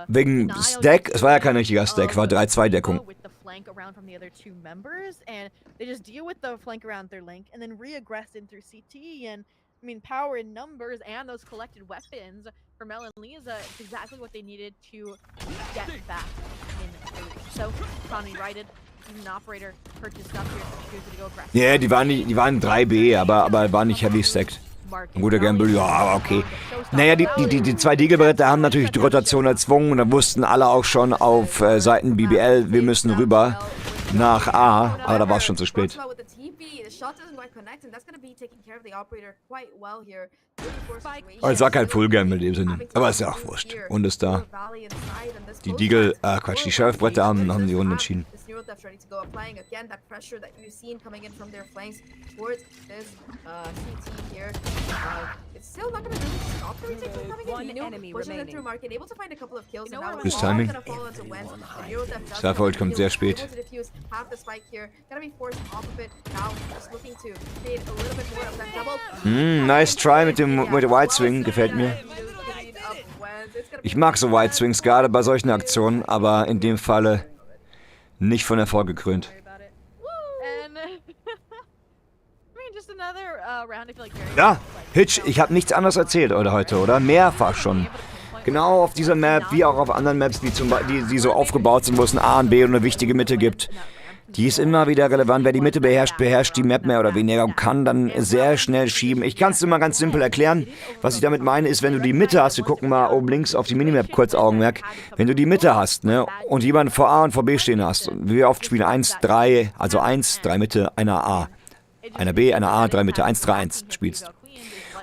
Wegen Stack? Es war ja kein richtiger Stack, war 3-2-Deckung. I mean, power in numbers and those collected weapons for Mel and Lisa, it's exactly what they needed to get back in the food. So, Connie righted, even an operator purchased up here, choosing to go aggressive. Ja, die waren 3B, aber waren nicht heavy stacked. Ein guter Gamble, ja, aber okay. Naja, die 2 Deagle-Bretter haben natürlich die Rotation erzwungen und da wussten alle auch schon auf Seiten BBL, wir müssen rüber nach A, aber da war es schon zu spät. Oh, ich sag halt Full Gamble in dem Sinne, aber ist ja auch wurscht. Und ist da. Die Deagle, Quatsch, die Sheriff-Bretter haben die Runde entschieden. Bis Timing. Starfold kommt sehr spät. Nice try mit dem White Swing, gefällt mir. Ich mag so White Swings, gerade bei solchen Aktionen, aber in dem Falle nicht von Erfolg gekrönt. Ja, Hitch, ich habe nichts anderes erzählt heute, oder? Mehrfach schon. Genau auf dieser Map, wie auch auf anderen Maps, die so aufgebaut sind, wo es ein A und B und eine wichtige Mitte gibt. Die ist immer wieder relevant. Wer die Mitte beherrscht die Map mehr oder weniger und kann dann sehr schnell schieben. Ich kann es dir mal ganz simpel erklären. Was ich damit meine, ist, wenn du die Mitte hast, wir gucken mal oben links auf die Minimap, kurz Augenmerk. Wenn du die Mitte hast, ne, und jemanden vor A und vor B stehen hast, wie wir oft spielen, 1, 3, also 1, 3 Mitte, einer A. Einer B, einer A, 3 Mitte, 1, 3, 1 spielst.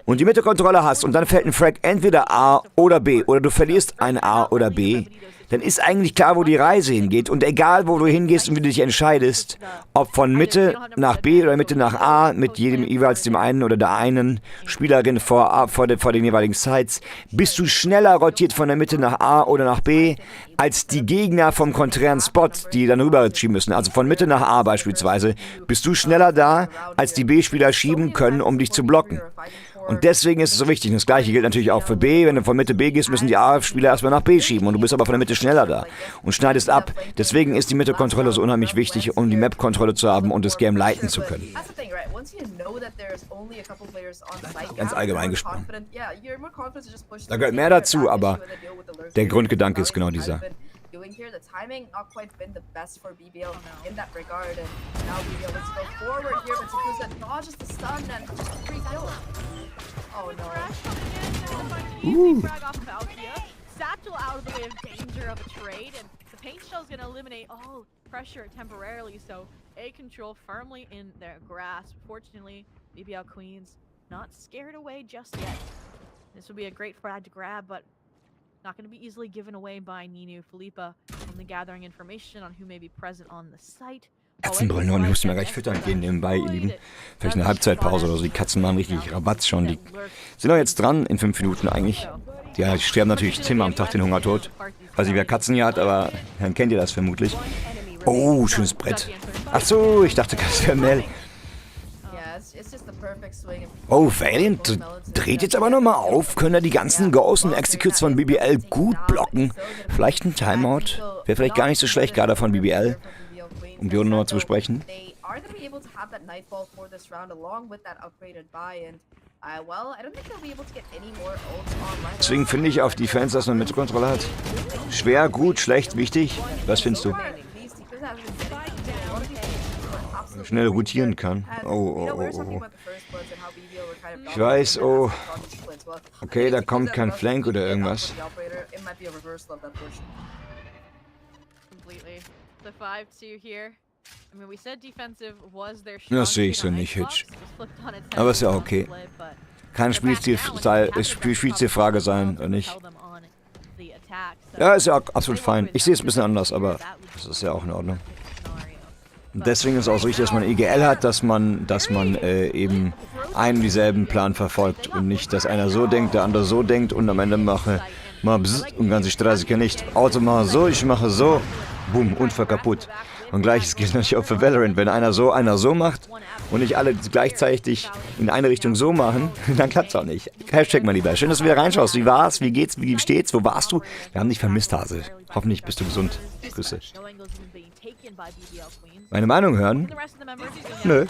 und die Mitte-Kontrolle hast und dann fällt ein Frag entweder A oder B oder du verlierst ein A oder B, dann ist eigentlich klar, wo die Reise hingeht. Und egal, wo du hingehst und wie du dich entscheidest, ob von Mitte nach B oder Mitte nach A, mit jedem jeweils dem einen oder der einen Spielerin vor den jeweiligen Sites, bist du schneller rotiert von der Mitte nach A oder nach B, als die Gegner vom konträren Spot, die dann rüber schieben müssen. Also von Mitte nach A beispielsweise, bist du schneller da, als die B-Spieler schieben können, um dich zu blocken. Und deswegen ist es so wichtig. Und das gleiche gilt natürlich auch für B. Wenn du von Mitte B gehst, müssen die A-Spieler erstmal nach B schieben. Und du bist aber von der Mitte schneller da und schneidest ab. Deswegen ist die Mitte-Kontrolle so unheimlich wichtig, um die Map-Kontrolle zu haben und das Game leiten zu können. Ganz allgemein gesprochen. Da gehört mehr dazu, aber der Grundgedanke ist genau dieser. Doing here, the timing not quite been the best for BBL in that regard, and now BBL looks to go forward here, but Sakusa dodges the stun and free kill. Oh no. Frag off Valkia. Satchel out of the way of danger of a trade, and the paint shell's gonna eliminate all pressure temporarily, so A control firmly in their grasp. Fortunately, BBL Queens not scared away just yet. This will be a great frag to grab, but not going to be easily given away by Ninu. Philippa only gathering information on who may be present on the site. Katzenbrüllen, und ich musste mir gleich füttern gehen nebenbei, ihr Lieben. Vielleicht eine Halbzeitpause oder so. Die Katzen machen richtig Rabatz schon. Die sind doch jetzt dran in 5 Minuten eigentlich. Die sterben natürlich 10-mal am Tag den Hungertod. Weiß nicht, wer Katzen hier hat, aber dann kennt ihr das vermutlich. Oh, schönes Brett. Ach so, ich dachte, das wäre Mel. Oh, Valiant dreht jetzt aber nochmal auf. Können da die ganzen Goes und Executes von BBL gut blocken? Vielleicht ein Timeout? Wäre vielleicht gar nicht so schlecht, gerade von BBL. Um die Runde nochmal zu besprechen. Deswegen finde ich auf Defense, dass man Mittelkontrolle hat. Schwer, gut, schlecht, wichtig. Was findest du? Schnell rotieren kann. Oh. Ich weiß, oh. Okay, da kommt kein Flank oder irgendwas. Das sehe ich so nicht, Hitch. Aber ist ja okay. Kann Spielzielfrage sein, oder nicht? Ja, ist ja absolut fein. Ich sehe es ein bisschen anders, aber das ist ja auch in Ordnung. Und deswegen ist es auch so wichtig, dass man EGL hat, dass man eben einen dieselben Plan verfolgt und nicht, dass einer so denkt, der andere so denkt und am Ende mache mal bzzz und ganze Straße nicht. Auto mache so, ich mache so, boom, Unfall kaputt. Und gleiches gilt natürlich auch für Valorant. Wenn einer so macht und nicht alle gleichzeitig in eine Richtung so machen, dann klappt es auch nicht. Hashtag mal lieber. Schön, dass du wieder reinschaust. Wie war's? Wie geht's? Wie steht's? Wo warst du? Wir haben dich vermisst, Hase. Hoffentlich bist du gesund. Grüße. Meine Meinung hören? Nö.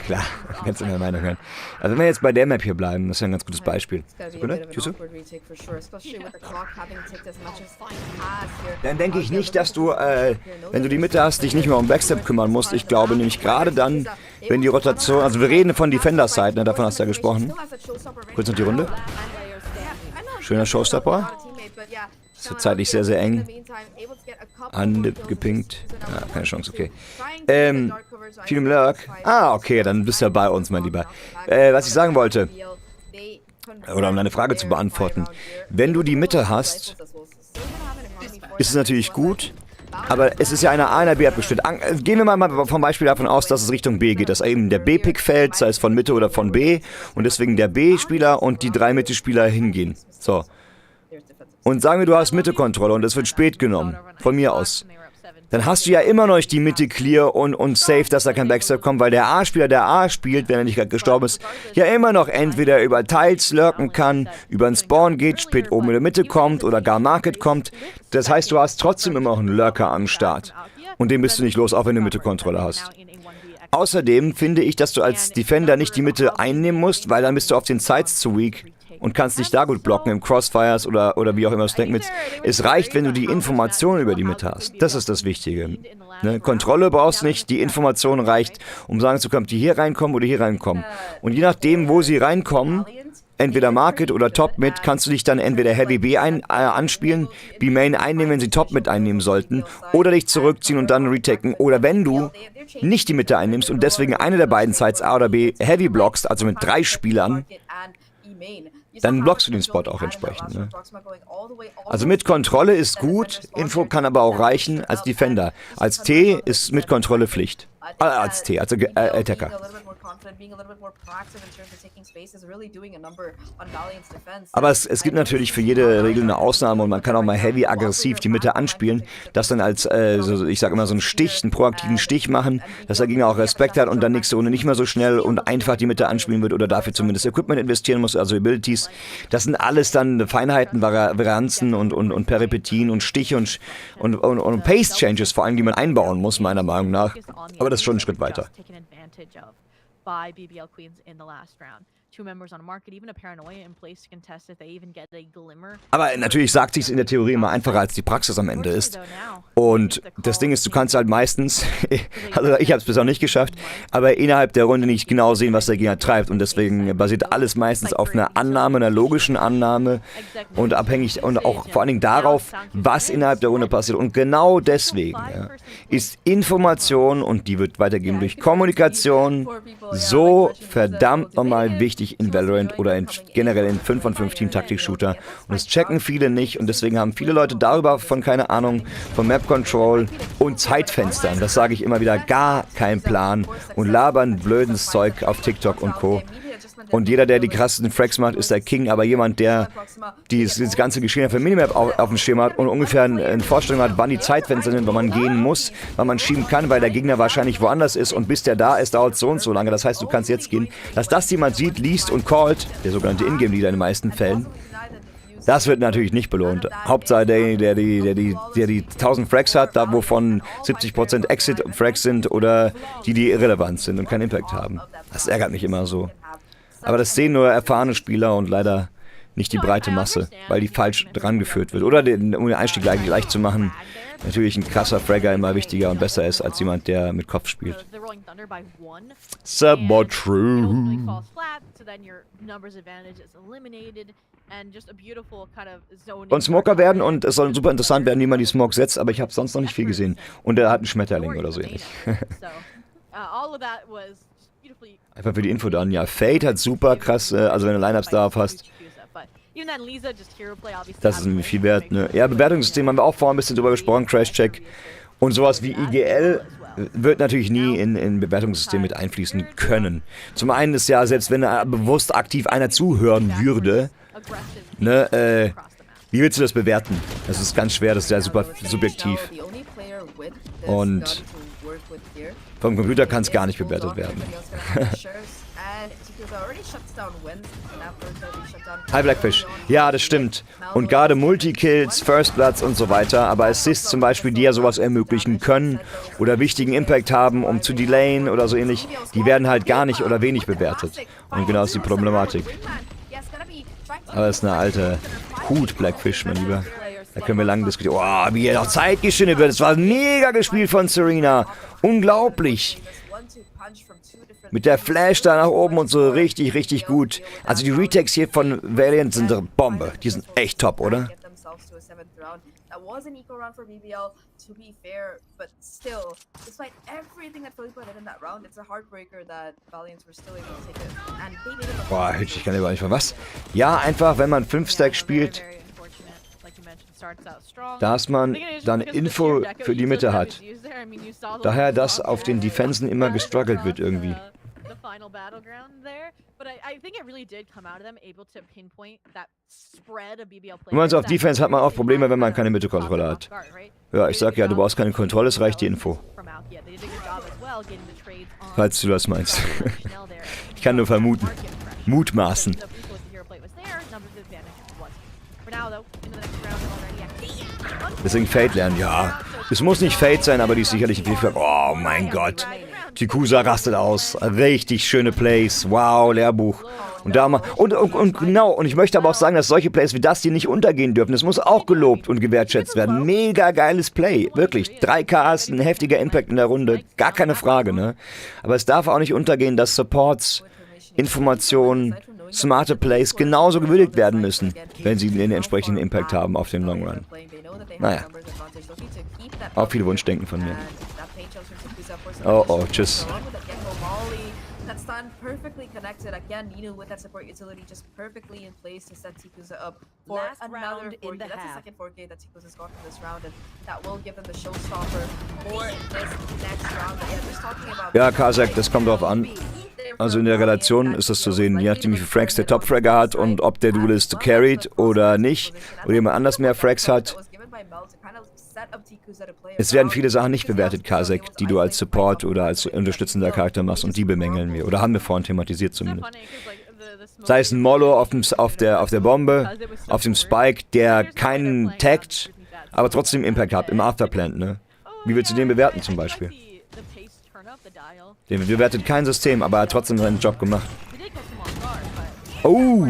Klar, kannst du meine Meinung hören. Also wenn wir jetzt bei der Map hier bleiben, das ist ja ein ganz gutes Beispiel. Sekunde, tschüss. Dann denke ich nicht, dass du, wenn du die Mitte hast, dich nicht mehr um Backstep kümmern musst. Ich glaube nämlich gerade dann, wenn die Rotation, also wir reden von Defender-Side, ne, davon hast du ja gesprochen. Kurz noch die Runde. Schöner Showstopper. Das wird zeitlich sehr, sehr eng. Angepinkt. Ja, keine Chance, okay. Film Lurk. Ah, okay, dann bist du ja bei uns, mein Lieber. Was ich sagen wollte, oder um deine Frage zu beantworten. Wenn du die Mitte hast, ist es natürlich gut, aber es ist ja eine A, einer B abgestimmt. Gehen wir mal vom Beispiel davon aus, dass es Richtung B geht, dass eben der B-Pick fällt, sei es von Mitte oder von B, und deswegen der B-Spieler und die 3 Mitte-Spieler hingehen. So. Und sagen wir, du hast Mitte-Kontrolle und es wird spät genommen, von mir aus. Dann hast du ja immer noch die Mitte clear und safe, dass da kein Backstep kommt, weil der A-Spieler, der A spielt, wenn er nicht gerade gestorben ist, ja immer noch entweder über Tiles lurken kann, über einen Spawn geht, spät oben in der Mitte kommt oder gar Market kommt. Das heißt, du hast trotzdem immer noch einen Lurker am Start. Und den bist du nicht los, auch wenn du Mitte-Kontrolle hast. Außerdem finde ich, dass du als Defender nicht die Mitte einnehmen musst, weil dann bist du auf den Sides zu weak und kannst nicht da gut blocken im Crossfires oder wie auch immer es denkt mit. Es reicht, wenn du die Information über die Mitte hast. Das ist das Wichtige. Ne? Kontrolle brauchst du nicht, die Information reicht, um sagen zu können, ob die hier reinkommen oder hier reinkommen. Und je nachdem, wo sie reinkommen, entweder Market oder Top Mid, kannst du dich dann entweder Heavy B anspielen, B Main einnehmen, wenn sie Top Mid einnehmen sollten, oder dich zurückziehen und dann retaken. Oder wenn du nicht die Mitte einnimmst und deswegen eine der beiden Sides A oder B Heavy blockst, also mit 3 Spielern, dann blockst du den Spot auch entsprechend. Ne? Also mit Kontrolle ist gut, Info kann aber auch reichen als Defender. Als T ist mit Kontrolle Pflicht. Als T, also Attacker. Aber es gibt natürlich für jede Regel eine Ausnahme und man kann auch mal heavy aggressiv die Mitte anspielen, das dann als, ich sag immer so einen Stich, einen proaktiven Stich machen, dass der Gegner auch Respekt hat und dann nächste Runde nicht mehr so schnell und einfach die Mitte anspielen wird oder dafür zumindest Equipment investieren muss, also Abilities. Das sind alles dann Feinheiten, Varianzen und Peripetien und Stiche und Pace Changes vor allem, die man einbauen muss, meiner Meinung nach. Aber das ist schon ein Schritt weiter. By BBL Queens in the last round. 2 members on market, even a paranoia in place to contest if they even get a glimmer. Aber natürlich sagt sich's in der Theorie immer einfacher, als die Praxis am Ende ist. Und das Ding ist, du kannst halt meistens, also ich habe es bisher noch nicht geschafft, aber innerhalb der Runde nicht genau sehen, was der Gegner treibt. Und deswegen basiert alles meistens auf einer Annahme, einer logischen Annahme und abhängig und auch vor allen Dingen darauf, was innerhalb der Runde passiert. Und genau deswegen ist Information, und die wird weitergeben durch Kommunikation, so verdammt nochmal wichtig in Valorant oder generell in 5 von 5 Team-Taktik-Shooter. Und das checken viele nicht und deswegen haben viele Leute darüber von keine Ahnung, von Map-Control und Zeitfenstern. Das sage ich immer wieder, gar kein Plan und labern blödes Zeug auf TikTok und Co. Und jeder, der die krassesten Frags macht, ist der King, aber jemand, der dieses ganze Geschehen für Minimap auf dem Schirm hat und ungefähr eine Vorstellung hat, wann die Zeitfenster sind, wann man gehen muss, wann man schieben kann, weil der Gegner wahrscheinlich woanders ist und bis der da ist, dauert so und so lange. Das heißt, du kannst jetzt gehen. Dass das jemand sieht, liest und callt, der sogenannte Ingame-Leader in den meisten Fällen, das wird natürlich nicht belohnt. Hauptsache der die 1000 Frags hat, da wovon 70% Exit-Frags sind oder die irrelevant sind und keinen Impact haben. Das ärgert mich immer so. Aber das sehen nur erfahrene Spieler und leider nicht die breite Masse, weil die falsch dran geführt wird. Oder um den Einstieg leicht zu machen, natürlich ein krasser Fragger immer wichtiger und besser ist als jemand, der mit Kopf spielt. Subot true. Und Smoker werden und es soll super interessant werden, wie man die Smoke setzt, aber ich habe sonst noch nicht viel gesehen. Und er hat einen Schmetterling oder so ähnlich. Einfach für die Info dann, ja. Fade hat super krass, also wenn du Lineups darauf hast. Das ist nämlich viel wert, ne? Ja, Bewertungssystem haben wir auch vorhin ein bisschen drüber gesprochen, Crash-Check. Und sowas wie IGL wird natürlich nie in Bewertungssystem mit einfließen können. Zum einen ist ja, selbst wenn bewusst aktiv einer zuhören würde, ne, wie willst du das bewerten? Das ist ganz schwer, das ist ja super subjektiv. Und vom Computer kann es gar nicht bewertet werden. Hi Blackfish. Ja, das stimmt. Und gerade Multikills, First Bloods und so weiter, aber Assists zum Beispiel, die ja sowas ermöglichen können oder wichtigen Impact haben, um zu delayen oder so ähnlich, die werden halt gar nicht oder wenig bewertet. Und genau ist die Problematik. Aber das ist eine alte Hut, Blackfish, mein Lieber. Da können wir lange diskutieren. Oh, wie hier noch Zeit geschindet wird. Das war mega gespielt von Serena. Unglaublich. Mit der Flash da nach oben und so richtig, richtig gut. Also die Retakes hier von Valiant sind eine Bombe. Die sind echt top, oder? Boah, ich kann aber nicht mal was. Ja, einfach, wenn man 5 Stacks spielt, dass man dann Info für die Mitte hat. Daher, dass auf den Defensen immer gestruggelt wird irgendwie. Wenn man so auf Defense hat man auch Probleme, wenn man keine Mitte-Kontrolle hat. Ja, ich sag ja, du brauchst keine Kontrolle, es reicht die Info. Falls du das meinst. Ich kann nur vermuten. Mutmaßen. Deswegen Fade lernen, ja. Es muss nicht Fade sein, aber die ist sicherlich ein viel. Oh mein Gott. Tikusa rastet aus. Richtig schöne Plays. Wow, Lehrbuch. Und da mal. Und genau, und ich möchte aber auch sagen, dass solche Plays wie das hier nicht untergehen dürfen. Das muss auch gelobt und gewertschätzt werden. Mega geiles Play. Wirklich. 3Ks, ein heftiger Impact in der Runde. Gar keine Frage, ne? Aber es darf auch nicht untergehen, dass Supports, Informationen, smarte Plays genauso gewürdigt werden müssen, wenn sie den entsprechenden Impact haben auf den Long Run. Naja. Auch viel Wunschdenken von mir. Oh, tschüss. That stun perfectly connected. Again, Nino with that support utility just perfectly in place to set Tikusa up for another 4K. That's the second 4K that Tikusa's got from this round, and that will give them the showstopper for this next round. Again, just talking about... Ja, Kazak, das kommt drauf an. Also in der Relation ist das zu sehen, je nachdem wie viele Frags der Top-Fragger hat und ob der Duelist carried oder nicht, oder jemand anders mehr Frags hat. Es werden viele Sachen nicht bewertet, Kazak, die du als Support oder als unterstützender Charakter machst, und die bemängeln wir. Oder haben wir vorhin thematisiert zumindest. Sei es ein Molo auf der Bombe, auf dem Spike, der keinen taggt, aber trotzdem Impact hat im Afterplant, ne? Wie willst du den bewerten zum Beispiel? Den bewertet kein System, aber er hat trotzdem seinen Job gemacht. Oh!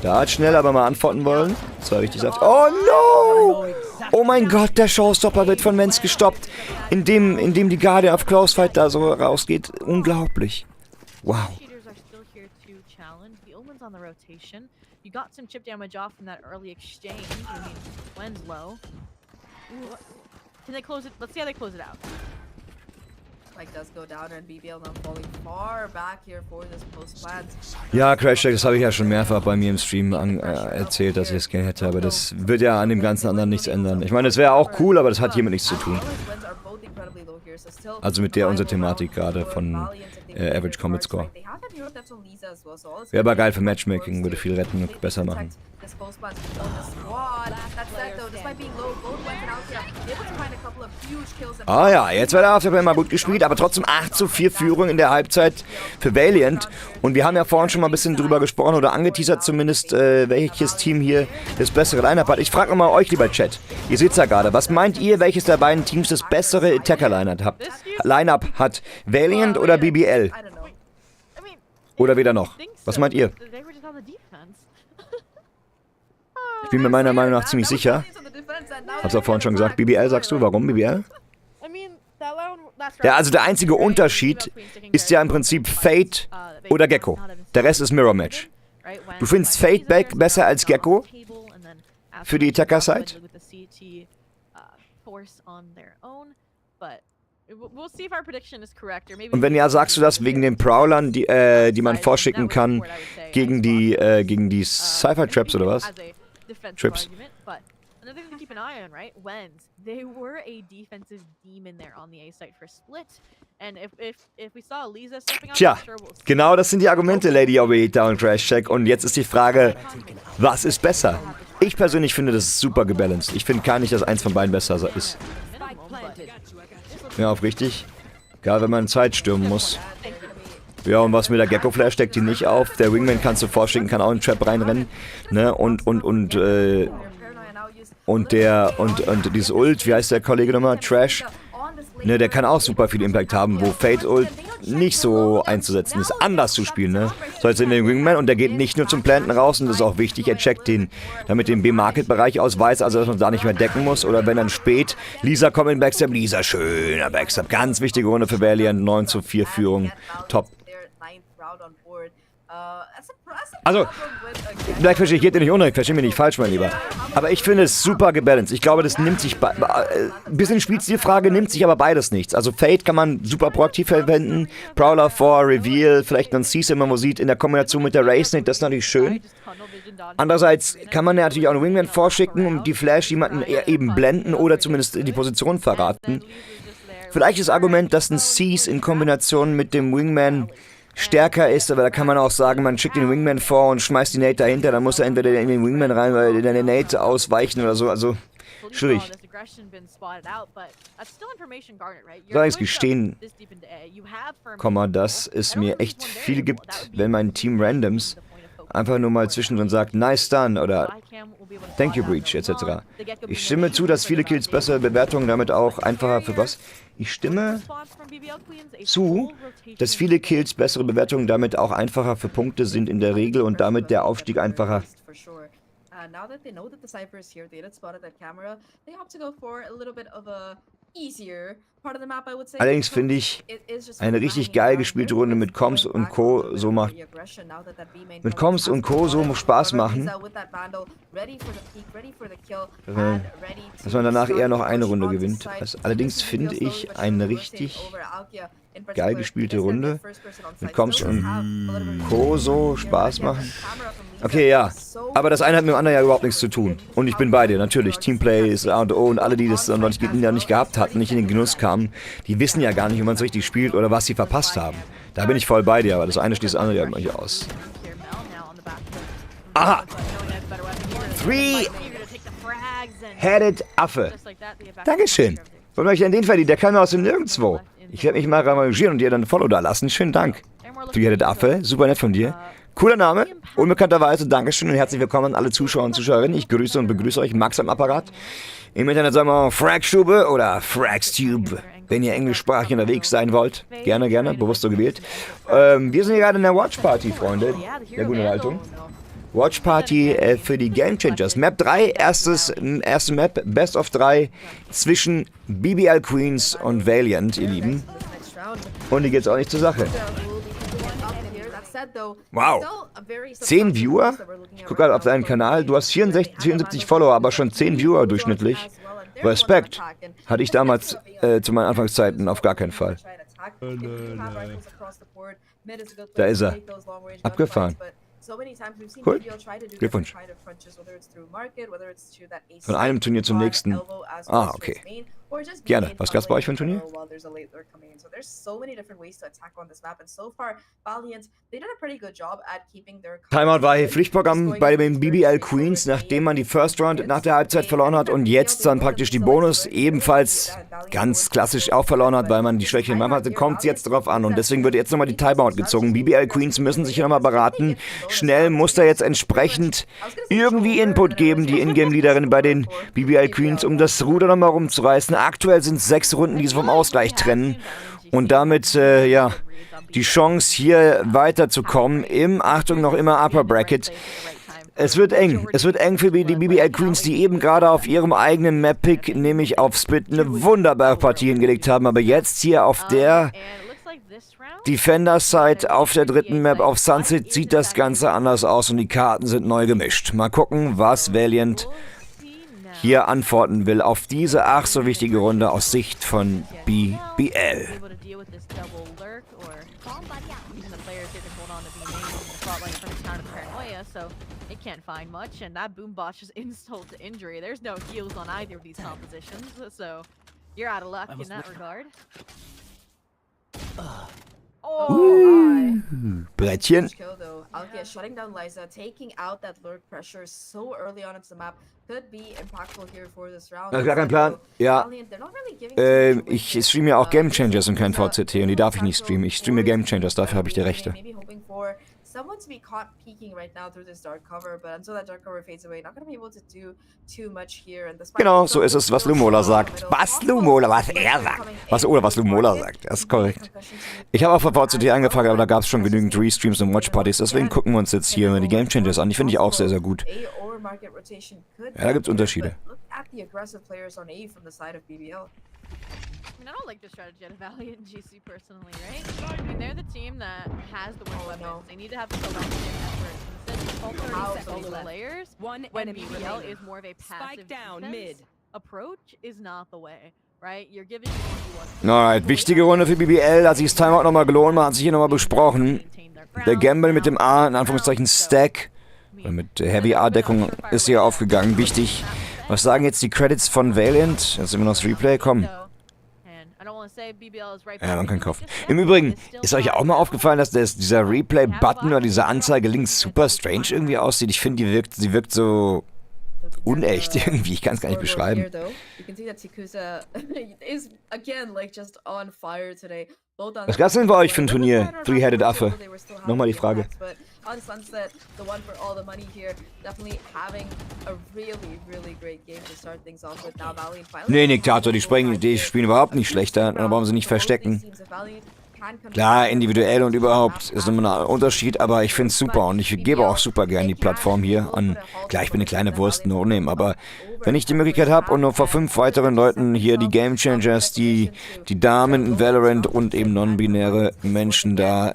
Da hat schnell aber mal antworten wollen. Das war richtig saft. Oh no! Oh mein Gott, der Showstopper wird von Menz gestoppt, indem die Guardian auf Closefight da so rausgeht. Unglaublich. Wow. You got some chip damage off in that early exchange. I mean, Wen's low. Ooh. Can they close it? Let's see how they close it out. Like does go down and BBL now falling far back here for this post plant. Ja, Crashcheck, das habe ich ja schon mehrfach bei mir im Stream erzählt, dass ich es gerne hätte, aber das wird ja an dem ganzen anderen nichts ändern. Ich meine, es wäre auch cool, aber das hat hiermit nichts zu tun. Also mit der unserer Thematik gerade von Average Combat Score. Wäre aber geil für Matchmaking, würde viel retten und besser machen. Ah ja, jetzt wird der Afterplay mal gut gespielt, aber trotzdem 8:4 Führung in der Halbzeit für Valiant. Und wir haben ja vorhin schon mal ein bisschen drüber gesprochen oder angeteasert zumindest, welches Team hier das bessere Line-Up hat. Ich frage nochmal euch, lieber Chat. Ihr seht's ja gerade. Was meint ihr, welches der beiden Teams das bessere Attacker-Line-Up hat? Valiant oder BBL? Oder weder noch? Was meint ihr? Ich bin mir meiner Meinung nach ziemlich sicher. Hab's auch vorhin schon gesagt. BBL sagst du? Warum BBL? Ja, also der einzige Unterschied ist ja im Prinzip Fate oder Gecko. Der Rest ist Mirror Match. Du findest Fate back besser als Gecko? Für die Attacker-Side? Und wenn ja, sagst du das wegen den Prowlern, die man vorschicken kann gegen die Cypher-Traps oder was? Trips. Another thing to keep an eye on, right? Wens, they were a defensive demon there on the A site for split, and if we saw Lisa stepping up, tja, genau das sind die Argumente, Lady Obita und Crashcheck. Und jetzt ist die Frage, was ist besser? Ich persönlich finde, das ist super gebalanced. Ich finde gar nicht, dass eins von beiden besser ist. Ja, auf richtig. Egal, wenn man Zeit stürmen muss. Ja, und was mit der Gecko Flash deckt die nicht auf. Der Wingman kannst du vorschicken, kann auch in den Trap reinrennen. Ne? Und dieses Ult, wie heißt der Kollege nochmal? Trash. Ne, der kann auch super viel Impact haben, wo Fate Ult nicht so einzusetzen ist, anders zu spielen, ne? So, jetzt sehen wir den Wingman und der geht nicht nur zum Planten raus, und das ist auch wichtig, er checkt damit den B-Market-Bereich aus, weiß also, dass man da nicht mehr decken muss, oder wenn dann spät, Lisa kommt in Backstab, Lisa, schöner Backstab, ganz wichtige Runde für Valiant, 9:4 Führung, top. Also, vielleicht verstehe ich dir nicht unrecht, verstehe mich nicht falsch, mein Lieber. Aber ich finde es super gebalanced. Ich glaube, das nimmt sich, ein bisschen Spielstilfrage nimmt sich aber beides nichts. Also Fate kann man super proaktiv verwenden, Prowler vor, Reveal, vielleicht dann Cease, wenn man sieht, in der Kombination mit der Race-Nate, das ist natürlich schön. Andererseits kann man ja natürlich auch einen Wingman vorschicken und die Flash jemanden eben blenden oder zumindest die Position verraten. Vielleicht das Argument, dass ein Cease in Kombination mit dem Wingman stärker ist, aber da kann man auch sagen, man schickt den Wingman vor und schmeißt die Nate dahinter, dann muss er entweder in den Wingman rein, weil der Nate ausweichen oder so, also schwierig. Ich soll jetzt gestehen, dass es mir echt viel gibt, wenn mein Team Randoms einfach nur mal zwischendrin sagt, nice done oder thank you Breach etc. Ich stimme zu, dass viele Kills bessere Bewertungen damit auch einfacher für was? Ich stimme zu, dass viele Kills bessere Bewertungen damit auch einfacher für Punkte sind in der Regel und damit der Aufstieg einfacher. Now that they know that the Cypher is here, they had spotted that camera, they opt to go for a little bit of a easier part of the map, I would say. Allerdings So finde ich, it is just eine really richtig hanging geil around gespielte here, Runde with mit Comms going und back a Co. little bit so of macht. the aggression now that that B main Mit probably Comms has und been Co. so spotted. Spaß However, he's machen. out with that Vandal, ready for the peek, ready for the kill, Äh, and ready dass to man danach start eher the noch eine push Runde onto gewinnt. site. Das, So allerdings this is finde BBL slowly ich but eine surely richtig rotating over Alkia in geil particular. gespielte Is gonna be Runde. the first person on Mit site. Comms Still does und have a little bit of Co. resistance so here, but Spaß again, machen. the camera from Lisa Okay, ja. is so Aber das eine hat mit dem anderen ja überhaupt good nichts zu tun. for Und ich bin bei dir, natürlich. Teamplay ist A und O und alle, die das noch nicht gehabt hatten, nicht in den Genuss kamen, die wissen ja gar nicht, wie man es richtig spielt oder was sie verpasst haben. Da bin ich voll bei dir, aber das eine schließt das andere ja immer hier aus. Aha! Three-headed Affe. Dankeschön. Von euch denn den verdient? Der kam ja aus dem Nirgendwo. Ich werde mich mal rangieren und dir dann ein Follow da lassen. Schönen Dank. Three-headed Affe. Super nett von dir. Cooler Name. Unbekannterweise. Dankeschön und herzlich willkommen an alle Zuschauer und Zuschauerinnen. Ich grüße und begrüße euch. Max am Apparat. Im Internet sagen wir Fragstube oder Fragstube. Wenn ihr englischsprachig unterwegs sein wollt, gerne, gerne, bewusst so gewählt. Wir sind hier gerade in der Watchparty, Freunde. Der gute Leitung. Watchparty für die Game Changers. Map 3, erste Map, Best of 3 zwischen BBL Queens und Valiant, ihr Lieben. Und hier geht's auch nicht zur Sache. Wow. 10 Viewer? Ich gucke gerade auf deinen Kanal. Du hast 74 Follower, aber schon 10 Viewer durchschnittlich. Respekt. Hatte ich damals zu meinen Anfangszeiten auf gar keinen Fall. Da ist er. Abgefahren. Cool. Glückwunsch. Von einem Turnier zum nächsten. Ah, okay. Gerne. Was gab's bei euch für ein Turnier? Timeout war hier Pflichtprogramm bei den BBL Queens, nachdem man die First Round nach der Halbzeit verloren hat und jetzt dann praktisch die Bonus ebenfalls ganz klassisch auch verloren hat, weil man die schwächeren Map hatte, kommt es jetzt drauf an und deswegen wird jetzt nochmal die Timeout gezogen. BBL Queens müssen sich hier nochmal beraten. Schnell muss da jetzt entsprechend irgendwie Input geben, die Ingame-Leaderin bei den BBL Queens, um das Ruder nochmal rumzureißen. Aktuell sind es 6 Runden, die sie vom Ausgleich trennen und damit, ja, die Chance hier weiterzukommen im, Achtung, noch immer Upper Bracket. Es wird eng für die BBL Queens, die eben gerade auf ihrem eigenen Map-Pick, nämlich auf Split, eine wunderbare Partie hingelegt haben, aber jetzt hier auf der Defender-Side auf der dritten Map auf Sunset sieht das Ganze anders aus und die Karten sind neu gemischt. Mal gucken, was Valiant hier antworten will auf diese ach so wichtige Runde aus Sicht von BBL. Can't find much, and that boom bot just insult to injury. There's no heals on either of these compositions, so you're out of luck in that regard. Brettchen. Alkia shutting down Liza, taking out that lurk pressure so early on into the map could be impactful here for this round. Gar kein Plan. Ja. Ich streame ja auch Game Changers und kein VCT und die darf ich nicht streamen. Ich streame Game Changers, dafür habe ich die Rechte. Someone to be caught peeking right now through this dark cover, but until that dark cover fades away, not going to be able to do too much here. And genau, so ist es, was Lumola sagt. Was er sagt. Was Lumola sagt, das ist korrekt. Ich habe auch von VCT angefragt, aber da gab es schon genügend Restreams und Watchpartys, deswegen gucken wir uns jetzt hier die Game Changers an. Die finde ich auch sehr, sehr gut. Ja, da gibt es Unterschiede. I mean, I don't like the strategy out of Valiant and GC personally, right? I mean, they're the team that has the worst weapons. They need to have collective effort. Instead of 30 players, when BBL is more of a passive defense approach is not the way, right? You're giving Alright, wichtige Runde für BBL. Da hat sich das Timeout nochmal gelohnt. Man hat sich hier nochmal besprochen. Der Gamble mit dem A, in Anführungszeichen Stack, mit Heavy A-Deckung ist hier aufgegangen. Wichtig. Was sagen jetzt die Credits von Valiant? Jetzt immer noch das Replay. Komm. Ja, man kann kaufen. Im Übrigen, ist euch auch mal aufgefallen, dass dieser Replay-Button oder diese Anzeige links super strange irgendwie aussieht? Ich finde, sie wirkt so unecht irgendwie. Ich kann es gar nicht beschreiben. Was gab's denn bei euch für ein Turnier? Three-Headed Affe. Nochmal die Frage. Nee, Diktator, die spielen überhaupt nicht schlechter. Dann brauchen sie nicht verstecken. Klar, individuell und überhaupt ist immer ein Unterschied, aber ich finde es super und ich gebe auch super gern die Plattform hier an. Klar, ich bin eine kleine Wurst, No-Name, aber wenn ich die Möglichkeit habe und nur vor 5 weiteren Leuten hier die Game Changers, die Damen in Valorant und eben non-binäre Menschen da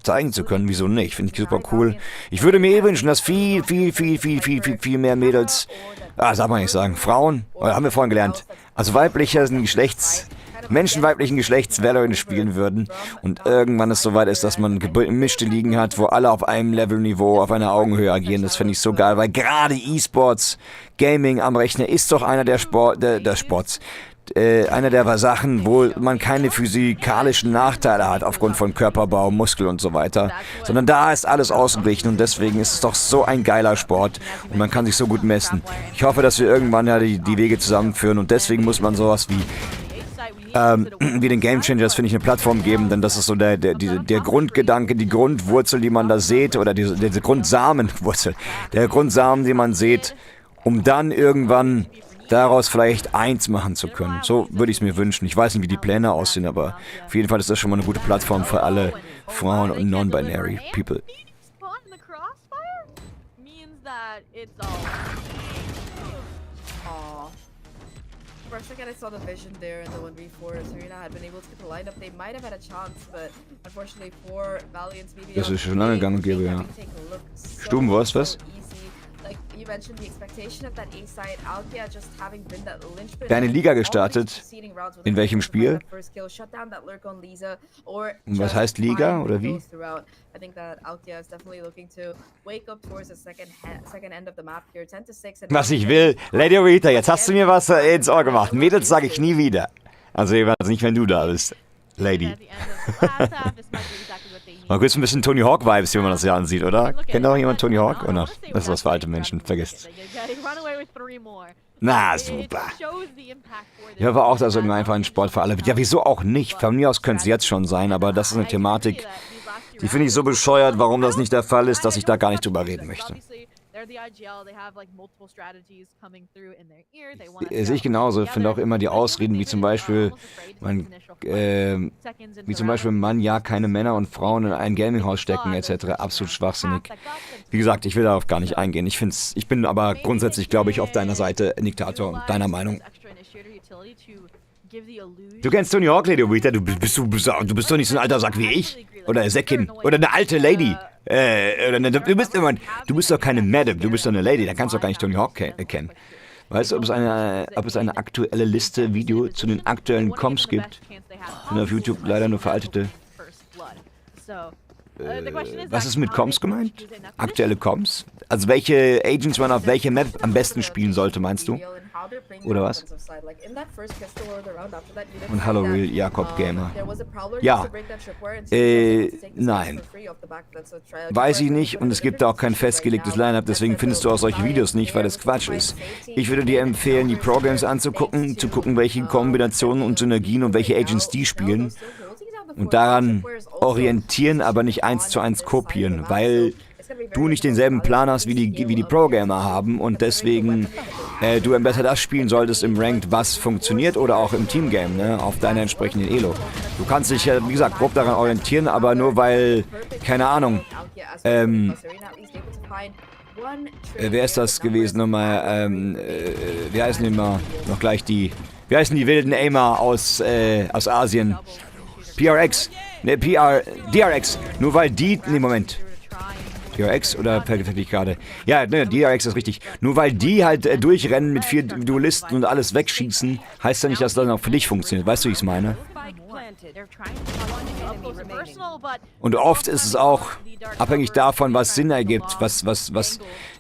zeigen zu können, wieso nicht? Finde ich super cool. Ich würde mir wünschen, dass viel mehr Mädels, sag mal nicht sagen, Frauen, oder haben wir vorhin gelernt, also Menschen weiblichen Geschlechts Valorant spielen würden und irgendwann es soweit ist, dass man gemischte Ligen hat, wo alle auf einem Levelniveau, auf einer Augenhöhe agieren. Das finde ich so geil, weil gerade E-Sports, Gaming am Rechner ist doch einer der einer der Sachen, wo man keine physikalischen Nachteile hat aufgrund von Körperbau, Muskel und so weiter, sondern da ist alles ausgeglichen und deswegen ist es doch so ein geiler Sport und man kann sich so gut messen. Ich hoffe, dass wir irgendwann ja die Wege zusammenführen und deswegen muss man sowas wie den Game Changers, finde ich, eine Plattform geben, denn das ist so der Grundgedanke, die Grundwurzel, die man da sieht, oder diese Grundsamenwurzel, der Grundsamen, den man sieht, um dann irgendwann daraus vielleicht eins machen zu können. So würde ich es mir wünschen. Ich weiß nicht, wie die Pläne aussehen, aber auf jeden Fall ist das schon mal eine gute Plattform für alle Frauen und non-binary people. For a second, I saw the vision there in the 1v4. Serena had been able to get the lineup. They might have had a chance, but unfortunately for Valiant's BBL, Das ist schon lange gang und gäbe, ja. Stubenwurst, was? Deine Liga gestartet? In welchem Spiel? Und was heißt Liga oder wie? Was ich will, Lady Rita, jetzt hast du mir was ins Ohr gemacht. Mädels sage ich nie wieder. Also jeweils nicht, wenn du da bist, Lady. Mal kurz ein bisschen Tony Hawk-Vibes, wie man das ja ansieht, oder? Kennt auch jemand Tony Hawk? Oder? Das ist was für alte Menschen, vergesst. Na, super. Ich hoffe auch, dass irgendwann einfach ein Sport für alle wird. Ja, wieso auch nicht? Von mir aus könnte es jetzt schon sein, aber das ist eine Thematik, die finde ich so bescheuert, warum das nicht der Fall ist, dass ich da gar nicht drüber reden möchte. Sehe ich genauso. Ich finde auch immer die Ausreden, wie zum Beispiel, man ja keine Männer und Frauen in ein Gaminghaus stecken, etc. Absolut schwachsinnig. Wie gesagt, ich will darauf gar nicht eingehen. Ich bin aber grundsätzlich, glaube ich, auf deiner Seite, Diktator, und deiner Meinung. Du kennst Tony Hawk, Lady Rita, du bist doch nicht so ein alter Sack wie ich. Oder Säckin. Oder eine alte Lady. Du bist doch keine Madam, du bist doch eine Lady, dann kannst du doch gar nicht Tony Hawk kennen. Weißt du, ob es eine aktuelle Liste Video zu den aktuellen Comps gibt? Und auf YouTube leider nur veraltete. Was ist mit Comps gemeint? Aktuelle Comps? Also welche Agents man auf welche Map am besten spielen sollte, meinst du? Oder was? Und Hallo Real Jakob Gamer. Ja. Nein. Weiß ich nicht und es gibt da auch kein festgelegtes Line-Up, deswegen findest du auch solche Videos nicht, weil das Quatsch ist. Ich würde dir empfehlen, die Pro-Games anzugucken, zu gucken, welche Kombinationen und Synergien und welche Agents die spielen. Und daran orientieren, aber nicht 1:1 kopieren, weil du nicht denselben Plan hast wie die Pro-Gamer haben und deswegen du besser das spielen solltest im Ranked, was funktioniert oder auch im Teamgame, ne, auf deiner entsprechenden Elo. Du kannst dich ja, wie gesagt, grob daran orientieren, aber nur weil, keine Ahnung, wer ist das gewesen nochmal, wie heißen die mal, noch gleich wie heißen die wilden Aimer aus Asien? DRX, nur weil die, Moment. DRX oder vergesse ich gerade? Ja, ne, DRX ist richtig. Nur weil die halt durchrennen mit 4 Duelisten und alles wegschießen, heißt ja nicht, dass das auch für dich funktioniert. Weißt du, wie ich es meine? Und oft ist es auch abhängig davon, was Sinn ergibt,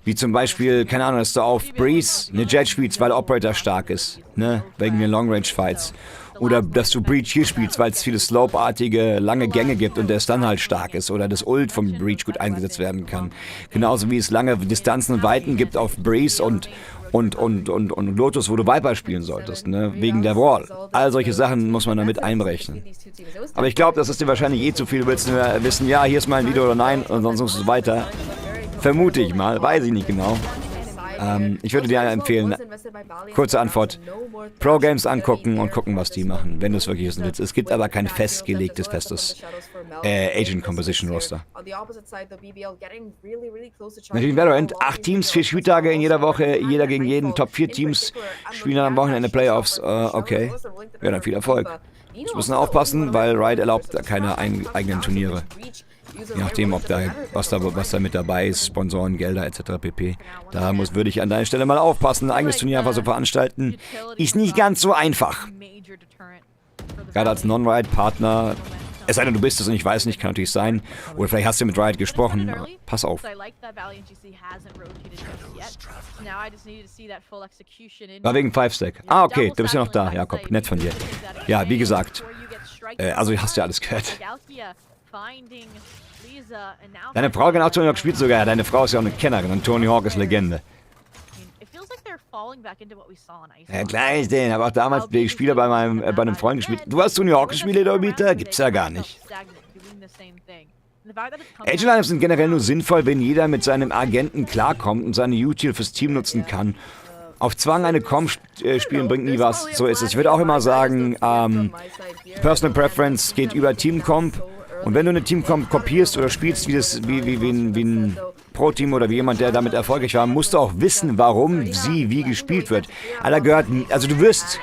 wie zum Beispiel, keine Ahnung, dass du auf Breeze eine Jet spielst, weil Operator stark ist, ne, wegen den Long-Range-Fights. Oder dass du Breach hier spielst, weil es viele slope-artige, lange Gänge gibt und der Stun halt stark ist. Oder das Ult vom Breach gut eingesetzt werden kann. Genauso wie es lange Distanzen und Weiten gibt auf Breeze und Lotus, wo du Viper spielen solltest, ne? Wegen der Wall. All solche Sachen muss man damit einberechnen. Aber ich glaube, das ist dir wahrscheinlich eh zu viel. Du willst nur wissen, ja, hier ist mal ein Video oder nein und sonst musst du weiter. Vermute ich mal, weiß ich nicht genau. Ich würde dir empfehlen, kurze Antwort, Pro-Games angucken und gucken, was die machen, wenn du es wirklich wissen willst. Es gibt aber kein festgelegtes, festes Agent Composition Roster. Natürlich Valorant, 8 Teams, 4 Spieltage in jeder Woche, jeder gegen jeden, Top 4 Teams spielen dann am Wochenende Playoffs. Okay, ja, dann viel Erfolg. Wir müssen aufpassen, weil Riot erlaubt keine eigenen Turniere. Je nachdem, ob da was da mit dabei ist, Sponsoren, Gelder etc. pp. Da würde ich an deiner Stelle mal aufpassen. Ein eigenes Turnier einfach so veranstalten ist nicht ganz so einfach. Gerade als Non-Riot-Partner, es sei denn, du bist es und ich weiß nicht, kann natürlich sein. Oder vielleicht hast du mit Riot gesprochen. Pass auf. War wegen 5-Stack. Ah, okay, du bist ja noch da, Jakob. Nett von dir. Ja, wie gesagt. Also, du hast ja alles gehört. Deine Frau genau Tony Hawk spielt sogar. Deine Frau ist ja auch eine Kennerin und Tony Hawk ist Legende. Ja, gleich den. Aber auch damals die Spieler bei einem Freund gespielt. Du hast Tony Hawk gespielt, Edobita? Gibt's ja gar nicht. Agent-Lineups sind generell nur sinnvoll, wenn jeder mit seinem Agenten klarkommt und seine Util fürs Team nutzen kann. Auf Zwang eine Com spielen bringt nie was. So ist es. Ich würde auch immer sagen, Personal Preference geht über Team-Comp. Und wenn du eine Team-Comp kopierst oder spielst wie ein Pro-Team oder wie jemand, der damit erfolgreich war, musst du auch wissen, warum sie wie gespielt wird. Also du wirst,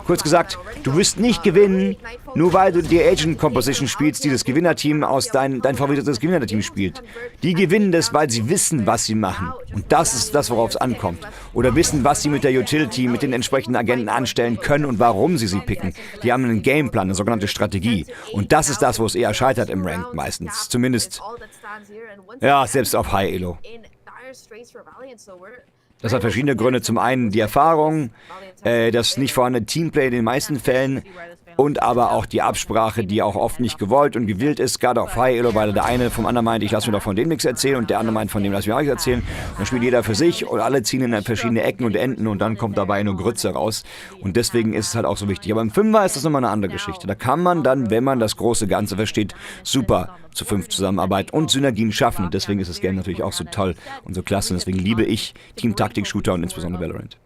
kurz gesagt, du wirst nicht gewinnen, nur weil du die Agent Composition spielst, die das Gewinnerteam aus dein favoriertes Gewinnerteam spielt. Die gewinnen das, weil sie wissen, was sie machen. Und das ist das, worauf es ankommt. Oder wissen, was sie mit der Utility, mit den entsprechenden Agenten anstellen können und warum sie picken. Die haben einen Gameplan, eine sogenannte Strategie. Und das ist das, wo es eher scheitert im Rank meistens. Zumindest, ja, selbst auf High Elo. Das hat verschiedene Gründe. Zum einen die Erfahrung, das nicht vorhandene Teamplay in den meisten Fällen und aber auch die Absprache, die auch oft nicht gewollt und gewillt ist, gerade auf High Elo, weil der eine vom anderen meint, ich lasse mir doch von dem nichts erzählen und der andere meint, von dem lasse ich mir auch nichts erzählen. Und dann spielt jeder für sich und alle ziehen in verschiedene Ecken und Enden und dann kommt dabei nur Grütze raus. Und deswegen ist es halt auch so wichtig. Aber im Fünfer ist das nochmal eine andere Geschichte. Da kann man dann, wenn man das große Ganze versteht, super zu 5 Zusammenarbeit und Synergien schaffen. Und deswegen ist das Game natürlich auch so toll und so klasse. Und deswegen liebe ich Team-Taktik-Shooter und insbesondere Valorant.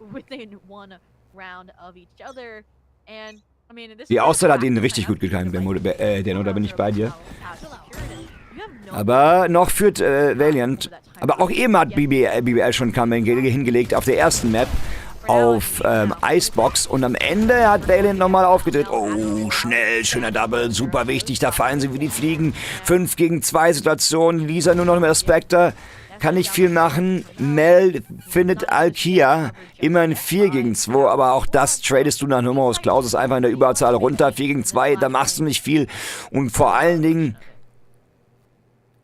Die Auszeit hat ihnen richtig gut getan, Deno, da bin ich bei dir. Aber noch führt Valiant. Aber auch eben hat BBL schon Comeback hingelegt auf der ersten Map auf Icebox und am Ende hat Valiant nochmal aufgedreht. Oh, schnell, schöner Double, super wichtig, da fallen sie wie die Fliegen. 5 gegen 2 Situation, Lisa nur noch mit Spectre. Kann nicht viel machen. Mel findet Alkia. Immerhin 4 gegen 2, aber auch das tradest du nach Numerus Clausus einfach in der Überzahl runter. 4 gegen 2, da machst du nicht viel. Und vor allen Dingen,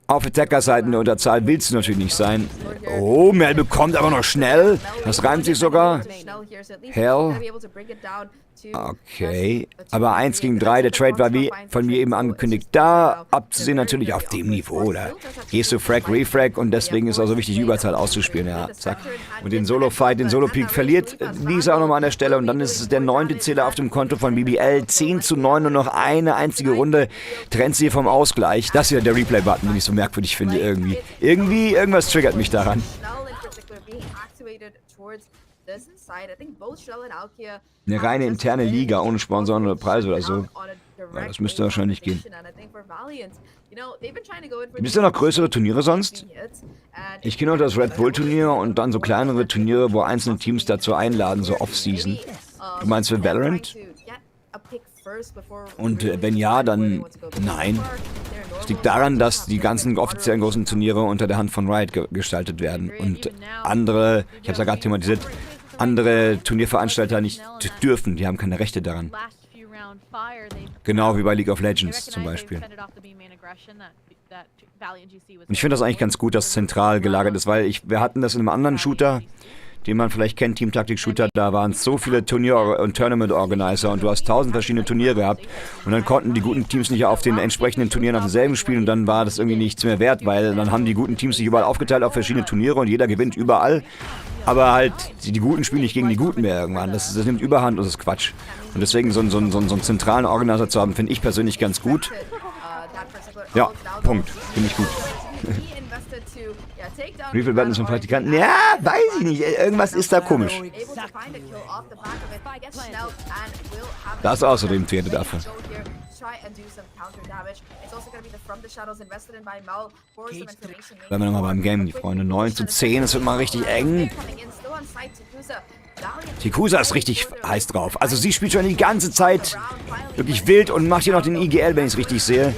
auf Attacker-Seite in der Unterzahl willst du natürlich nicht sein. Oh, Mel bekommt aber noch schnell. Das reimt sich sogar. Hell. Okay, aber 1 gegen 3, der Trade war wie von mir eben angekündigt da, abzusehen natürlich auf dem Niveau, da gehst du Frag, Refrag und deswegen ist es auch so wichtig, die Überzahl auszuspielen, ja, zack. Und den Solo-Fight, den Solo-Peak verliert Lisa auch nochmal an der Stelle und dann ist es der 9. Zähler auf dem Konto von BBL, 10:9 und noch eine einzige Runde trennt sie vom Ausgleich. Das ist wieder der Replay-Button, den ich so merkwürdig finde irgendwie. Irgendwas triggert mich daran. Eine reine interne Liga ohne Sponsoren oder Preise oder so. Ja, das müsste wahrscheinlich gehen. Gibt es da noch größere Turniere sonst? Ich kenne auch das Red Bull Turnier und dann so kleinere Turniere, wo einzelne Teams dazu einladen, so Off-Season. Du meinst für Valorant? Und wenn ja, dann nein. Es liegt daran, dass die ganzen offiziellen großen Turniere unter der Hand von Riot gestaltet werden und andere, ich habe es ja gerade thematisiert, andere Turnierveranstalter nicht dürfen, die haben keine Rechte daran. Genau wie bei League of Legends zum Beispiel. Und ich finde das eigentlich ganz gut, dass zentral gelagert ist, weil wir hatten das in einem anderen Shooter, den man vielleicht kennt, Team-Taktik-Shooter, da waren so viele Turnier- und Tournament-Organizer und du hast 1000 verschiedene Turniere gehabt und dann konnten die guten Teams nicht auf den entsprechenden Turnieren auf demselben spielen und dann war das irgendwie nichts mehr wert, weil dann haben die guten Teams sich überall aufgeteilt auf verschiedene Turniere und jeder gewinnt überall, aber halt die Guten spielen nicht gegen die Guten mehr irgendwann, das nimmt Überhand und das ist Quatsch. Und deswegen so einen zentralen Organizer zu haben, finde ich persönlich ganz gut. Ja, Punkt, finde ich gut. Wie viel werden es von Praktikanten? Ja, weiß ich nicht. Irgendwas ist da komisch. Da ist außerdem Pferde dafür. Bleiben wir nochmal beim Game, die Freunde. 9:10, es wird mal richtig eng. Tikusa ist richtig heiß drauf. Also sie spielt schon die ganze Zeit wirklich wild und macht hier noch den IGL, wenn ich es richtig sehe.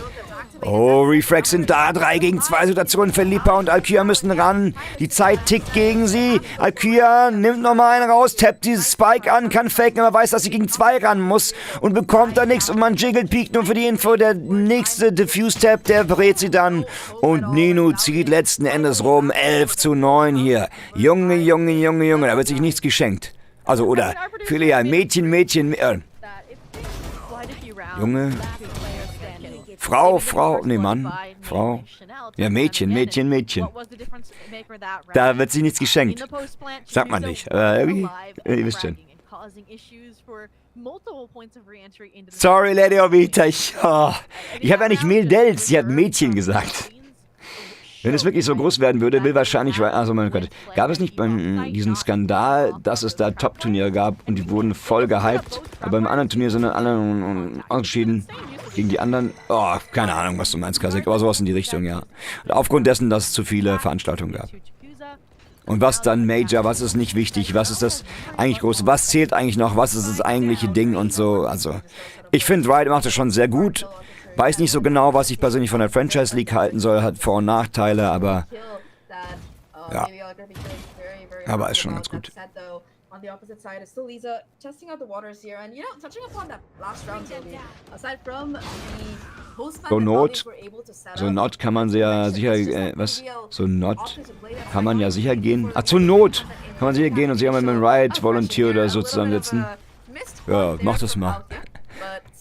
Oh, Refrags sind da. 3 gegen 2 Situationen. Felipa und Alkia müssen ran. Die Zeit tickt gegen sie. Alkia nimmt nochmal einen raus, tappt dieses Spike an, kann faken, aber weiß, dass sie gegen 2 ran muss und bekommt da nichts. Und man jiggelt, piekt nur für die Info. Der nächste Diffuse-Tap, der berät sie dann. Und Nino zieht letzten Endes rum. 11:9 hier. Junge, Junge, Junge, Junge. Da wird sich nichts geschenkt. Also, oder, viele ja, Mädchen. Junge. Frau, nee, Mann, Frau. Ja, Mädchen. Da wird sich nichts geschenkt. Sagt man nicht, aber irgendwie, ihr wisst schon. Sorry, Lady Ovita, ich habe ja nicht Mädels, sie hat Mädchen gesagt. Wenn es wirklich so groß werden würde, will wahrscheinlich, also mein Gott, gab es nicht beim diesen Skandal, dass es da Top-Turniere gab und die wurden voll gehypt, aber beim anderen Turnier sind dann alle ausgeschieden gegen die anderen. Oh, keine Ahnung, was du meinst, Kasek, aber sowas in die Richtung, ja. Aufgrund dessen, dass es zu viele Veranstaltungen gab. Und was dann Major, was ist nicht wichtig, was ist das eigentlich Große, was zählt eigentlich noch, was ist das eigentliche Ding und so, also. Ich finde, Riot macht das schon sehr gut. Weiß nicht so genau, was ich persönlich von der Franchise League halten soll, hat Vor- und Nachteile, aber ja, aber ist schon ganz gut. So Not kann man sehr sicher, So Not kann man ja sicher gehen. Zur Not kann man sicher gehen und sich einmal mit einem Riot Volunteer oder so zusammensetzen. Ja, mach das mal.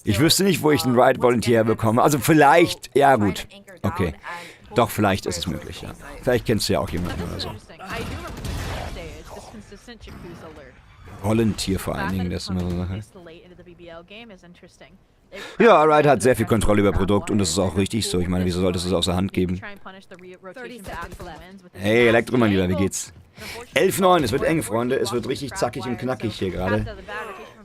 Ich wüsste nicht, wo ich einen Riot Volunteer bekomme. Also vielleicht, ja gut. Okay. Doch, vielleicht ist es möglich, ja. Vielleicht kennst du ja auch jemanden oder so. Volunteer vor allen Dingen, das ist immer so eine Sache. Ja, Riot hat sehr viel Kontrolle über Produkt und das ist auch richtig so. Ich meine, wieso solltest du es aus der Hand geben? Hey, Elektro, mein Lieber, wie geht's? 11:9, es wird eng, Freunde. Es wird richtig zackig und knackig hier gerade.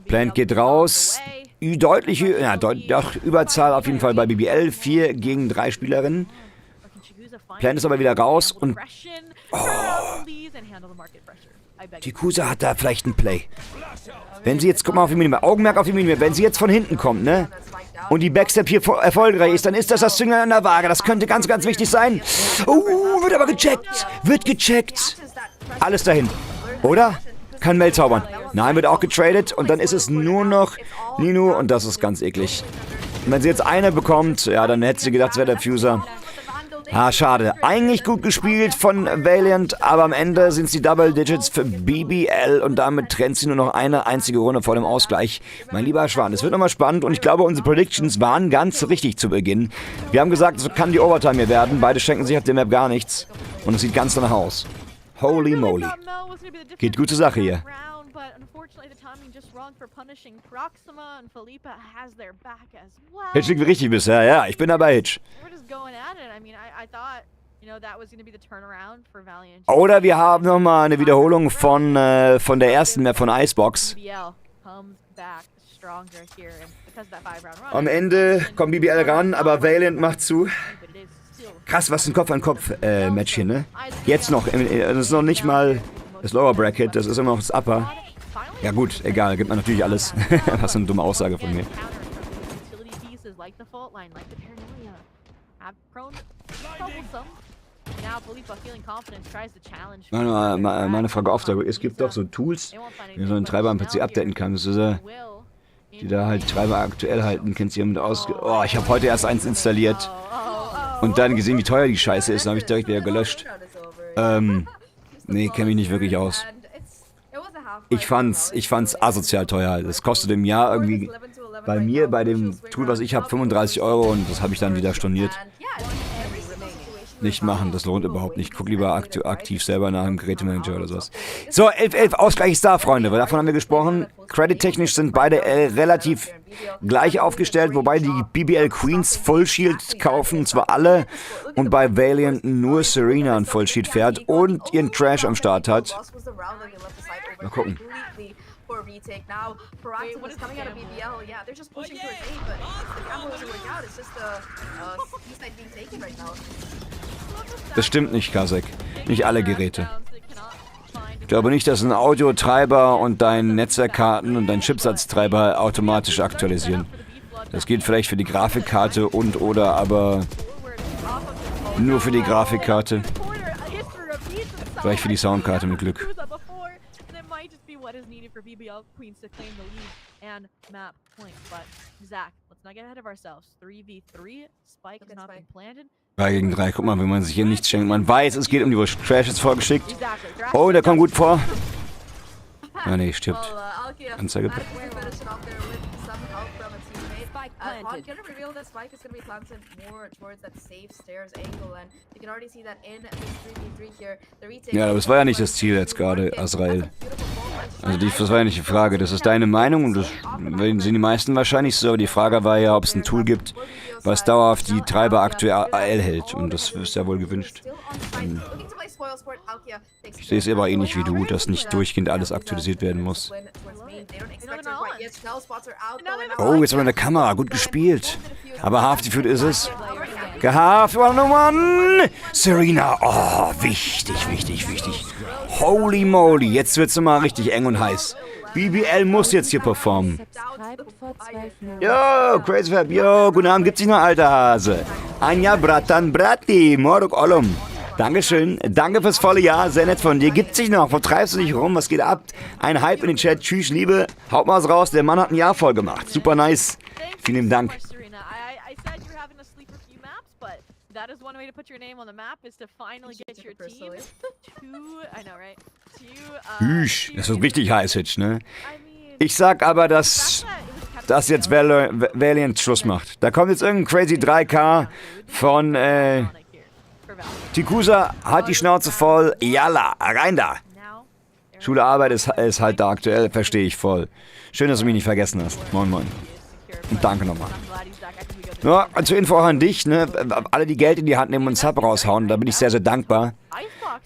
Plant geht raus. Deutlich, ja, doch, Überzahl auf jeden Fall bei BBL. 4 gegen 3 Spielerinnen. Plant ist aber wieder raus und... Oh, Tikusa hat da vielleicht ein Play. Wenn sie jetzt, guck mal auf die Minimap, Augenmerk auf die Minimap, wenn sie jetzt von hinten kommt, ne? Und die Backstep hier erfolgreich ist, dann ist das Zünglein an der Waage. Das könnte ganz, ganz wichtig sein. Wird aber gecheckt. Wird gecheckt. Alles dahin. Oder? Kann Mel zaubern. Nein, wird auch getradet. Und dann ist es nur noch Nino. Und das ist ganz eklig. Und wenn sie jetzt eine bekommt, ja, dann hätte sie gedacht, es wäre der Fuser. Ah, schade. Eigentlich gut gespielt von Valiant, aber am Ende sind es die Double Digits für BBL und damit trennt sie nur noch eine einzige Runde vor dem Ausgleich. Mein lieber Schwan, es wird nochmal spannend und ich glaube, unsere Predictions waren ganz richtig zu Beginn. Wir haben gesagt, es kann die Overtime hier werden. Beide schenken sich auf der Map gar nichts. Und es sieht ganz danach aus. Holy moly. Geht gut zur Sache hier. Hitch liegt richtig bisher, ja, ich bin dabei, Hitch. Oder wir haben nochmal eine Wiederholung von der ersten Map von Icebox. Am Ende kommt BBL ran, aber Valiant macht zu. Krass, was ein Kopf-an-Kopf-Match hier, ne? Jetzt noch, das ist noch nicht mal das Lower Bracket, das ist immer noch das Upper. Ja gut, egal, gibt man natürlich alles. Was eine dumme Aussage von mir. Meine Frage oft, es gibt doch so Tools, wie man so einen Treiber am PC updaten kann. Das ist, die da halt Treiber aktuell halten, kennt sich jemand aus. Oh, ich habe heute erst eins installiert. Und dann gesehen, wie teuer die Scheiße ist, dann habe ich direkt wieder gelöscht. Nee, kenne mich nicht wirklich aus. Ich fand's asozial teuer. Das kostet im Jahr irgendwie bei mir, bei dem Tool, was ich habe, 35 € und das habe ich dann wieder storniert. Nicht machen, das lohnt überhaupt nicht. Guck lieber aktiv selber nach dem Gerätemanager oder sowas. So, 11-11, Ausgleich ist da, Freunde. Davon haben wir gesprochen. Credit-technisch sind beide relativ gleich aufgestellt, wobei die BBL Queens Full Shield kaufen, und zwar alle. Und bei Valiant nur Serena ein Full Shield fährt und ihren Trash am Start hat. Mal gucken. For a retake now, Proactive is coming out of BBL. Yeah, they're just pushing towards A, but the camera wasn't working out. It's just the side being taken right now. Das stimmt nicht, Kasek. Nicht alle Geräte. Ich glaube nicht, dass ein Audiotreiber und dein Netzwerkkarten und dein Chipsatztreiber automatisch aktualisieren. Das geht vielleicht für die Grafikkarte und oder aber nur für die Grafikkarte. Vielleicht für die Soundkarte mit Glück. What is needed for BBL Queens to claim the lead and map point. But Zach, let's not get ahead of ourselves. 3v3, Spike has not been planted. 3 gegen 3, guck mal, wenn man sich hier nichts schenkt. Man weiß, es geht um die Trash ist vorgeschickt. Oh, der kommt gut vor. Ja, nee, stirbt. Anzeige. Gonna reveal that Spike is gonna be planted more towards that safe stairs angle, and you can already see that in this 3v3 here. The retake. Ja, aber das war ja nicht das Ziel jetzt gerade, Azrael. Also das war ja nicht die Frage. Das ist deine Meinung und das sind die meisten wahrscheinlich so. Aber die Frage war ja, ob es ein Tool gibt, was dauerhaft die Treiber aktuell hält. Und das ist ja wohl gewünscht. Ich sehe es aber ähnlich wie du, dass nicht durchgehend alles aktualisiert werden muss. Oh, jetzt haben wir eine Kamera. Gut gespielt. Aber Half-Defeat ist es. Gehaft, one-on-one. Serena. Oh, wichtig, wichtig, wichtig. Holy moly. Jetzt wird's mal richtig eng und heiß. BBL muss jetzt hier performen. Yo, Crazy Fab. Yo, guten Abend. Gibt's dich noch, alter Hase? Anja Bratan Brati. Moruk Olum. Dankeschön. Danke fürs volle Jahr. Sehr nett von dir. Gibt's dich noch? Wo treibst du dich rum? Was geht ab? Ein Hype in den Chat. Tschüss, Liebe. Haut mal was raus. Der Mann hat ein Jahr voll gemacht. Super nice. Vielen Dank. That is one way to put your name on the map, is to finally get your team to, I know, right? Hüsch, das wird richtig heiß jetzt, ne? Ich sag aber, dass jetzt Valiant Schluss macht. Da kommt jetzt irgendein crazy 3K von Tikusa, hat die Schnauze voll. Yalla, rein da. Schule Arbeit ist halt da aktuell, verstehe ich voll. Schön, dass du mich nicht vergessen hast. Moin, moin. Und danke nochmal. Ja, zur Info auch an dich, ne? Alle, die Geld in die Hand nehmen und Sub raushauen, da bin ich sehr, sehr dankbar.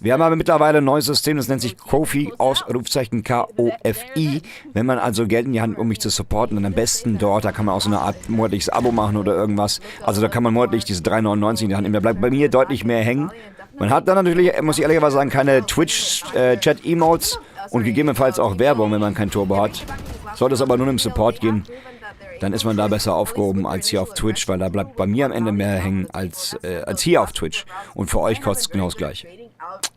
Wir haben aber mittlerweile ein neues System, das nennt sich Kofi, Ausrufzeichen K-O-F-I. Wenn man also Geld in die Hand, um mich zu supporten, dann am besten dort, da kann man auch so eine Art monatliches Abo machen oder irgendwas. Also da kann man monatlich diese 3,99 in die Hand nehmen. Da bleibt bei mir deutlich mehr hängen. Man hat dann natürlich, muss ich ehrlicherweise sagen, keine Twitch-Chat-Emotes und gegebenenfalls auch Werbung, wenn man kein Turbo hat. Sollte es aber nur im Support gehen, dann ist man da besser aufgehoben als hier auf Twitch, weil da bleibt bei mir am Ende mehr hängen als hier auf Twitch. Und für euch kostet es genau das gleiche.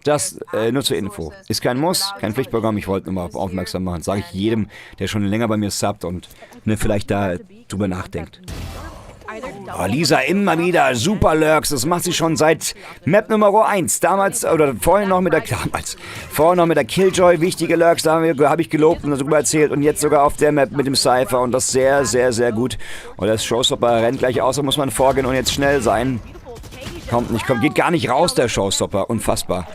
Das nur zur Info. Ist kein Muss, kein Pflichtprogramm, ich wollte nur mal aufmerksam machen. Sage ich jedem, der schon länger bei mir subbt und vielleicht da drüber nachdenkt. Oh, Lisa immer wieder, super Lurks, das macht sie schon seit Map Nummer 1. Damals, oder vorher noch mit der Killjoy, wichtige Lurks, da habe ich gelobt und darüber erzählt und jetzt sogar auf der Map mit dem Cypher und das sehr, sehr, sehr gut. Und das Showstopper rennt gleich aus, da muss man vorgehen und jetzt schnell sein. Geht gar nicht raus, der Showstopper, unfassbar.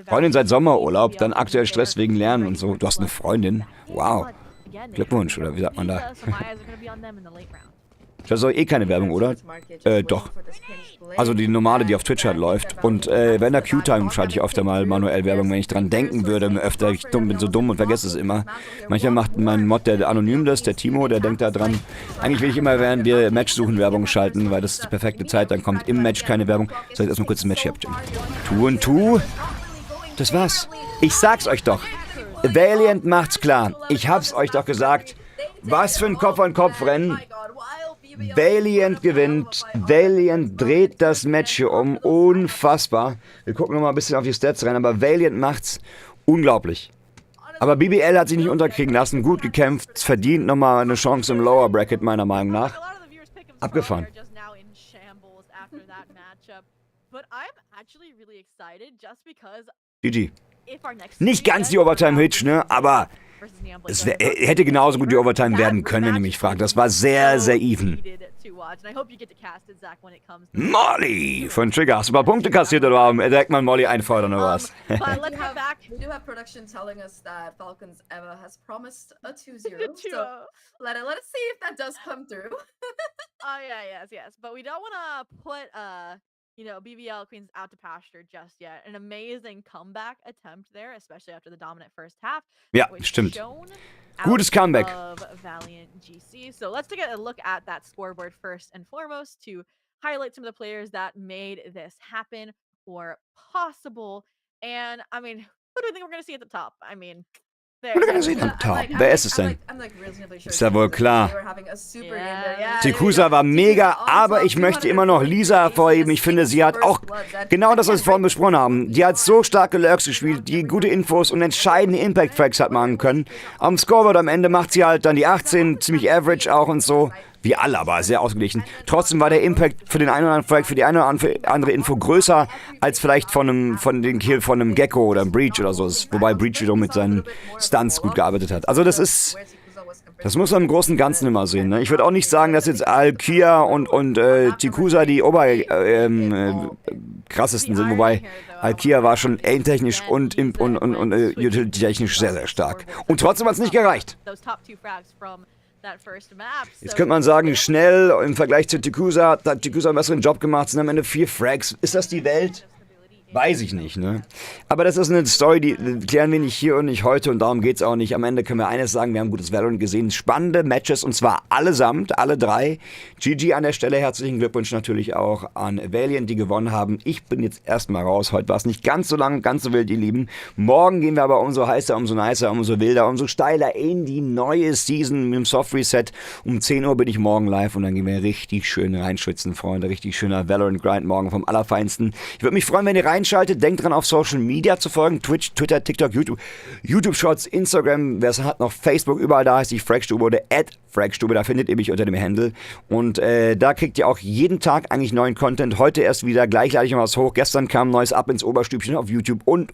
Freundin seit Sommerurlaub, dann aktuell Stress wegen Lernen und so. Du hast eine Freundin? Wow. Glückwunsch, oder wie sagt man da? Das ist doch eh keine Werbung, oder? Doch. Also die normale, die auf Twitch halt läuft. Und wenn der Q-Time schalte ich öfter mal manuell Werbung, wenn ich dran denken würde. Öfter, ich bin so dumm und vergesse es immer. Manchmal macht mein Mod, der anonym ist, der Timo, der denkt da dran. Eigentlich will ich immer, während wir Match suchen, Werbung schalten, weil das ist die perfekte Zeit. Dann kommt im Match keine Werbung. Soll ich erstmal kurz ein Match hier abstimmen. Tu. Das war's. Ich sag's euch doch. Valiant macht's klar. Ich hab's euch doch gesagt. Was für ein Kopf-an-Kopf-Rennen. Valiant gewinnt. Valiant dreht das Match hier um. Unfassbar. Wir gucken nochmal ein bisschen auf die Stats rein, aber Valiant macht's unglaublich. Aber BBL hat sich nicht unterkriegen lassen. Gut gekämpft. Verdient nochmal eine Chance im Lower Bracket, meiner Meinung nach. Abgefahren. GG. Nicht ganz die Overtime-Hitch, ne? Aber es hätte genauso gut die Overtime werden können, wenn ihr mich fragt. Das war sehr, sehr even. to watch, and I hope you get to cast it, Zach, when it comes. To Molly von Trigger. Hast du mal Punkte kassiert oder warum direkt mal Molly einfordern oder was? But let's get back. We do have production telling us that Falcons Eva has promised a 2-0. 2-0. So let us see if that does come through. Oh yeah, yes. But we don't want to put BBL Queens out to pasture just yet. An amazing comeback attempt there, especially after the dominant first half. Ja, was stimmt. shown Gutes out Comeback. Of Valiant GC. So let's take a look at that scoreboard first and foremost to highlight some of the players that made this happen or possible. And I mean, who do you think we're gonna see at the top? I mean, Who du gonna sehen am Top? Wer ist es denn? Ist ja wohl klar. Tikusa war mega, aber ich möchte immer noch Lisa hervorheben. Ich finde, sie hat auch genau das, was wir vorhin besprochen haben. Die hat so starke Lurks gespielt, die gute Infos und entscheidende Impact-Tracks hat machen können. Am Scoreboard am Ende macht sie halt dann die 18, ziemlich average auch und so. Wie alle, aber sehr ausgeglichen. Trotzdem war der Impact für den einen oder anderen Frag, für die eine oder andere Info größer als vielleicht von dem Kill von einem Gecko oder einem Breach oder so. Wobei Breach wiederum mit seinen Stunts gut gearbeitet hat. Also das muss man im Großen und Ganzen immer sehen. Ne? Ich würde auch nicht sagen, dass jetzt Alkia und Tikusa die krassesten sind. Wobei Alkia war schon aim-technisch und utility-technisch sehr, sehr stark. Und trotzdem hat es nicht gereicht. Jetzt könnte man sagen, schnell im Vergleich zu Tikusa hat Tikusa einen besseren Job gemacht, sind am Ende 4 Frags. Ist das die Welt? Weiß ich nicht, ne? Aber das ist eine Story, die klären wir nicht hier und nicht heute und darum geht's auch nicht. Am Ende können wir eines sagen, wir haben gutes Valorant gesehen. Spannende Matches und zwar allesamt, alle 3. GG an der Stelle, herzlichen Glückwunsch natürlich auch an Valiant, die gewonnen haben. Ich bin jetzt erstmal raus, heute war es nicht ganz so lang, ganz so wild, ihr Lieben. Morgen gehen wir aber umso heißer, umso nicer, umso wilder, umso steiler in die neue Season mit dem Soft Reset. Um 10 Uhr bin ich morgen live und dann gehen wir richtig schön reinschwitzen, Freunde. Richtig schöner Valorant Grind morgen vom Allerfeinsten. Ich würde mich freuen, wenn ihr reinschaltet. Denkt dran, auf Social Media zu folgen. Twitch, Twitter, TikTok, YouTube Shorts, Instagram, wer es hat, noch Facebook. Überall da heißt ich Fragstube oder @Fragstube. Da findet ihr mich unter dem Handle. Und da kriegt ihr auch jeden Tag eigentlich neuen Content. Heute erst wieder, gleich lade ich noch was hoch. Gestern kam ein neues Up ins Oberstübchen auf YouTube und.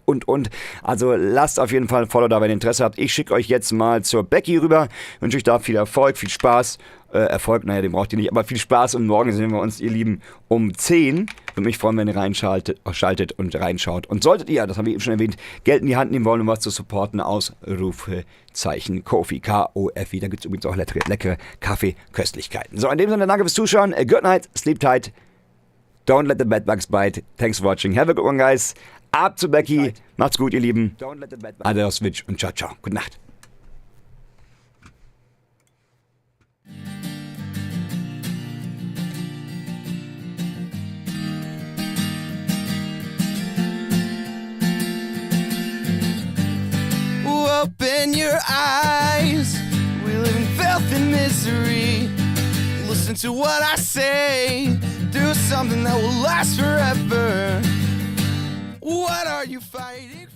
Also lasst auf jeden Fall ein Follow da, wenn ihr Interesse habt. Ich schicke euch jetzt mal zur Becky rüber. Wünsche euch da viel Erfolg, viel Spaß. Erfolg, naja, den braucht ihr nicht, aber viel Spaß und morgen sehen wir uns, ihr Lieben, um 10. Würde mich freuen, wenn ihr reinschaltet und reinschaut. Und solltet ihr, das habe ich eben schon erwähnt, Geld in die Hand nehmen wollen, um was zu supporten, Ausrufezeichen Kofi, K-O-F-I. Da gibt es übrigens auch leckere Kaffeeköstlichkeiten. So, in dem Sinne, danke fürs Zuschauen. Good night, sleep tight. Don't let the bedbugs bite. Thanks for watching. Have a good one, guys. Ab zu Becky. Macht's gut, ihr Lieben. Adios, Switch und ciao, ciao. Gute Nacht. Open your eyes. We live in filth and misery. Listen to what I say. Do something that will last forever. What are you fighting?